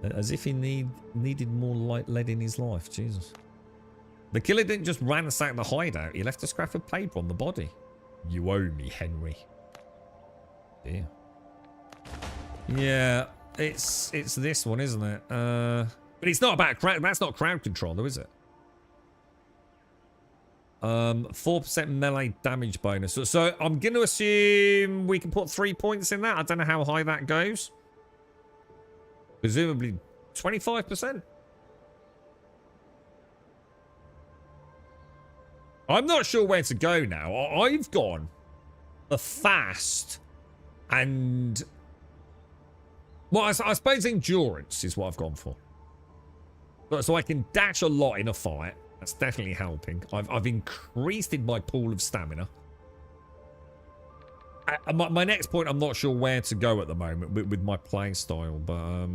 As if he needed more light lead in his life. Jesus. The killer didn't just ransack the hideout. He left a scrap of paper on the body. You owe me, Henry. Dear. Yeah, it's this one, isn't it? But it's not about crowd. That's not crowd control, though, is it? 4% melee damage bonus. So I'm going to assume we can put 3 points in that. I don't know how high that goes. Presumably 25%. I'm not sure where to go now. I've gone a fast and... Well, I suppose endurance is what I've gone for. So I can dash a lot in a fight. That's definitely helping. I've increased in my pool of stamina. My next point, I'm not sure where to go at the moment with my play style, but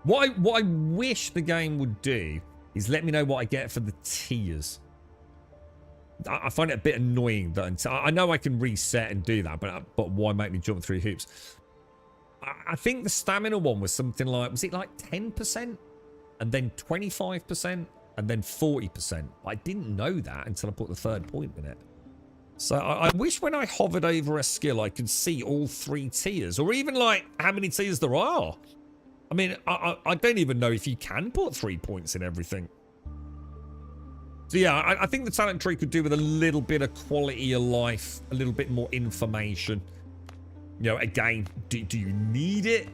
what I wish the game would do is let me know what I get for the tiers. I find it a bit annoying that I know I can reset and do that, but why make me jump through hoops? I think the stamina one was something like, was it like 10%? And then 25%? And then 40%. I didn't know that until I put the 3rd point in it. So I wish when I hovered over a skill, I could see all 3 tiers. Or even like how many tiers there are. I mean, I don't even know if you can put 3 points in everything. So yeah, I think the talent tree could do with a little bit of quality of life, a little bit more information. You know, again, do you need it?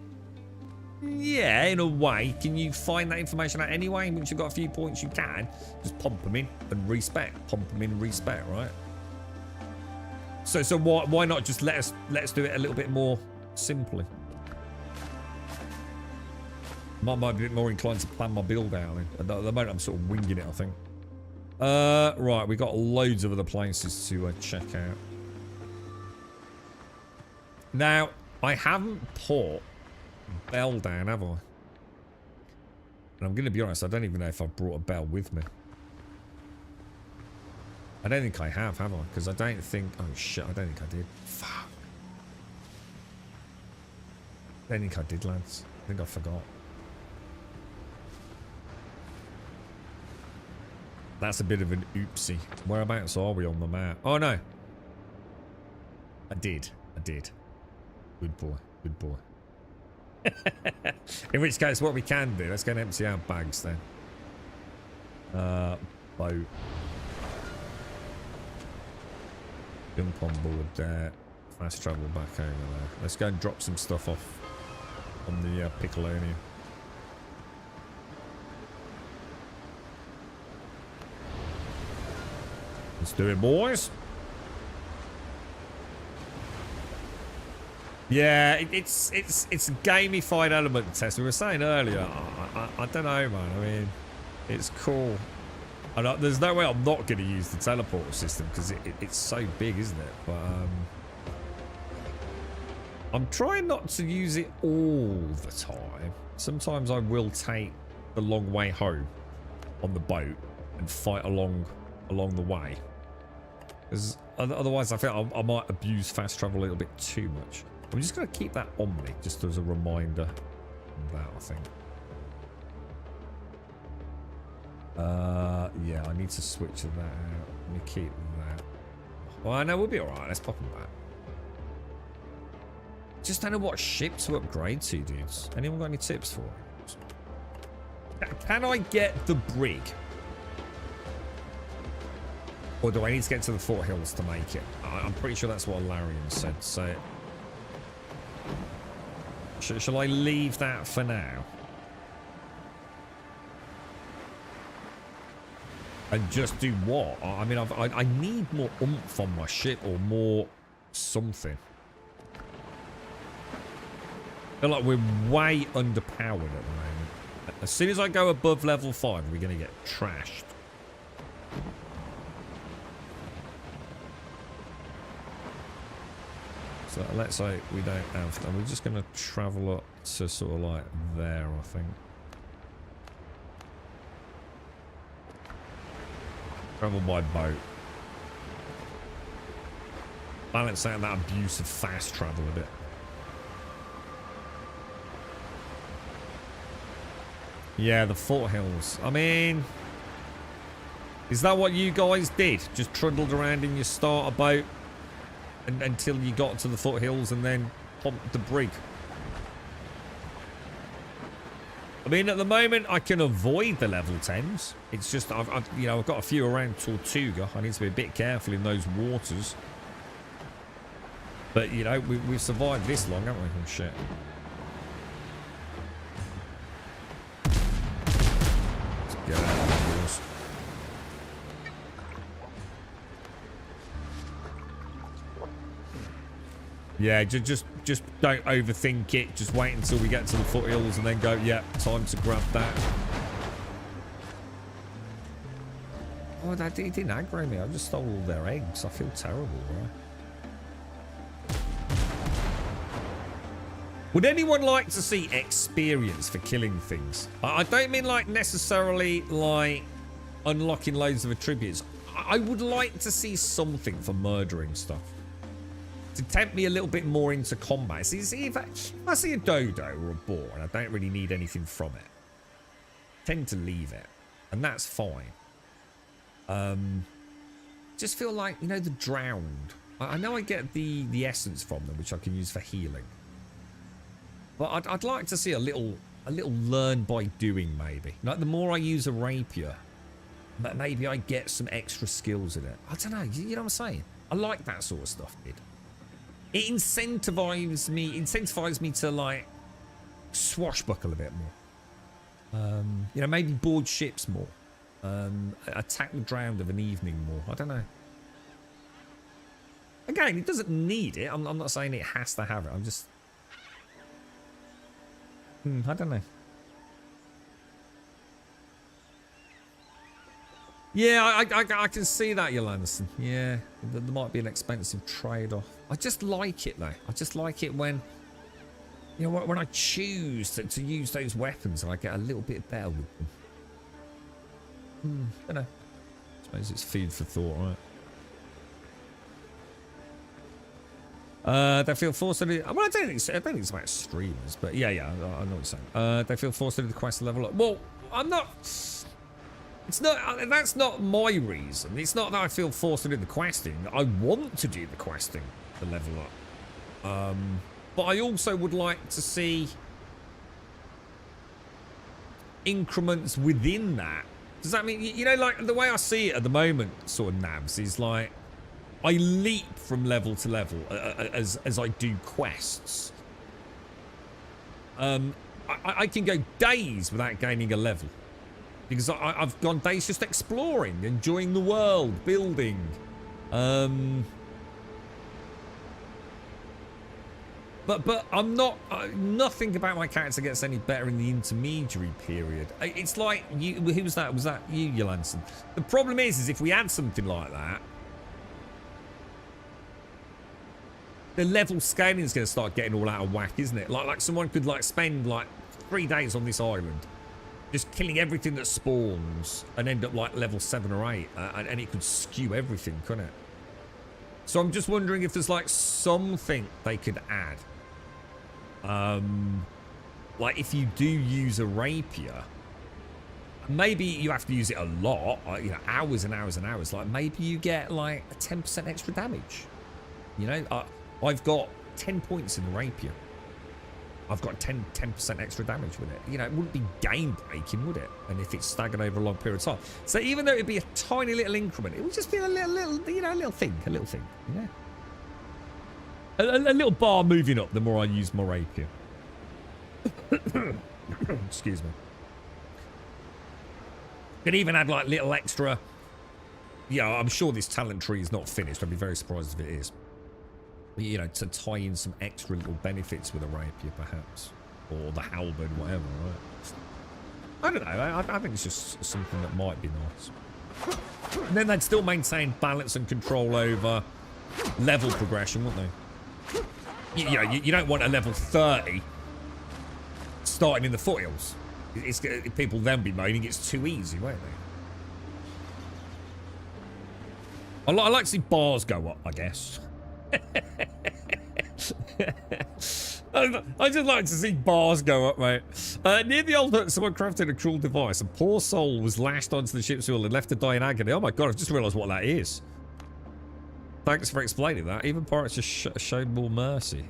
Yeah, in a way. Can you find that information out anyway? Once you've got a few points, you can. Just pump them in and respec. Pump them in and respec, right? So why not just let us do it a little bit more simply? Might be a bit more inclined to plan my build out. At the moment, I'm sort of winging it, I think. Right, we got loads of other places to check out. Now, I haven't put bell down, have I? And I'm going to be honest, I don't even know if I've brought a bell with me. I don't think I have I? Because I don't think... Oh, shit, I don't think I did. Fuck. I don't think I did, lads. I think I forgot. That's a bit of an oopsie. Whereabouts are we on the map? Oh, no. I did. Good boy. Good boy. In which case, what we can do, let's go and empty our bags then. Boat. Jump on board there. Fast travel back over there. Let's go and drop some stuff off on the Piccolonia. Let's do it, boys. Yeah, it's a gamified element test. We were saying earlier, I don't know, man. I mean, it's cool. And there's no way I'm not going to use the teleport system because it's so big, isn't it? But I'm trying not to use it all the time. Sometimes I will take the long way home on the boat and fight along the way. Because otherwise I think I might abuse fast travel a little bit too much. I'm just going to keep that on me just as a reminder of that, I think. Yeah, I need to switch that out. Let me keep that. Well, I know we'll be alright. Let's pop them back. Just don't know what ship to upgrade to, dudes. Anyone got any tips for it? Can I get the brig? Or do I need to get to the Fort Hills to make it? I'm pretty sure that's what Larian said. So, shall I leave that for now? And just do what? I mean, I need more oomph on my ship or more something. I feel like we're way underpowered at the moment. As soon as I go above level 5, we're going to get trashed. So let's say we don't have that. We're just going to travel up to sort of like there, I think. Travel by boat. Balance out that abuse of fast travel a bit. Yeah, the foothills. I mean, is that what you guys did? Just trundled around in your starter boat until you got to the foothills and then pumped the brig? I mean, at the moment, I can avoid the level 10s. It's just, I've got a few around Tortuga. I need to be a bit careful in those waters. But, you know, we've survived this long, haven't we? Oh, shit. Let's get out of the waters. Yeah, just don't overthink it. Just wait until we get to the foothills and then go, yeah, time to grab that. Oh, that didn't aggro me. I just stole all their eggs. I feel terrible, right? Would anyone like to see experience for killing things? I don't mean like necessarily like unlocking loads of attributes. I would like to see something for murdering stuff to tempt me a little bit more into combat. See, if I see a dodo or a boar and I don't really need anything from it, I tend to leave it, and that's fine. Just feel like, you know, the drowned. I know I get the essence from them, which I can use for healing, but I'd like to see a little learn by doing, maybe. Like the more I use a rapier, maybe I get some extra skills in it. I don't know. You know what I'm saying? I like that sort of stuff, dude. It incentivizes me to like swashbuckle a bit more. You know, maybe board ships more. Attack the drowned of an evening more. I don't know. Again, it doesn't need it. I'm not saying it has to have it. I'm just... I don't know. Yeah, I can see that, Yolanderson. Yeah, there might be an expensive trade-off. I just like it, though. I just like it when, you know, when I choose to use those weapons and I get a little bit better with them. I don't know. I suppose it's food for thought, right? They feel forced to do... Well, I don't think it's about streamers, but yeah, I know what you're saying. They feel forced to do the quest level up. Well, I'm not... It's not... That's not my reason. It's not that I feel forced to do the questing. I want to do the questing to level up. But I also would like to see increments within that. Does that mean... You know, like, the way I see it at the moment, sort of, Nabs, is like... I leap from level to level as I do quests. I can go days without gaining a level. Because I've gone days just exploring, enjoying the world, building. But I'm not. Nothing about my character gets any better in the intermediary period. It's like you. Who was that? Was that you, Jolanson? The problem is if we add something like that, the level scaling is going to start getting all out of whack, isn't it? Like someone could like spend like 3 days on this island, just killing everything that spawns, and end up like level 7 or 8, and it could skew everything, couldn't it? So I'm just wondering if there's like something they could add. Like if you do use a rapier, maybe you have to use it a lot, you know, hours and hours and hours. Like maybe you get like a 10% extra damage. You know, I've got 10 points in the rapier. I've got 10% extra damage with it. You know, it wouldn't be game breaking, would it? And if it's staggered over a long period of time. So even though it'd be a tiny little increment, it would just be a little, you know, a little thing, you know. A little bar moving up the more I use my rapier. Excuse me. Could even add like little extra. Yeah, I'm sure this talent tree is not finished. I'd be very surprised if it is. You know, to tie in some extra little benefits with a rapier, perhaps, or the halberd, whatever. Right? I don't know. I think it's just something that might be nice. And then they'd still maintain balance and control over level progression, wouldn't they? You know, you don't want a level 30 starting in the foothills. People then be moaning it's too easy, won't they? I like to see bars go up, I guess. I just like to see bars go up, mate. Near the old hut, someone crafted a cruel device. A poor soul was lashed onto the ship's wheel and left to die in agony. Oh my god, I've just realised what that is. Thanks for explaining that. Even pirates just showed more mercy.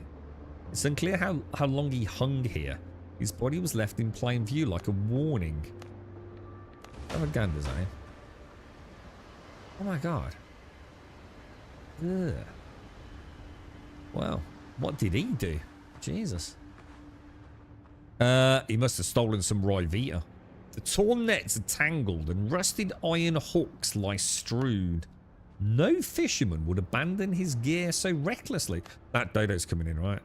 It's unclear how long he hung here. His body was left in plain view like a warning. Have a ganders, eh? Oh my god. Ugh. Well, what did he do? Jesus. He must have stolen some Rivita. The torn nets are tangled and rusted iron hooks lie strewn. No fisherman would abandon his gear so recklessly. That dodo's coming in, right?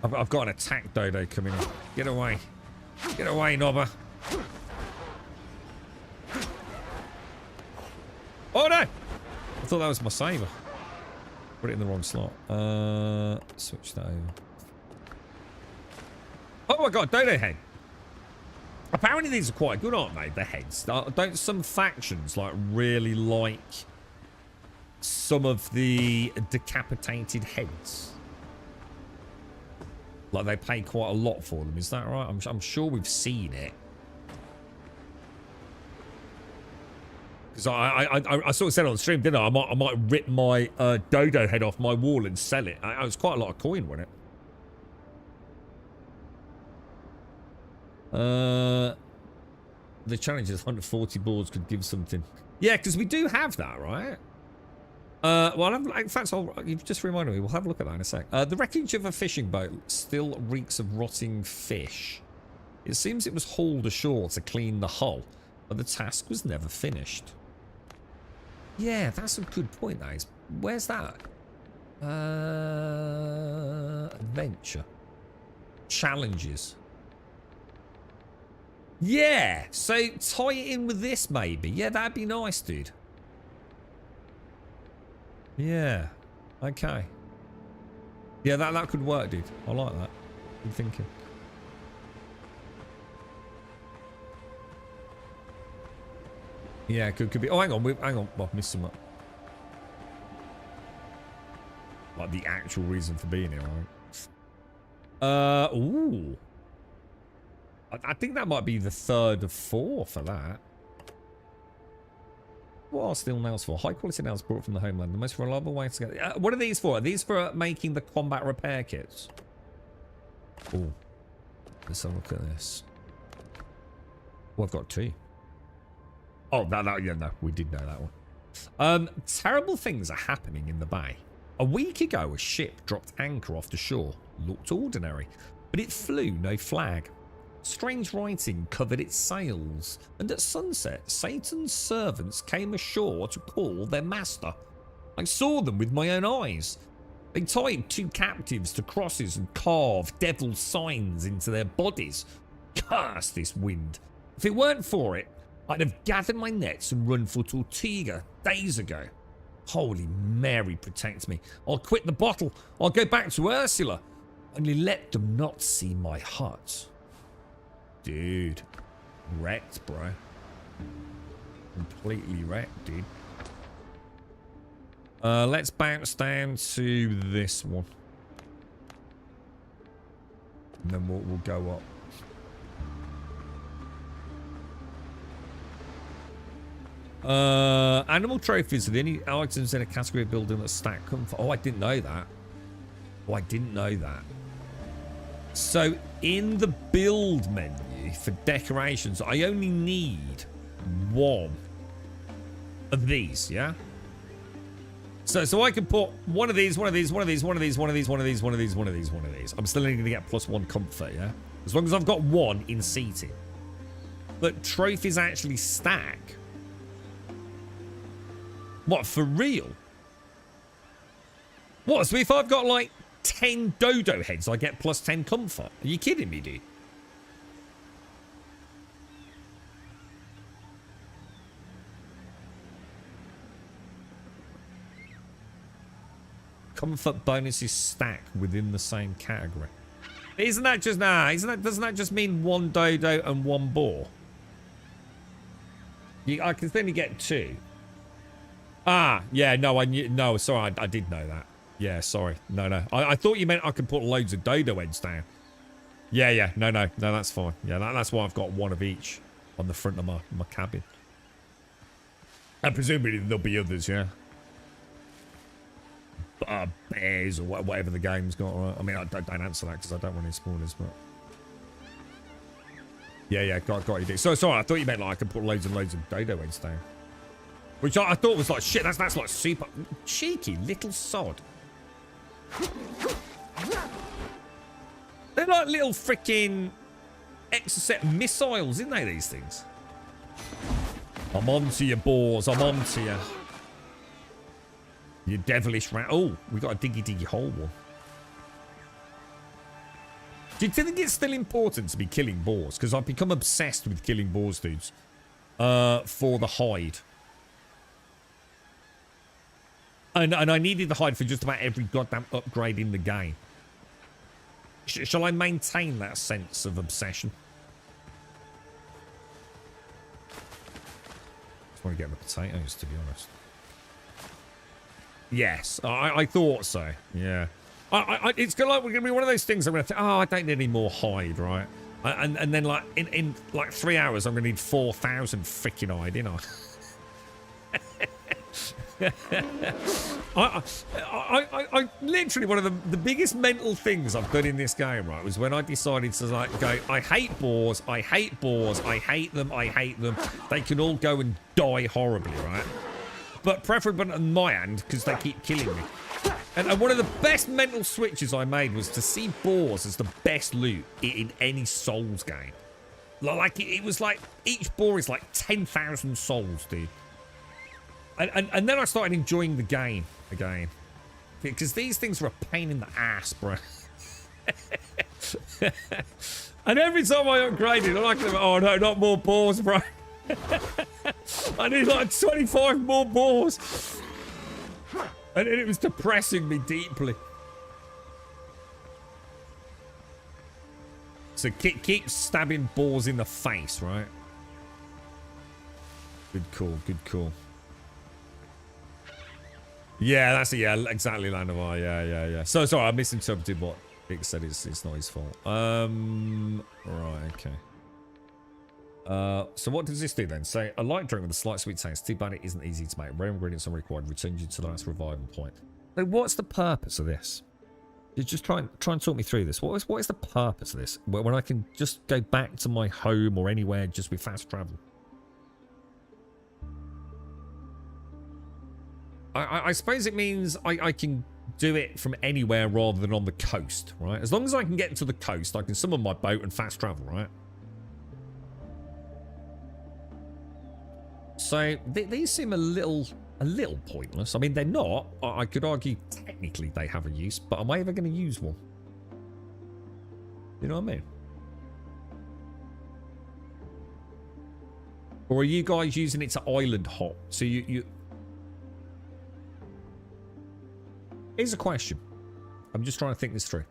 I've got an attack dodo coming in. Get away. Get away, Nobber. Oh, no! I thought that was my saver. Put it in the wrong slot. Switch that over. Oh my god, dodo head. Apparently these are quite good, aren't they? The heads. Don't some factions like really like some of the decapitated heads? Like they pay quite a lot for them. Is that right? I'm sure we've seen it. Because I sort of said on stream, didn't I? I might rip my dodo head off my wall and sell it. It was quite a lot of coin, wasn't it? The challenge is 140 boards could give something. Yeah, because we do have that, right? Well, in fact, you've just reminded me. We'll have a look at that in a sec. The wreckage of a fishing boat still reeks of rotting fish. It seems it was hauled ashore to clean the hull, but the task was never finished. Yeah, that's a good point, that is. Where's that? Adventure. Challenges. Yeah, so tie it in with this, maybe. Yeah, that'd be nice, dude. Yeah. Okay. Yeah, that could work, dude. I like that. Good thinking. Yeah, could be. Oh, hang on. Hang on. I've missed some. Like the actual reason for being here, right? Ooh. I think that might be the 3rd of 4 for that. What are steel nails for? High quality nails brought from the homeland. The most reliable way to get... what are these for? Are these for making the combat repair kits? Oh. Let's have a look at this. Well, I've got 2. Oh, yeah, no. We did know that one. Terrible things are happening in the bay. A week ago, a ship dropped anchor off the shore. Looked ordinary, but it flew no flag. Strange writing covered its sails, and at sunset, Satan's servants came ashore to call their master. I saw them with my own eyes. They tied 2 captives to crosses and carved devil's signs into their bodies. Curse this wind. If it weren't for it, I'd have gathered my nets and run for Tortuga days ago. Holy Mary protect me. I'll quit the bottle. I'll go back to Ursula. Only let them not see my hut. Dude. Wrecked, bro. Completely wrecked, dude. Let's bounce down to this one. And then we'll go up. Animal trophies are the only items in a category of building that stack comfort. Oh, I didn't know that. Oh, I didn't know that. So, in the build menu for decorations, I only need 1 of these, yeah? So I can put one of these, one of these, one of these, one of these, one of these, one of these, one of these, one of these, one of these. I'm still only going to get +1 comfort, yeah? As long as I've got 1 in seating. But trophies actually stack. What, for real? What, so if I've got like 10 dodo heads, I get +10 comfort? Are you kidding me, dude? Comfort bonuses stack within the same category. Isn't that just, doesn't that just mean 1 dodo and 1 boar? I can only get 2. Ah, yeah, no, no, sorry, I did know that. Yeah, sorry. No. I thought you meant I could put loads of dodo heads down. Yeah, no, that's fine. Yeah, that's why I've got 1 of each on the front of my cabin. And presumably there'll be others, yeah. Bears or whatever the game's got. Right? I mean, I don't answer that because I don't want any spoilers, but... Yeah, got you. So, sorry, I thought you meant like I could put loads and loads of dodo heads down. Which I thought was like, shit, that's like super... Cheeky little sod. They're like little freaking Exocet missiles, isn't they, these things? I'm onto you, boars. I'm onto you. You devilish rat. Oh, we got a diggy hole one. Do you think it's still important to be killing boars? Because I've become obsessed with killing boars, dudes. For the hide. And I needed the hide for just about every goddamn upgrade in the game. Shall I maintain that sense of obsession? Just want to get the potatoes, to be honest. Yes, I thought so. Yeah, it's gonna be one of those things. I'm gonna think, oh, I don't need any more hide, right? And then like in like 3 hours, I'm gonna need 4,000 freaking hide, you know. I literally, one of the biggest mental things I've done in this game, right, was when I decided to like go, I hate boars, I hate boars, I hate them, they can all go and die horribly, right? But preferably on my end, because they keep killing me. And one of the best mental switches I made was to see boars as the best loot in any Souls game. Like, it was like, each boar is like 10,000 souls, dude. And then I started enjoying the game again. Because these things were a pain in the ass, bro. And every time I upgraded, I'm like, oh no, not more boars, bro. I need like 25 more boars. And it was depressing me deeply. So keep stabbing boars in the face, right? Good call, good call. Yeah, that's it. Yeah, exactly, Landovar. Yeah. So sorry, I misinterpreted what Vic said. It's not his fault. Right, okay. So what does this do then? Say, a light drink with a slight sweet taste. Too bad it isn't easy to make. Rare ingredients are required. Returns you to the last revival point. So what's the purpose of this? You just try and talk me through this. What is the purpose of this? When I can just go back to my home or anywhere just with fast travel? I suppose it means I can do it from anywhere rather than on the coast, right? As long as I can get to the coast, I can summon my boat and fast travel, right? So these seem a little a little pointless. I mean, they're not. I could argue technically they have a use, but am I ever going to use one? You know what I mean? Or are you guys using it to island hop? So you... Here's a question. I'm just trying to think this through.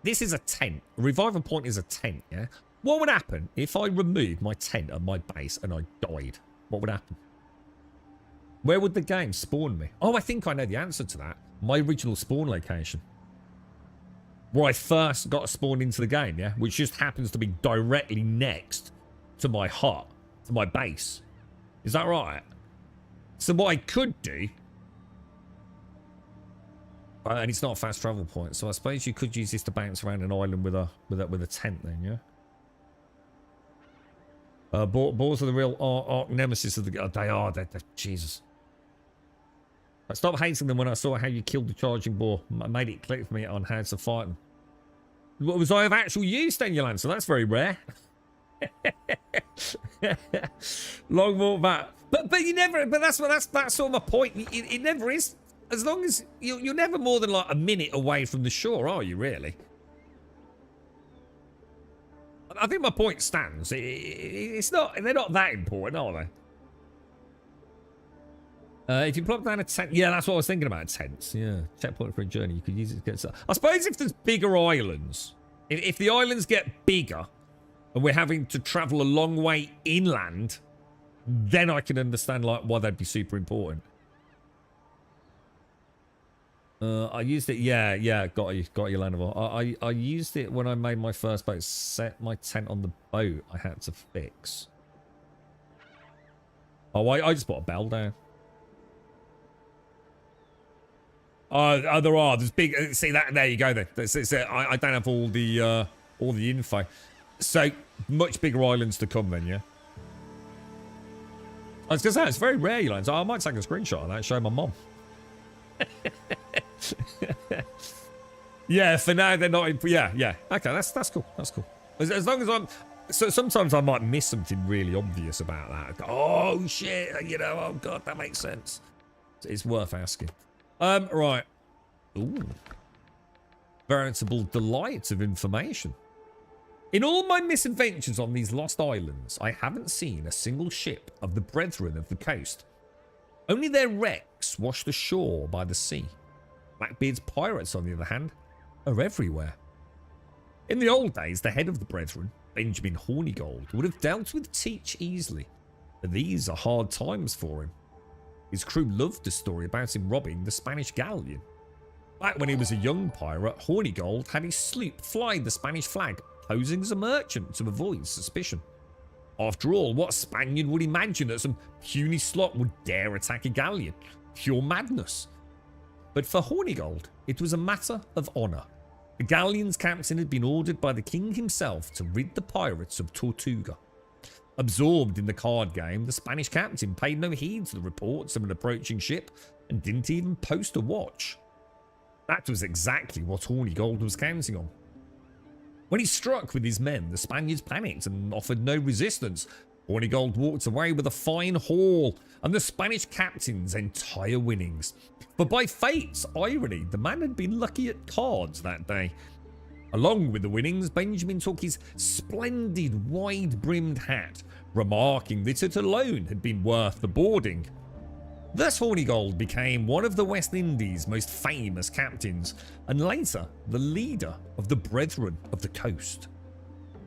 This is a tent. A revival point is a tent, yeah? What would happen if I removed my tent at my base and I died? What would happen? Where would the game spawn me? Oh, I think I know the answer to that. My original spawn location. Where I first got spawned into the game, yeah? Which just happens to be directly next to my hut, to my base. Is that right? So what I could do... And it's not a fast travel point, so I suppose you could use this to bounce around an island with a tent then, yeah? Boars are the real arch nemesis of the... Oh, they are. They're Jesus. I stopped hating them when I saw how you killed the charging boar. Made it click for me on how to fight them. What was I of actual use then, Yolanda? So that's very rare. Long walk back. But you never... But that's sort of my point. It never is... As long as... You're never more than like a minute away from the shore, are you, really? I think my point stands. It's not... They're not that important, are they? If you plop down a tent... Yeah, that's what I was thinking about, tents. Yeah. Checkpoint for a journey. You could use it to get... I suppose if there's bigger islands... If the islands get bigger... And we're having to travel a long way inland... Then I can understand like why they'd be super important. I used it. Yeah. Got you, Lanovo. I used it when I made my first boat. Set my tent on the boat. I had to fix. Oh, I just put a bell down. Oh, there are. There's big. See that? There you go. Then I don't have all the info. So much bigger islands to come. Then, yeah. I was gonna say it's very rare, Yolanda. I might take a screenshot of that. Show my mom. Yeah, for now they're not. Yeah. Okay, that's cool. That's cool. As long as I'm. So sometimes I might miss something really obvious about that. Oh shit! You know. Oh god, that makes sense. It's worth asking. Right. Ooh. Veritable delight of information. In all my misadventures on these lost islands, I haven't seen a single ship of the Brethren of the Coast. Only their wrecks washed ashore by the sea. Blackbeard's pirates, on the other hand, are everywhere. In the old days, the head of the Brethren, Benjamin Hornigold, would have dealt with Teach easily, but these are hard times for him. His crew loved the story about him robbing the Spanish galleon. Back when he was a young pirate, Hornigold had his sloop fly the Spanish flag, posing as a merchant to avoid suspicion. After all, what Spaniard would imagine that some puny slot would dare attack a galleon? Pure madness. But for Hornigold, it was a matter of honour. The galleon's captain had been ordered by the king himself to rid the pirates of Tortuga. Absorbed in the card game, the Spanish captain paid no heed to the reports of an approaching ship and didn't even post a watch. That was exactly what Hornigold was counting on. When he struck with his men, the Spaniards panicked and offered no resistance. Hornigold walked away with a fine haul and the Spanish captain's entire winnings. But by fate's irony, the man had been lucky at cards that day. Along with the winnings, Benjamin took his splendid wide-brimmed hat, remarking that it alone had been worth the boarding. Thus Hornigold became one of the West Indies' most famous captains, and later the leader of the Brethren of the Coast.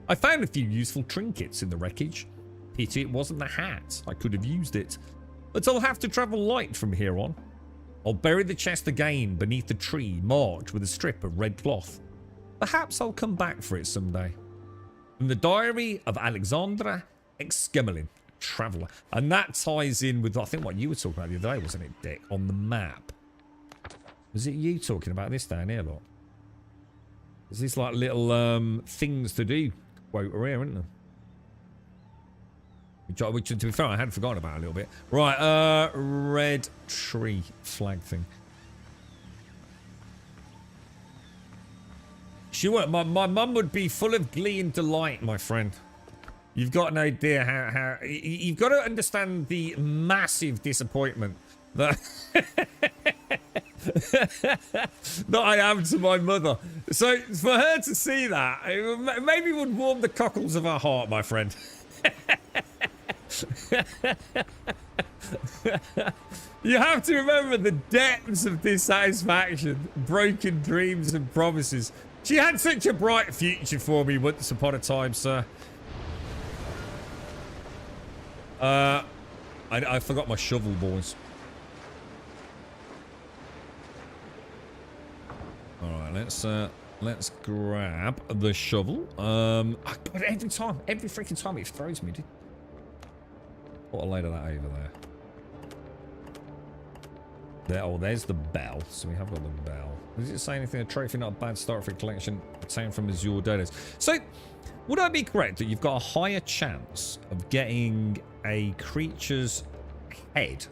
I found a few useful trinkets in the wreckage. Pity it wasn't the hat, I could have used it. But I'll have to travel light from here on. I'll bury the chest again beneath the tree marked with a strip of red cloth. Perhaps I'll come back for it someday. From the diary of Alexandra Exgemelin, traveller. And that ties in with, I think, what you were talking about the other day, wasn't it, Dick? On the map. Was it you talking about this down here, look? There's these like little things to do quota here, isn't there? Which, to be fair, I had forgotten about a little bit. Right, red tree flag thing. She would, my mum would be full of glee and delight, my friend. You've got no idea how you've got to understand the massive disappointment That that I am to my mother. So for her to see that, it maybe would warm the cockles of her heart, my friend. You have to remember the depths of dissatisfaction, broken dreams and promises. She had such a bright future for me once upon a time, sir. I forgot my shovel, boys. All right, let's grab the shovel. But every freaking time it throws me, dude. What a load of that over there. There's the bell. So we have got the bell. Does it say anything? A trophy, not a bad start for a collection obtained from Azure Dodos. So, would I be correct that you've got a higher chance of getting a creature's head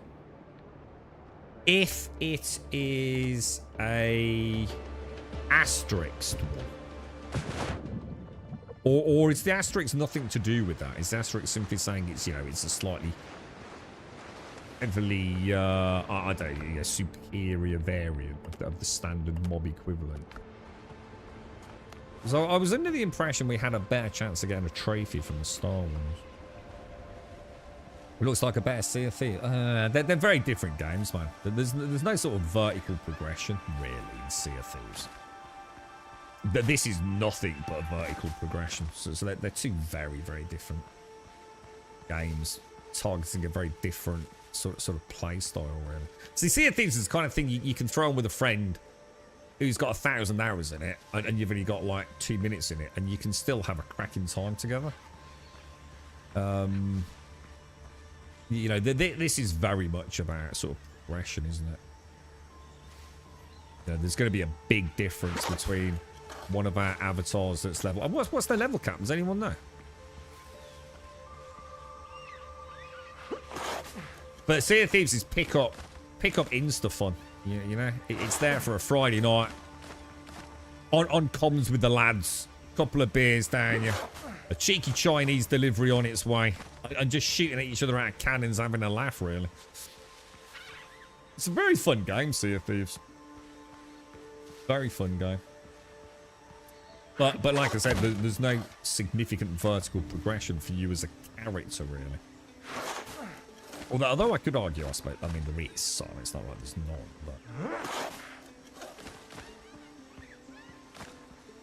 if it is a asterisk one? Or is the asterisk nothing to do with that? Is the asterisk simply saying it's, you know, it's a slightly heavily, I don't know, a superior variant of the standard mob equivalent? So I was under the impression we had a better chance of getting a trophy from the Star Wars. It looks like a better Sea of Thieves. They're very different games, man. There's no sort of vertical progression, really, in Sea of Thieves. This is nothing but a vertical progression. So they're two very, very different games, targeting a very different sort of play style, really. See, Sea of Thieves is the kind of thing you can throw on with a friend who's got 1,000 hours in it, and you've only got like 2 minutes in it, and you can still have a cracking time together. You know, this is very much about sort of progression, isn't it? You know, there's going to be a big difference between one of our avatars that's level. And what's their level cap? Does anyone know? But Sea of Thieves is pick up insta fun. You know, it's there for a Friday night. On comms with the lads. Couple of beers down you. A cheeky Chinese delivery on its way. And just shooting at each other out of cannons, having a laugh, really. It's a very fun game, Sea of Thieves. Very fun game. But like I said, there's no significant vertical progression for you as a character, really. Although I could argue, I suppose, I mean, there is some. It's not like there's not, but...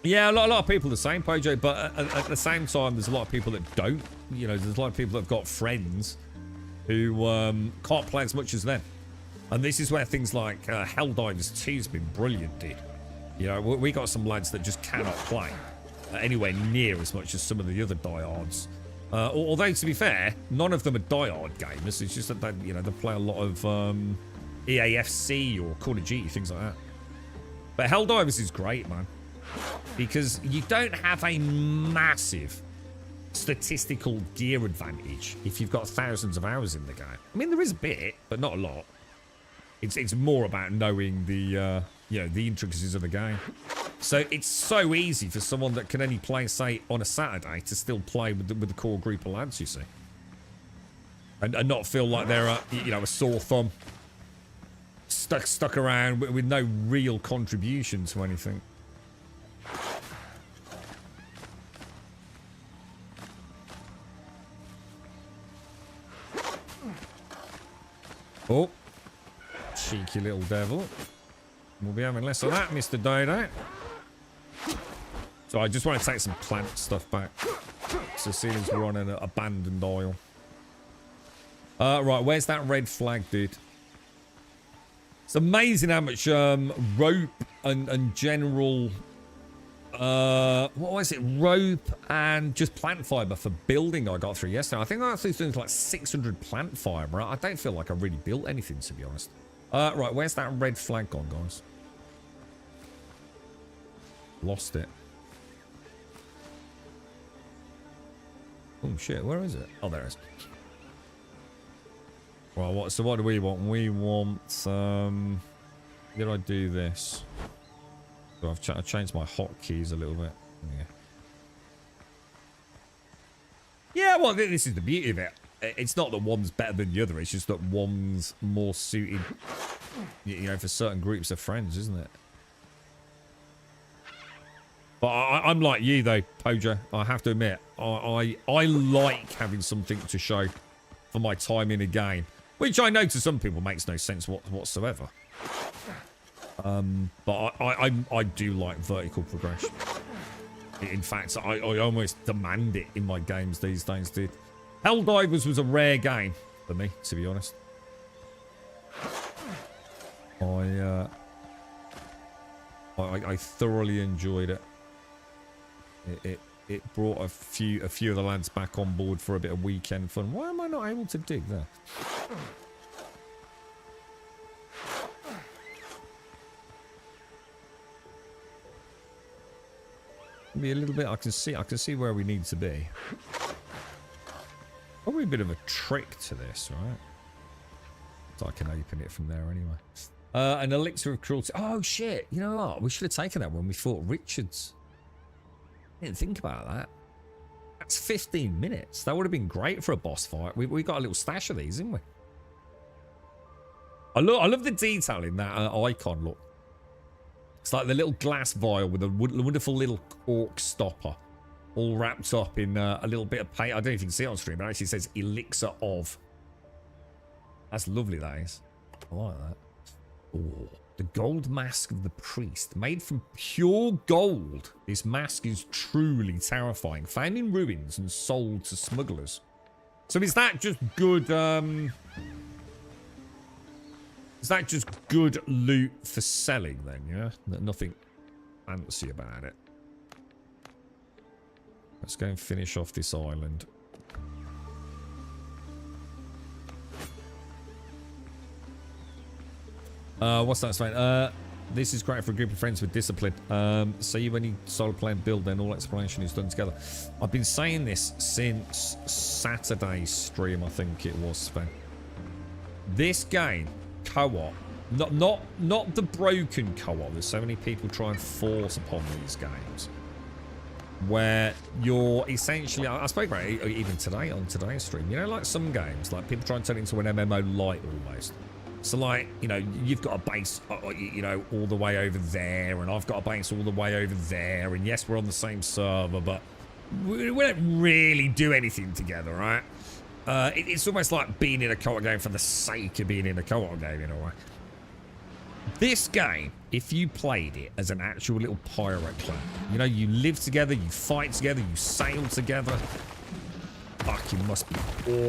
Yeah, a lot of people are the same, Pojo, but at the same time, there's a lot of people that don't. You know, there's a lot of people that have got friends who can't play as much as them. And this is where things like Helldivers 2 has been brilliant, dude. You know, we got some lads that just cannot play anywhere near as much as some of the other diehards. Although, to be fair, none of them are diehard gamers. It's just that they, you know, they play a lot of EAFC or Call of Duty, things like that. But Helldivers is great, man. Because you don't have a massive statistical gear advantage if you've got thousands of hours in the game. I mean, there is a bit, but not a lot. It's more about knowing the you know, the intricacies of the game. So it's so easy for someone that can only play, say, on a Saturday to still play with the core group of lads, you see, and not feel like they're you know, a sore thumb stuck around with no real contribution to anything. Oh, cheeky little devil. We'll be having less of that, Mr. Dodo. So I just want to take some plant stuff back. Cecilia's we're on an abandoned isle. Right, where's that red flag, dude? It's amazing how much rope and general... what was it? Rope and just plant fiber for building I got through yesterday. I think I got through things like 600 plant fiber. I don't feel like I really built anything, to be honest. Right, where's that red flag gone, guys? Lost it. Oh shit, where is it? Oh, there it is. Right, so what do we want? We want did I do this? So I've changed my hotkeys a little bit. Yeah. Yeah, well, this is the beauty of it. it's not that one's better than the other. It's just that one's more suited, you know, for certain groups of friends, isn't it? But I'm like you though, Pojo. I have to admit, I like having something to show for my time in a game, which I know to some people makes no sense whatsoever. But I do like vertical progression. In fact, I almost demand it in my games these days, dude. Helldivers was a rare game for me, to be honest. I thoroughly enjoyed it. It brought a few of the lads back on board for a bit of weekend fun. Why am I not able to dig there? Be a little bit. I can see where we need to be. Probably a bit of a trick to this, right? So I can open it from there anyway. An elixir of cruelty. Oh shit! You know what? We should have taken that when we fought Richards. I didn't think about that. That's 15 minutes. That would have been great for a boss fight. We got a little stash of these, didn't we? I love the detail in that icon. Look, it's like the little glass vial with a wonderful little cork stopper, all wrapped up in a little bit of paint. I don't know if you can see it on stream, but it actually says elixir of. That's lovely, that is. I like that. Oh, the gold mask of the priest, made from pure gold. This mask is truly terrifying. Found in ruins and sold to smugglers. So is that just good? Is that just good loot for selling then? Yeah, nothing fancy about it. Let's go and finish off this island. What's that saying? This is great for a group of friends with discipline. So you any solo play and build, then all exploration is done together. I've been saying this since Saturday's stream, I think it was, Sven. This game, co-op, not the broken co-op. There's so many people try and force upon these games, where you're essentially, I spoke about it even today on today's stream. You know, like some games, like people try and turn it into an MMO light almost. So like, you know, you've got a base, you know, all the way over there, and I've got a base all the way over there, and yes, we're on the same server, but we don't really do anything together, right? It's almost like being in a co-op game for the sake of being in a co-op game, in a way. This game, if you played it as an actual little pirate clan, you know, you live together, you fight together, you sail together. Fucking must be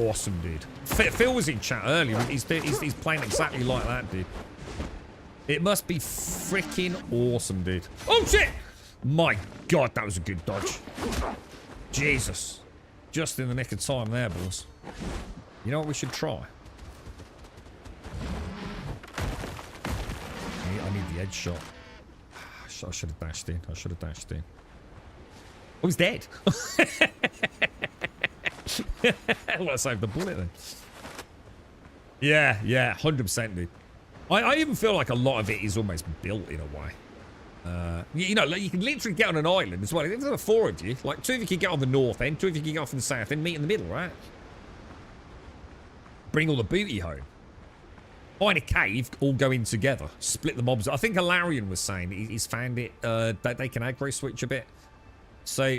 awesome, dude. Phil was in chat earlier. He's playing exactly like that, dude. It must be freaking awesome, dude. Oh, shit! My God, that was a good dodge. Jesus. Just in the nick of time there, boys. You know what we should try? I need the edge shot. I should have dashed in. Oh, he's dead. Let's save the bullet then. Yeah, 100%, dude. I even feel like a lot of it is almost built in a way. You know, like you can literally get on an island as well. If there are 4 of you, like 2 of you can get on the north end, 2 of you can get off in the south end, meet in the middle, right? Bring all the booty home. Find a cave, all go in together. Split the mobs. I think Alarian was saying he's found it, that they can aggro switch a bit. So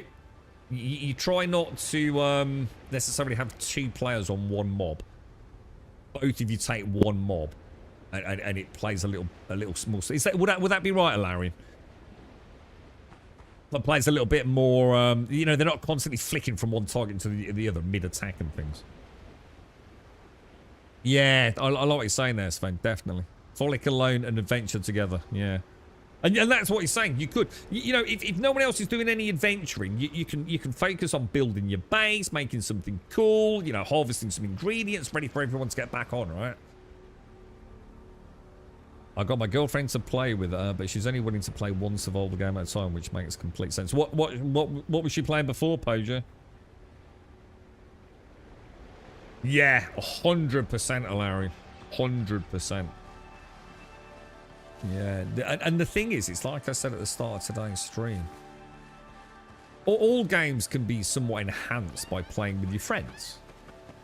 you try not to necessarily have 2 players on one mob. Both of you take one mob, and it plays a little small. Is that would that be right, Alarian? That plays a little bit more. You know, they're not constantly flicking from one target to the other mid attack and things. Yeah, I like what you're saying there, Sven. Definitely, frolic alone and adventure together. Yeah. And that's what he's saying. You could, you know, if no one else is doing any adventuring, you can focus on building your base, making something cool, you know, harvesting some ingredients, ready for everyone to get back on, right? I got my girlfriend to play with her, but she's only willing to play one survival game at a time, which makes complete sense. What was she playing before, Poja? Yeah, 100%, Alarian. 100%. Yeah, and the thing is, it's like I said at the start of today's stream. All games can be somewhat enhanced by playing with your friends.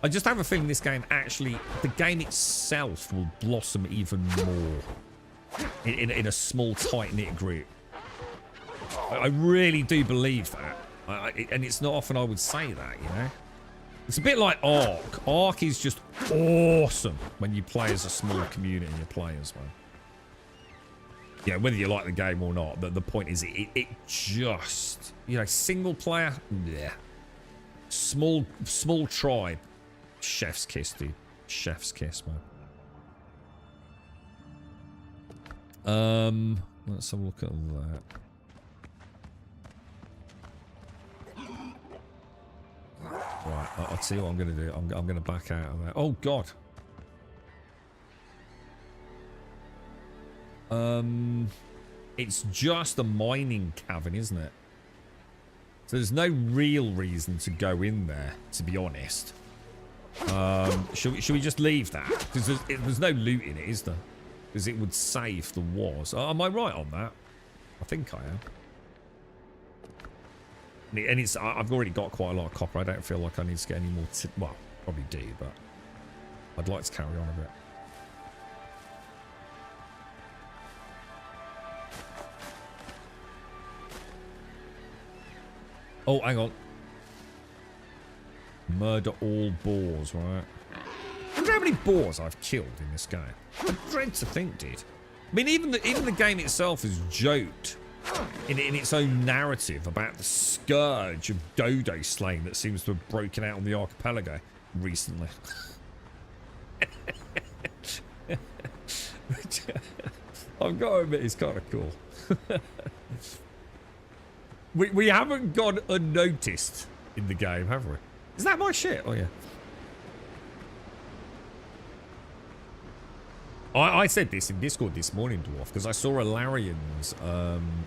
I just have a feeling this game actually, the game itself will blossom even more in a small, tight-knit group. I really do believe that. And it's not often I would say that, you know? It's a bit like Ark. Ark is just awesome when you play as a small community and you play as one. Yeah, whether you like the game or not, the point is it just, you know, single player, yeah. Small tribe. Chef's kiss, dude. Chef's kiss, man. Let's have a look at that. Right, I'll tell you what I'm going to do. I'm going to back out of that. Oh, God. It's just a mining cavern, isn't it? So there's no real reason to go in there, to be honest. Should we just leave that? Because there's no loot in it, is there? Because it would say if there was. Am I right on that? I think I am. And it's I've already got quite a lot of copper. I don't feel like I need to get any more. Well, probably do, but I'd like to carry on a bit. Oh, hang on. Murder all boars, right? I wonder how many boars I've killed in this game. I dread to think, dude. I mean, even the game itself is joked in its own narrative about the scourge of dodo slaying that seems to have broken out on the archipelago recently. I've got to admit, it's kind of cool. we haven't gone unnoticed in the game, have we? Is that my shit? Oh, yeah. I said this in Discord this morning, Dwarf, because I saw a Larian's,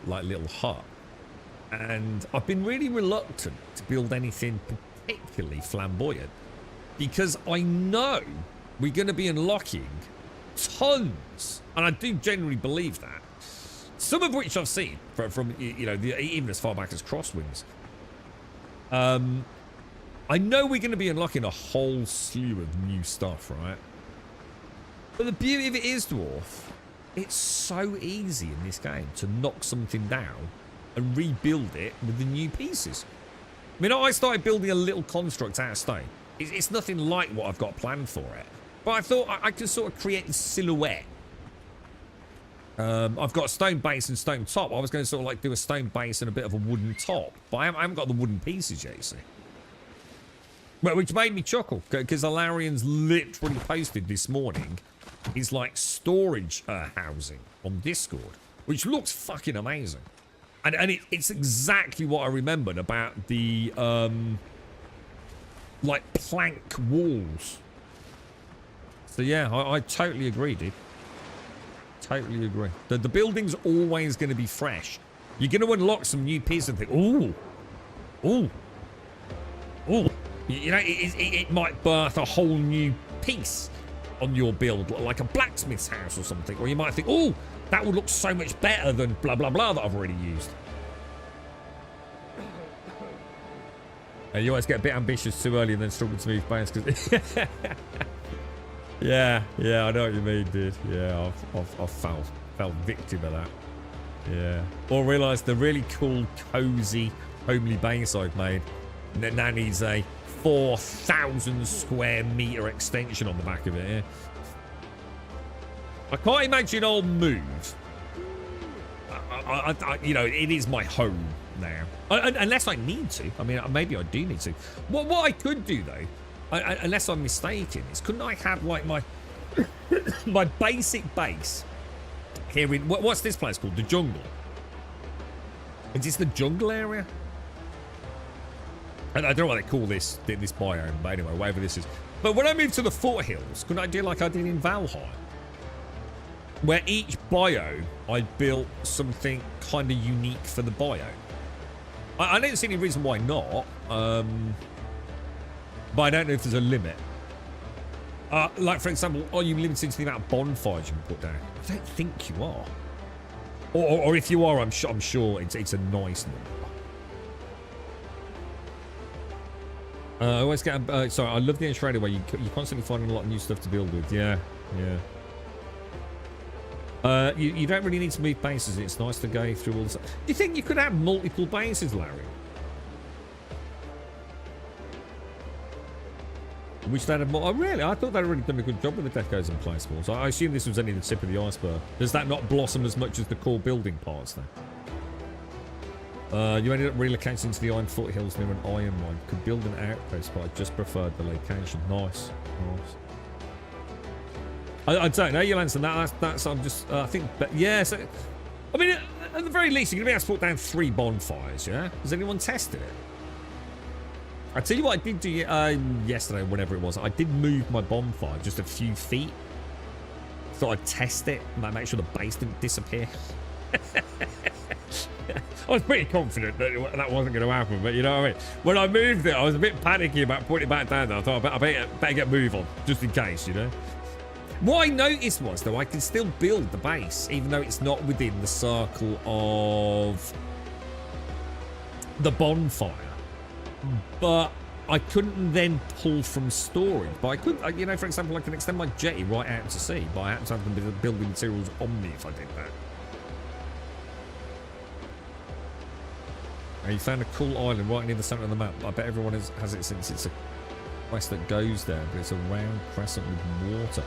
like, little hut. And I've been really reluctant to build anything particularly flamboyant. Because I know we're going to be unlocking tons. And I do genuinely believe that. Some of which I've seen from you know, even as far back as Crosswinds. I know we're going to be unlocking a whole slew of new stuff, right? But the beauty of it is, Dwarf, it's so easy in this game to knock something down and rebuild it with the new pieces. I mean, I started building a little construct out of stone. It's nothing like what I've got planned for it. But I thought I could sort of create a silhouette. I've got a stone base and stone top. I was going to sort of like do a stone base and a bit of a wooden top. But I haven't got the wooden pieces yet, you see. Well, which made me chuckle, because Alarian's literally posted this morning his, like, storage housing on Discord, which looks fucking amazing. And it's exactly what I remembered about the, like, plank walls. So, yeah, I totally agree, dude. Totally agree. The building's always going to be fresh. You're going to unlock some new pieces and think, ooh, ooh, ooh. You know, it might birth a whole new piece on your build, like a blacksmith's house or something. Or you might think, oh, that would look so much better than blah, blah, blah that I've already used. You always get a bit ambitious too early and then struggle to move bounds. Yeah, I know what you mean, dude. Yeah, I've fell victim of that. Yeah. Or realised the really cool, cosy, homely base I've made now needs a 4,000 square meter extension on the back of it. Yeah? I can't imagine I'll move. You know, it is my home now, unless I need to. I mean, maybe I do need to. What I could do though, unless I'm mistaken, is couldn't I have like my my basic base here in what's this place called? The jungle. Is this the jungle area? I don't know what they call this biome, but anyway, whatever this is. But when I moved to the foothills, couldn't I do like I did in Valheim? Where each biome, I built something kind of unique for the biome. I don't see any reason why not. But I don't know if there's a limit. Like, for example, are you limited to the amount of bonfires you can put down? I don't think you are. Or if you are, I'm sure it's a nice number. I always get... sorry, I love the Australia where you're constantly finding a lot of new stuff to build with. Yeah, yeah. You don't really need to move bases. It's nice to go through all this. Do you think you could have multiple bases, Larry? Which they'd have more... Oh, really? I thought they'd already done a good job with the decos and placeables. I assume this was only the tip of the iceberg. Does that not blossom as much as the core building parts, then? You ended up relocating to the Iron Foothills near an iron mine. Could build an outpost, but I just preferred the location. Nice. I don't know. You'll answer that. That's I'm just... I think... But yeah, so... I mean, at the very least, you're going to be able to put down 3 bonfires, yeah? Has anyone tested it? I tell you what I did do yesterday, whenever it was. I did move my bonfire just a few feet. Thought I'd test it. Make sure the base didn't disappear. I was pretty confident that that wasn't going to happen, but you know what I mean? When I moved it, I was a bit panicky about putting it back down there. I thought I better get a move on, just in case, you know? What I noticed was, though, I can still build the base, even though it's not within the circle of the bonfire. But I couldn't then pull from storage. But I could, you know, for example, I can extend my jetty right out to sea, but I had to have the building materials on me if I did that. You found a cool island right near the centre of the map. I bet everyone has it since it's a quest that goes there, but it's a round crescent with water.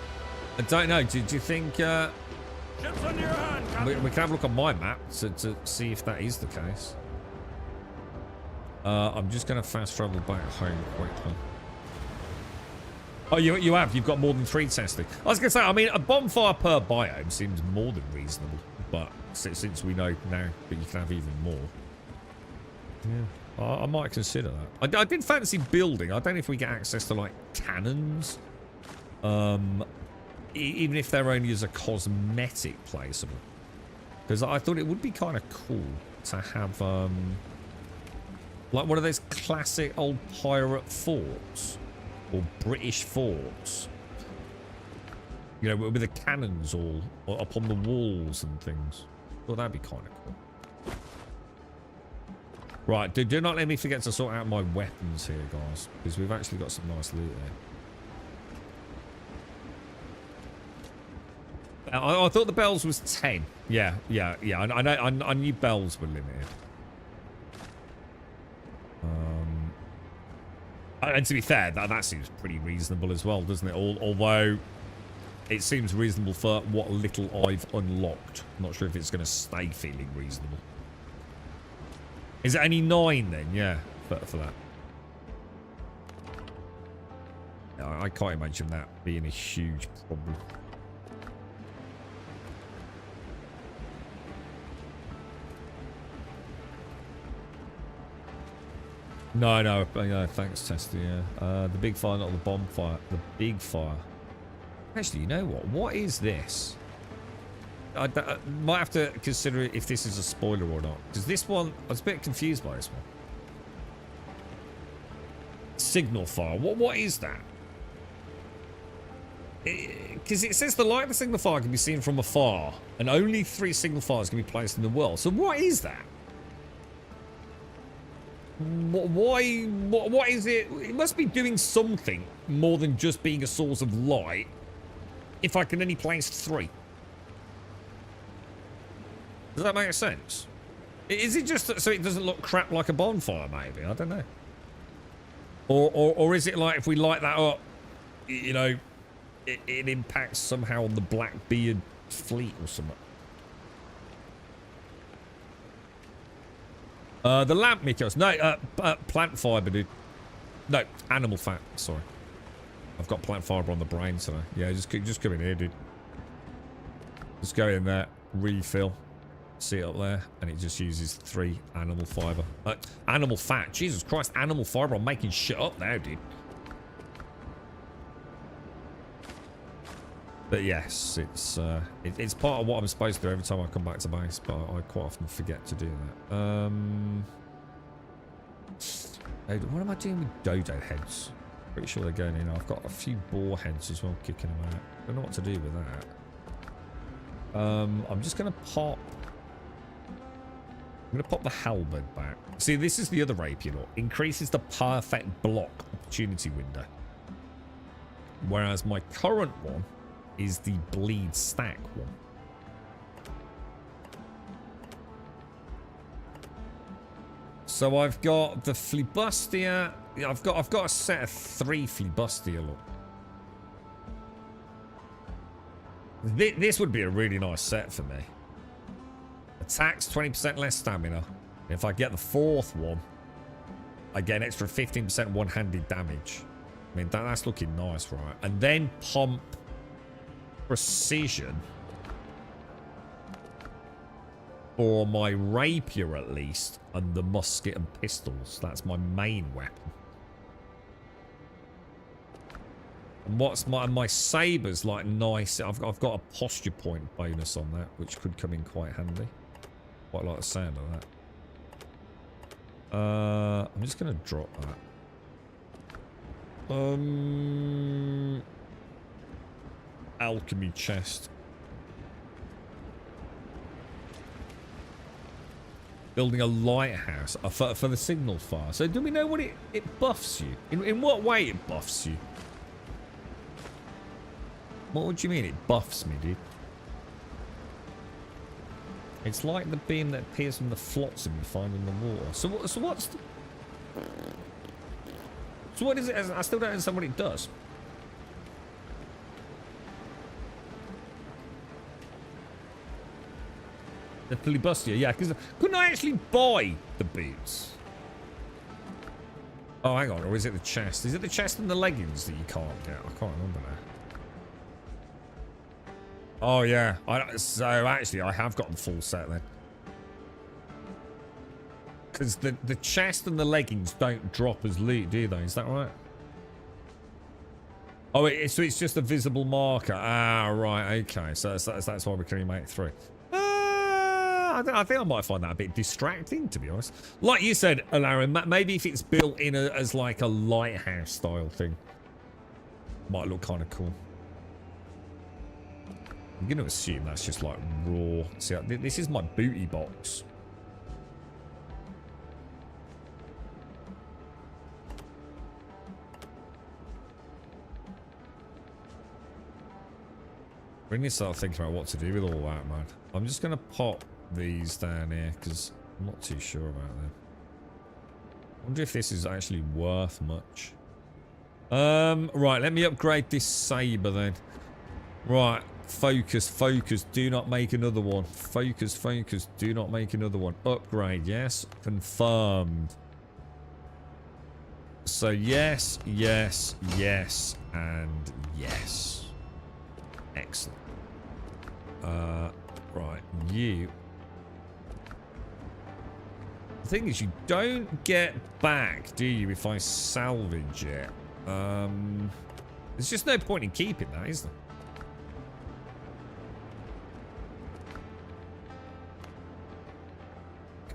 I don't know. Do you think Ships on your hand, we can have a look on my map to see if that is the case? I'm just going to fast travel back home quickly. Oh, you have? You've got more than 3 testing. I was going to say, I mean, a bonfire per biome seems more than reasonable, but since we know now that you can have even more. Yeah, I might consider that. I did fancy building. I don't know if we get access to, like, cannons. Even if they're only as a cosmetic placeable. Because I thought it would be kind of cool to have, like, one of those classic old pirate forts. Or British forts. You know, with the cannons all up on the walls and things. Well, that'd be kind of cool. Right, do not let me forget to sort out my weapons here, guys. Because we've actually got some nice loot there. I thought the bells was 10. Yeah. I knew bells were limited. And to be fair, that seems pretty reasonable as well, doesn't it? Although it seems reasonable for what little I've unlocked. I'm not sure if it's going to stay feeling reasonable. Is it only 9 then? Yeah, for that. I can't imagine that being a huge problem. No, thanks, Testy, yeah. The big fire, not the bonfire. The big fire. Actually, you know what? What is this? I might have to consider if this is a spoiler or not. Because this one, I was a bit confused by this one. Signal fire. What is that? Because it says the light of the signal fire can be seen from afar. And only 3 signal fires can be placed in the world. So what is that? What is it? It must be doing something more than just being a source of light. If I can only place 3. Does that make sense? Is it just so it doesn't look crap like a bonfire, maybe? I don't know. Or is it like if we light that up, you know, it impacts somehow on the Blackbeard fleet or something? The lamp, Mikos. No, plant fiber, dude. No, animal fat. Sorry. I've got plant fiber on the brain today. Yeah, just come in here, dude. Just go in there, refill. See it up there, and it just uses 3 animal fiber. Animal fat. Jesus Christ, animal fiber. I'm making shit up now, dude. But yes, it's part of what I'm supposed to do every time I come back to base, but I quite often forget to do that. What am I doing with dodo heads? Pretty sure they're going in. I've got a few boar heads as well, kicking them out. Don't know what to do with that. I'm just gonna pop. I'm going to pop the halberd back. See, this is the other rapier law. Increases the perfect block opportunity window. Whereas my current one is the bleed stack one. So I've got the Flibustier. I've got a set of 3 Flibustier, look. This would be a really nice set for me. Attacks 20% less stamina. If I get the 4th one, I get an extra 15% one-handed damage. I mean, that's looking nice, right? And then pump precision for my rapier, at least, and the musket and pistols. That's my main weapon. And what's my sabers like nice? I've got a posture point bonus on that, which could come in quite handy. Quite like the sound of that. I'm just gonna drop that. Alchemy chest. Building a lighthouse for the signal fire. So do we know what it buffs you? In what way it buffs you? What would you mean it buffs me, dude? It's like the beam that appears from the flotsam you find in the water. So what's the... So what is it? I still don't understand what it does. The filibuster, yeah, because couldn't I actually buy the boots? Oh, hang on, or is it the chest? Is it the chest and the leggings that you can't get? I can't remember now. Oh, yeah. So, actually, I have got the full set then. Because the chest and the leggings don't drop as loot, do they? Is that right? Oh, so it's just a visible marker. Ah, right. Okay. So that's why we can only make it through. I think I might find that a bit distracting, to be honest. Like you said, Alarin, maybe if it's built in as like a lighthouse style thing, might look kind of cool. I'm going to assume that's just like raw. See, this is my booty box. We need to start thinking about what to do with all that, man. I'm just going to pop these down here because I'm not too sure about them. I wonder if this is actually worth much. Right, let me upgrade this saber then. Right, focus, do not make another one. Focus, do not make another one. Upgrade, yes, confirmed. So yes, yes, yes, and yes. Excellent. Right, you. The thing is, you don't get back, do you, if I salvage it? There's just no point in keeping that, is there?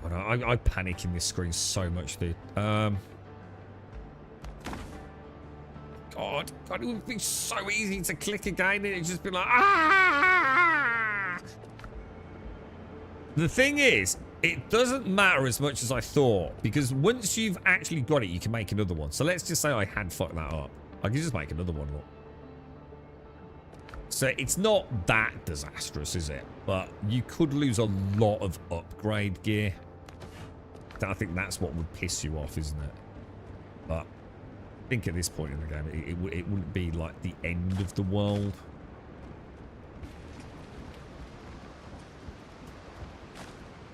God, I panic in this screen so much, dude. God, it would be so easy to click again and it'd just be like, ah! The thing is, it doesn't matter as much as I thought, because once you've actually got it, you can make another one. So let's just say I had fucked that up. I can just make another one. Look. So it's not that disastrous, is it? But you could lose a lot of upgrade gear. I think that's what would piss you off, isn't it? But I think at this point in the game, it wouldn't be like the end of the world.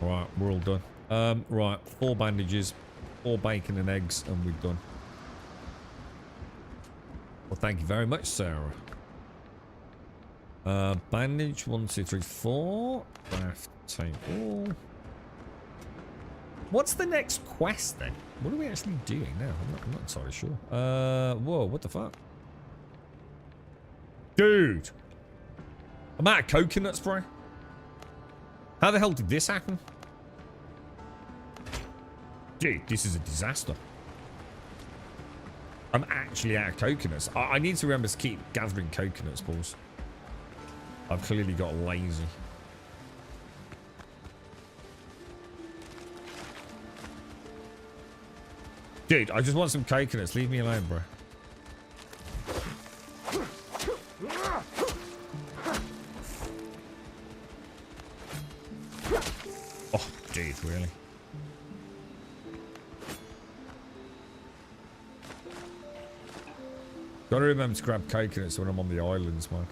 Right, we're all done. Right, 4 bandages, 4 bacon and eggs, and we're done. Well, thank you very much, Sarah. Bandage, 1, 2, 3, 4. Craft table. What's the next quest then? What are we actually doing now? I'm not entirely sure. Whoa, what the fuck? Dude! I'm out of coconuts, bro. How the hell did this happen? Dude, this is a disaster. I'm actually out of coconuts. I need to remember to keep gathering coconuts, balls. I've clearly got lazy. Dude, I just want some coconuts. Leave me alone, bro. Oh, dude, really? Gotta remember to grab coconuts when I'm on the islands, man.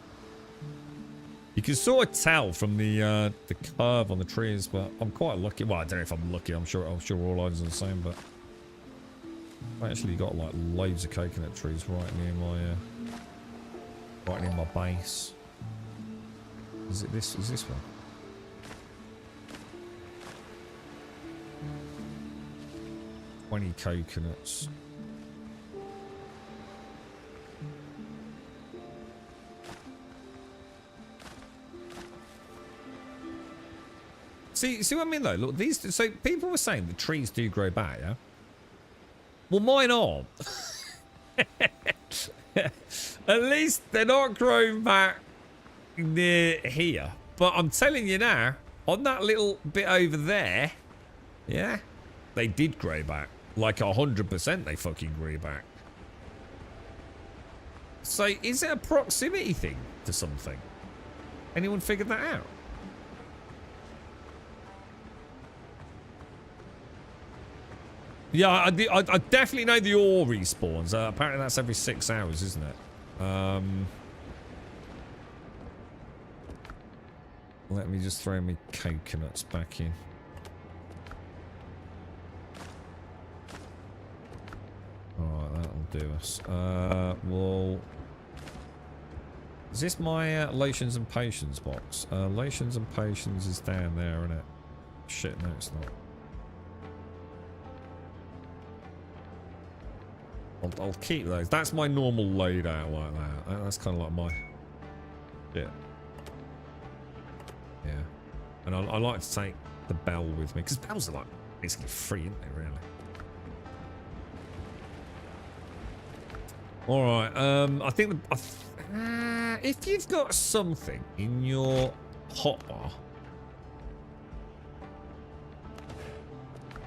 You can sort of tell from the curve on the trees, but I'm quite lucky. Well, I don't know if I'm lucky. I'm sure all islands are the same, but I actually got like loads of coconut trees right near my base. Is it this? Is this one? $20 coconuts. See what I mean though? Look, these. So people were saying the trees do grow back, yeah. Well, mine aren't. At least they're not growing back near here. But I'm telling you now, on that little bit over there, yeah, they did grow back. Like 100% they fucking grew back. So is it a proximity thing to something? Anyone figured that out? Yeah, I definitely know the ore respawns. Apparently that's every 6 hours, isn't it? Let me just throw my coconuts back in. Alright, that'll do us. Well... Is this my lotions and potions box? Lotions and potions is down there, isn't it? Shit, no it's not. I'll keep those. That's my normal loadout like that. That's kind of like my... shit. Yeah. And I like to take the bell with me. Because bells are like basically free, aren't they, really? Alright, I think... if you've got something in your hotbar...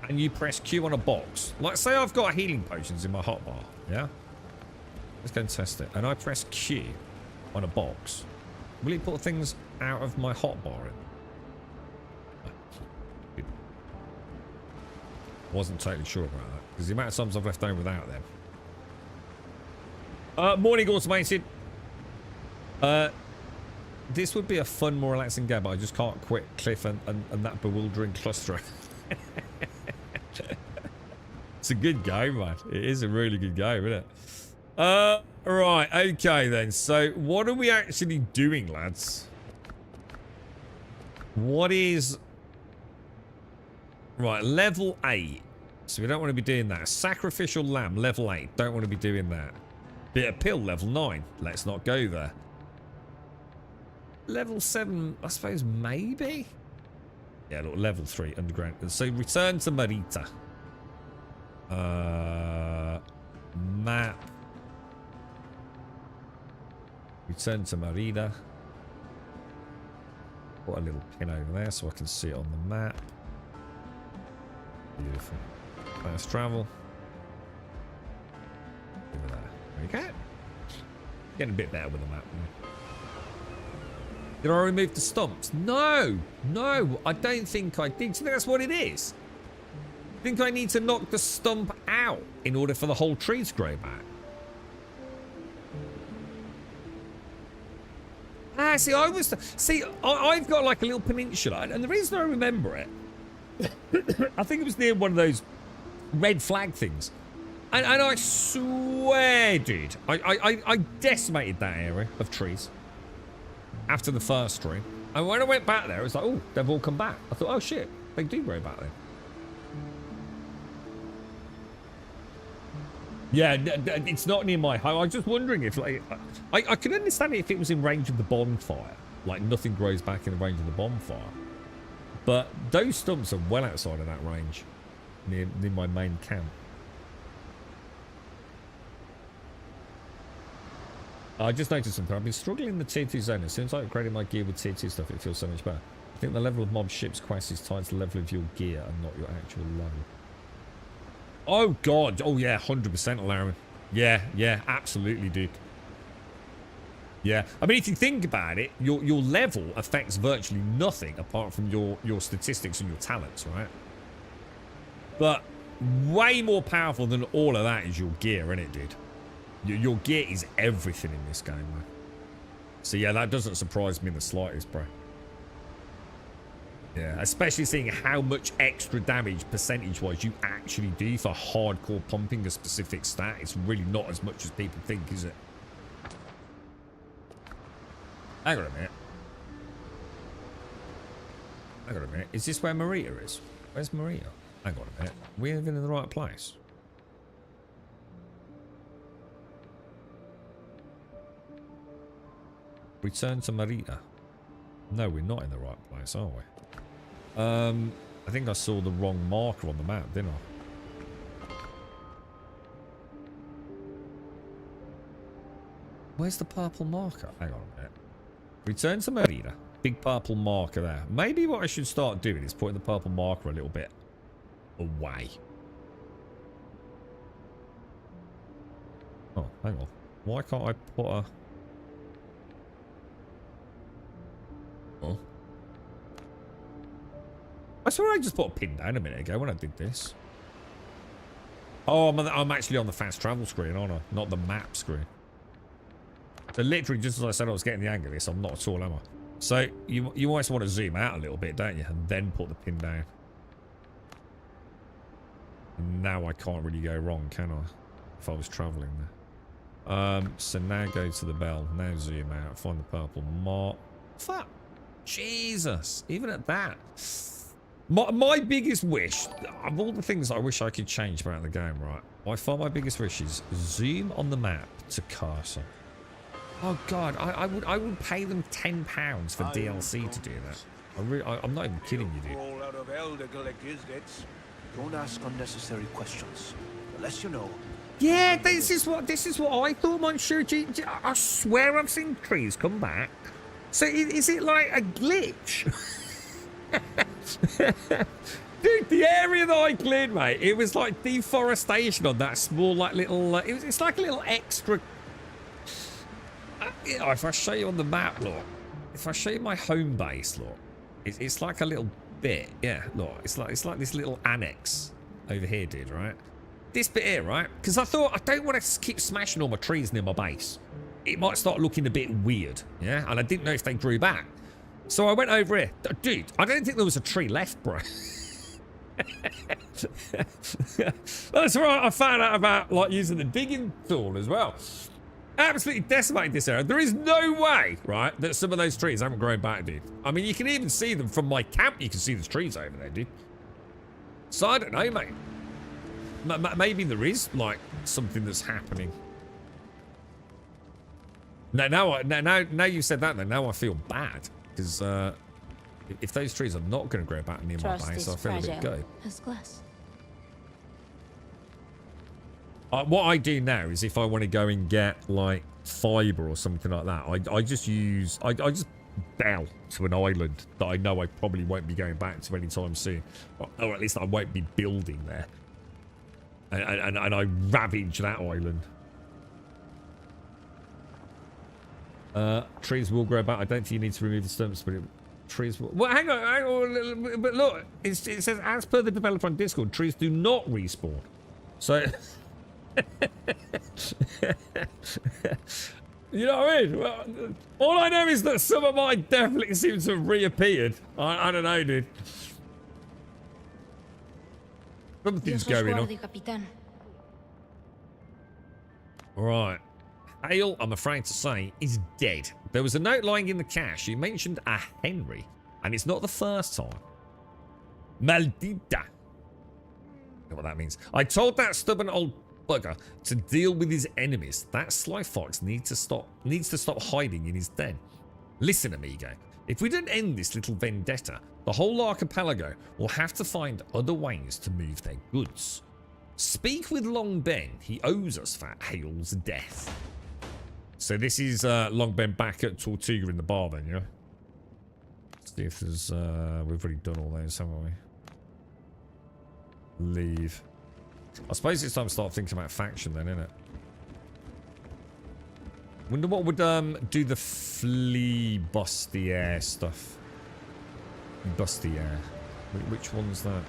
and you press Q on a box. Like, say I've got healing potions in my hotbar, yeah? Let's go and test it. And I press Q on a box. Will it put things out of my hotbar in? Wasn't totally sure about that. Because the amount of times I've left over without them. Morning, automated. This would be a fun, more relaxing game, but I just can't quit Cliff and that bewildering cluster. It's a good game, man. It is a really good game, isn't it? Right, okay then. So, what are we actually doing, lads? What is... Right, level 8. So we don't want to be doing that. Sacrificial lamb, level 8. Don't want to be doing that. Bitter pill, level 9. Let's not go there. Level 7, I suppose, maybe? Yeah, look, level 3, underground. So, return to Marita. Map. Return to Marita. Put a little pin over there so I can see it on the map. Beautiful. Fast travel. Over there. There you go. Getting a bit better with the map. Did I remove the stumps? No! No, I don't think I did. Do you think that's what it is? I think I need to knock the stump out in order for the whole tree to grow back. Ah, see, I've got like a little peninsula, and the reason I remember it, I think it was near one of those red flag things. And I swear, dude, I decimated that area of trees after the first stream. And when I went back there, it was like, oh, they've all come back. I thought, oh shit, they do grow back then. Yeah, it's not near my home. I was just wondering if, like, I could understand it if it was in range of the bonfire. Like, nothing grows back in the range of the bonfire. But those stumps are well outside of that range, near my main camp. I just noticed something. I've been struggling in the tier 2 zone. As soon as I upgraded my gear with tier 2 stuff, it feels so much better. I think the level of mob ships quest is tied to the level of your gear and not your actual Oh, God. Oh, yeah, 100% allowing. Yeah, absolutely, dude. Yeah. I mean, if you think about it, your level affects virtually nothing apart from your statistics and your talents, right? But way more powerful than all of that is your gear, isn't it, dude? Your gear is everything in this game, man. So, yeah, that doesn't surprise me in the slightest, bro. Yeah, especially seeing how much extra damage percentage-wise you actually do for hardcore pumping a specific stat. It's really not as much as people think, is it? Hang on a minute. Hang on a minute. Is this where Marita is? Where's Marita? Hang on a minute. We're living in the right place. Return to Marita. No, we're not in the right place, are we? I think I saw the wrong marker on the map, didn't I? Where's the purple marker? Hang on a minute. Return to Marita. Big purple marker there. Maybe what I should start doing is putting the purple marker a little bit away. Oh, hang on. Why can't I put a... Oh. I swear I just put a pin down a minute ago when I did this. Oh, I'm actually on the fast travel screen, aren't I? Not the map screen. So literally, just as I said I was getting the hang of this, I'm not at all, am I? So you always want to zoom out a little bit, don't you? And then put the pin down. Now I can't really go wrong, can I? If I was travelling there. So now go to the bell. Now zoom out. Find the purple mark. Fuck. Jesus. Even at that. My biggest wish, of all the things I wish I could change about the game, right? By far my biggest wish is zoom on the map to cursor. Oh God, I would pay them £10 for DLC to do that. I'm not even kidding you, dude. Don't ask unnecessary questions, unless you know. Yeah, this is what I thought, Monsieur. I swear I've seen trees come back. So is it like a glitch? Dude, the area that I cleared, mate, it was like deforestation on that small, like little. It's like a little extra. You know, if I show you on the map, look. If I show you my home base, look, it's like a little bit. Yeah, look, it's like this little annex over here, dude. Right? This bit here, right? Because I thought I don't want to keep smashing all my trees near my base. It might start looking a bit weird. Yeah, and I didn't know if they grew back. So I went over here. Dude, I don't think there was a tree left, bro. That's right. I found out about like using the digging tool as well. Absolutely decimated this area. There is no way, right, that some of those trees haven't grown back, dude. I mean, you can even see them from my camp. You can see the trees over there, dude. So I don't know, mate. Maybe there is like something that's happening. Now you said that, then now I feel bad. Because if those trees are not going to grow back near my base, I feel a bit go. As glass. What I do now is if I want to go and get like fiber or something like that, I just use I just bail to an island that I know I probably won't be going back to anytime soon, or at least I won't be building there, and I ravage that island. Trees will grow back. I don't think you need to remove the stumps, but trees will... Well, hang on. But look, it says, as per the developer on Discord, trees do not respawn. So... you know what I mean? Well, all I know is that some of mine definitely seem to have reappeared. I don't know, dude. Something's going on. Right. Hale, I'm afraid to say, is dead. There was a note lying in the cache. You mentioned a Henry, and it's not the first time. Maldita. I don't know what that means. I told that stubborn old bugger to deal with his enemies. That sly fox needs to stop hiding in his den. Listen, amigo. If we don't end this little vendetta, the whole archipelago will have to find other ways to move their goods. Speak with Long Ben. He owes us for Hale's death. So this is Long Ben back at Tortuga in the bar then, yeah? Let's see if there's... we've already done all those, haven't we? Leave. I suppose it's time to start thinking about faction then, isn't it? Wonder what would do the flea bustier stuff. Bustier. Which one's that?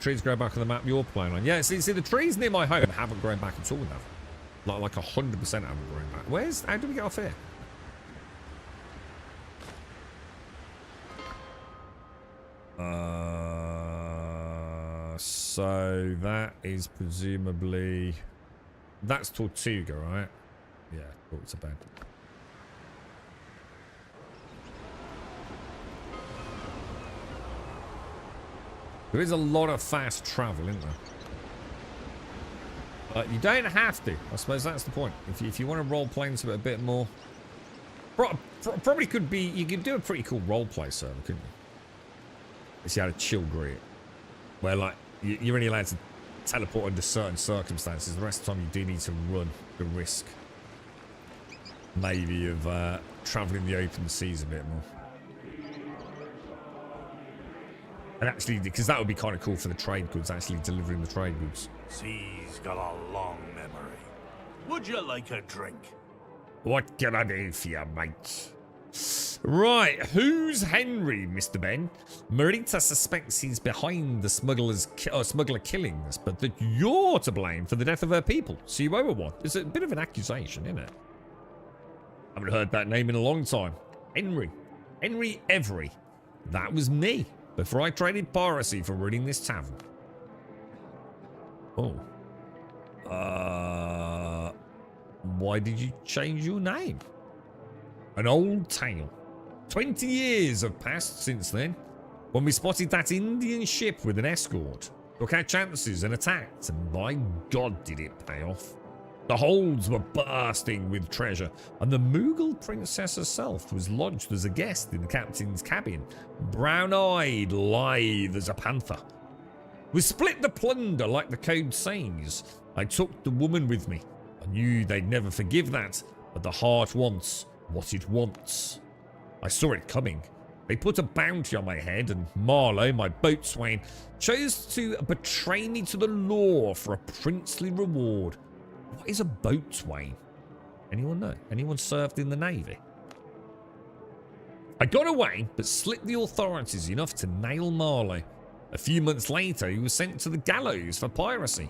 Trees grow back on the map you're playing on. Yeah, see the trees near my home haven't grown back at all now. Like 100% haven't grown back. How do we get off here? So that is presumably... That's Tortuga, right? Yeah, thought it's a bed. There is a lot of fast travel, isn't there? But you don't have to. I suppose that's the point. If you want to role play into it a bit more... Probably could be... You could do a pretty cool role play server, couldn't you? If you had a chill grid. Where, like, you're only allowed to teleport under certain circumstances. The rest of the time you do need to run the risk. Maybe of travelling the open seas a bit more. And actually, because that would be kind of cool for the trade goods, actually delivering the trade goods. Sea's got a long memory. Would you like a drink? What can I do for you, mate? Right, who's Henry, Mr. Ben? Marita suspects he's behind the smuggler killings, but that you're to blame for the death of her people. So you owe her one. It's a bit of an accusation, isn't it? I haven't heard that name in a long time. Henry. Henry Every. That was me, before I traded piracy for running this tavern. Oh. Why did you change your name? An old tale. 20 years have passed since then, when we spotted that Indian ship with an escort, took our chances and attacked, and by God did it pay off. The holds were bursting with treasure, and the Mughal princess herself was lodged as a guest in the captain's cabin, brown-eyed, lithe as a panther. We split the plunder like the code says. I took the woman with me. I knew they'd never forgive that, but the heart wants what it wants. I saw it coming. They put a bounty on my head, and Marlowe, my boatswain, chose to betray me to the law for a princely reward. What is a boatswain? Anyone know? Anyone served in the Navy? I got away, but slipped the authorities enough to nail Marlowe. A few months later, he was sent to the gallows for piracy.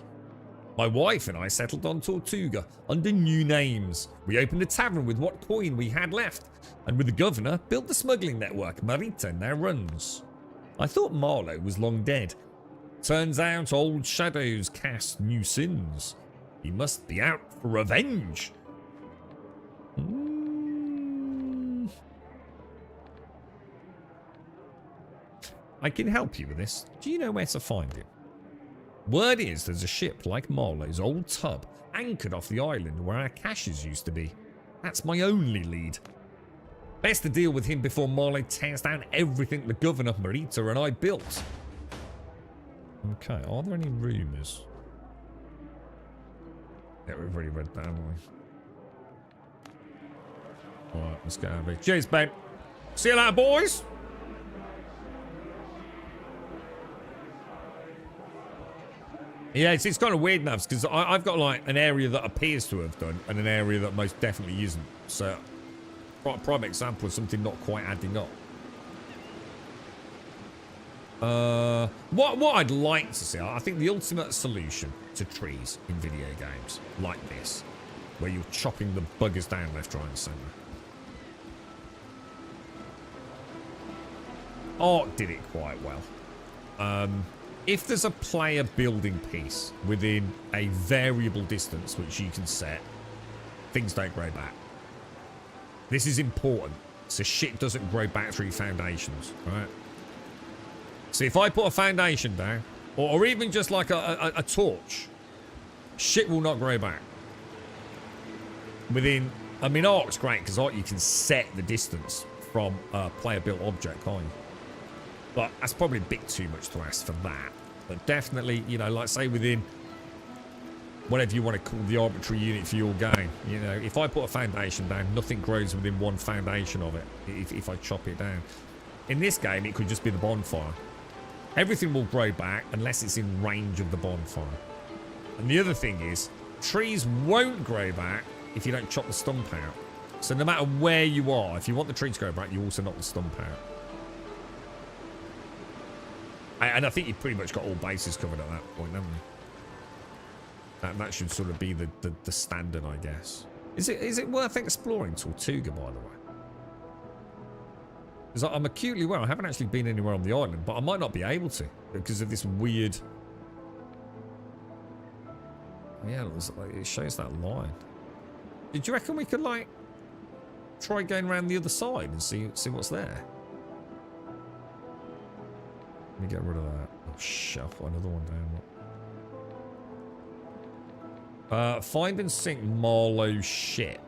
My wife and I settled on Tortuga under new names. We opened a tavern with what coin we had left, and with the governor, built the smuggling network Marita now runs. I thought Marlowe was long dead. Turns out old shadows cast new sins. He must be out for revenge. I can help you with this. Do you know where to find him? Word is there's a ship like Marlowe's old tub anchored off the island where our caches used to be. That's my only lead. Best to deal with him before Marlowe tears down everything the governor, Marita, and I built. Okay, are there any rumours? Yeah, we've already read that, haven't we? Alright, let's get out of here. Cheers, babe. See you later, boys. Yeah, it's kind of weird, Navs, because I've got like an area that appears to have done and an area that most definitely isn't. So, prime example of something not quite adding up. What I'd like to see, I think the ultimate solution to trees in video games like this, where you're chopping the buggers down left, right, and centre. Ark did it quite well. If there's a player building piece within a variable distance which you can set, things don't grow back. This is important, so shit doesn't grow back through foundations, right? So if I put a foundation down, or even just like a torch, shit will not grow back. Within, I mean, Ark's great because Ark you can set the distance from a player-built object, can't you? But that's probably a bit too much to ask for that. But definitely, you know, like say within whatever you want to call the arbitrary unit for your game. You know, if I put a foundation down, nothing grows within one foundation of it if I chop it down. In this game, it could just be the bonfire. Everything will grow back unless it's in range of the bonfire. And the other thing is, trees won't grow back if you don't chop the stump out. So no matter where you are, if you want the tree to grow back, you also knock the stump out. And I think you've pretty much got all bases covered at that point, haven't you? That should sort of be the standard, I guess. Is it worth exploring Tortuga, by the way? Because I'm acutely aware I haven't actually been anywhere on the island, but I might not be able to because of this weird... Yeah, it shows that line. Did you reckon we could, like, try going around the other side and see what's there? Let me get rid of that. Oh, shit, I'll put another one down. Find and sink Marlowe's ship.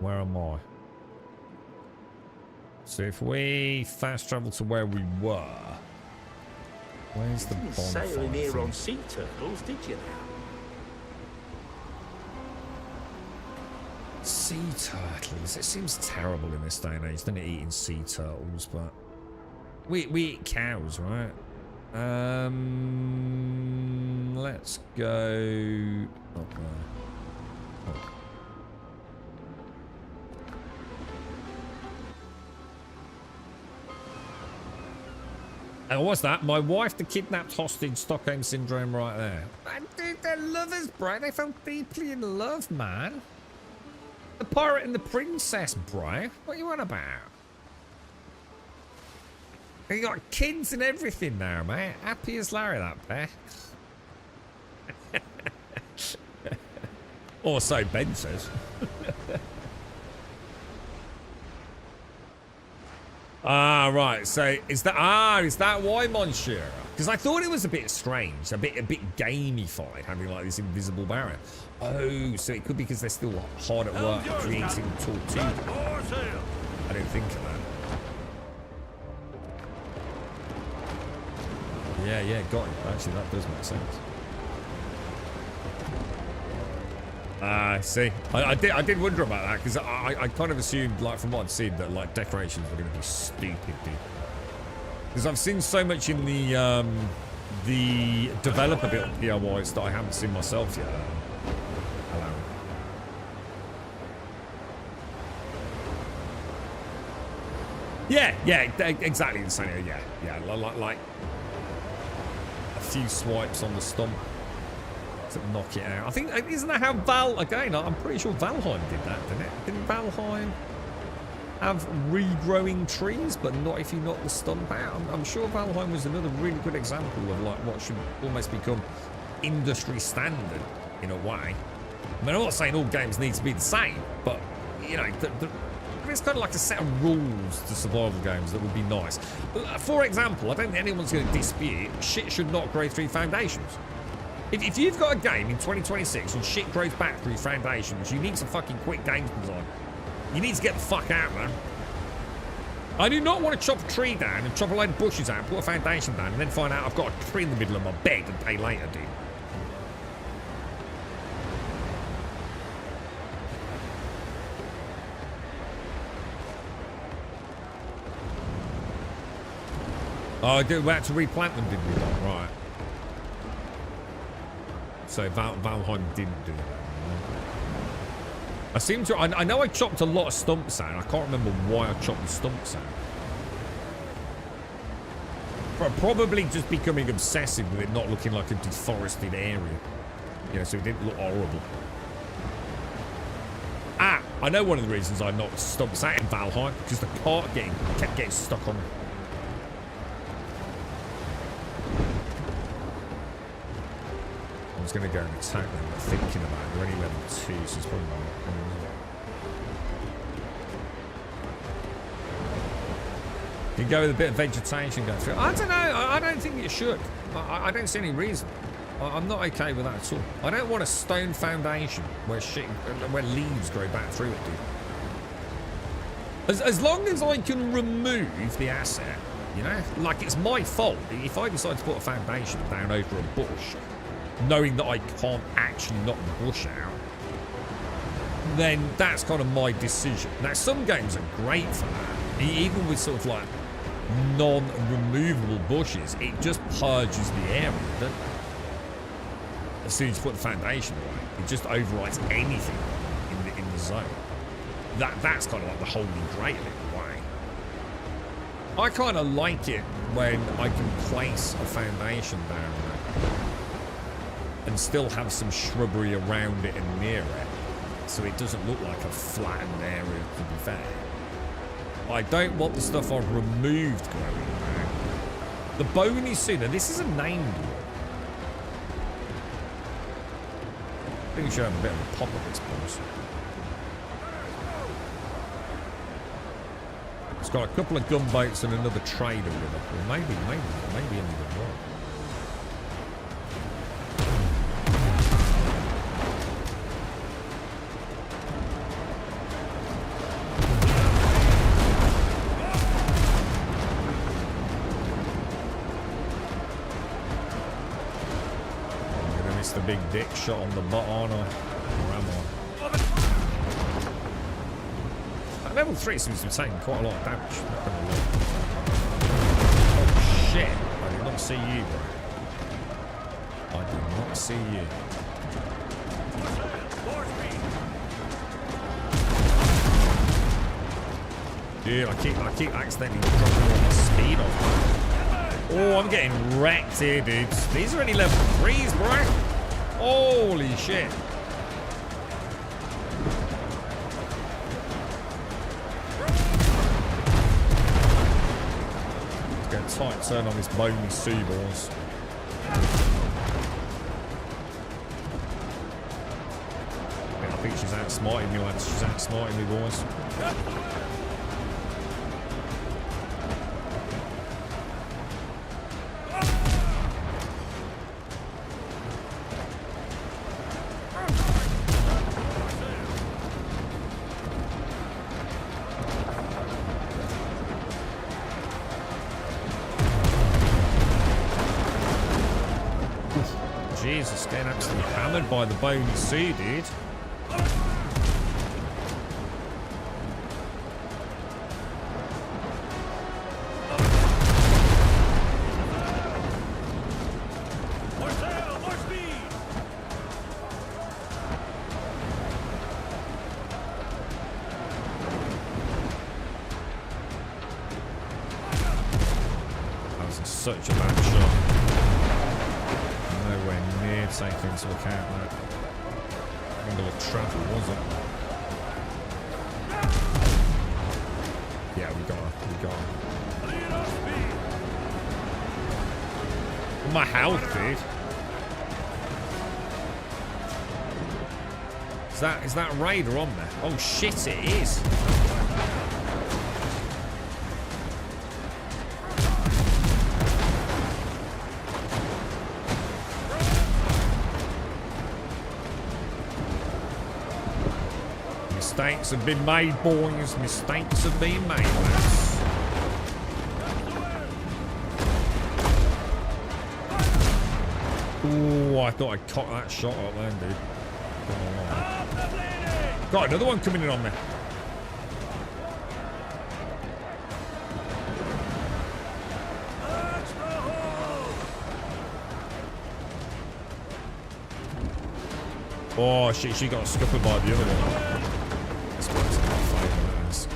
Where am I? So if we fast travel to where we were, where's the bonfire? Sailing here on sea turtles, did you now? Sea turtles. It seems terrible in this day and age, doesn't it, eating sea turtles? But we eat cows, right? Let's go up there. Oh. And what's that? My wife, the kidnapped hostage, Stockholm Syndrome right there. Man, dude, they're lovers, bro. They fell deeply in love, man. The pirate and the princess, bro. What are you on about? They got kids and everything now, mate. Happy as Larry, that pair. Or so Ben says. Ah, right. So is that why, Monsieur? Because I thought it was a bit strange, a bit gamified, having like this invisible barrier. Oh, so it could be because they're still hard at work creating Tortuga. I didn't think of that. Yeah, got it. Actually, that does make sense. See, I did wonder about that because I kind of assumed, like from what I'd seen, that like decorations were going to be stupid, dude. Because I've seen so much in the developer built DIYs that I haven't seen myself yet. Hello. Yeah, exactly the same. Yeah, like a few swipes on the stump. Knock it out. I think, isn't that how again, I'm pretty sure Valheim did that, didn't it? Didn't Valheim have regrowing trees, but not if you knock the stump out? I'm sure Valheim was another really good example of like what should almost become industry standard in a way. I mean, I'm not saying all games need to be the same, but, you know, there's kind of like a set of rules to survival games that would be nice. For example, I don't think anyone's going to dispute shit should not grow through foundations. If you've got a game in 2026 and shit grows back through foundations, you need some fucking quick games design. You need to get the fuck out, man. I do not want to chop a tree down and chop a load of bushes out, put a foundation down, and then find out I've got a tree in the middle of my bed and pay later, dude. Oh, we had to replant them, didn't we? Right. So Valheim didn't do that. I seem to... I know I chopped a lot of stumps out. I can't remember why I chopped the stumps out. Probably just becoming obsessive with it not looking like a deforested area. You know, so it didn't look horrible. Ah! I know one of the reasons I knocked stumps out in Valheim. Because the cart kept getting stuck on me. I was going to go and attack them, but thinking about it, they're only level 2, so it's probably not. You can go with a bit of vegetation going through. I don't know. I don't think it should. I don't see any reason. I'm not okay with that at all. I don't want a stone foundation where leaves grow back through it, dude. As long as I can remove the asset, you know, like it's my fault if I decide to put a foundation down over a bush, knowing that I can't actually knock the bush out, then that's kind of my decision. Now, some games are great for that. Even with sort of like non-removable bushes, it just purges the area, doesn't it? As soon as you put the foundation away, it just overwrites anything in the zone. That's kind of like the holy grail in a way. I kind of like it when I can place a foundation down there and still have some shrubbery around it and near it, so it doesn't look like a flattened area, to be fair. I don't want the stuff I've removed growing around. The bony cedar, this is a named one. I think we should have a bit of a pop at this place. It's got a couple of gunboats and another trader with it. Or maybe another one. The big dick shot on the butt on her. Or am I? Level 3 seems to be taking quite a lot of damage. Oh shit. I did not see you, bro. I did not see you. Dude, I keep accidentally dropping all my speed off. Oh, I'm getting wrecked here, dudes. These are only level 3s, bro. Holy shit. Let's get a tight turn on this bony sea balls. I think she's outsmarting me, lads. She's outsmarting me, boys. Jesus, getting absolutely hammered by the bony sea, dude. More sail, more speed. That was such a bad shot. Nowhere near taking into account that angle of travel, was it? Yeah, we got her. My health, dude. Is that Raider on there? Oh shit, it is. Mistakes have been made, boys. Mistakes have been made, lads. Ooh, I thought I caught that shot up then, dude. Got another one coming in on me. Oh, she got scuppered by the other one. This one's not fighting us.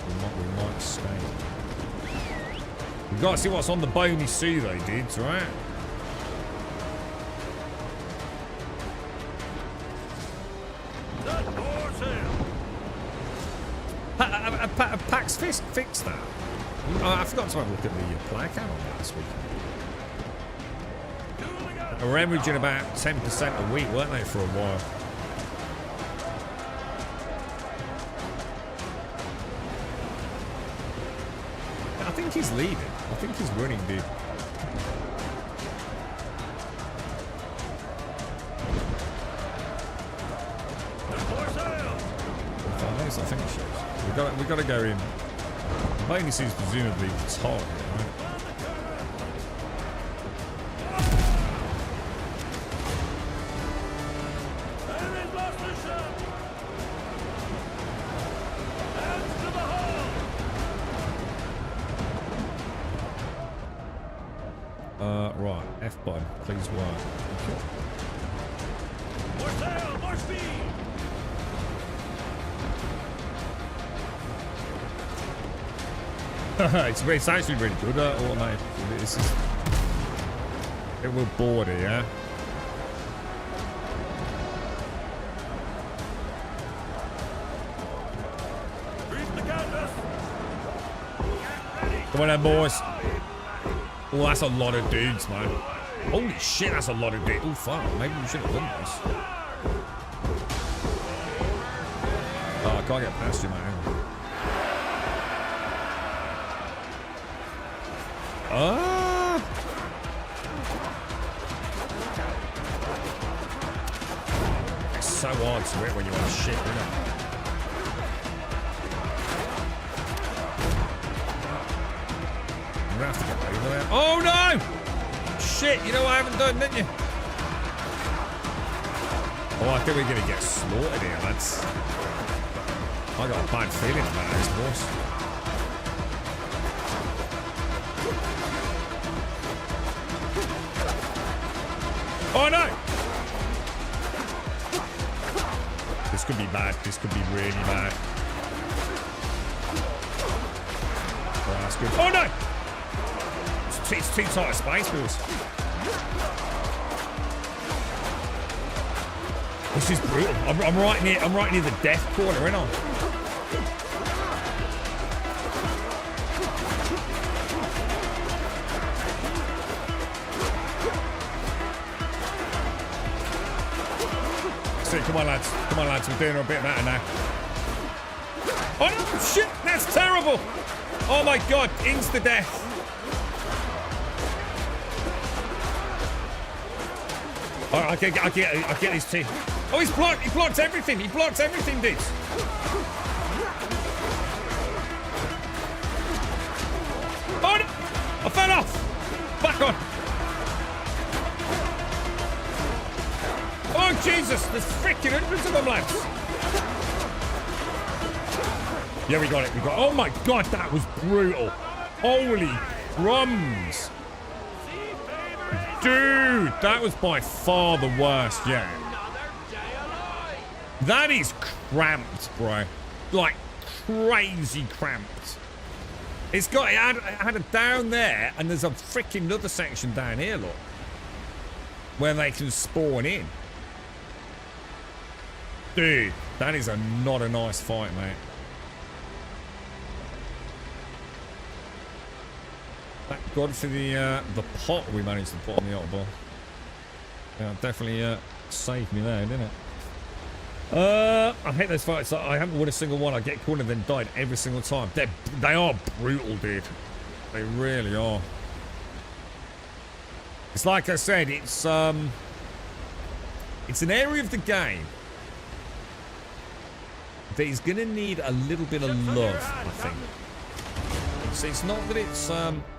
We might stay. We've got to see what's on the bony sea though, dudes, right? Pax fixed that. I forgot to have a look at the player count on that this week. They were averaging about 10% a week, weren't they, for a while? I think he's leading. I think he's winning, dude. I think it shows. We got to go in. The bonus is presumably the target, right? Right. F button. Please work. More sail, more speed! It's actually really good automated. This is... It will board it, yeah? Reef the canvas! Come on then, boys. Oh, that's a lot of dudes, man. Holy shit, that's a lot of dudes. Oh, fuck. Maybe we should have done this. Oh, I can't get past you, man. It's so hard to hit when you're on shit, isn't it? I'm gonna have to get over there. Oh no! Shit, you know what I haven't done, didn't you? Oh, I think we're gonna get slaughtered here, lads. I got a bad feeling about this, boss. Oh no! This could be bad. This could be really bad. Oh, that's good. Oh no! It's too tight of space, boys. This is brutal. I'm right near the death corner, ain't I? Come on, lads. Come on, lads. We're doing a bit better now. Oh, no. Shit. That's terrible. Oh, my God. Insta-death. All right, I get these two. Oh, he's blocked. He blocked everything. He blocked everything, dudes. Oh, no. I fell off. Back on. Oh, Jesus! There's freaking hundreds of them, lads! Yeah, we got it. We got it. Oh, my God, that was brutal. Holy crumbs. Dude, that was by far the worst, yeah. That is cramped, bro. Like, crazy cramped. It had it down there, and there's a freaking other section down here, look. Where they can spawn in. Dude, that is not a nice fight, mate. Thank God for the pot we managed to put on the Autoball. Yeah, definitely saved me there, didn't it? I hate those fights. I haven't won a single one. I get cornered and then died every single time. They are brutal, dude. They really are. It's like I said, it's an area of the game that is going to need a little bit of love, I think. So it's not that it's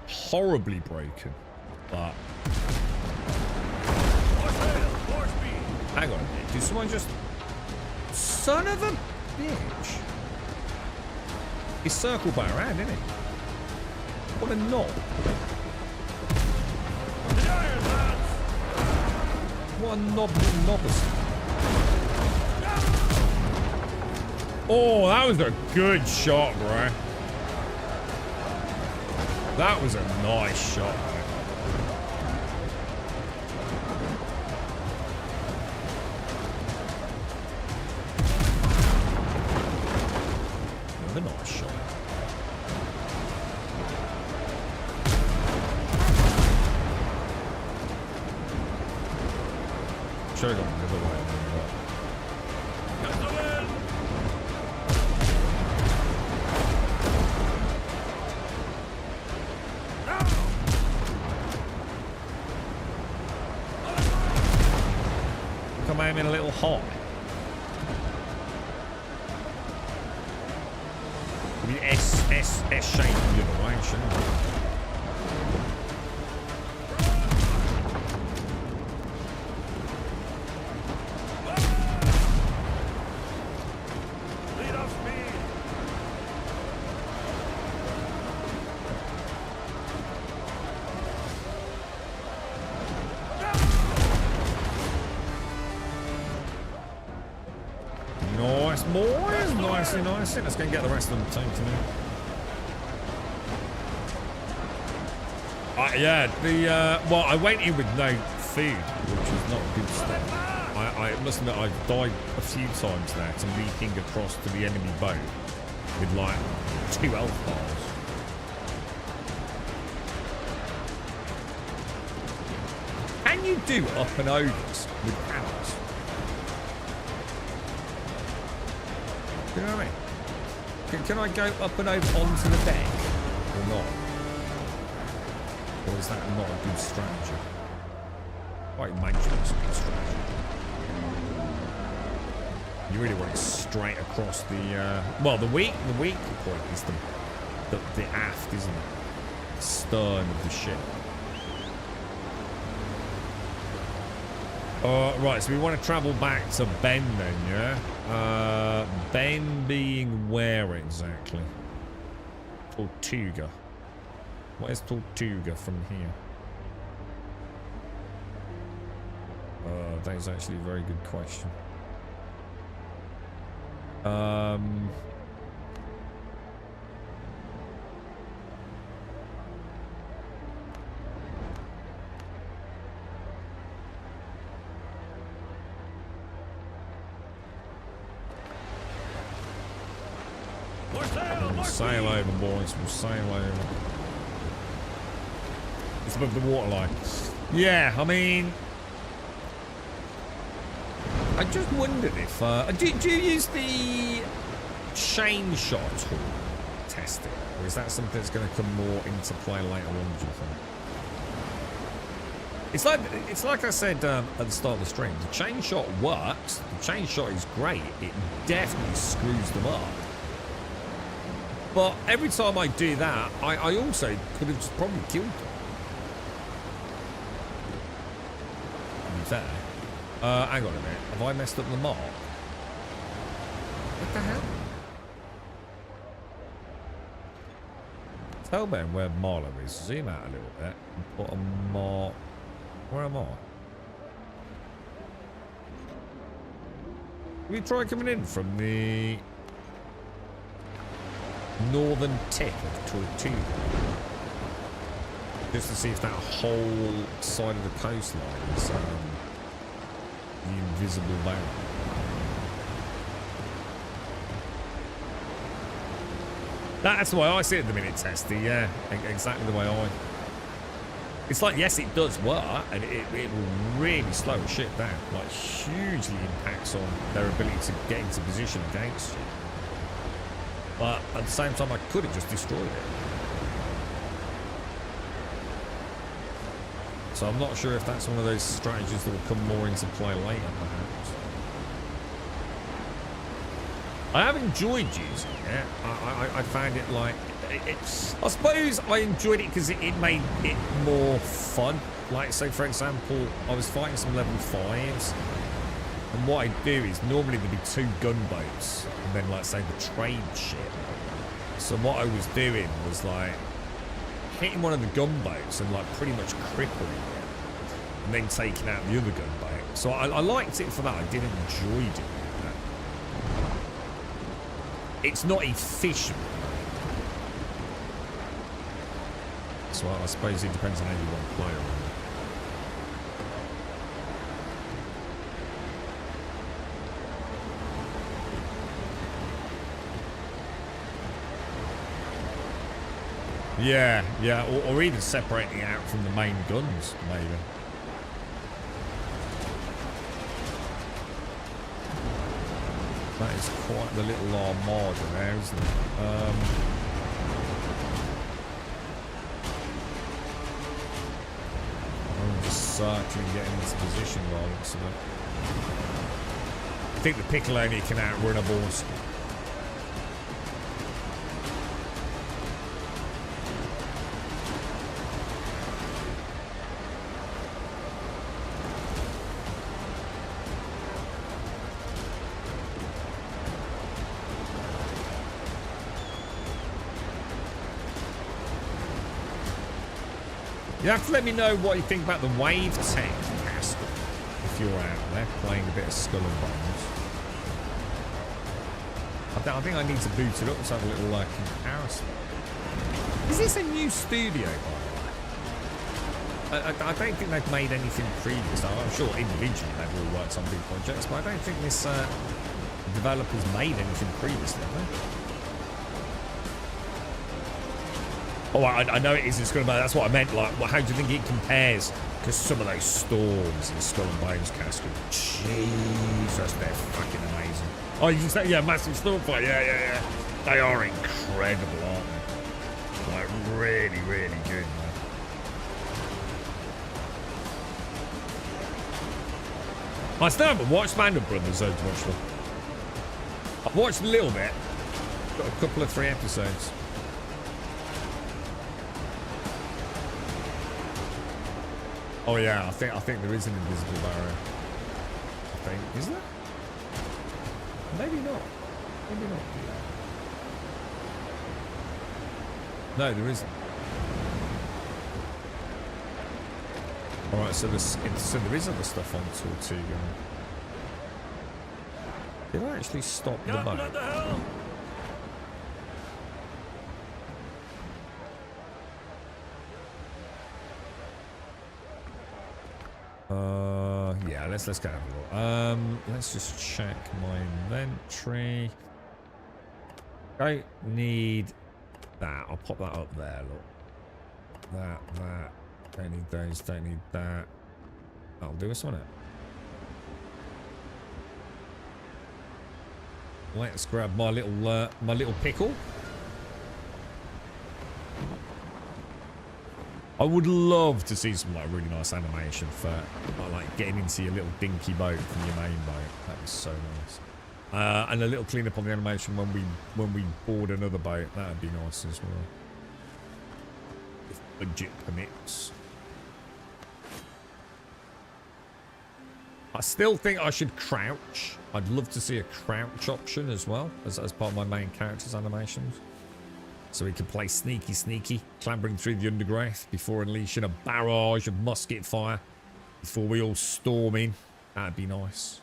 horribly broken, but... Hang on a minute. Did someone just... Son of a bitch. He circled back around, didn't he? What a knob. What a nobbers. Oh, that was a good shot, bro. That was a nice shot, bro. Another nice shot. Should have gone the other way. Come aim in a little hot. Maybe S shape the other way, shouldn't it? nicely. Let's go and get the rest of them taken in. Yeah, well, I went in with no food, which is not good stuff. I must admit, I've died a few times now to leaping across to the enemy boat with like 2 health bars. Can you do up and overs with arrows? You know what I mean? Can I go up and over onto the deck or not? Or is that not a good strategy? Well, it might be a good strategy. You really want it straight across the, well, the weak point is the aft, isn't it? The stern of the ship. Right, so we want to travel back to Ben then, yeah? Ben being where exactly? Tortuga. What is Tortuga from here? That is actually a very good question. We'll sail over, boys. We'll sail over. It's above the waterline. Yeah, I mean, I just wondered if do you use the chain shot tool testing, or is that something that's going to come more into play later on? Do you think? It's like I said at the start of the stream. The chain shot works. The chain shot is great. It definitely screws them up. But every time I do that, I also could have just probably killed them. To be fair. Hang on a minute. Have I messed up the mark? What the hell? Tell Ben where Marlow is. Zoom out a little bit and put a mark. Where am I? Can we try coming in from the northern tip of Tortuga? Just to see if that whole side of the coastline is the invisible barrier. That's the way I see it at the minute, Testy. Yeah, exactly the way I... It's like, yes, it does work, and it will really slow a ship down. Like, hugely impacts on their ability to get into position against you. But at the same time, I could have just destroyed it. So I'm not sure if that's one of those strategies that will come more into play later, perhaps. I have enjoyed using it. I found it like... I suppose I enjoyed it because it made it more fun. Like, so for example, I was fighting some level 5s. And what I do is normally there'd be 2 gunboats. And then, like, say, the trade ship. So what I was doing was, like, hitting one of the gunboats and, like, pretty much crippling it. And then taking out the other gunboat. So I liked it for that. I did enjoy doing that. It's not efficient. So I suppose it depends on how you want to play around. Yeah, or even separating it out from the main guns, maybe. That is quite the little armada there, isn't it? I'm just circling, getting into position by the looks of it. I think the Piccoloni can outrun a Borski. You have to let me know what you think about the wave tech, Castle, if you're out there playing a bit of Skull and Bones. I think I need to boot it up. Let's have a little comparison. Is this a new studio, by the way? I don't think they've made anything previous. I'm sure individually they've all worked on big projects, but I don't think this developer's made anything previously, have they? Oh, I know it is in Skull and Bones. That's what I meant. Like, how do you think it compares? Because some of those storms in Skull and Bones Castle, Jesus, they're fucking amazing. Oh, you can say, yeah, massive storm fight. Yeah. They are incredible, aren't they? Like, really, really good, man. I still haven't watched Band of Brothers though, to watch them. I've watched a little bit. Got a couple of 3 episodes. Oh yeah, I think there is an invisible barrier. I think. Is there? Maybe not. Maybe not. No, there isn't. Alright, so there is other stuff on Tortuga. Did I actually stop the boat? Yeah, let's go have a look. Let's just check my inventory. Don't need that. I'll pop that up there, look. That. Don't need those, don't need that. That'll do us, won't it? Let's grab my little pickle. I would love to see some like really nice animation for like getting into your little dinky boat from your main boat. That was so nice. And a little cleanup on the animation when we board another boat. That would be nice as well. If budget permits. I still think I should crouch. I'd love to see a crouch option as well as part of my main character's animations. So we can play sneaky, clambering through the undergrowth before unleashing a barrage of musket fire before we all storm in. That'd be nice.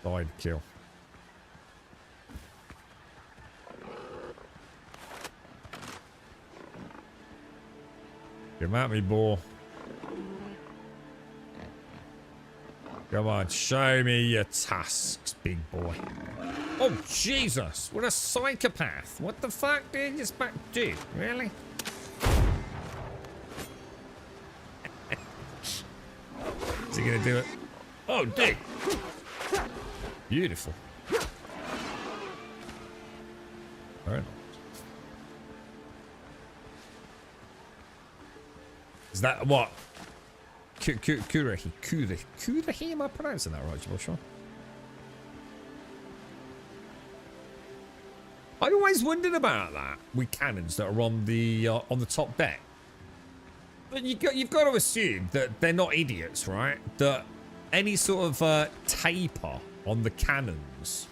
Died kill. Come at me, boy. Come on, show me your tasks, big boy. Oh, Jesus. What a psychopath. What the fuck did you expect to do? Really? Is he going to do it? Oh, dick. Beautiful. Very nice. Is that what? Kurahi, am I pronouncing that right, Joshua? I always wondered about that with cannons that are on the top deck. But you've got to assume that they're not idiots, right? That any sort of taper on the cannons,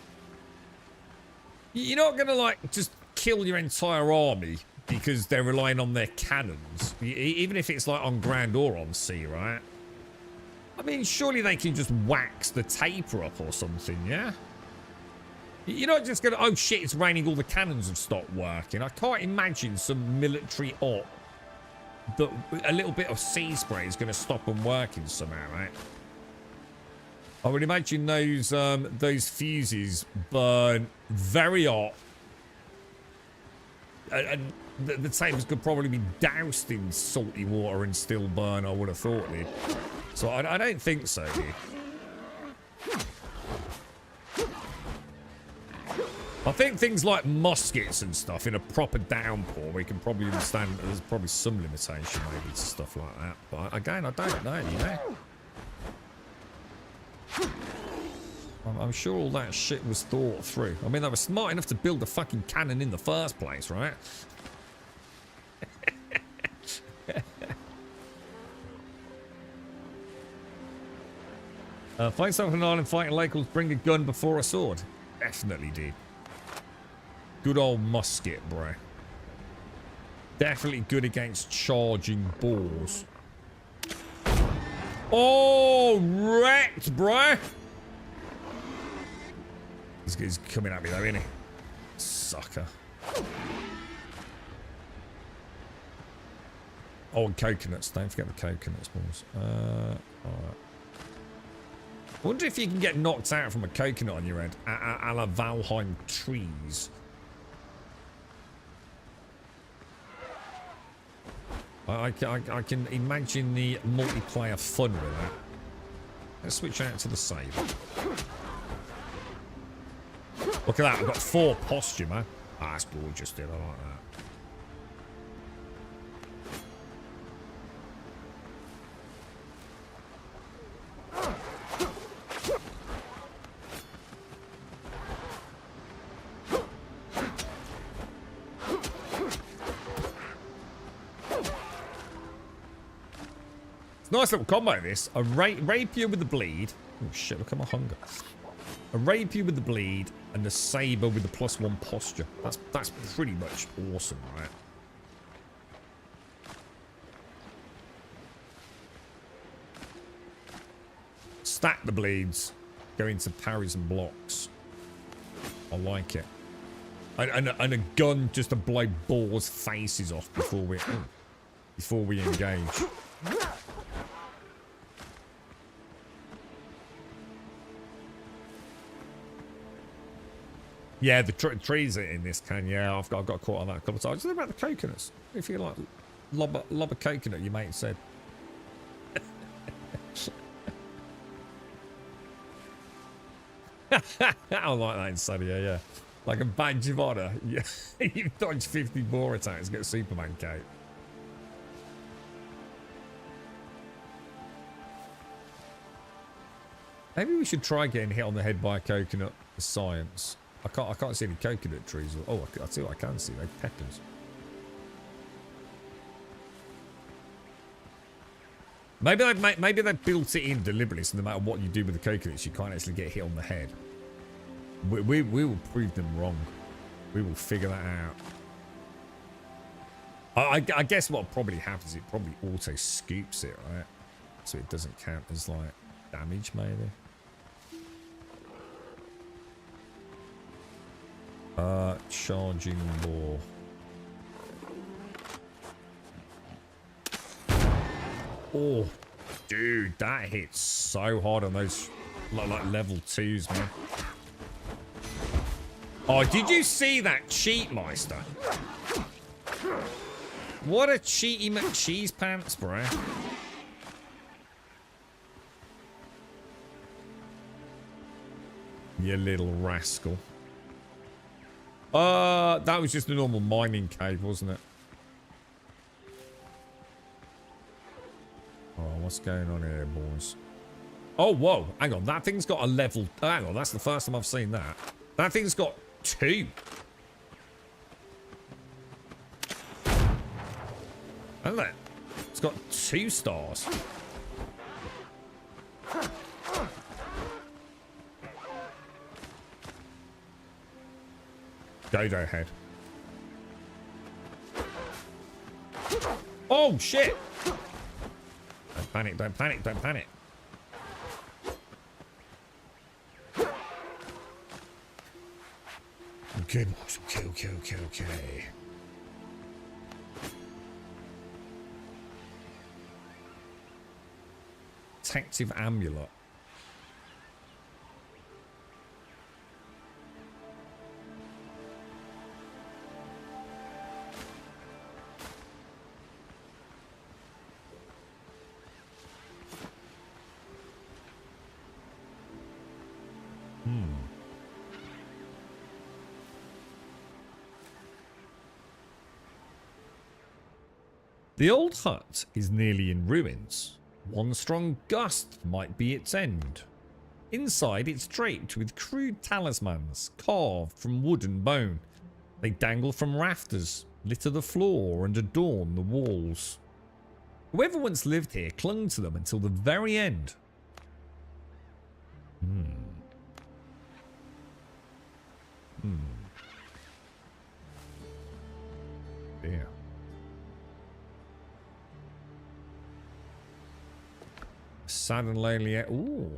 you're not gonna like just kill your entire army because they're relying on their cannons, even if it's like on ground or on sea, right? I mean, surely they can just wax the taper up or something, yeah? You're not just gonna, oh shit, it's raining, all the cannons have stopped working. I can't imagine some military op that a little bit of sea spray is gonna stop them working somehow, right? I would imagine those fuses burn very hot. And the tapers could probably be doused in salty water and still burn, I would have thought, dude. So I don't think so, dude. I think things like muskets and stuff in a proper downpour, we can probably understand there's probably some limitation maybe to stuff like that. But again, I don't know, you know? I'm sure all that shit was thought through. I mean, they were smart enough to build a fucking cannon in the first place, right? Find something on an island fighting locals, bring a gun before a sword. Definitely did. Good old musket, bro. Definitely good against charging boars. Oh, wrecked, bruh. He's coming at me though, isn't he? Sucker. Oh, and coconuts. Don't forget the coconuts, boys. Alright. I wonder if you can get knocked out from a coconut on your head, a la Valheim trees. I can imagine the multiplayer fun with that. Let's switch out to the saber. Look at that, I've got 4 posture, man. Ah, that's gorgeous, dude. I like that. Nice little combo, this. A rapier with the bleed. Oh, shit, look at my hunger. A rapier with the bleed and a saber with the +1 posture. That's pretty much awesome, right? Stack the bleeds. Go into parries and blocks. I like it. And a gun just to blow boars' faces off before we engage. Yeah, the trees in this can. Yeah, I've got caught on that a couple of times. What about the coconuts? If you like lob a coconut, your mate said. I like that in Sadia, yeah. Like a badge of honor. Yeah, you've dodged 50 boar attacks, get Superman cape. Maybe we should try getting hit on the head by a coconut for science. I can't see any coconut trees. Oh, I see what I can see. They're peppers. Maybe they built it in deliberately, so no matter what you do with the coconuts, you can't actually get hit on the head. We will prove them wrong. We will figure that out. I guess what probably happens, it probably auto scoops it, right? So it doesn't count as like damage, maybe. Charging boar. Oh, dude, that hits so hard on those like level 2s, man. Oh, did you see that cheat, Meister? What a cheaty McCheese pants, bro. You little rascal. That was just a normal mining cave, wasn't it? Oh, what's going on here, boys? Oh, whoa. Hang on. That thing's got a level... Hang on. That's the first time I've seen that. That thing's got 2. Hasn't it? It's got 2 stars. Dodo head. Oh, shit. Don't panic, don't panic, don't panic. Okay, boys. Okay. Protective amulet. The old hut is nearly in ruins. One strong gust might be its end. Inside, it's draped with crude talismans carved from wood and bone. They dangle from rafters, litter the floor, and adorn the walls. Whoever once lived here clung to them until the very end. Yeah. Sad and lonely. Ooh.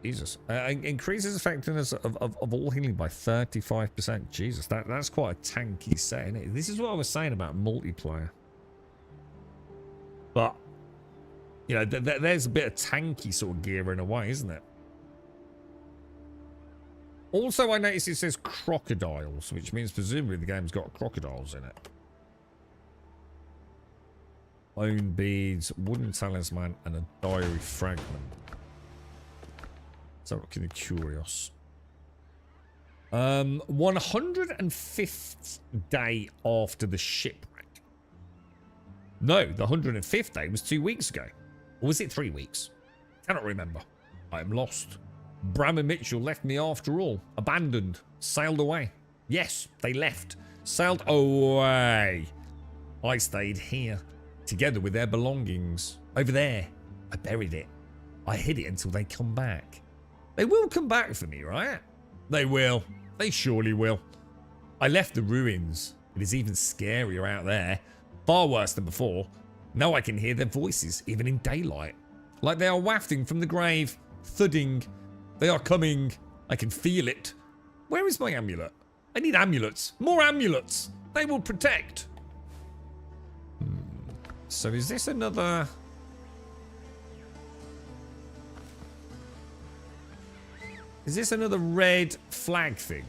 Jesus. Increases effectiveness of all healing by 35%. Jesus, that's quite a tanky set, isn't it? This is what I was saying about multiplayer. But, you know, there's a bit of tanky sort of gear in a way, isn't it? Also, I noticed it says crocodiles, which means presumably the game's got crocodiles in it. Bone beads, wooden talisman, and a diary fragment. So looking curious. 105th day after the shipwreck. No, the 105th day was 2 weeks ago. Or was it 3 weeks? Cannot remember. I am lost. Bram and Mitchell left me after all. Abandoned. Sailed away. Yes, they left. Sailed away. I stayed here. Together with their belongings. Over there. I buried it. I hid it until they come back. They will come back for me, right? They will. They surely will. I left the ruins. It is even scarier out there. Far worse than before. Now I can hear their voices, even in daylight. Like they are wafting from the grave. Thudding. They are coming. I can feel it. Where is my amulet? I need amulets. More amulets. They will protect. So is this another... Is this another red flag thing?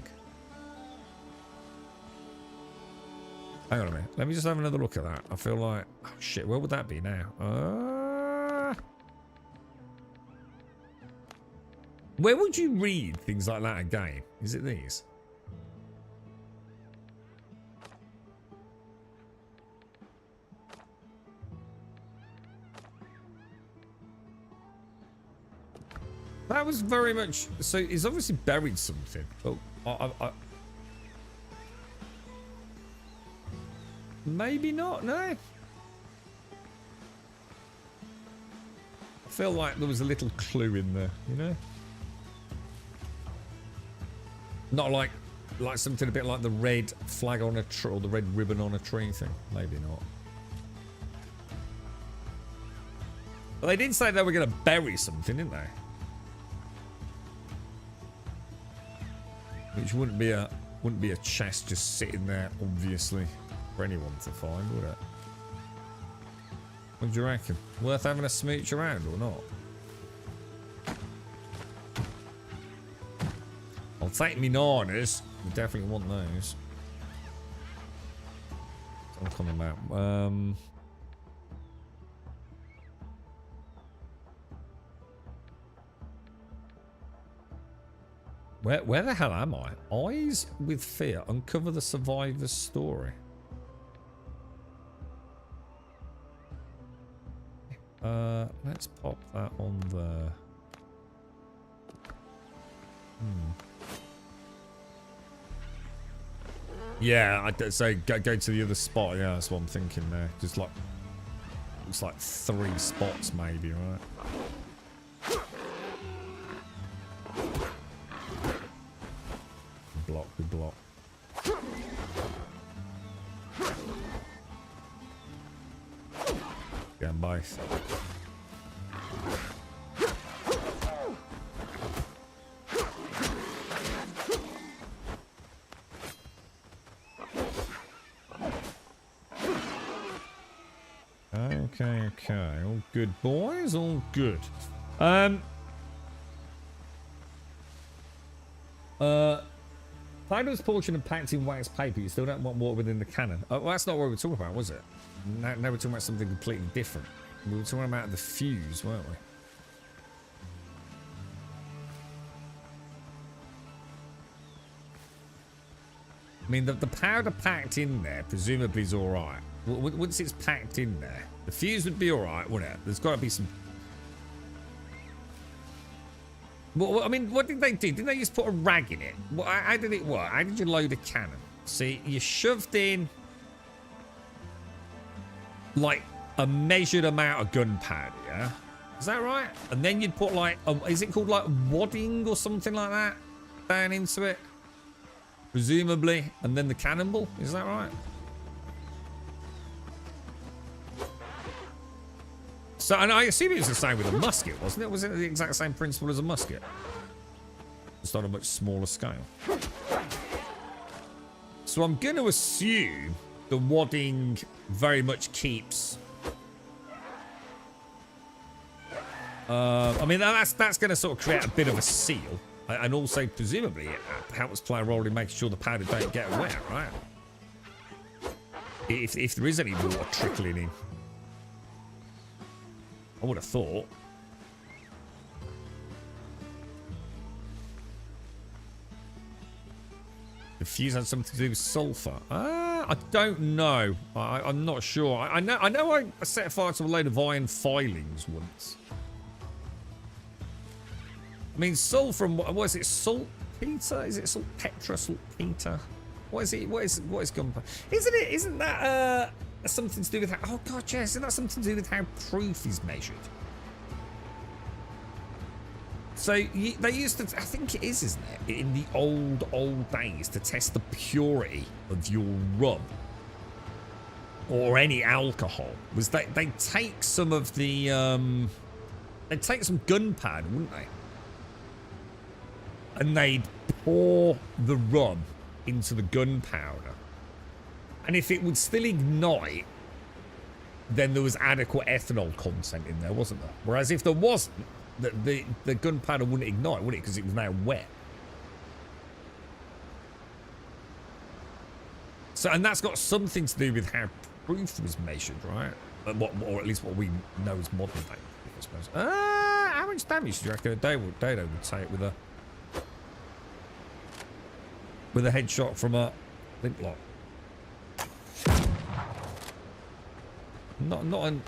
Hang on a minute. Let me just have another look at that. I feel like... Oh, shit. Where would that be now? Where would you read things like that again? Is it these? That was very much... So he's obviously buried something. Oh, maybe not, no. I feel like there was a little clue in there, you know? Not like something a bit like the red flag on a tree or the red ribbon on a tree thing. Maybe not. But they did say they were going to bury something, didn't they? Which wouldn't be a chest just sitting there, obviously, for anyone to find, would it? What do you reckon? Worth having a smooch around or not? I'll take me Narnas. We definitely want those. I'm coming back. Where the hell am I? Eyes with fear. Uncover the survivor's story. Let's pop that on the... Yeah, I'd say go to the other spot. Yeah, that's what I'm thinking there. Just like... Looks like 3 spots maybe, right? Block, we block. Get them both. Okay. All good, boys. All good. Plato's portion of packed in wax paper. You still don't want water within the cannon. Oh, well, that's not what we were talking about, was it? Now we're talking about something completely different. We were talking about the fuse, weren't we? I mean, the powder packed in there presumably is all right. Once it's packed in there, the fuse would be all right, wouldn't it? There's got to be some... Well, I mean, what did they do? Didn't they just put a rag in it? How did it work? How did you load a cannon? See, you shoved in like a measured amount of gunpowder, yeah? Is that right? And then you'd put like, is it called like wadding or something like that down into it? Presumably. And then the cannonball, is that right? So, and I assume it was the same with a musket, wasn't it? Was it the exact same principle as a musket? Just on a much smaller scale. So I'm going to assume the wadding very much keeps... I mean, that's going to sort of create a bit of a seal. And also, presumably, it helps play a role in making sure the powder don't get wet, right? If there is any water trickling in. I would have thought. The fuse had something to do with sulfur. I don't know. I'm not sure. I know I set fire to a load of iron filings once. I mean, sulfur. What is it? Saltpeter? Is it saltpeter? Saltpeter? What is it? What is gunpowder? Isn't that something to do with how? Oh god, yes. Isn't that something to do with how proof is measured? So they used to, I think it is, isn't it, in the old days, to test the purity of your rum or any alcohol, was that they'd take some of the, they'd take some gunpowder, wouldn't they? And they'd pour the rum into the gunpowder. And if it would still ignite, then there was adequate ethanol content in there, wasn't there? Whereas if there wasn't, the gunpowder wouldn't ignite, would it? Because it was now wet. So, and that's got something to do with how proof was measured, right? Or at least what we know as modern day, I suppose. How much damage do you reckon a Dado would take with a headshot from a flintlock? Not a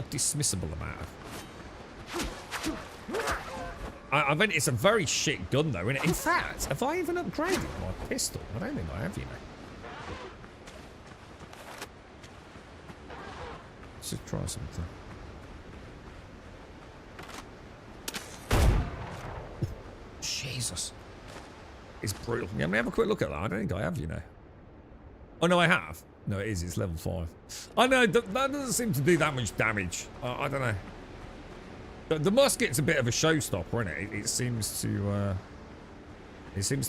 dismissible amount. I mean, it's a very shit gun, though, isn't it? In fact, have I even upgraded my pistol? I don't think I have, you know. Let's just try something. Jesus. It's brutal. Yeah, let me have a quick look at that. I don't think I have, you know. Oh, no, I have. No, it is. It's level 5. I know, that doesn't seem to do that much damage. I don't know. The musket's a bit of a showstopper, isn't it? It seems to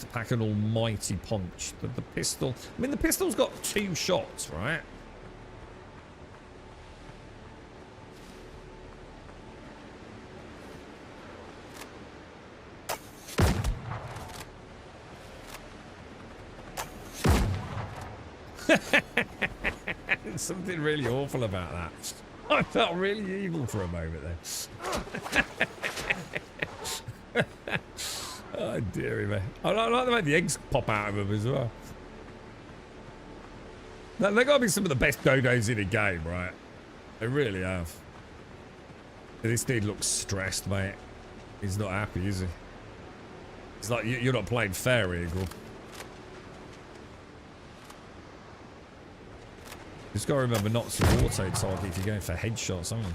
pack an almighty punch. The pistol, I mean, the pistol's got 2 shots, right? There's something really awful about that. I felt really evil for a moment there. Oh, dearie me. I like the way the eggs pop out of them as well. They've got to be some of the best dodos in a game, right? They really have. This dude looks stressed, mate. He's not happy, is he? It's like, you're not playing fair, Eagle. Just got to remember not to auto target if you're going for headshots, haven't you?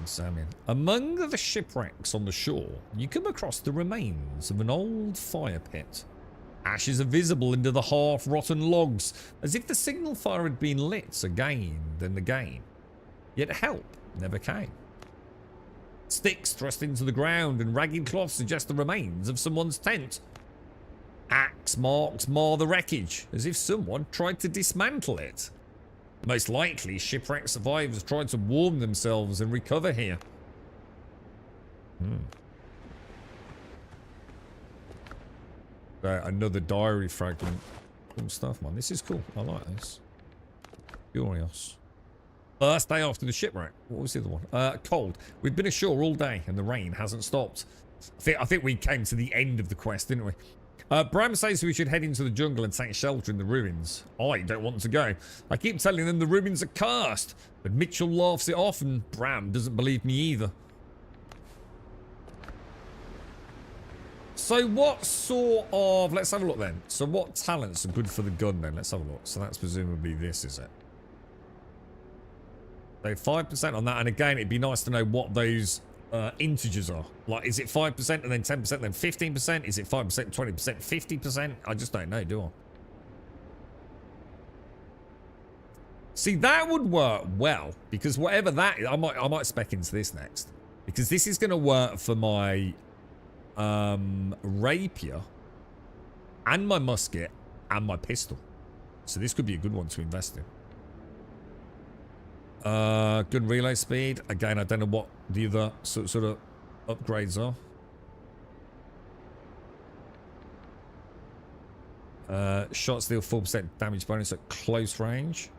Examine. Among the shipwrecks on the shore, you come across the remains of an old fire pit. Ashes are visible under the half-rotten logs, as if the signal fire had been lit again and again. Yet help never came. Sticks thrust into the ground and ragged cloth suggest the remains of someone's tent. Axe marks mar the wreckage, as if someone tried to dismantle it. Most likely, shipwreck survivors tried to warm themselves and recover here. Another diary fragment. Cool stuff, man. This is cool. I like this. Curious. First day after the shipwreck. What was the other one? Cold. We've been ashore all day and the rain hasn't stopped. I think we came to the end of the quest, didn't we? Bram says we should head into the jungle and take shelter in the ruins. I don't want to go. I keep telling them the ruins are cursed, but Mitchell laughs it off and Bram doesn't believe me either. So what sort of... Let's have a look then. So what talents are good for the gun then? Let's have a look. So that's presumably this, is it? So 5% on that. And again, it'd be nice to know what those integers are. Like, is it 5% and then 10%, then 15%? Is it 5%, 20%, 50%? I just don't know, do I? See, that would work well, because whatever that is, I might spec into this next. Because this is going to work for my rapier and my musket and my pistol. So this could be a good one to invest in. Good reload speed. Again, I don't know what the other sort of upgrades are. Shot steal 4% damage bonus at close range.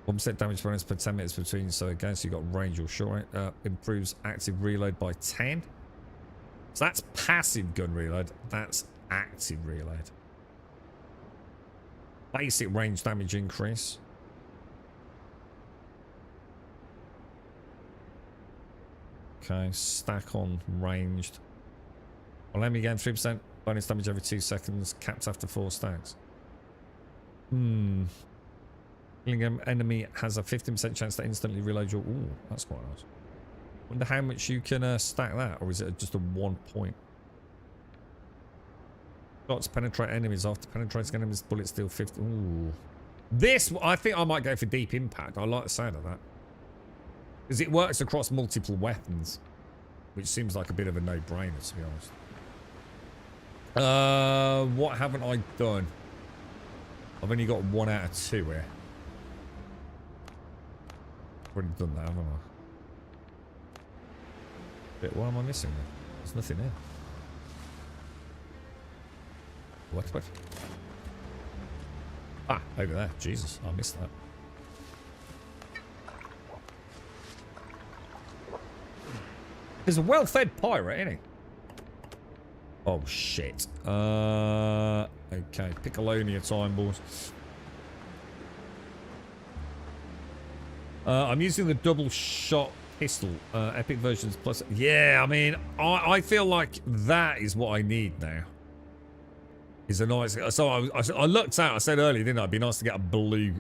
1% damage bonus per 10 minutes between. So again, so you got range or short. Improves active reload by 10. So that's passive gun reload. That's active reload. Basic range damage increase. Okay, stack on ranged. Allow me again 3% bonus damage every 2 seconds, capped after 4 stacks. Killing an enemy has a 15% chance to instantly reload your. Ooh, that's quite nice. Wonder how much you can stack that, or is it just a 1 point? Shots penetrate enemies. After penetrating enemies, bullets deal 50. Ooh. This, I think I might go for deep impact. I like the sound of that. Because it works across multiple weapons. Which seems like a bit of a no-brainer, to be honest. What haven't I done? I've only got 1 out of 2 here. I've already done that, haven't I? But what am I missing then? There's nothing here. What? Ah, over there. Jesus, I missed that. He's a well-fed pirate, isn't he? Oh, shit. Okay, Piccolonia time, boys. I'm using the double shot pistol. Epic versions plus... Yeah, I mean, I feel like that is what I need now. Is a nice... So I looked out, I said earlier, didn't I? It'd be nice to get a blue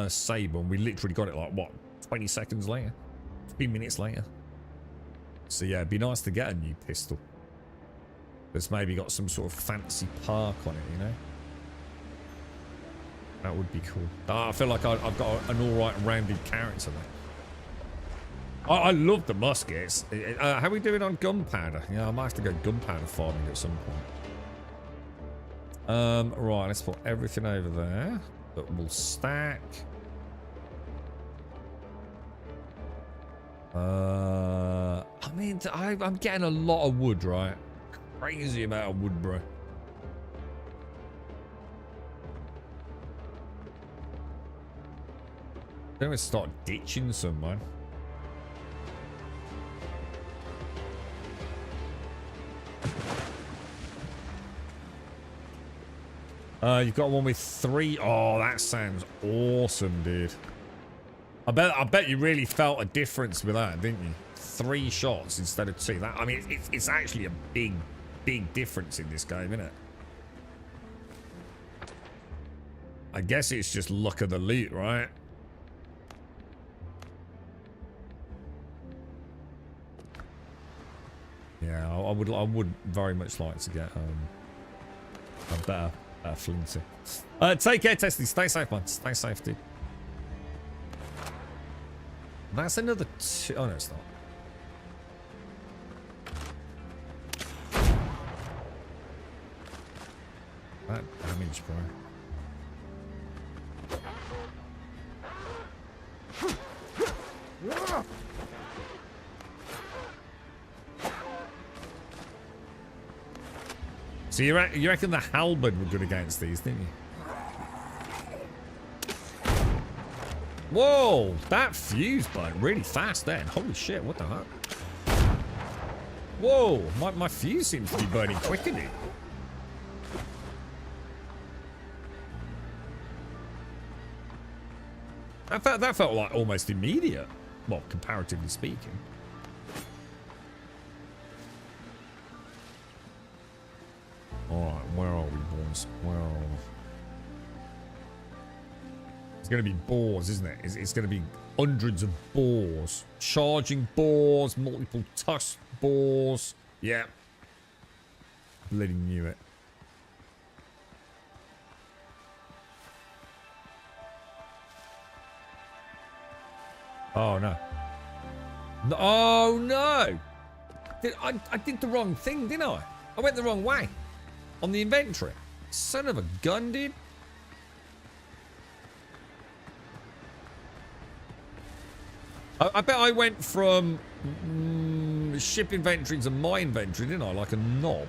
saber, and we literally got it like, what, 20 seconds later? 3 minutes later. So yeah, it'd be nice to get a new pistol. That's maybe got some sort of fancy park on it, you know? That would be cool. I feel like I've got an alright rounded character there. I love the muskets. How are we doing on gunpowder? Yeah, I might have to go gunpowder farming at some point. Right, let's put everything over there. That will stack. I mean, I'm getting a lot of wood, right? Crazy amount of wood, bro. I'm gonna start ditching someone. You've got one with 3. Oh, that sounds awesome, dude. I bet you really felt a difference with that, didn't you? 3 shots instead of 2. That, I mean, it's actually a big difference in this game, isn't it? I guess it's just luck of the loot, right? Yeah, I would very much like to get a better flinty. Take care, Testy. Stay safe, man. Stay safe, dude. That's another 2. Oh no, it's not. That damage, bro. So you reckon the halberd were good against these, didn't you? Whoa, that fuse burned really fast then. Holy shit, what the heck? Whoa, my fuse seems to be burning quicker, dude. That felt like almost immediate. Well, comparatively speaking. Alright, where are we, boys? Where are we? It's going to be boars, isn't it? It's going to be hundreds of boars. Charging boars, multiple tusk boars. Yeah. Bloody knew it. Oh, no. No, oh, no! I did the wrong thing, didn't I? I went the wrong way. On the inventory. Son of a gun, dude. I bet I went from ship inventory to my inventory, didn't I? Like a knob.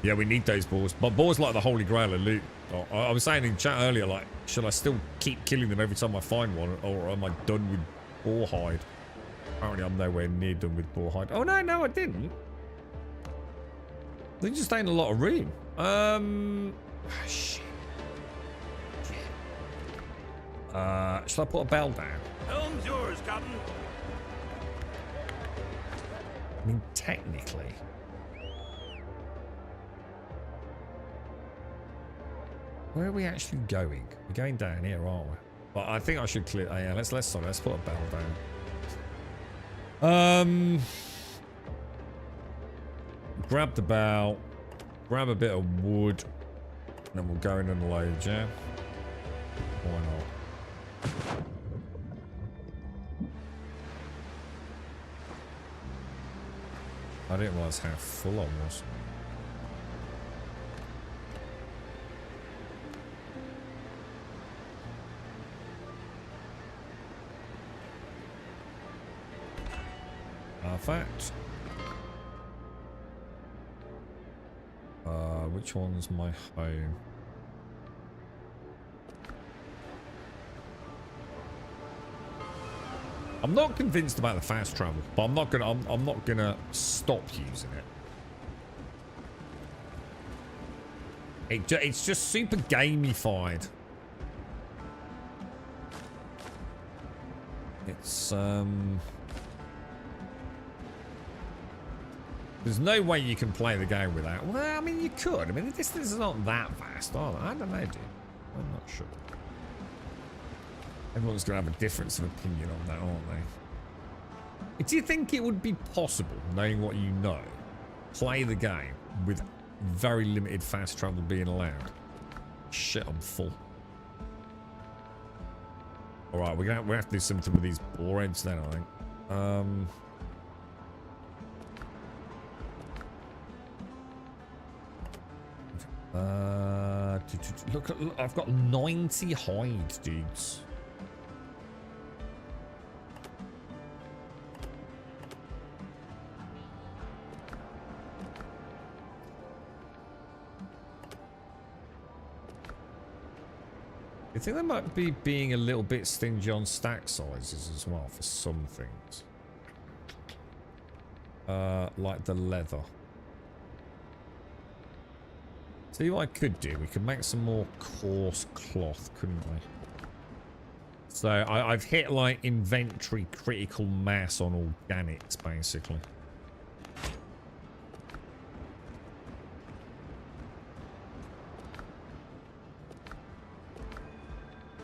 Yeah, we need those boars. But boars like the holy grail of loot. I was saying in chat earlier, like, should I still keep killing them every time I find one? Or am I done with boar hide? Apparently I'm nowhere near done with boar hide. Oh, no, I didn't. They just ain't a lot of room. Shit. Should I put a bell down? Helm's yours, Captain. I mean, technically. Where are we actually going? We're going down here, aren't we? But I think I should clear. Oh, yeah, let's put a bell down. Grab the bell. Grab a bit of wood. And then we'll go in and load, yeah? Why not? I didn't realize how full I was. Perfect. Which one's my home? I'm not convinced about the fast travel, but I'm not gonna stop using it. It's just super gamified. It's there's no way you can play the game without. Well, I mean, you could. I mean, the distances aren't that vast, are they? I don't know, dude. I'm not sure. Everyone's going to have a difference of opinion on that, aren't they? Do you think it would be possible, knowing what you know, play the game with very limited fast travel being allowed? Shit, I'm full. Alright, we're gonna have to do something with these boar heads then, I think. Look, I've got 90 hide, dudes. I think they might be being a little bit stingy on stack sizes as well for some things. Like the leather. See what I could do? We could make some more coarse cloth, couldn't we? So I've hit like inventory critical mass on organics, basically.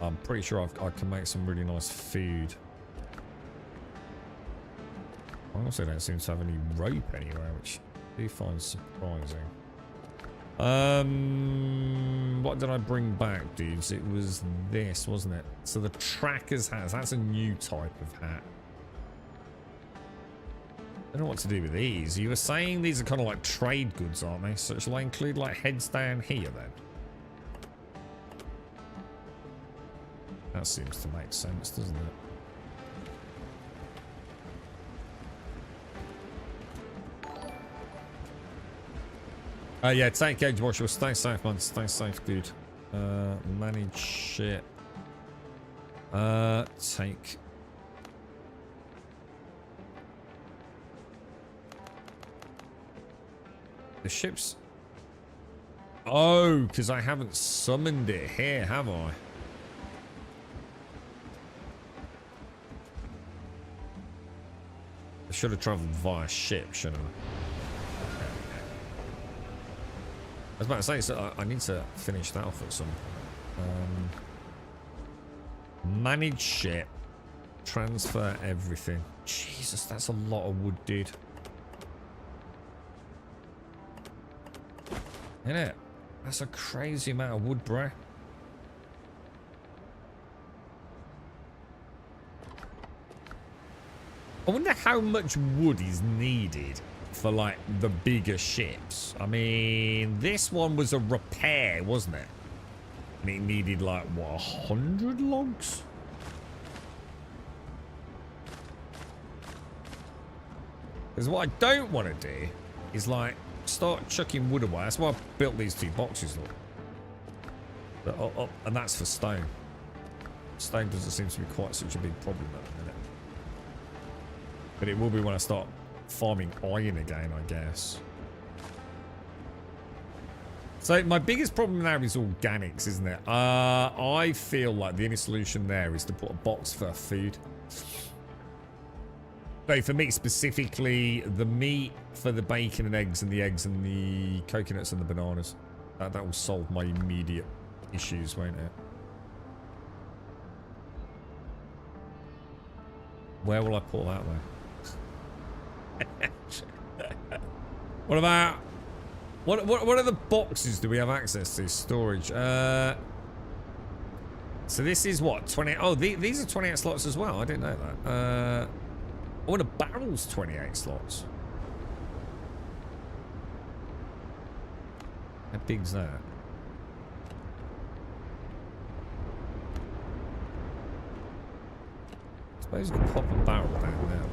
I'm pretty sure I can make some really nice food. I also don't seem to have any rope anywhere, which I do find surprising. What did I bring back, dudes? It was this, wasn't it? So the tracker's hats, that's a new type of hat. I don't know what to do with these. You were saying these are kind of like trade goods, aren't they? So shall I include like heads down here then? That seems to make sense, doesn't it? Yeah, take care, Joshua. Stay safe, man. Stay safe, dude. Manage shit. Take. The ship's... Oh, because I haven't summoned it here, have I? I should have travelled via ship, shouldn't I? I was about to say, so I need to finish that off at some point. Manage ship. Transfer everything. Jesus, that's a lot of wood, dude. Isn't it? That's a crazy amount of wood, bruh. I wonder how much wood is needed for, like, the bigger ships. I mean, this one was a repair, wasn't it? And it needed, like, what, 100 logs? Because what I don't want to do is, like, start chucking wood away. That's why I built these 2 boxes, look. And that's for stone. Stone doesn't seem to be quite such a big problem at the minute. But it will be when I start farming iron again, I guess. So my biggest problem now is organics, isn't it? I feel like the only solution there is to put a box for food. So for me specifically, the meat for the bacon and eggs and the coconuts and the bananas. That will solve my immediate issues, won't it? Where will I put that though? What about what other boxes do we have access to? Storage. So this is what, 20? Oh, these are 28 slots as well. I didn't know that. Oh, and a barrel's 28 slots. How big's that? I suppose you could pop a barrel down there.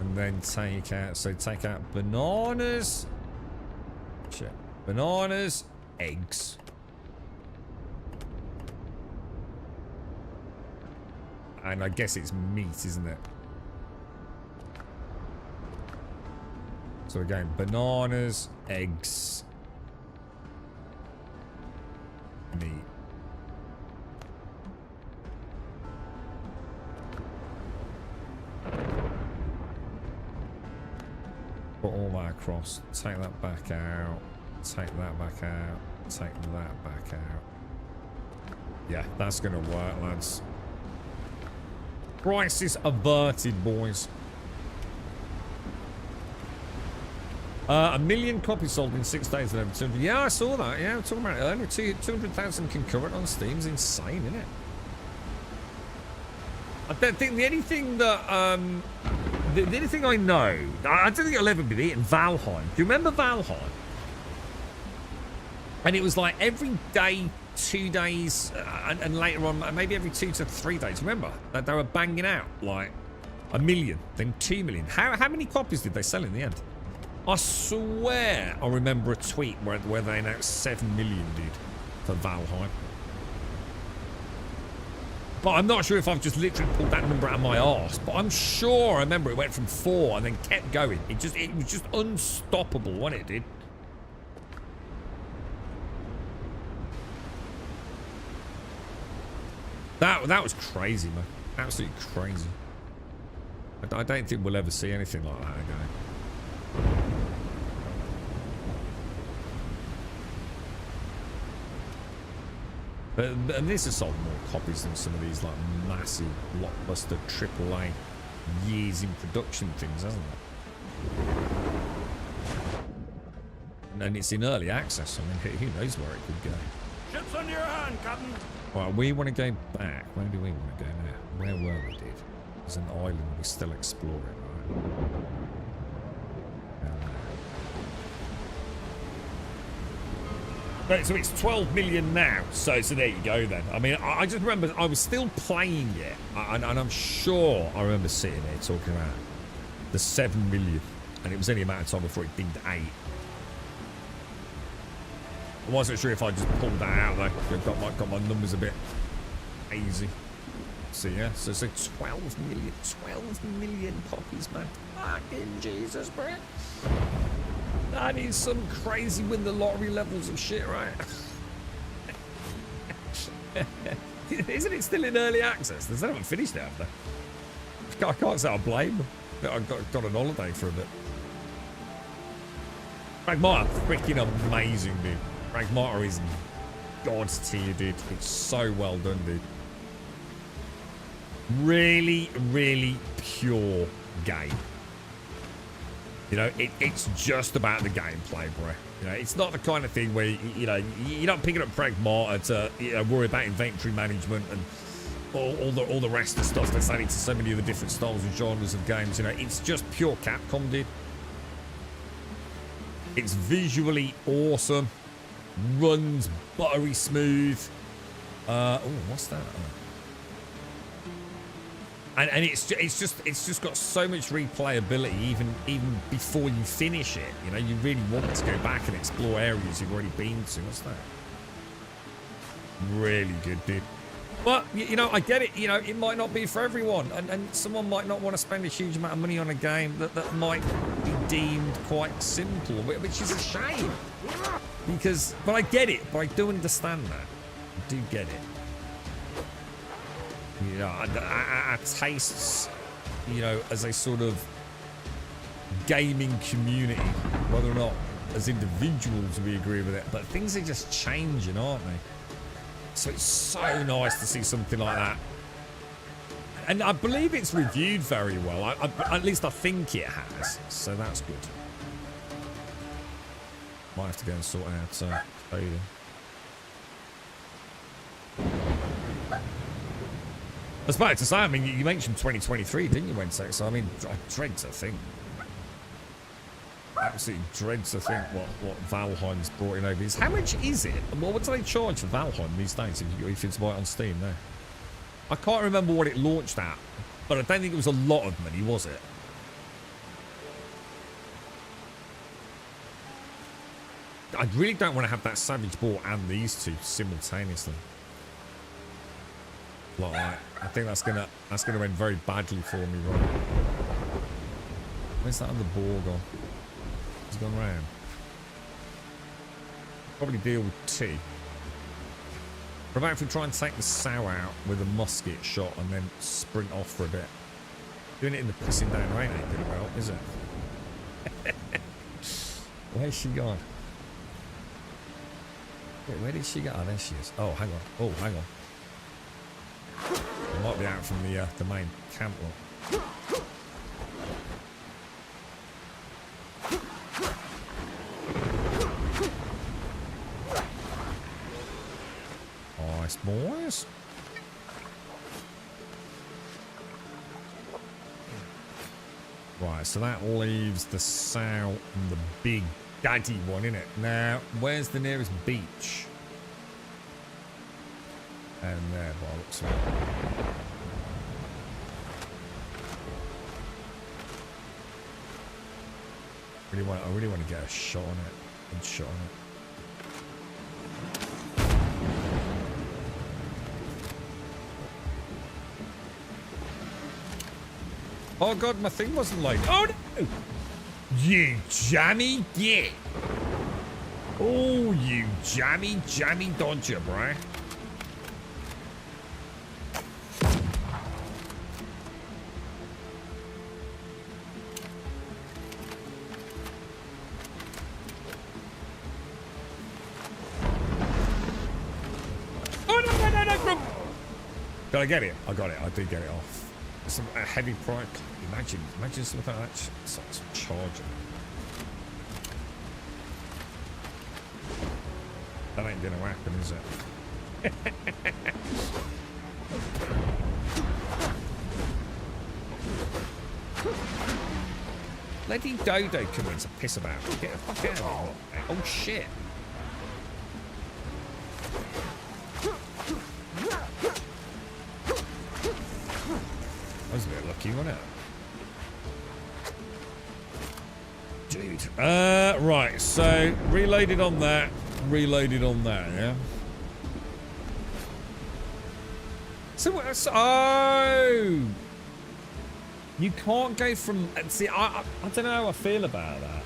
And then take out bananas. Shit. Bananas, eggs. And I guess it's meat, isn't it? So again, bananas, eggs, meat. Put all that across. Take that back out. Take that back out. Take that back out. Yeah, that's gonna work, lads. Crisis averted, boys. 1 million copies sold in 6 days and over 200. Yeah, I saw that. Yeah, I'm talking about it earlier. 200,000 concurrent on Steam is insane, isn't it? I don't think the only thing that the only thing I know, I don't think it'll ever be beaten. Valheim. Do you remember Valheim? And it was like every day, 2 days, and later on, maybe every 2 to 3 days. Remember that they were banging out like 1 million, then 2 million. How many copies did they sell in the end? I swear I remember a tweet where they announced 7 million, dude, for Valheim. But I'm not sure if I've just literally pulled that number out of my arse. But I'm sure I remember it went from 4 and then kept going. It was just unstoppable, wasn't it, dude? That was crazy, man. Absolutely crazy. I don't think we'll ever see anything like that again. And this has sold more copies than some of these like massive blockbuster AAA years in production things, hasn't it? And it's in early access. I mean, who knows where it could go? Ships under your hand, Captain. Right, we want to go back. Where do we want to go now? Where were we, dude? There's an island we're still exploring, right? Right, so it's 12 million now. So there you go then. I mean, I just remember I was still playing it. And I'm sure I remember sitting there talking about the 7 million. And it was only a matter of time before it dinged 8. I wasn't sure if I just pulled that out though. Got my numbers a bit hazy. So yeah, so 12 million copies, man. Fucking Jesus, bro. That is some crazy win the lottery levels of shit, right? Isn't it still in early access? They haven't finished it, have they? I can't say I blame them. I got on holiday for a bit. Pragmata, freaking amazing, dude. Pragmata is God's tier, dude. It's so well done, dude. Really, really pure game. You know, it's just about the gameplay, bro. You know, it's not the kind of thing where, you know, you're not picking up Pragmata to, you know, worry about inventory management and all the rest of the stuff that's added to so many of the different styles and genres of games. You know, it's just pure Capcom, dude. It's visually awesome. Runs buttery smooth. Oh, what's that? And it's just got so much replayability even before you finish it. You know, you really want to go back and explore areas you've already been to. What's that? Really good, dude. But, you know, I get it. You know, it might not be for everyone. And someone might not want to spend a huge amount of money on a game that might be deemed quite simple, which is a shame. But I get it. But I do understand that. I do get it. You know, our tastes, you know, as a sort of gaming community, whether or not as individuals we agree with it, but things are just changing, aren't they? So it's so nice to see something like that. And I believe it's reviewed very well. At least I think it has. So that's good. Might have to go and sort out Odin. I was about to say, I mean, you mentioned 2023, didn't you, Wednesday? So, I mean, I dread to think. Absolutely dread to think what Valheim's brought in over. How much is it? What do they charge for Valheim these days if it's buy it on Steam now? I can't remember what it launched at, but I don't think it was a lot of money, was it? I really don't want to have that Savage Ball and these two simultaneously. Like that. I think that's gonna end very badly for me, right? Where's that other ball gone? He's gone round. Probably deal with two. What about if we try and take the sow out with a musket shot and then sprint off for a bit? Doing it in the pissing down rain ain't doing well, is it? Where's she gone? Wait, where did she go? Oh, there she is. Oh, hang on. Oh, hang on. It might be out from the main camp lot. Nice, boys. Right, so that leaves the sow and the big daddy one, innit? Now, where's the nearest beach? And there, by the looks of it. I really want to get a shot on it. Good shot on it. Oh god, my thing wasn't loaded. Oh no! You jammy git! Oh, you jammy dodger, bruh. Did I get it? I got it. I did get it off. Some a heavy price. Imagine something like that. Some charger. That ain't gonna happen, is it? Lady Dodo come in to piss about. Get the fuck out of here. Oh shit. That was a bit lucky, wasn't it? Dude. Right, so reloaded on that, yeah? So, oh! You can't go from, see, I don't know how I feel about that.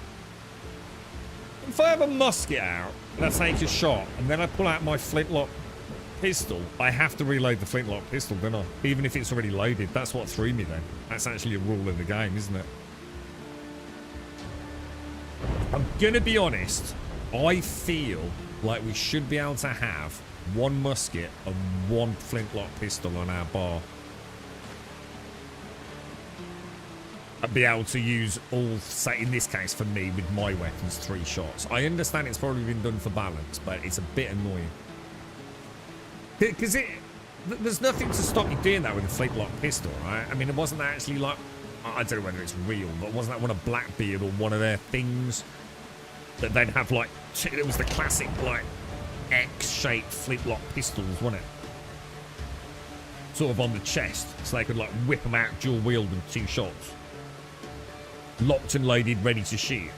If I have a musket out, and I take a shot, and then I pull out my flintlock pistol, I have to reload the flintlock pistol, don't I? Even if it's already loaded. That's what threw me then. That's actually a rule in the game, isn't it? I'm gonna be honest. I feel like we should be able to have one musket and one flintlock pistol on our bar. I'd be able to use all, say in this case for me, with my weapons, 3 shots. I understand it's probably been done for balance, but it's a bit annoying. Because there's nothing to stop you doing that with a flintlock pistol, right? I mean, it wasn't actually like, I don't know whether it's real, but wasn't that one of Blackbeard or one of their things that they'd have like, it was the classic like X-shaped flintlock pistols, wasn't it? Sort of on the chest, so they could like whip them out dual wield in 2 shots. Locked and loaded, ready to shoot.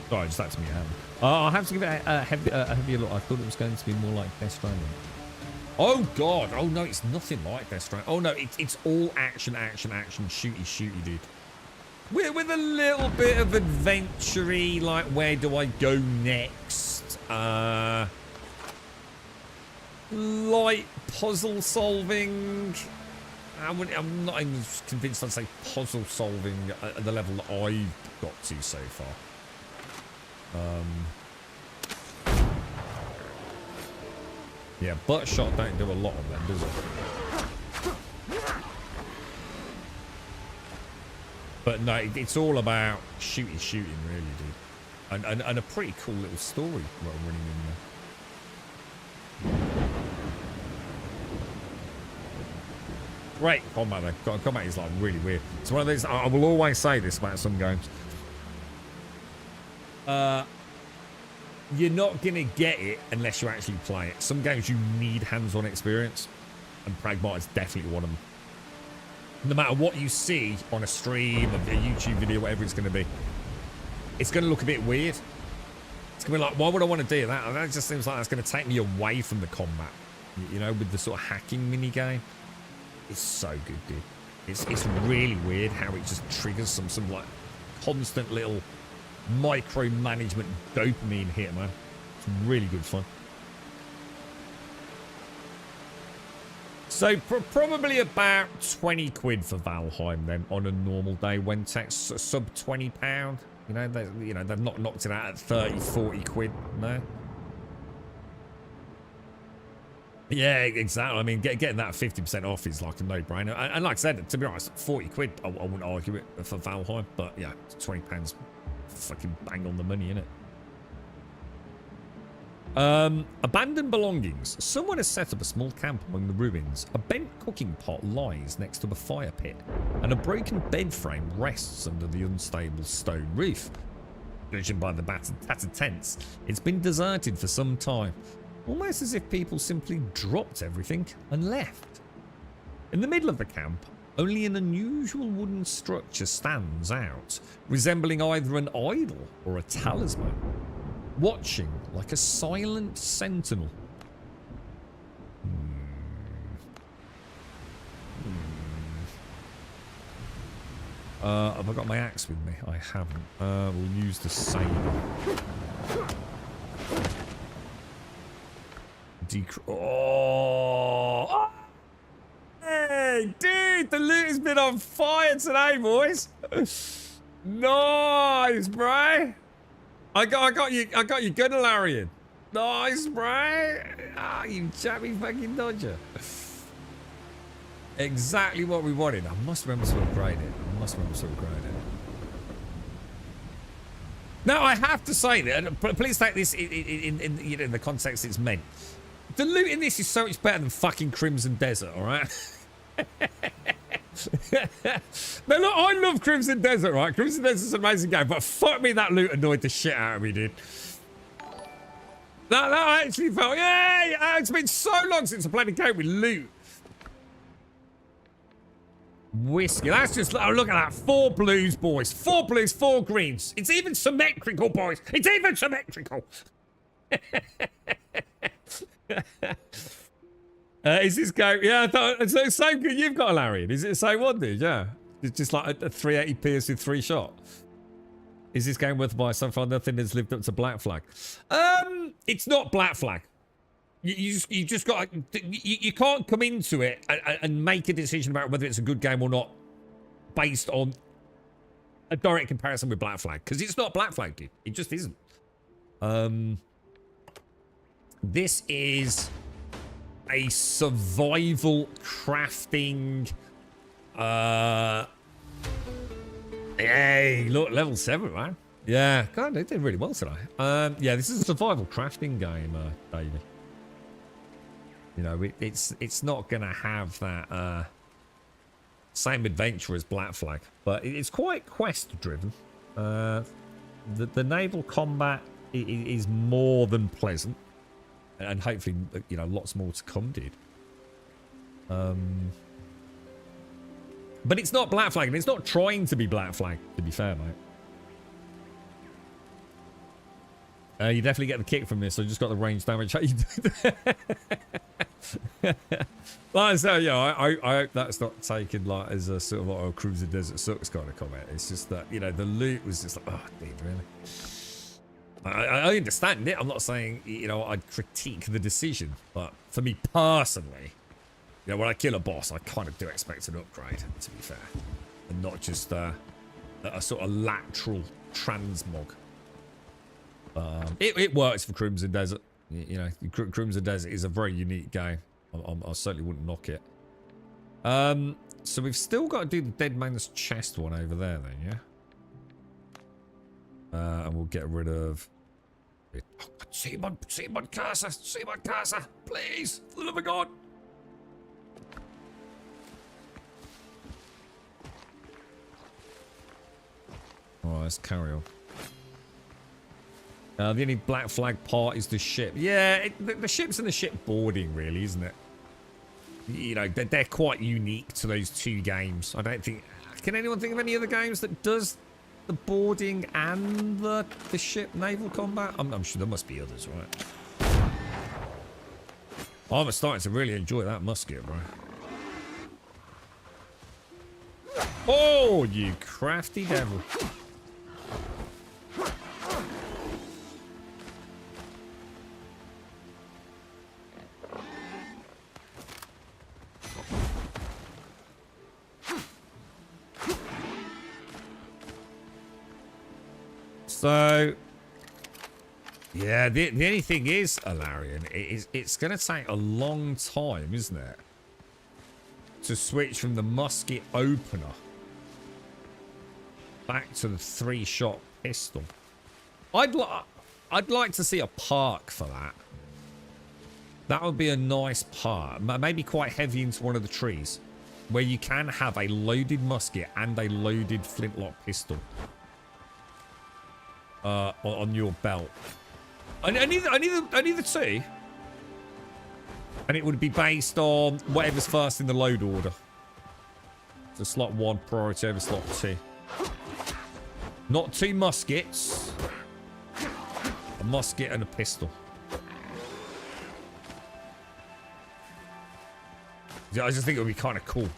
Sorry, just that's me. I'll have to give it a heavier look. I thought it was going to be more like Death Stranding. Oh god! Oh no, it's nothing like Death Stranding. Oh no, it's all action, shooty, dude. With a little bit of adventure-y, like where do I go next? Light puzzle solving. I'm not even convinced I'd say puzzle solving at the level that I've got to so far. Yeah, butt shot don't do a lot of them, does it? But no, it's all about shooting, really, dude. And a pretty cool little story running in there. Great combat though. Combat is like really weird. It's one of those, I will always say this about some games. You're not going to get it unless you actually play it. Some games you need hands-on experience, and Pragmata is definitely one of them. No matter what you see on a stream, a YouTube video, whatever it's going to be, it's going to look a bit weird. It's going to be like, why would I want to do that? And that just seems like that's going to take me away from the combat. You know, with the sort of hacking mini-game. It's so good, dude. It's really weird how it just triggers some like constant little micromanagement dopamine hit, man. It's really good fun. So probably about 20 quid for Valheim then on a normal day when tax sub £20. You know, they've not knocked it out at 30, 40 quid. No. Yeah, exactly. I mean, getting that 50% off is like a no-brainer. And like I said, to be honest, 40 quid, I wouldn't argue it for Valheim. But yeah, £20, fucking bang on the money, innit? Abandoned belongings. Someone has set up a small camp among the ruins. A bent cooking pot lies next to a fire pit, and a broken bed frame rests under the unstable stone roof. Judging by the tattered tents, it's been deserted for some time, almost as if people simply dropped everything and left. In the middle of the camp, only an unusual wooden structure stands out, resembling either an idol or a talisman, watching like a silent sentinel. Have I got my axe with me? I haven't. We'll use the saber. Oh! Hey, dude, the loot has been on fire today, boys. Nice, bro. I got you good, Larian. Nice, bro. Ah, you chappy fucking dodger. Exactly what we wanted. I must remember to upgrade it. Now, I have to say that, please take this in the context it's meant. The loot in this is so much better than fucking Crimson Desert, all right? Now, look, I love Crimson Desert, right? Crimson Desert's an amazing game, but fuck me, that loot annoyed the shit out of me, dude. That actually felt, yeah, it's been so long since I played a game with loot. Whiskey, that's just, oh, look at that. 4 blues, boys. 4 blues, 4 greens. It's even symmetrical, boys. It's even symmetrical. Is this game? Yeah, I thought it's the same good you've got, Larian. Is it the same one, dude? Yeah. It's just like a 380 pierce with 3 shot. Is this game worth buying? So far, nothing has lived up to Black Flag. It's not Black Flag. You just got you can't come into it and make a decision about whether it's a good game or not based on a direct comparison with Black Flag, because it's not Black Flag, dude. It just isn't. This is a survival crafting. Hey, look, level 7, man. Yeah, God, they did really well today. Yeah, this is a survival crafting game, Davey. You know, it's not gonna have that same adventure as Black Flag, but it's quite quest driven. The naval combat is more than pleasant, and hopefully, you know, lots more to come, dude. But it's not Black Flag, and it's not trying to be Black Flag, to be fair, mate. You definitely get the kick from this. I just got the range damage. Like, so yeah, I hope that's not taken like as a sort of like a Cruiser Desert Sucks kind of comment. It's just that, you know, the loot was just like, oh, dude, really. I understand it. I'm not saying, you know, I'd critique the decision, but for me personally, you know, when I kill a boss, I kind of do expect an upgrade, to be fair, and not just a sort of lateral transmog. It works for Crimson Desert. You know, Crimson Desert is a very unique game. I certainly wouldn't knock it. So we've still got to do the Dead Man's Chest one over there then, yeah? And we'll get rid of... Oh, see my cursor, please, for the love of God. Alright, let's carry on. The only Black Flag part is the ship. Yeah, the ship's and the ship boarding, really, isn't it? You know, they're quite unique to those two games. I don't think... Can anyone think of any other games that does the boarding and the ship naval combat? I'm sure there must be others, right? I'm starting to really enjoy that musket, bro. Oh, you crafty devil. So, yeah, the only thing is, Alarian, it's going to take a long time, isn't it? To switch from the musket opener back to the 3-shot pistol. I'd like to see a park for that. That would be a nice park. Maybe quite heavy into one of the trees, where you can have a loaded musket and a loaded flintlock pistol. On your belt. I need the two. And it would be based on whatever's first in the load order. So slot 1 priority over slot 2. Not 2 muskets. A musket and a pistol. I just think it would be kind of cool.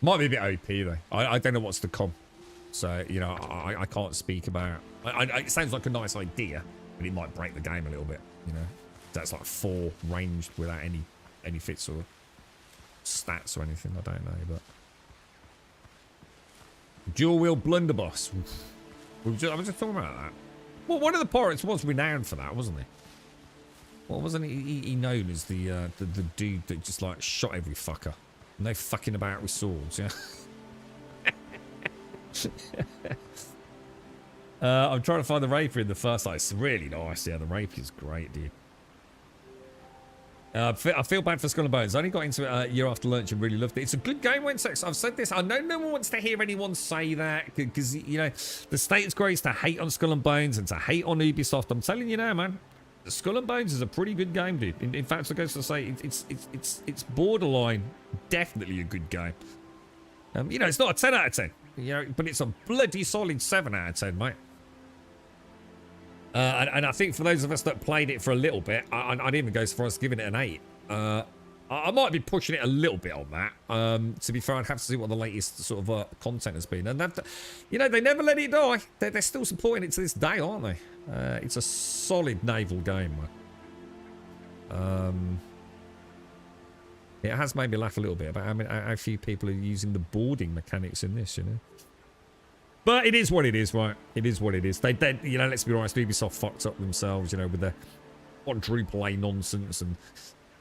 Might be a bit OP though. I don't know what's to come. So, you know, I can't speak about... it sounds like a nice idea, but it might break the game a little bit, you know? That's like 4 ranged without any fits or stats or anything, I don't know, but... Dual-wheel blunderbuss. I was just talking about that. Well, one of the pirates was renowned for that, wasn't he? Well, wasn't he known as the dude that just, like, shot every fucker? No fucking about with swords, yeah? I'm trying to find the rapier in the first light. It's really nice. Yeah, the rapier's great, dude. I feel bad for Skull and Bones. I only got into it a year after lunch and really loved it. It's a good game, Wensex. I've said this. I know no one wants to hear anyone say that because, you know, the state's grace to hate on Skull and Bones and to hate on Ubisoft. I'm telling you now, man. Skull and Bones is a pretty good game, dude. In fact, I goes to say it's borderline, definitely a good game. You know, it's not a 10 out of 10. You know, but it's a bloody solid 7 out of 10, mate. And I think for those of us that played it for a little bit, I'd even go so far as giving it an 8. I might be pushing it a little bit on that. To be fair, I'd have to see what the latest sort of content has been. And you know, they never let it die. They're still supporting it to this day, aren't they? It's a solid naval game. It has made me laugh a little bit about how few people are using the boarding mechanics in this, you know. But it is what it is, right? It is what it is. They you know, let's be honest, Ubisoft fucked up themselves, you know, with their quadruple A nonsense and.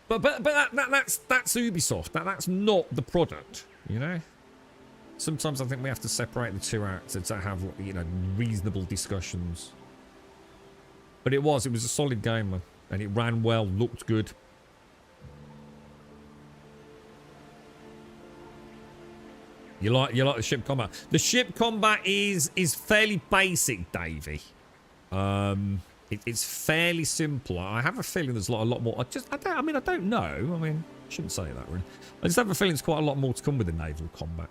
But that's Ubisoft. That's not the product, you know. Sometimes I think we have to separate the two out to have, you know, reasonable discussions. But it was a solid game, man, and it ran well, looked good. You like the ship combat? The ship combat is fairly basic, Davey. It's fairly simple. I have a feeling there's a lot more. I don't know. I mean, I shouldn't say that really. I just have a feeling there's quite a lot more to come with the naval combat.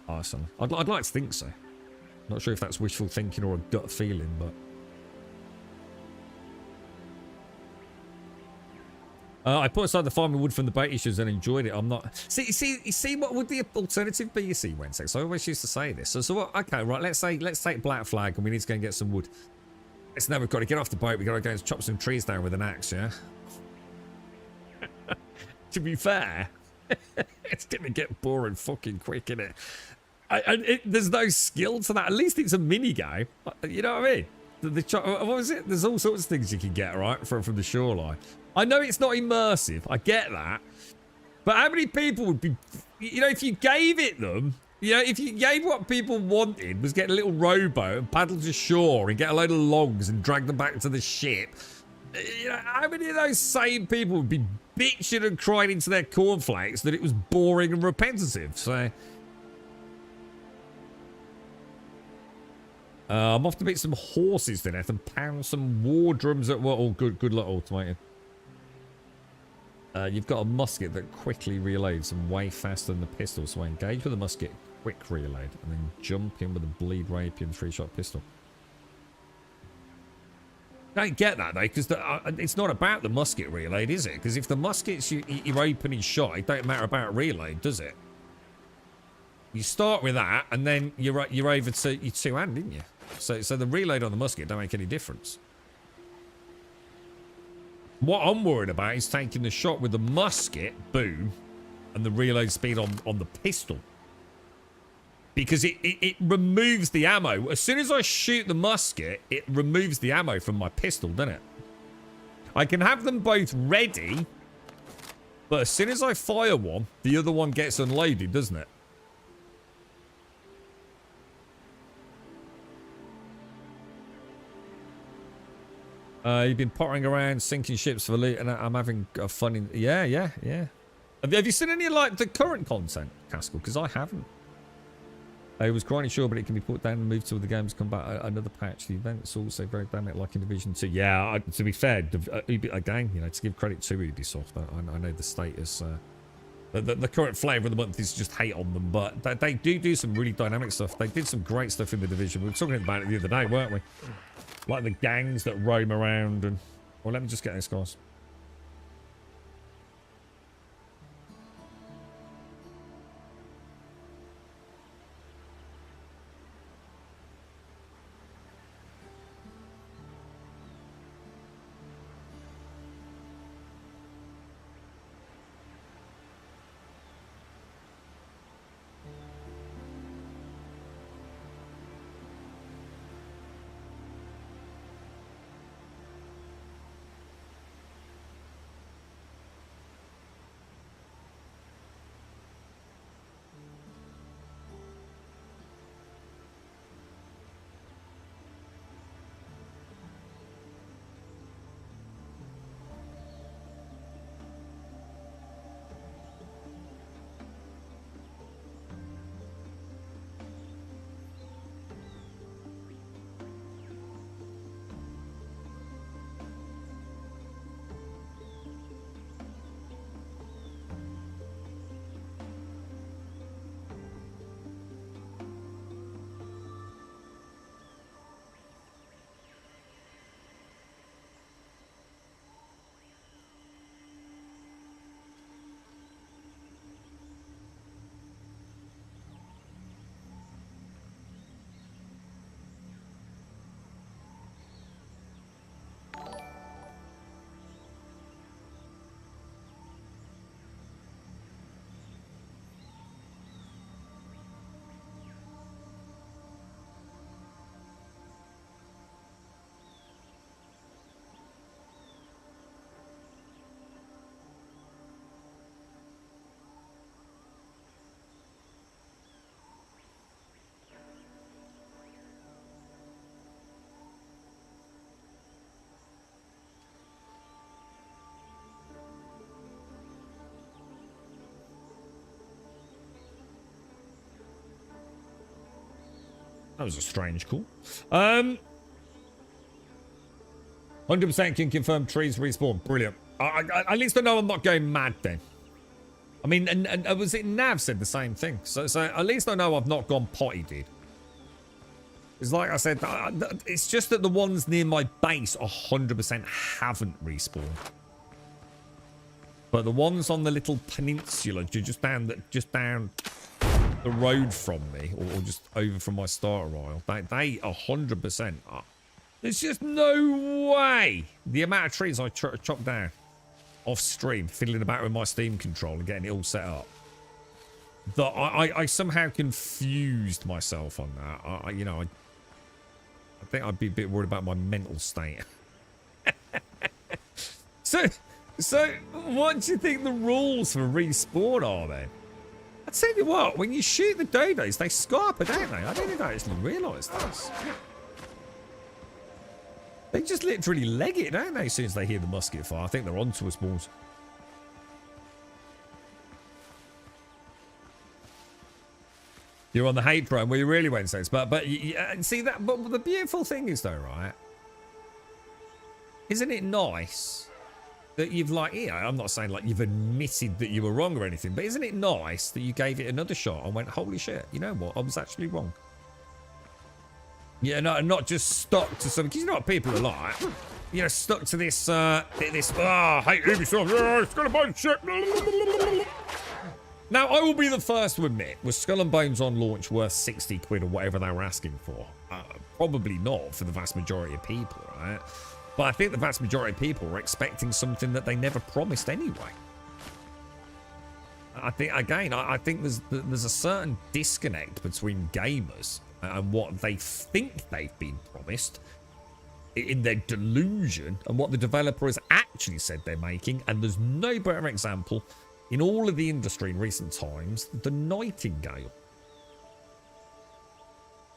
Awesome. I'd like to think so. Not sure if that's wishful thinking or a gut feeling, but. I put aside the farming wood from the bait issues and enjoyed it. I'm not. See what would the alternative be? You see, Wednesday. So I always used to say this. So what? Okay, right. Let's take Black Flag and we need to go and get some wood. Let's now we've got to get off the boat. We've got to go and chop some trees down with an axe. Yeah. To be fair, it's gonna get boring fucking quick, isn't it? There's no skill to that. At least it's a mini game. You know what I mean? What was it? There's all sorts of things you can get right from the shoreline. I know it's not immersive. I get that. But how many people would be... You know, if you gave it them... You know, if you gave what people wanted was get a little rowboat and paddle to shore and get a load of logs and drag them back to the ship. You know, how many of those same people would be bitching and crying into their cornflakes that it was boring and repetitive? So... I'm off to beat some horses to death and pound some war drums at... Well, oh, good luck, automated. You've got a musket that quickly reloads and way faster than the pistol, so I engage with a musket, quick reload, and then jump in with a bleed rapier and 3-shot pistol. I don't get that though, because it's not about the musket reload, is it? Because if the musket's your opening shot, it don't matter about reload, does it? You start with that, and then you're over to your two-hand, didn't you? So the reload on the musket don't make any difference. What I'm worried about is taking the shot with the musket, boom, and the reload speed on the pistol. Because it removes the ammo. As soon as I shoot the musket, it removes the ammo from my pistol, doesn't it? I can have them both ready, but as soon as I fire one, the other one gets unloaded, doesn't it? You've been pottering around sinking ships for loot, and I'm having fun in... Yeah. Have you seen any, like, the current content, Caskell? Because I haven't. It was grinding sure, but it can be put down and moved till the game's come back. Another patch. The event's also very dynamic, like in Division 2. Yeah, to be fair, again, you know, to give credit to Ubisoft, I know the status... The current flavour of the month is just hate on them, but they do some really dynamic stuff. They did some great stuff in the Division. We were talking about it the other day, weren't we? Like the gangs that roam around and... Well, let me just get this, guys. That was a strange call. 100% can confirm trees respawn. Brilliant. At least I know I'm not going mad then. I mean, and was it Nav said the same thing? So at least I know I've not gone potty, dude. It's like I said, it's just that the ones near my base 100% haven't respawned. But the ones on the little peninsula, just down the road from me, or just over from my starter isle, they 100% are. There's just no way the amount of trees I chopped down off stream, fiddling about with my Steam controller, getting it all set up, that I somehow confused myself on that. You know, I think I'd be a bit worried about my mental state. So what do you think the rules for respawn are then? I tell you what, when you shoot the dodos, they scarper, don't they? I don't think I actually realised this. They just literally leg it, don't they, as soon as they hear the musket fire? I think they're onto us, boys. You're on the hate train where you really went sense. But see that. But the beautiful thing is, though, right? Isn't it nice that you've I'm not saying like you've admitted that you were wrong or anything, but isn't it nice that you gave it another shot and went, holy shit, you know what? I was actually wrong. Yeah, no, not just stuck to something. Because you know what people are like. You know, stuck to this, I hate Ubisoft. Yeah, it's got a bunch of shit. Now, I will be the first to admit, was Skull and Bones on launch worth 60 quid or whatever they were asking for? Probably not for the vast majority of people, right? But I think the vast majority of people were expecting something that they never promised anyway. I think, again, I think there's a certain disconnect between gamers and what they think they've been promised in their delusion and what the developer has actually said they're making. And there's no better example in all of the industry in recent times, the Nightingale,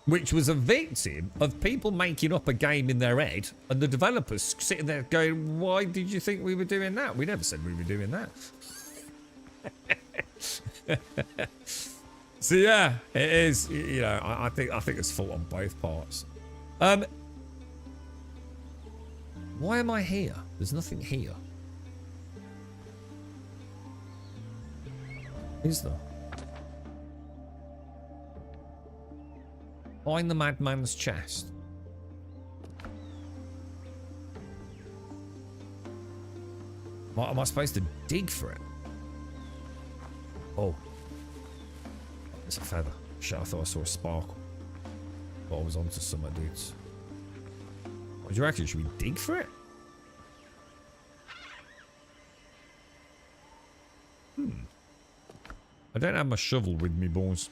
which was a victim of people making up a game in their head and the developers sitting there going, why did you think we were doing that? We never said we were doing that. So yeah, it is, you know, I think it's fault on both parts. Why am I here? There's nothing here. Is there? Find the madman's chest. What, am I supposed to dig for it? Oh. It's a feather. Shit, I thought I saw a sparkle. Thought I was onto something, dudes. What do you reckon? Should we dig for it? I don't have my shovel with me, boys.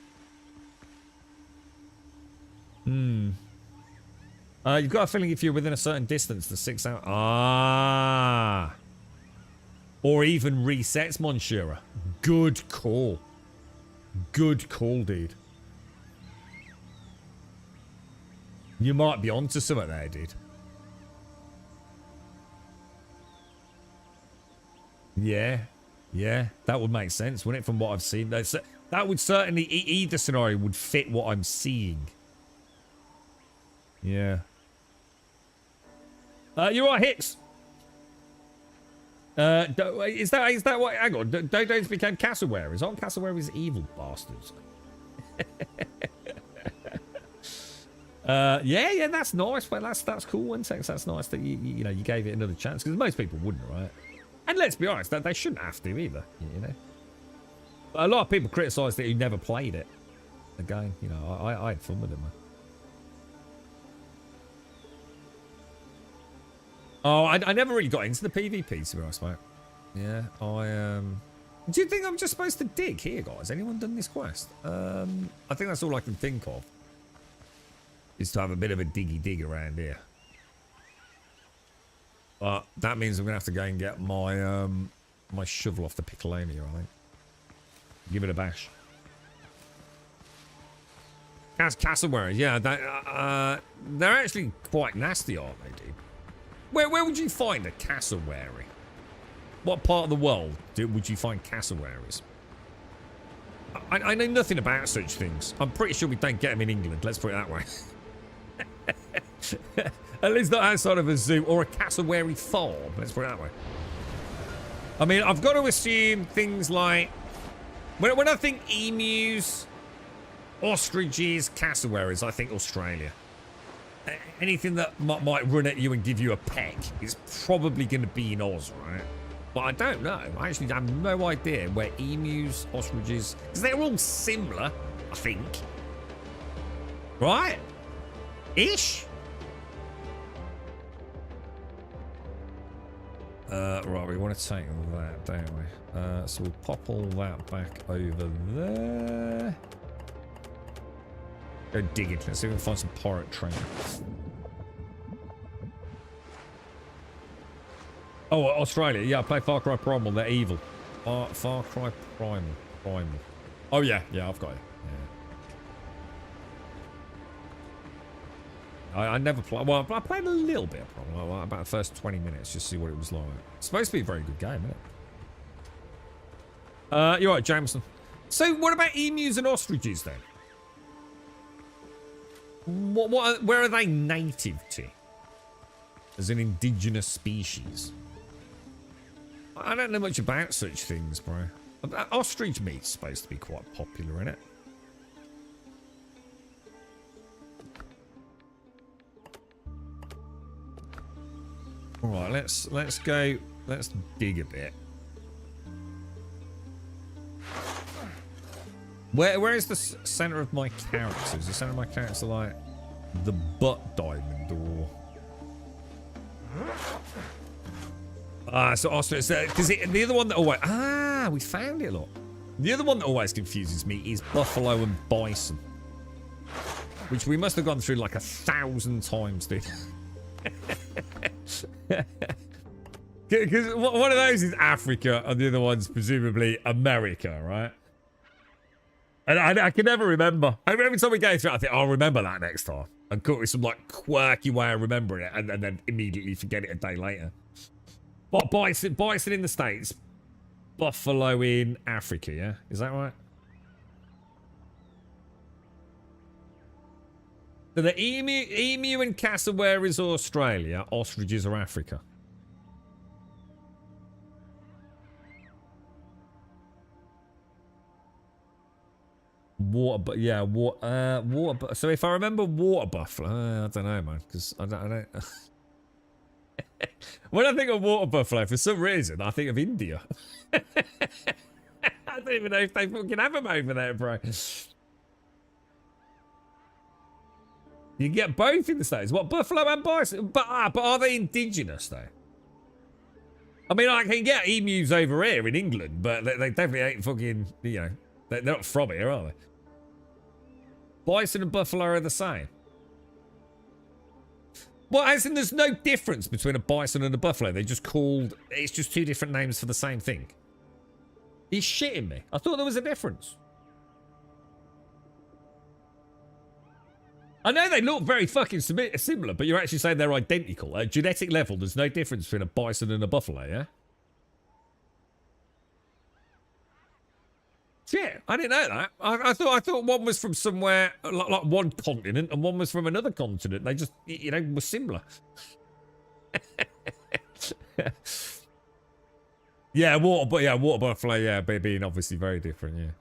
You've got a feeling if you're within a certain distance, the 6 hour... Ah. Or even resets, Monshura. Good call. Good call, dude. You might be onto something there, dude. Yeah. Yeah, that would make sense, wouldn't it, from what I've seen? That would certainly... Either scenario would fit what I'm seeing. Yeah. You're right, Hicks. Is that what... Hang on. Dodos became cassowaries. Aren't cassowaries evil bastards? Yeah, that's nice. Well, that's cool, isn't it? That's nice that you know, you gave it another chance. Because most people wouldn't, right? And let's be honest, they shouldn't have to either, you know. But a lot of people criticised it who never played it. Again, you know, I had fun with it, man. Oh, I never really got into the PvP, to be honest, mate. Yeah, Do you think I'm just supposed to dig here, guys? Anyone done this quest? I think that's all I can think of. Is to have a bit of a diggy dig around here. But that means I'm going to have to go and get my my shovel off the Piccolomia, I think. Give it a bash. Cassowaries, yeah, they're actually quite nasty, aren't they, dude? Where would you find a cassowary? What part of the world would you find cassowaries? I know nothing about such things. I'm pretty sure we don't get them in England. Let's put it that way. At least not outside of a zoo or a cassowary farm. Let's put it that way. I mean, I've got to assume things like... When I think emus, ostriches, cassowaries, I think Australia. Anything that might run at you and give you a peck is probably going to be in Oz, right? But I don't know. I actually have no idea where emus, ostriches... Because they're all similar, I think. Right? Ish? Right, we want to take that, don't we? So we'll pop all that back over there. Go digging. Let's see if we can find some pirate train. Oh, Australia. Yeah, I play Far Cry Primal. They're evil. Far Cry Primal. Oh, yeah. Yeah, I've got it. Yeah. I never played. Well, I played a little bit of Primal. Like about the first 20 minutes just to see what it was like. It's supposed to be a very good game, isn't it? You're right, Jameson. So, what about emus and ostriches then? Where are they native to? As an indigenous species? I don't know much about such things, bro. Ostrich meat's supposed to be quite popular, isn't it? All right, let's go. Let's dig a bit. Where is the center of my character? Is the center of my character like the butt diamond or? So ostrich. Because the other one that always we found it a lot. The other one that always confuses me is buffalo and bison, which we must have gone through like 1,000 times, dude. Because one of those is Africa and the other one's presumably America, right? And I can never remember. Every time we go through it, I think, I'll remember that next time. And come up with some like quirky way of remembering it and then immediately forget it a day later. But bison in the States, buffalo in Africa, yeah? Is that right? So the emu and cassowaries are Australia, ostriches are Africa. Water, yeah, water. So if I remember water buffalo, I don't know, man, because I don't. When I think of water buffalo, for some reason, I think of India. I don't even know if they fucking have them over there, bro. You get both in the States. What, buffalo and bison? But are they indigenous, though? I mean, I can get emus over here in England, but they definitely ain't fucking, you know, they're not from here, are they? Bison and buffalo are the same. Well, as in there's no difference between a bison and a buffalo. They're just called, it's just two different names for the same thing. He's shitting me. I thought there was a difference. I know they look very fucking similar, but you're actually saying they're identical. At genetic level, there's no difference between a bison and a buffalo, yeah? Yeah, I didn't know that. I thought one was from somewhere, like one continent, and one was from another continent. They just, you know, were similar. water buffalo, yeah, being obviously very different,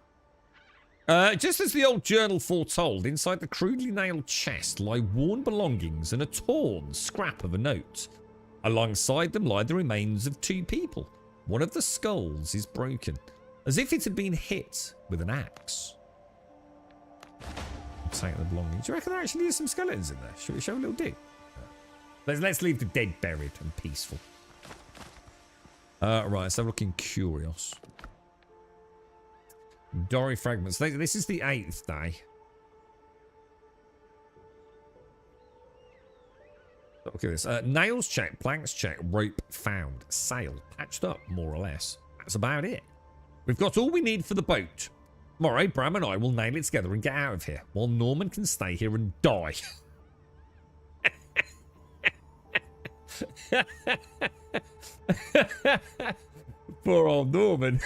yeah. Just as the old journal foretold, inside the crudely nailed chest lie worn belongings and a torn scrap of a note. Alongside them lie the remains of two people. One of the skulls is broken, as if it had been hit with an axe. Take the belongings. Do you reckon there actually is some skeletons in there? Should we show a little dig? Let's leave the dead buried and peaceful. Right, let's have a look in Curious. Dory fragments. This is the 8th day. Look at this. Nails check, planks check, rope found, sail patched up, more or less. That's about it. We've got all we need for the boat. Tomorrow, Bram and I will nail it together and get out of here, while Norman can stay here and die. Poor old Norman.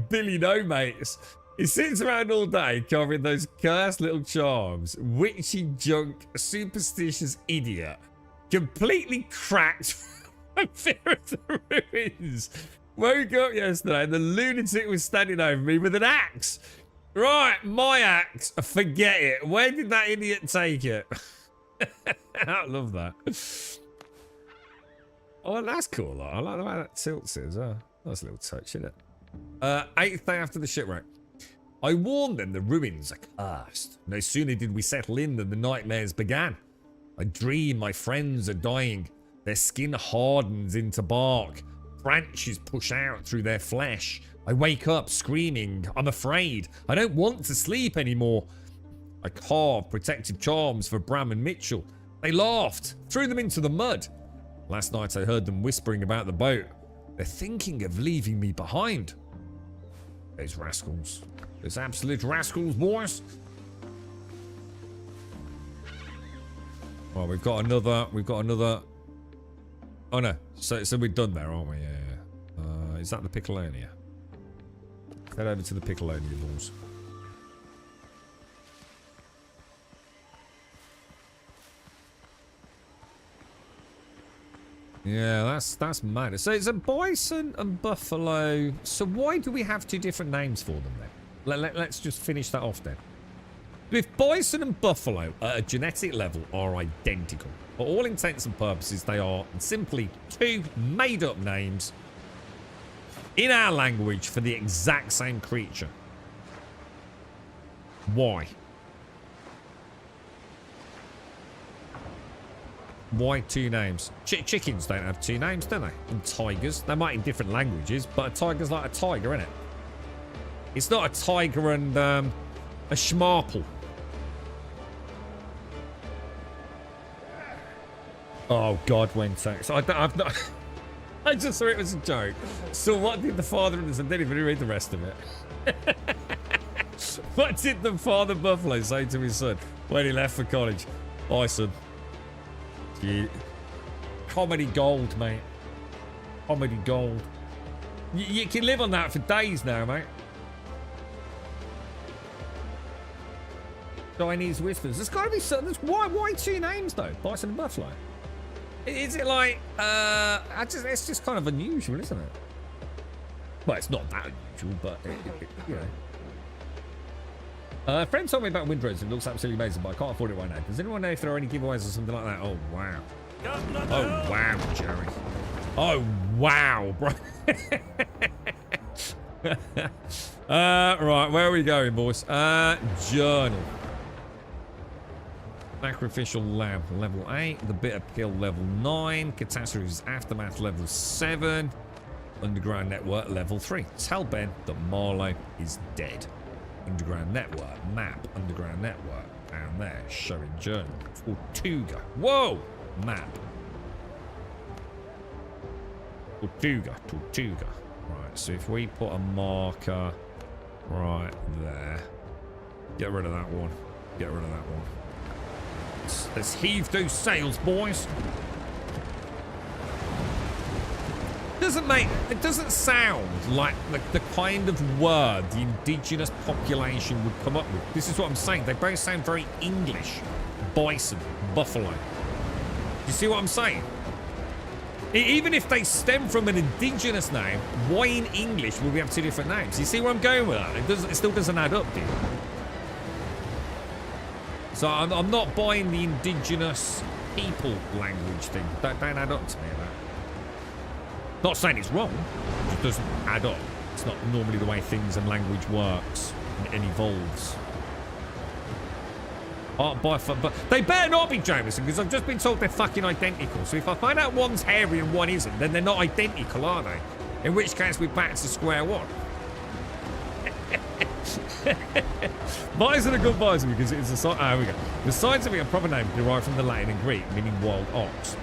Billy no mates. He sits around all day covering those cursed little charms. Witchy junk, superstitious idiot. Completely cracked from fear of the ruins. Woke up yesterday and the lunatic was standing over me with an axe. Right, my axe. Forget it. Where did that idiot take it? I love that. Oh, that's cool. I like the way that tilts it as well. That's a little touch, isn't it? 8th day after the shipwreck. I warned them the ruins are cursed. No sooner did we settle in than the nightmares began. I dream my friends are dying. Their skin hardens into bark. Branches push out through their flesh. I wake up screaming. I'm afraid. I don't want to sleep anymore. I carved protective charms for Bram and Mitchell. They laughed. Threw them into the mud. Last night I heard them whispering about the boat. They're thinking of leaving me behind. Those rascals. Those absolute rascals, boys. Well, we've got another. Oh no. So we're done there, aren't we? Yeah. Is that the Piccolonia? Head over to the Piccolonia, boys. Yeah, that's mad. So it's a bison and buffalo. So why do we have two different names for them then? Let's just finish that off then. If bison and buffalo at a genetic level are identical, for all intents and purposes, they are simply two made-up names in our language for the exact same creature. Why? Why two names? Chickens don't have two names, do they? And tigers. They might in different languages, but a tiger's like a tiger, isn't it? It's not a tiger and a schmarple. Oh God, Wentex. I've not. I just thought it was a joke. So what did the father and the son? Didn't even read the rest of it. What did the father buffalo say to his son when he left for college? Hi, son. You comedy gold, mate. Comedy gold. You can live on that for days now, mate. Chinese whispers. There's got to be something. Why two names though? Bison and buffalo. Is it like? It's just kind of unusual, isn't it? Well, it's not that unusual, but you know. A friend told me about Windrose. It looks absolutely amazing, but I can't afford it right now. Does anyone know if there are any giveaways or something like that? Oh wow. Oh wow, Jerry. Oh wow, bro. Right, where are we going, boys? Journal. Sacrificial lab level 8. The bitter pill level 9. Catastrophes aftermath level 7. Underground network level 3. Tell Ben that Marlowe is dead. Underground network map. Underground network down there showing journal. Tortuga. Whoa! Map. Tortuga. Right, so if we put a marker right there. Get rid of that one. Get rid of that one. Let's heave those sails, boys. It doesn't sound like the kind of word the indigenous population would come up with. This is what I'm saying. They both sound very English. Bison, buffalo. You see what I'm saying? Even if they stem from an indigenous name, why in English would we have two different names? You see where I'm going with that? It still doesn't add up, dude. So I'm not buying the indigenous people language thing. Don't add up to me, that. Not saying it's wrong. It just doesn't add up. It's not normally the way things and language works and evolves. But they better not be, Jameson, because I've just been told they're fucking identical. So if I find out one's hairy and one isn't, then they're not identical, are they? In which case we're back to square one. Bison are good bison because it's a sign. Here we go. The scientific proper name derived from the Latin and Greek, meaning wild ox.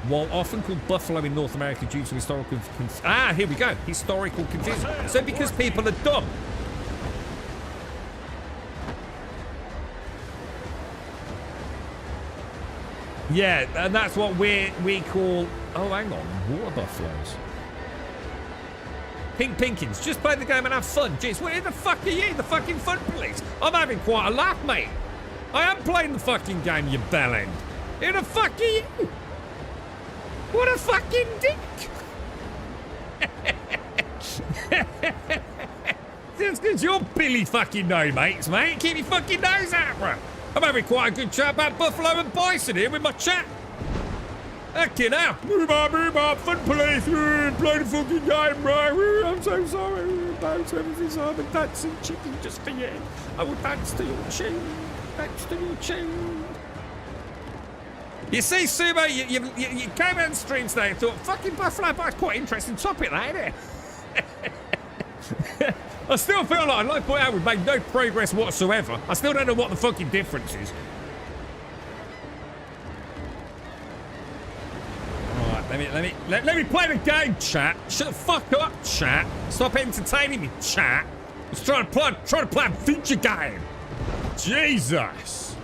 While often called buffalo in North America due to historical here we go. Historical confusion. So because people are dumb. Yeah, and that's what we call. Oh, hang on, water buffaloes. Pink Pinkins, just play the game and have fun. Jeez, where the fuck are you? The fucking fun police? I'm having quite a laugh, mate. I am playing the fucking game, you bellend. Who the fuck are you? What a fucking dick. That's because you're Billy fucking no mates, mate. Keep your fucking nose out, bro. I'm having quite a good chat about buffalo and bison here with my chat. Fucking hell. Move up, fun police. Play the fucking game, bro. I'm so sorry about everything. I'm a dancing chicken just for you. I will dance to your tune. Dance to your tune. You see, Sumo, you came on stream today and thought, fucking buffalo, but quite interesting topic, that, isn't it? I still feel like, I'd like to point out, we've made no progress whatsoever. I still don't know what the fucking difference is. Let me play the game, chat. Shut the fuck up, chat. Stop entertaining me, chat. Let's try to play a feature game. Jesus.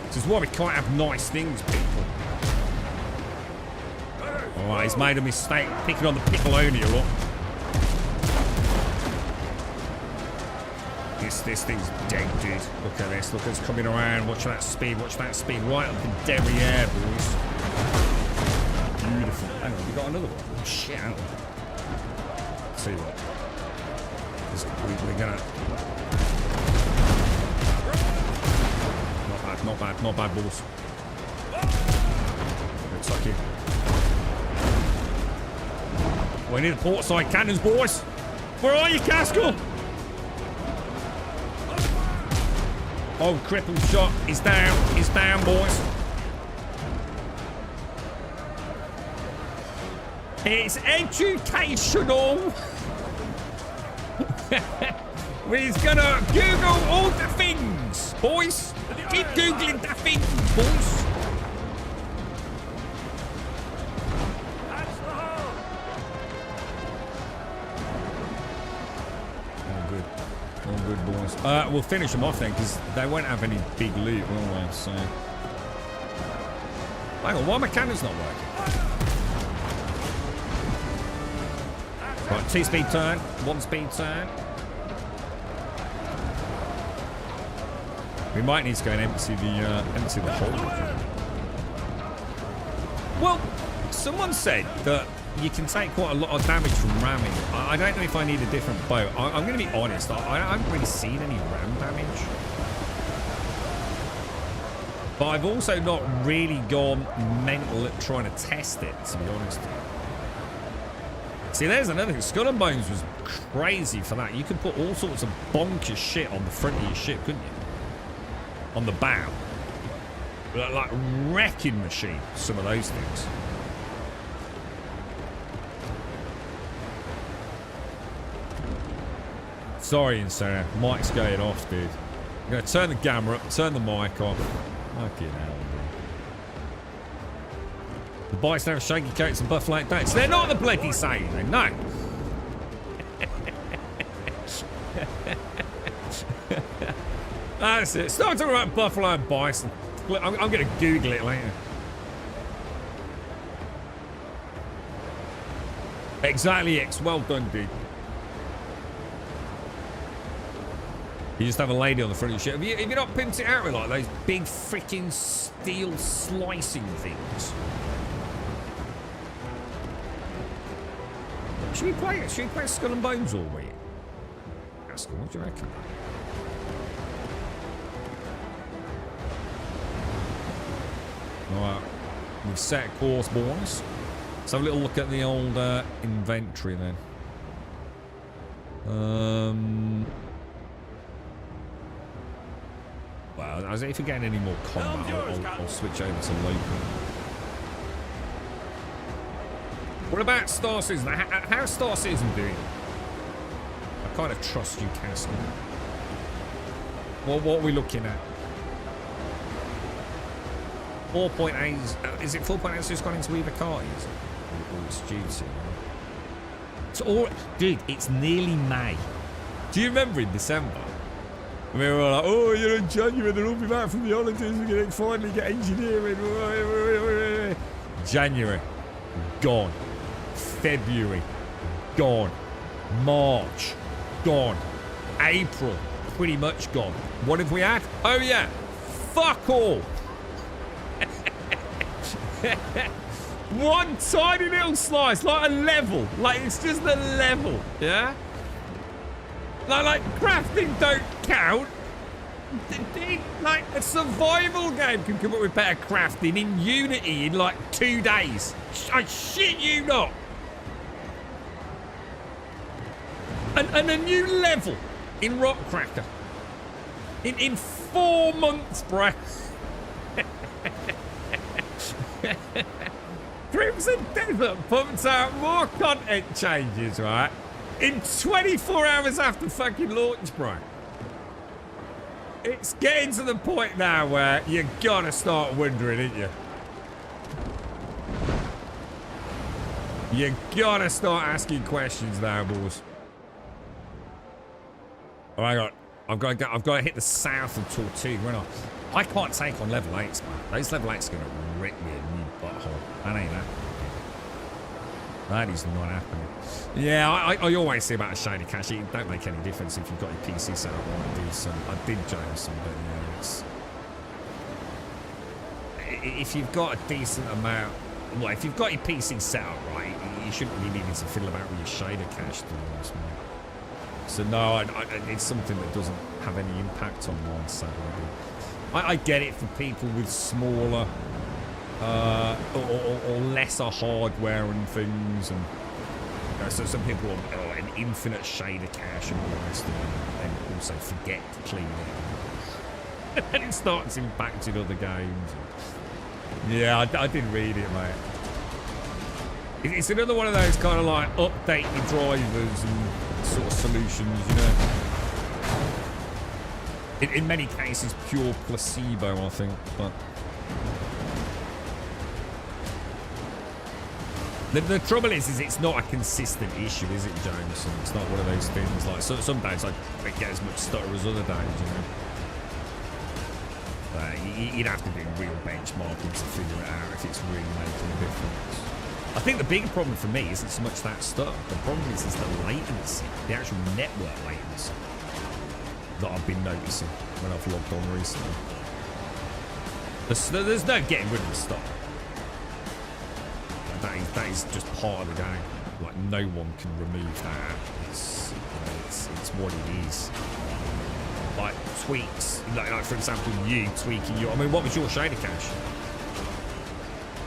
This is why we can't have nice things, people. Alright, he's made a mistake picking on the Piccoloni a lot. This thing's dead, dude. Look at this. Look at it's coming around. Watch that speed. Watch that speed. Right up the derriere, boys. Beautiful. Hang on, we got another one. Oh, shit, hang on. See what? We're gonna... Not bad, boys. It's like it. We need the portside cannons, boys. Where are you, Caskell? Oh, crippled shot. He's down. He's down, boys. It's educational. We're gonna Google all the things, boys. Keep Googling the things, boys. All good, boys. We'll finish them off then, because they won't have any big loot, will they? So, hang on, why my cannon's not working? Right, 2-speed turn, 1-speed turn. We might need to go and empty the hole. Well, someone said that you can take quite a lot of damage from ramming. I don't know if I need a different boat. I'm going to be honest. I haven't really seen any ram damage. But I've also not really gone mental at trying to test it, to be honest. See, there's another thing. Skull and Bones was crazy for that. You could put all sorts of bonkers shit on the front of your ship, couldn't you? On the bow. Like wrecking machine, some of those things. Sorry, Insane. Mic's going off, dude. I'm going to turn the camera up, turn the mic off. Fucking hell, dude. The bison have shaky coats and buff like that. So they're not the bloody same, then. No. That's it. Stop talking about buffalo and bison. I'm going to Google it later. Exactly, X. Well done, dude. You just have a lady on the front of your ship. Have you not pimped it out with like those big freaking steel slicing things? Should we play it? Should we play Skull and Bones all week? That's cool. What do you reckon? Alright. We've set course, boys. Let's have a little look at the old inventory then. Well, if you're getting any more combat, I'll switch over to local. What about Star Citizen? How's Star Citizen doing? I kind of trust you, Castle. What are we looking at? 4.8 is it 4.8 just gone into either car? Is it? Or it's due to? It's all, dude, it's nearly May. Do you remember in December? We were all like, oh, you're in January, they'll all be back from the holidays, we're going to finally get engineering. January, gone. February, gone. March, gone. April, pretty much gone. What have we had? Oh yeah, fuck all. One tiny little slice, like a level. Like, it's just a level, yeah? Like crafting don't count. Like, a survival game can come up with better crafting in Unity in like 2 days. I shit you not. And a new level in Rockcracker. In 4 months, bruh. Crimson Desert pumps out more content changes, right? In 24 hours after fucking launch, bro. It's getting to the point now where you gotta start wondering, ain't you? You gotta start asking questions now, boys. Oh, hang on. I've got to hit the south of Tortuga, I can't take on level 8s, man. Those level 8s are gonna rip me a new butthole. That ain't happening. That is not happening. Yeah, I always say about a shiny cache. It don't make any difference if you've got your PC set up or I did join some, but yeah, it's... If you've got a decent amount... Well, if you've got your PC set up right, you shouldn't really need to fiddle about with your shader cache, to be honest, man. So no, it's something that doesn't have any impact on my setup. I get it for people with smaller or lesser hardware and things, and you know, so some people want an infinite shader cache and all the rest of it, and also forget to clean it, and it starts impacting other games. Yeah, I did read it, mate. It's another one of those kind of like update your drivers and sort of solutions, you know. In many cases, pure placebo, I think, but... The trouble is it's not a consistent issue, is it, James? It's not one of those things, like, some days I get as much stutter as other days, you know. You'd have to do real benchmarking to figure it out if it's really making a difference. I think the bigger problem for me isn't so much that stuff. The problem is the latency, the actual network latency that I've been noticing when I've logged on recently. There's no getting rid of the stuff. That is just part of the game. Like, no one can remove that. It's, you know, it's what it is. Like tweaks, like for example, you tweaking your. I mean, what was your shader cache?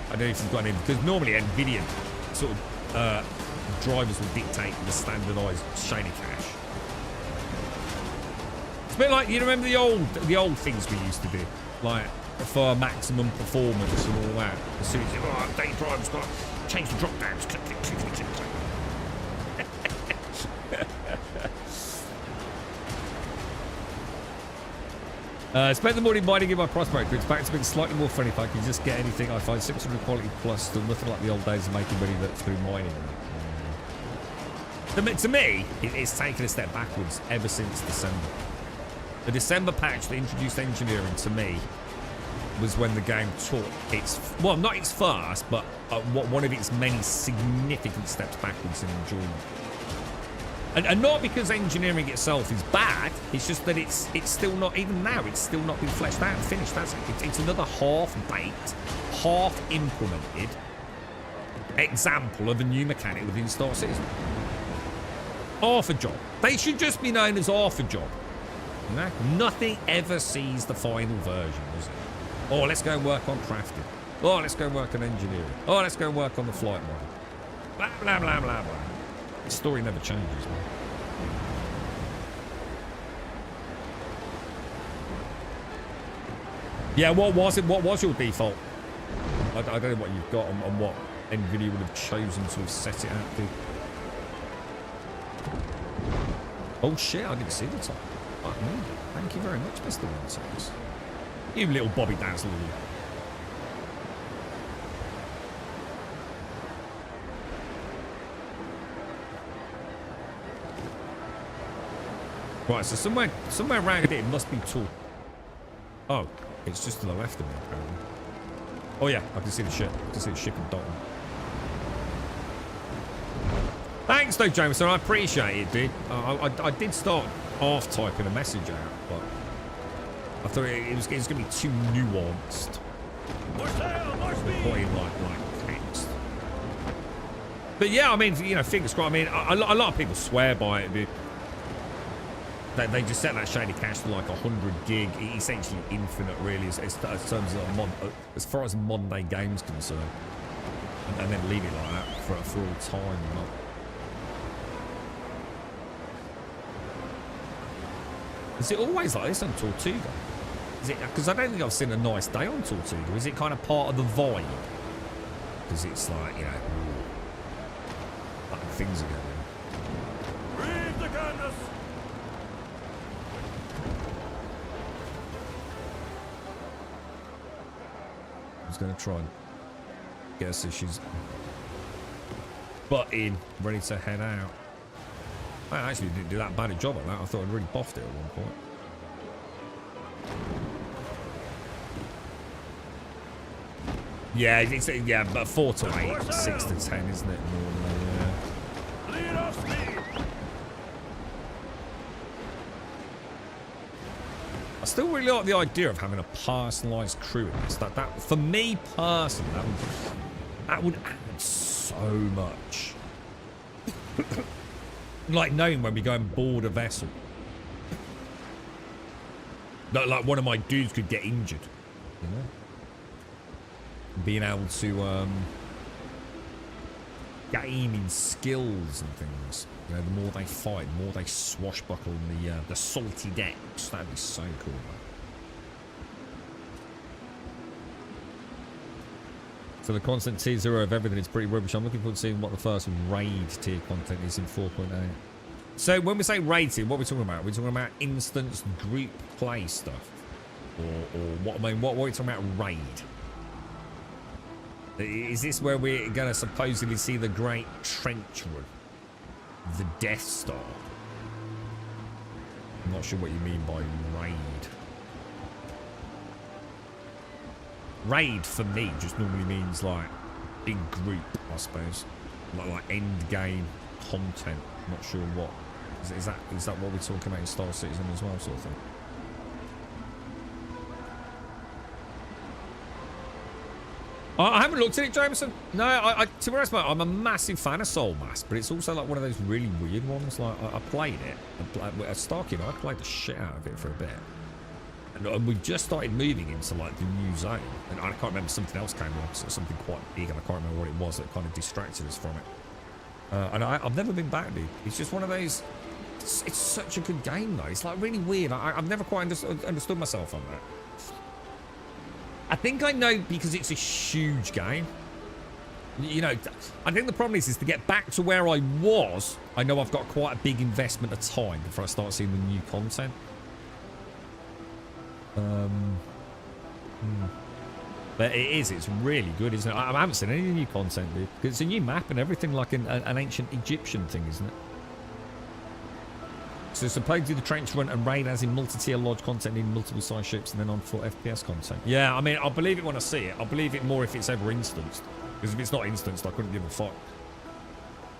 I don't know if you've got any, because normally NVIDIA sort of drivers will dictate the standardized shader cache. It's a bit like, you remember the old things we used to do, like for maximum performance and all that. As soon as you update drivers, got to change the drop downs, click, click, click, click, click, click. Spent the morning mining in my prospect groups. Back to being slightly more funny if I can just get anything. I find 600 quality plus, still nothing like the old days of making money through mining. To me, it's taken a step backwards ever since December. The December patch that introduced engineering to me was when the game took its, well, not its first, but one of its many significant steps backwards in enjoyment. And not because engineering itself is bad, it's just that it's still not, even now, it's still not been fleshed out and finished, has it? It's another half-baked, half-implemented example of a new mechanic within Star Citizen. Half a job. They should just be known as half a job. You know? Nothing ever sees the final version, does it? Oh, let's go and work on crafting. Oh, let's go and work on engineering. Oh, let's go and work on the flight model. Blah, blah, blah, blah, blah. The story never changes, man. Yeah, what was it? What was your default? I don't know what you've got and what NVIDIA would have chosen to have set it at. Oh shit, I didn't see the top. Thank you very much, Mr. Windrose. You little Bobby Dazzler. Right, so somewhere around here it must be tall. Oh, it's just to the left of me, apparently. Oh yeah, I can see the ship. I can see the ship in Dalton. Thanks, though, Jameson. I appreciate it, dude. I did start half typing a message out, but I thought it was going to be too nuanced. More sail, more speed. Put in like text. But yeah, I mean, you know, fingers crossed. I mean, a lot of people swear by it, dude. They just set that shady cache to like 100 gig, essentially infinite, really, as terms of as far as modern day games concerned, and then leave it like that for all time. You know? Is it always like this on Tortuga? Is it? Because I don't think I've seen a nice day on Tortuga. Is it kind of part of the vibe? Because it's like, you know, like things are going. Reeve the gunners. I was going to try and get us issues butt in, ready to head out. I actually didn't do that bad a job at that. I thought I'd really boffed it at one point. Yeah, it's but 4 to 8, 6 to 10, isn't it? Normally, yeah. Lead off speed. I still really like the idea of having a personalised crew in this. That for me personally, that would add so much. Like knowing when we go and board a vessel. Like one of my dudes could get injured, you know? Being able to gain in skills and things. You know, the more they fight, the more they swashbuckle in the salty decks. That'd be so cool, man. So the constant tier 0 of everything is pretty rubbish. I'm looking forward to seeing what the first raid tier content is in 4.8. So when we say raid tier, what are we talking about? We're talking about instance group play stuff, or what? I mean, what are we talking about? Raid? Is this where we're gonna supposedly see the Great Trench Run, the Death Star? I'm not sure what you mean by raid. Raid for me just normally means like big group, I suppose, like end game content. I'm not sure what is that what we're talking about in Star Citizen as well, sort of thing. I haven't looked at it, Jameson. No, to be honest, mate, I'm a massive fan of Soul Mass, but it's also like one of those really weird ones. Like I played it at Starkey, I played the shit out of it for a bit. And we just started moving into like the new zone, and I can't remember, something else came along, so something quite big, and I can't remember what it was that kind of distracted us from it. And I've never been back, dude. It's just one of those. It's such a good game, though. It's like really weird. I've never quite understood myself on that. I think I know because it's a huge game. You know, I think the problem is to get back to where I was. I know I've got quite a big investment of time before I start seeing the new content. But it's really good, isn't it? I haven't seen any new content, dude. Because it's a new map and everything, like an ancient Egyptian thing, isn't it? So supposedly the trench run and raid as in multi-tier lodge content in multiple size ships and then on 4 FPS content. Yeah, I mean, I'll believe it when I see it. I'll believe it more if it's ever instanced. Because if it's not instanced, I couldn't give a fuck.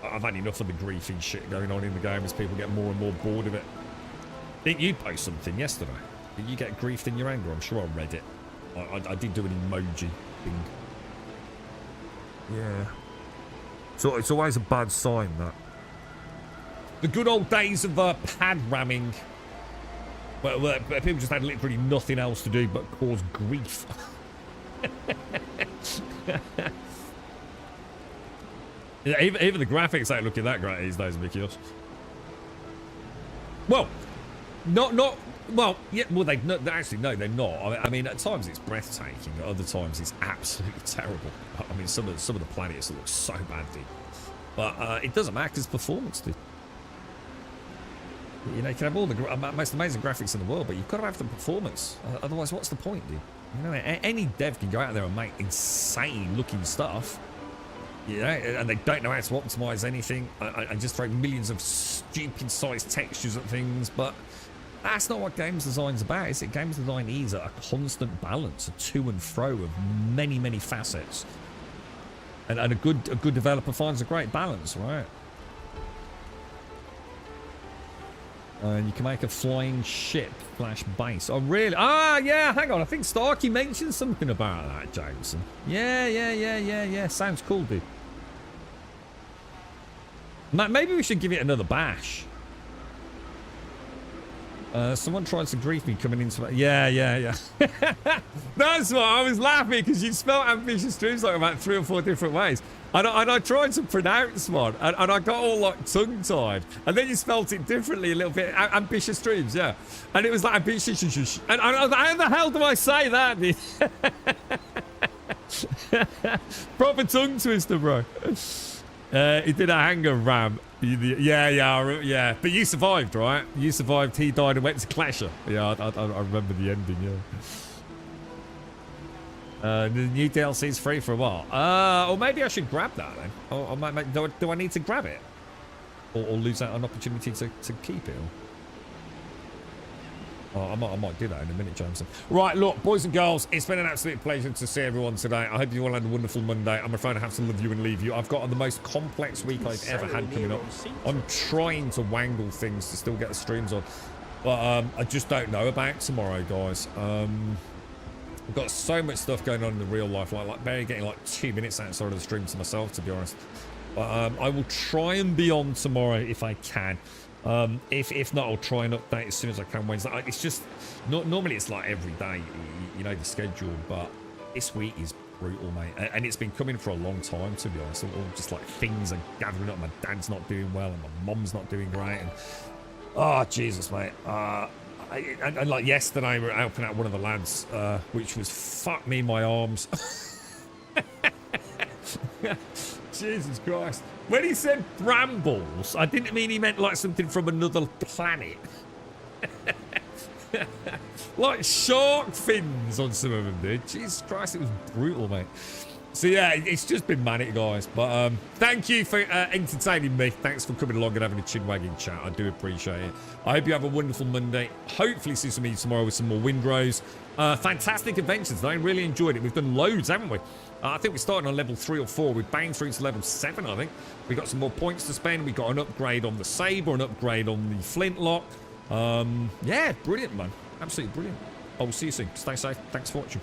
I've had enough of the griefing shit going on in the game as people get more and more bored of it. I think you posted something yesterday. Did you get griefed in your anger? I'm sure I read it. I did do an emoji thing. Yeah. So it's always a bad sign, that. The good old days of pad ramming. Where people just had literally nothing else to do but cause grief. Yeah, even the graphics ain't looking that great these days, Mikios. Well, well, yeah, well, actually, no, they're not. I mean, at times it's breathtaking. At other times it's absolutely terrible. I mean, some of the planets look so bad, dude. But it doesn't matter because performance, dude. You know, you can have all the most amazing graphics in the world, but you've got to have the performance. Otherwise, what's the point, dude? You know, any dev can go out there and make insane-looking stuff. You know, and they don't know how to optimize anything. And just throw millions of stupid-sized textures at things, but that's not what games design's about, is it? Games design is a constant balance, a to and fro of many, many facets. And a good developer finds a great balance, right? And you can make a flying ship flash base. Oh, really? Ah, yeah, hang on. I think Starkey mentioned something about that, Jameson. Yeah. Sounds cool, dude. Maybe we should give it another bash. Someone tries to grief me coming into... Yeah. That's what I was laughing, because you spelled ambitious dreams like about 3 or 4 different ways. And I tried to pronounce one, and I got all like tongue-tied. And then you spelt it differently a little bit. Ambitious dreams, yeah. And it was like ambitious. And I was like, how the hell do I say that? Proper tongue twister, bro. He did a hanger ram. Yeah. But you survived, right? You survived. He died and went to Clasher. Yeah, I remember the ending, yeah. The new DLC is free for a while. Or maybe I should grab that then. Or do I need to grab it? Or lose out an opportunity to keep it? Oh, I might do that in a minute, Jameson. Right, look, boys and girls, it's been an absolute pleasure to see everyone today. I hope you all had a wonderful Monday. I'm afraid I have to love you and leave you. I've got the most complex week I've ever had coming up. I'm trying to wangle things to still get the streams on. But I just don't know about tomorrow, guys. I've got so much stuff going on in the real life, like barely getting like 2 minutes outside of the stream to myself, to be honest. But I will try and be on tomorrow if I can. If not, I'll try and update as soon as I can Wednesday. It's just normally it's like every day, you know, the schedule, but this week is brutal, mate, and it's been coming for a long time, to be honest. All just like things are gathering up. My dad's not doing well, and my mum's not doing great, and oh Jesus, mate. And like yesterday, we were helping out one of the lads, which was fuck me, my arms. Jesus Christ. When he said brambles, I didn't mean he meant like something from another planet. Like shark fins on some of them, dude. Jesus Christ, it was brutal, mate. So yeah, it's just been manic, guys. But thank you for entertaining me. Thanks for coming along and having a chin-wagging chat. I do appreciate it. I hope you have a wonderful Monday. Hopefully see some of you tomorrow with some more Windrose. Fantastic adventures. I really enjoyed it. We've done loads, haven't we? I think we're starting on level 3 or 4. We've banged through to level 7, I think. We got some more points to spend. We got an upgrade on the saber, an upgrade on the flintlock. Yeah, brilliant, man. Absolutely brilliant. I will see you soon. Stay safe. Thanks for watching.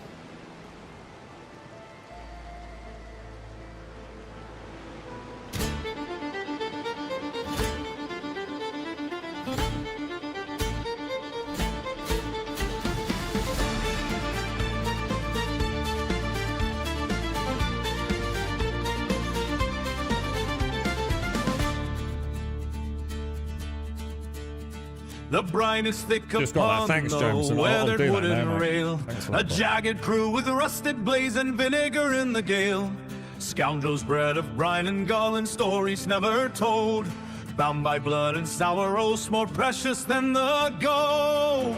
The brine is thick Just got upon that. Thanks, the Jameson. I'll weathered do that wooden now, mate. rail. Thanks for A that, bro. jagged crew with rusted blaze and vinegar in the gale. Scoundrels bred of brine and gall and stories never told. Bound by blood and sour oaths more precious than the gold.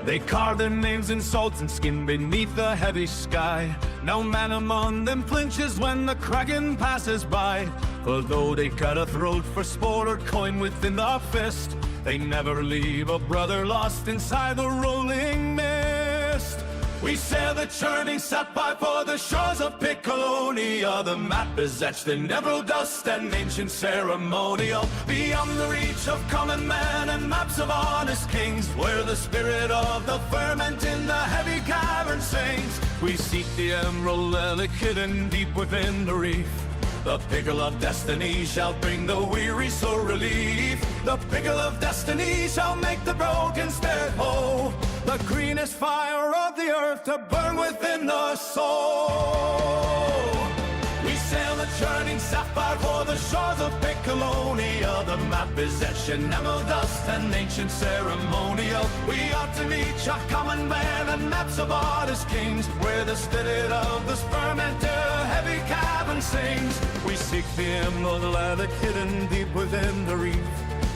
They carve their names in salt and skin beneath the heavy sky. No man among them flinches when the kraken passes by. For though they cut a throat for sport or coin within the fist, they never leave a brother lost inside the rolling mist. We sail the churning sapphire for the shores of Piccolonia. The map is etched in emerald dust and ancient ceremonial. Beyond the reach of common man and maps of honest kings, where the spirit of the ferment in the heavy cavern sings. We seek the emerald relic hidden deep within the reef. The pickle of destiny shall bring the weary soul relief. The pickle of destiny shall make the broken spirit whole. The greenest fire of the earth to burn within the soul. We sail the churning sapphire for the shores of Piccolonia. The map is etched in emerald dust and ancient ceremonial. We ought to reach a common man and maps of artist kings, where the spirit of the fermenter heavy cavern sings. We seek the emerald relic hidden deep within the reef.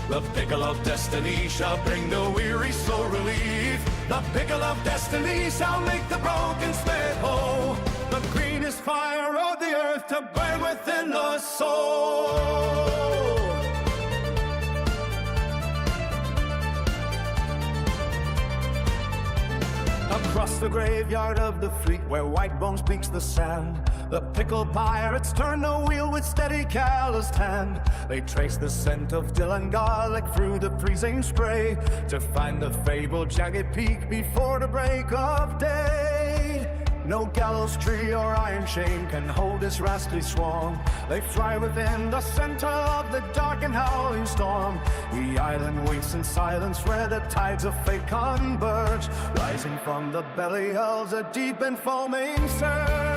The pickle of destiny shall bring the weary soul relief. The pickle of destiny shall make the broken spirit whole. The greenest fire of the earth to burn within the soul. Across the graveyard of the fleet, where white bones speaks the sand, The pickle pirates turn the wheel with steady calloused hand. They trace the scent of dill and garlic through the freezing spray to find the fabled jagged peak before the break of day. No gallows tree or iron chain can hold this rascally swarm. They fly within the center of the dark and howling storm. The island waits in silence where the tides of fate converge. Rising from the belly of the deep and foaming surge.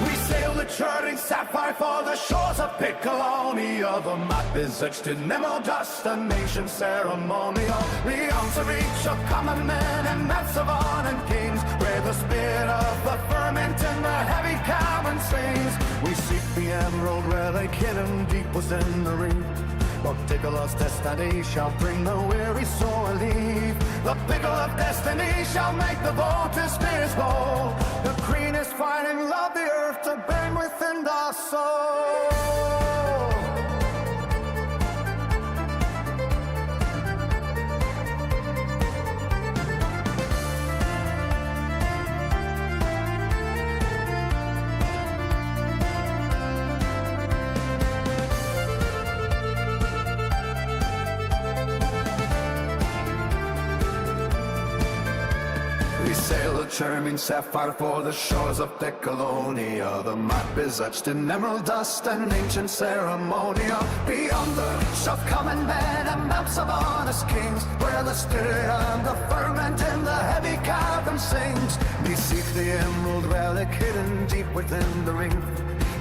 We sail the churning sapphire for the shores of Piccolonia. The map is etched in emerald dust, an ancient ceremonial. Beyond the reach of common men and maps of on and kings, where the spirit of the ferment in the heavy cavern sings. We seek the emerald relic hidden deep within the reef. The pickle of destiny shall bring the weary soul relief. The pickle of destiny shall make the vaulted spirits bold. The greenest fighting love the earth to burn within the soul. We sail a charming sapphire for the shores of Piccolonia. The map is etched in emerald dust, an ancient ceremonial. Beyond the reach of common men and maps of honest kings, where the spirit of the ferment in the heavy cavern sings. We seek the emerald relic hidden deep within the ring.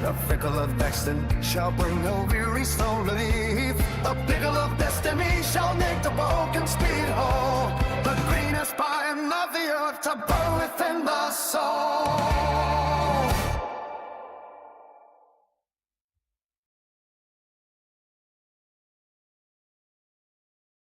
The pickle of destiny shall bring the weary soul relief. The pickle of destiny shall make the broken spirit whole. The greenest pine of the earth to burn within the soul.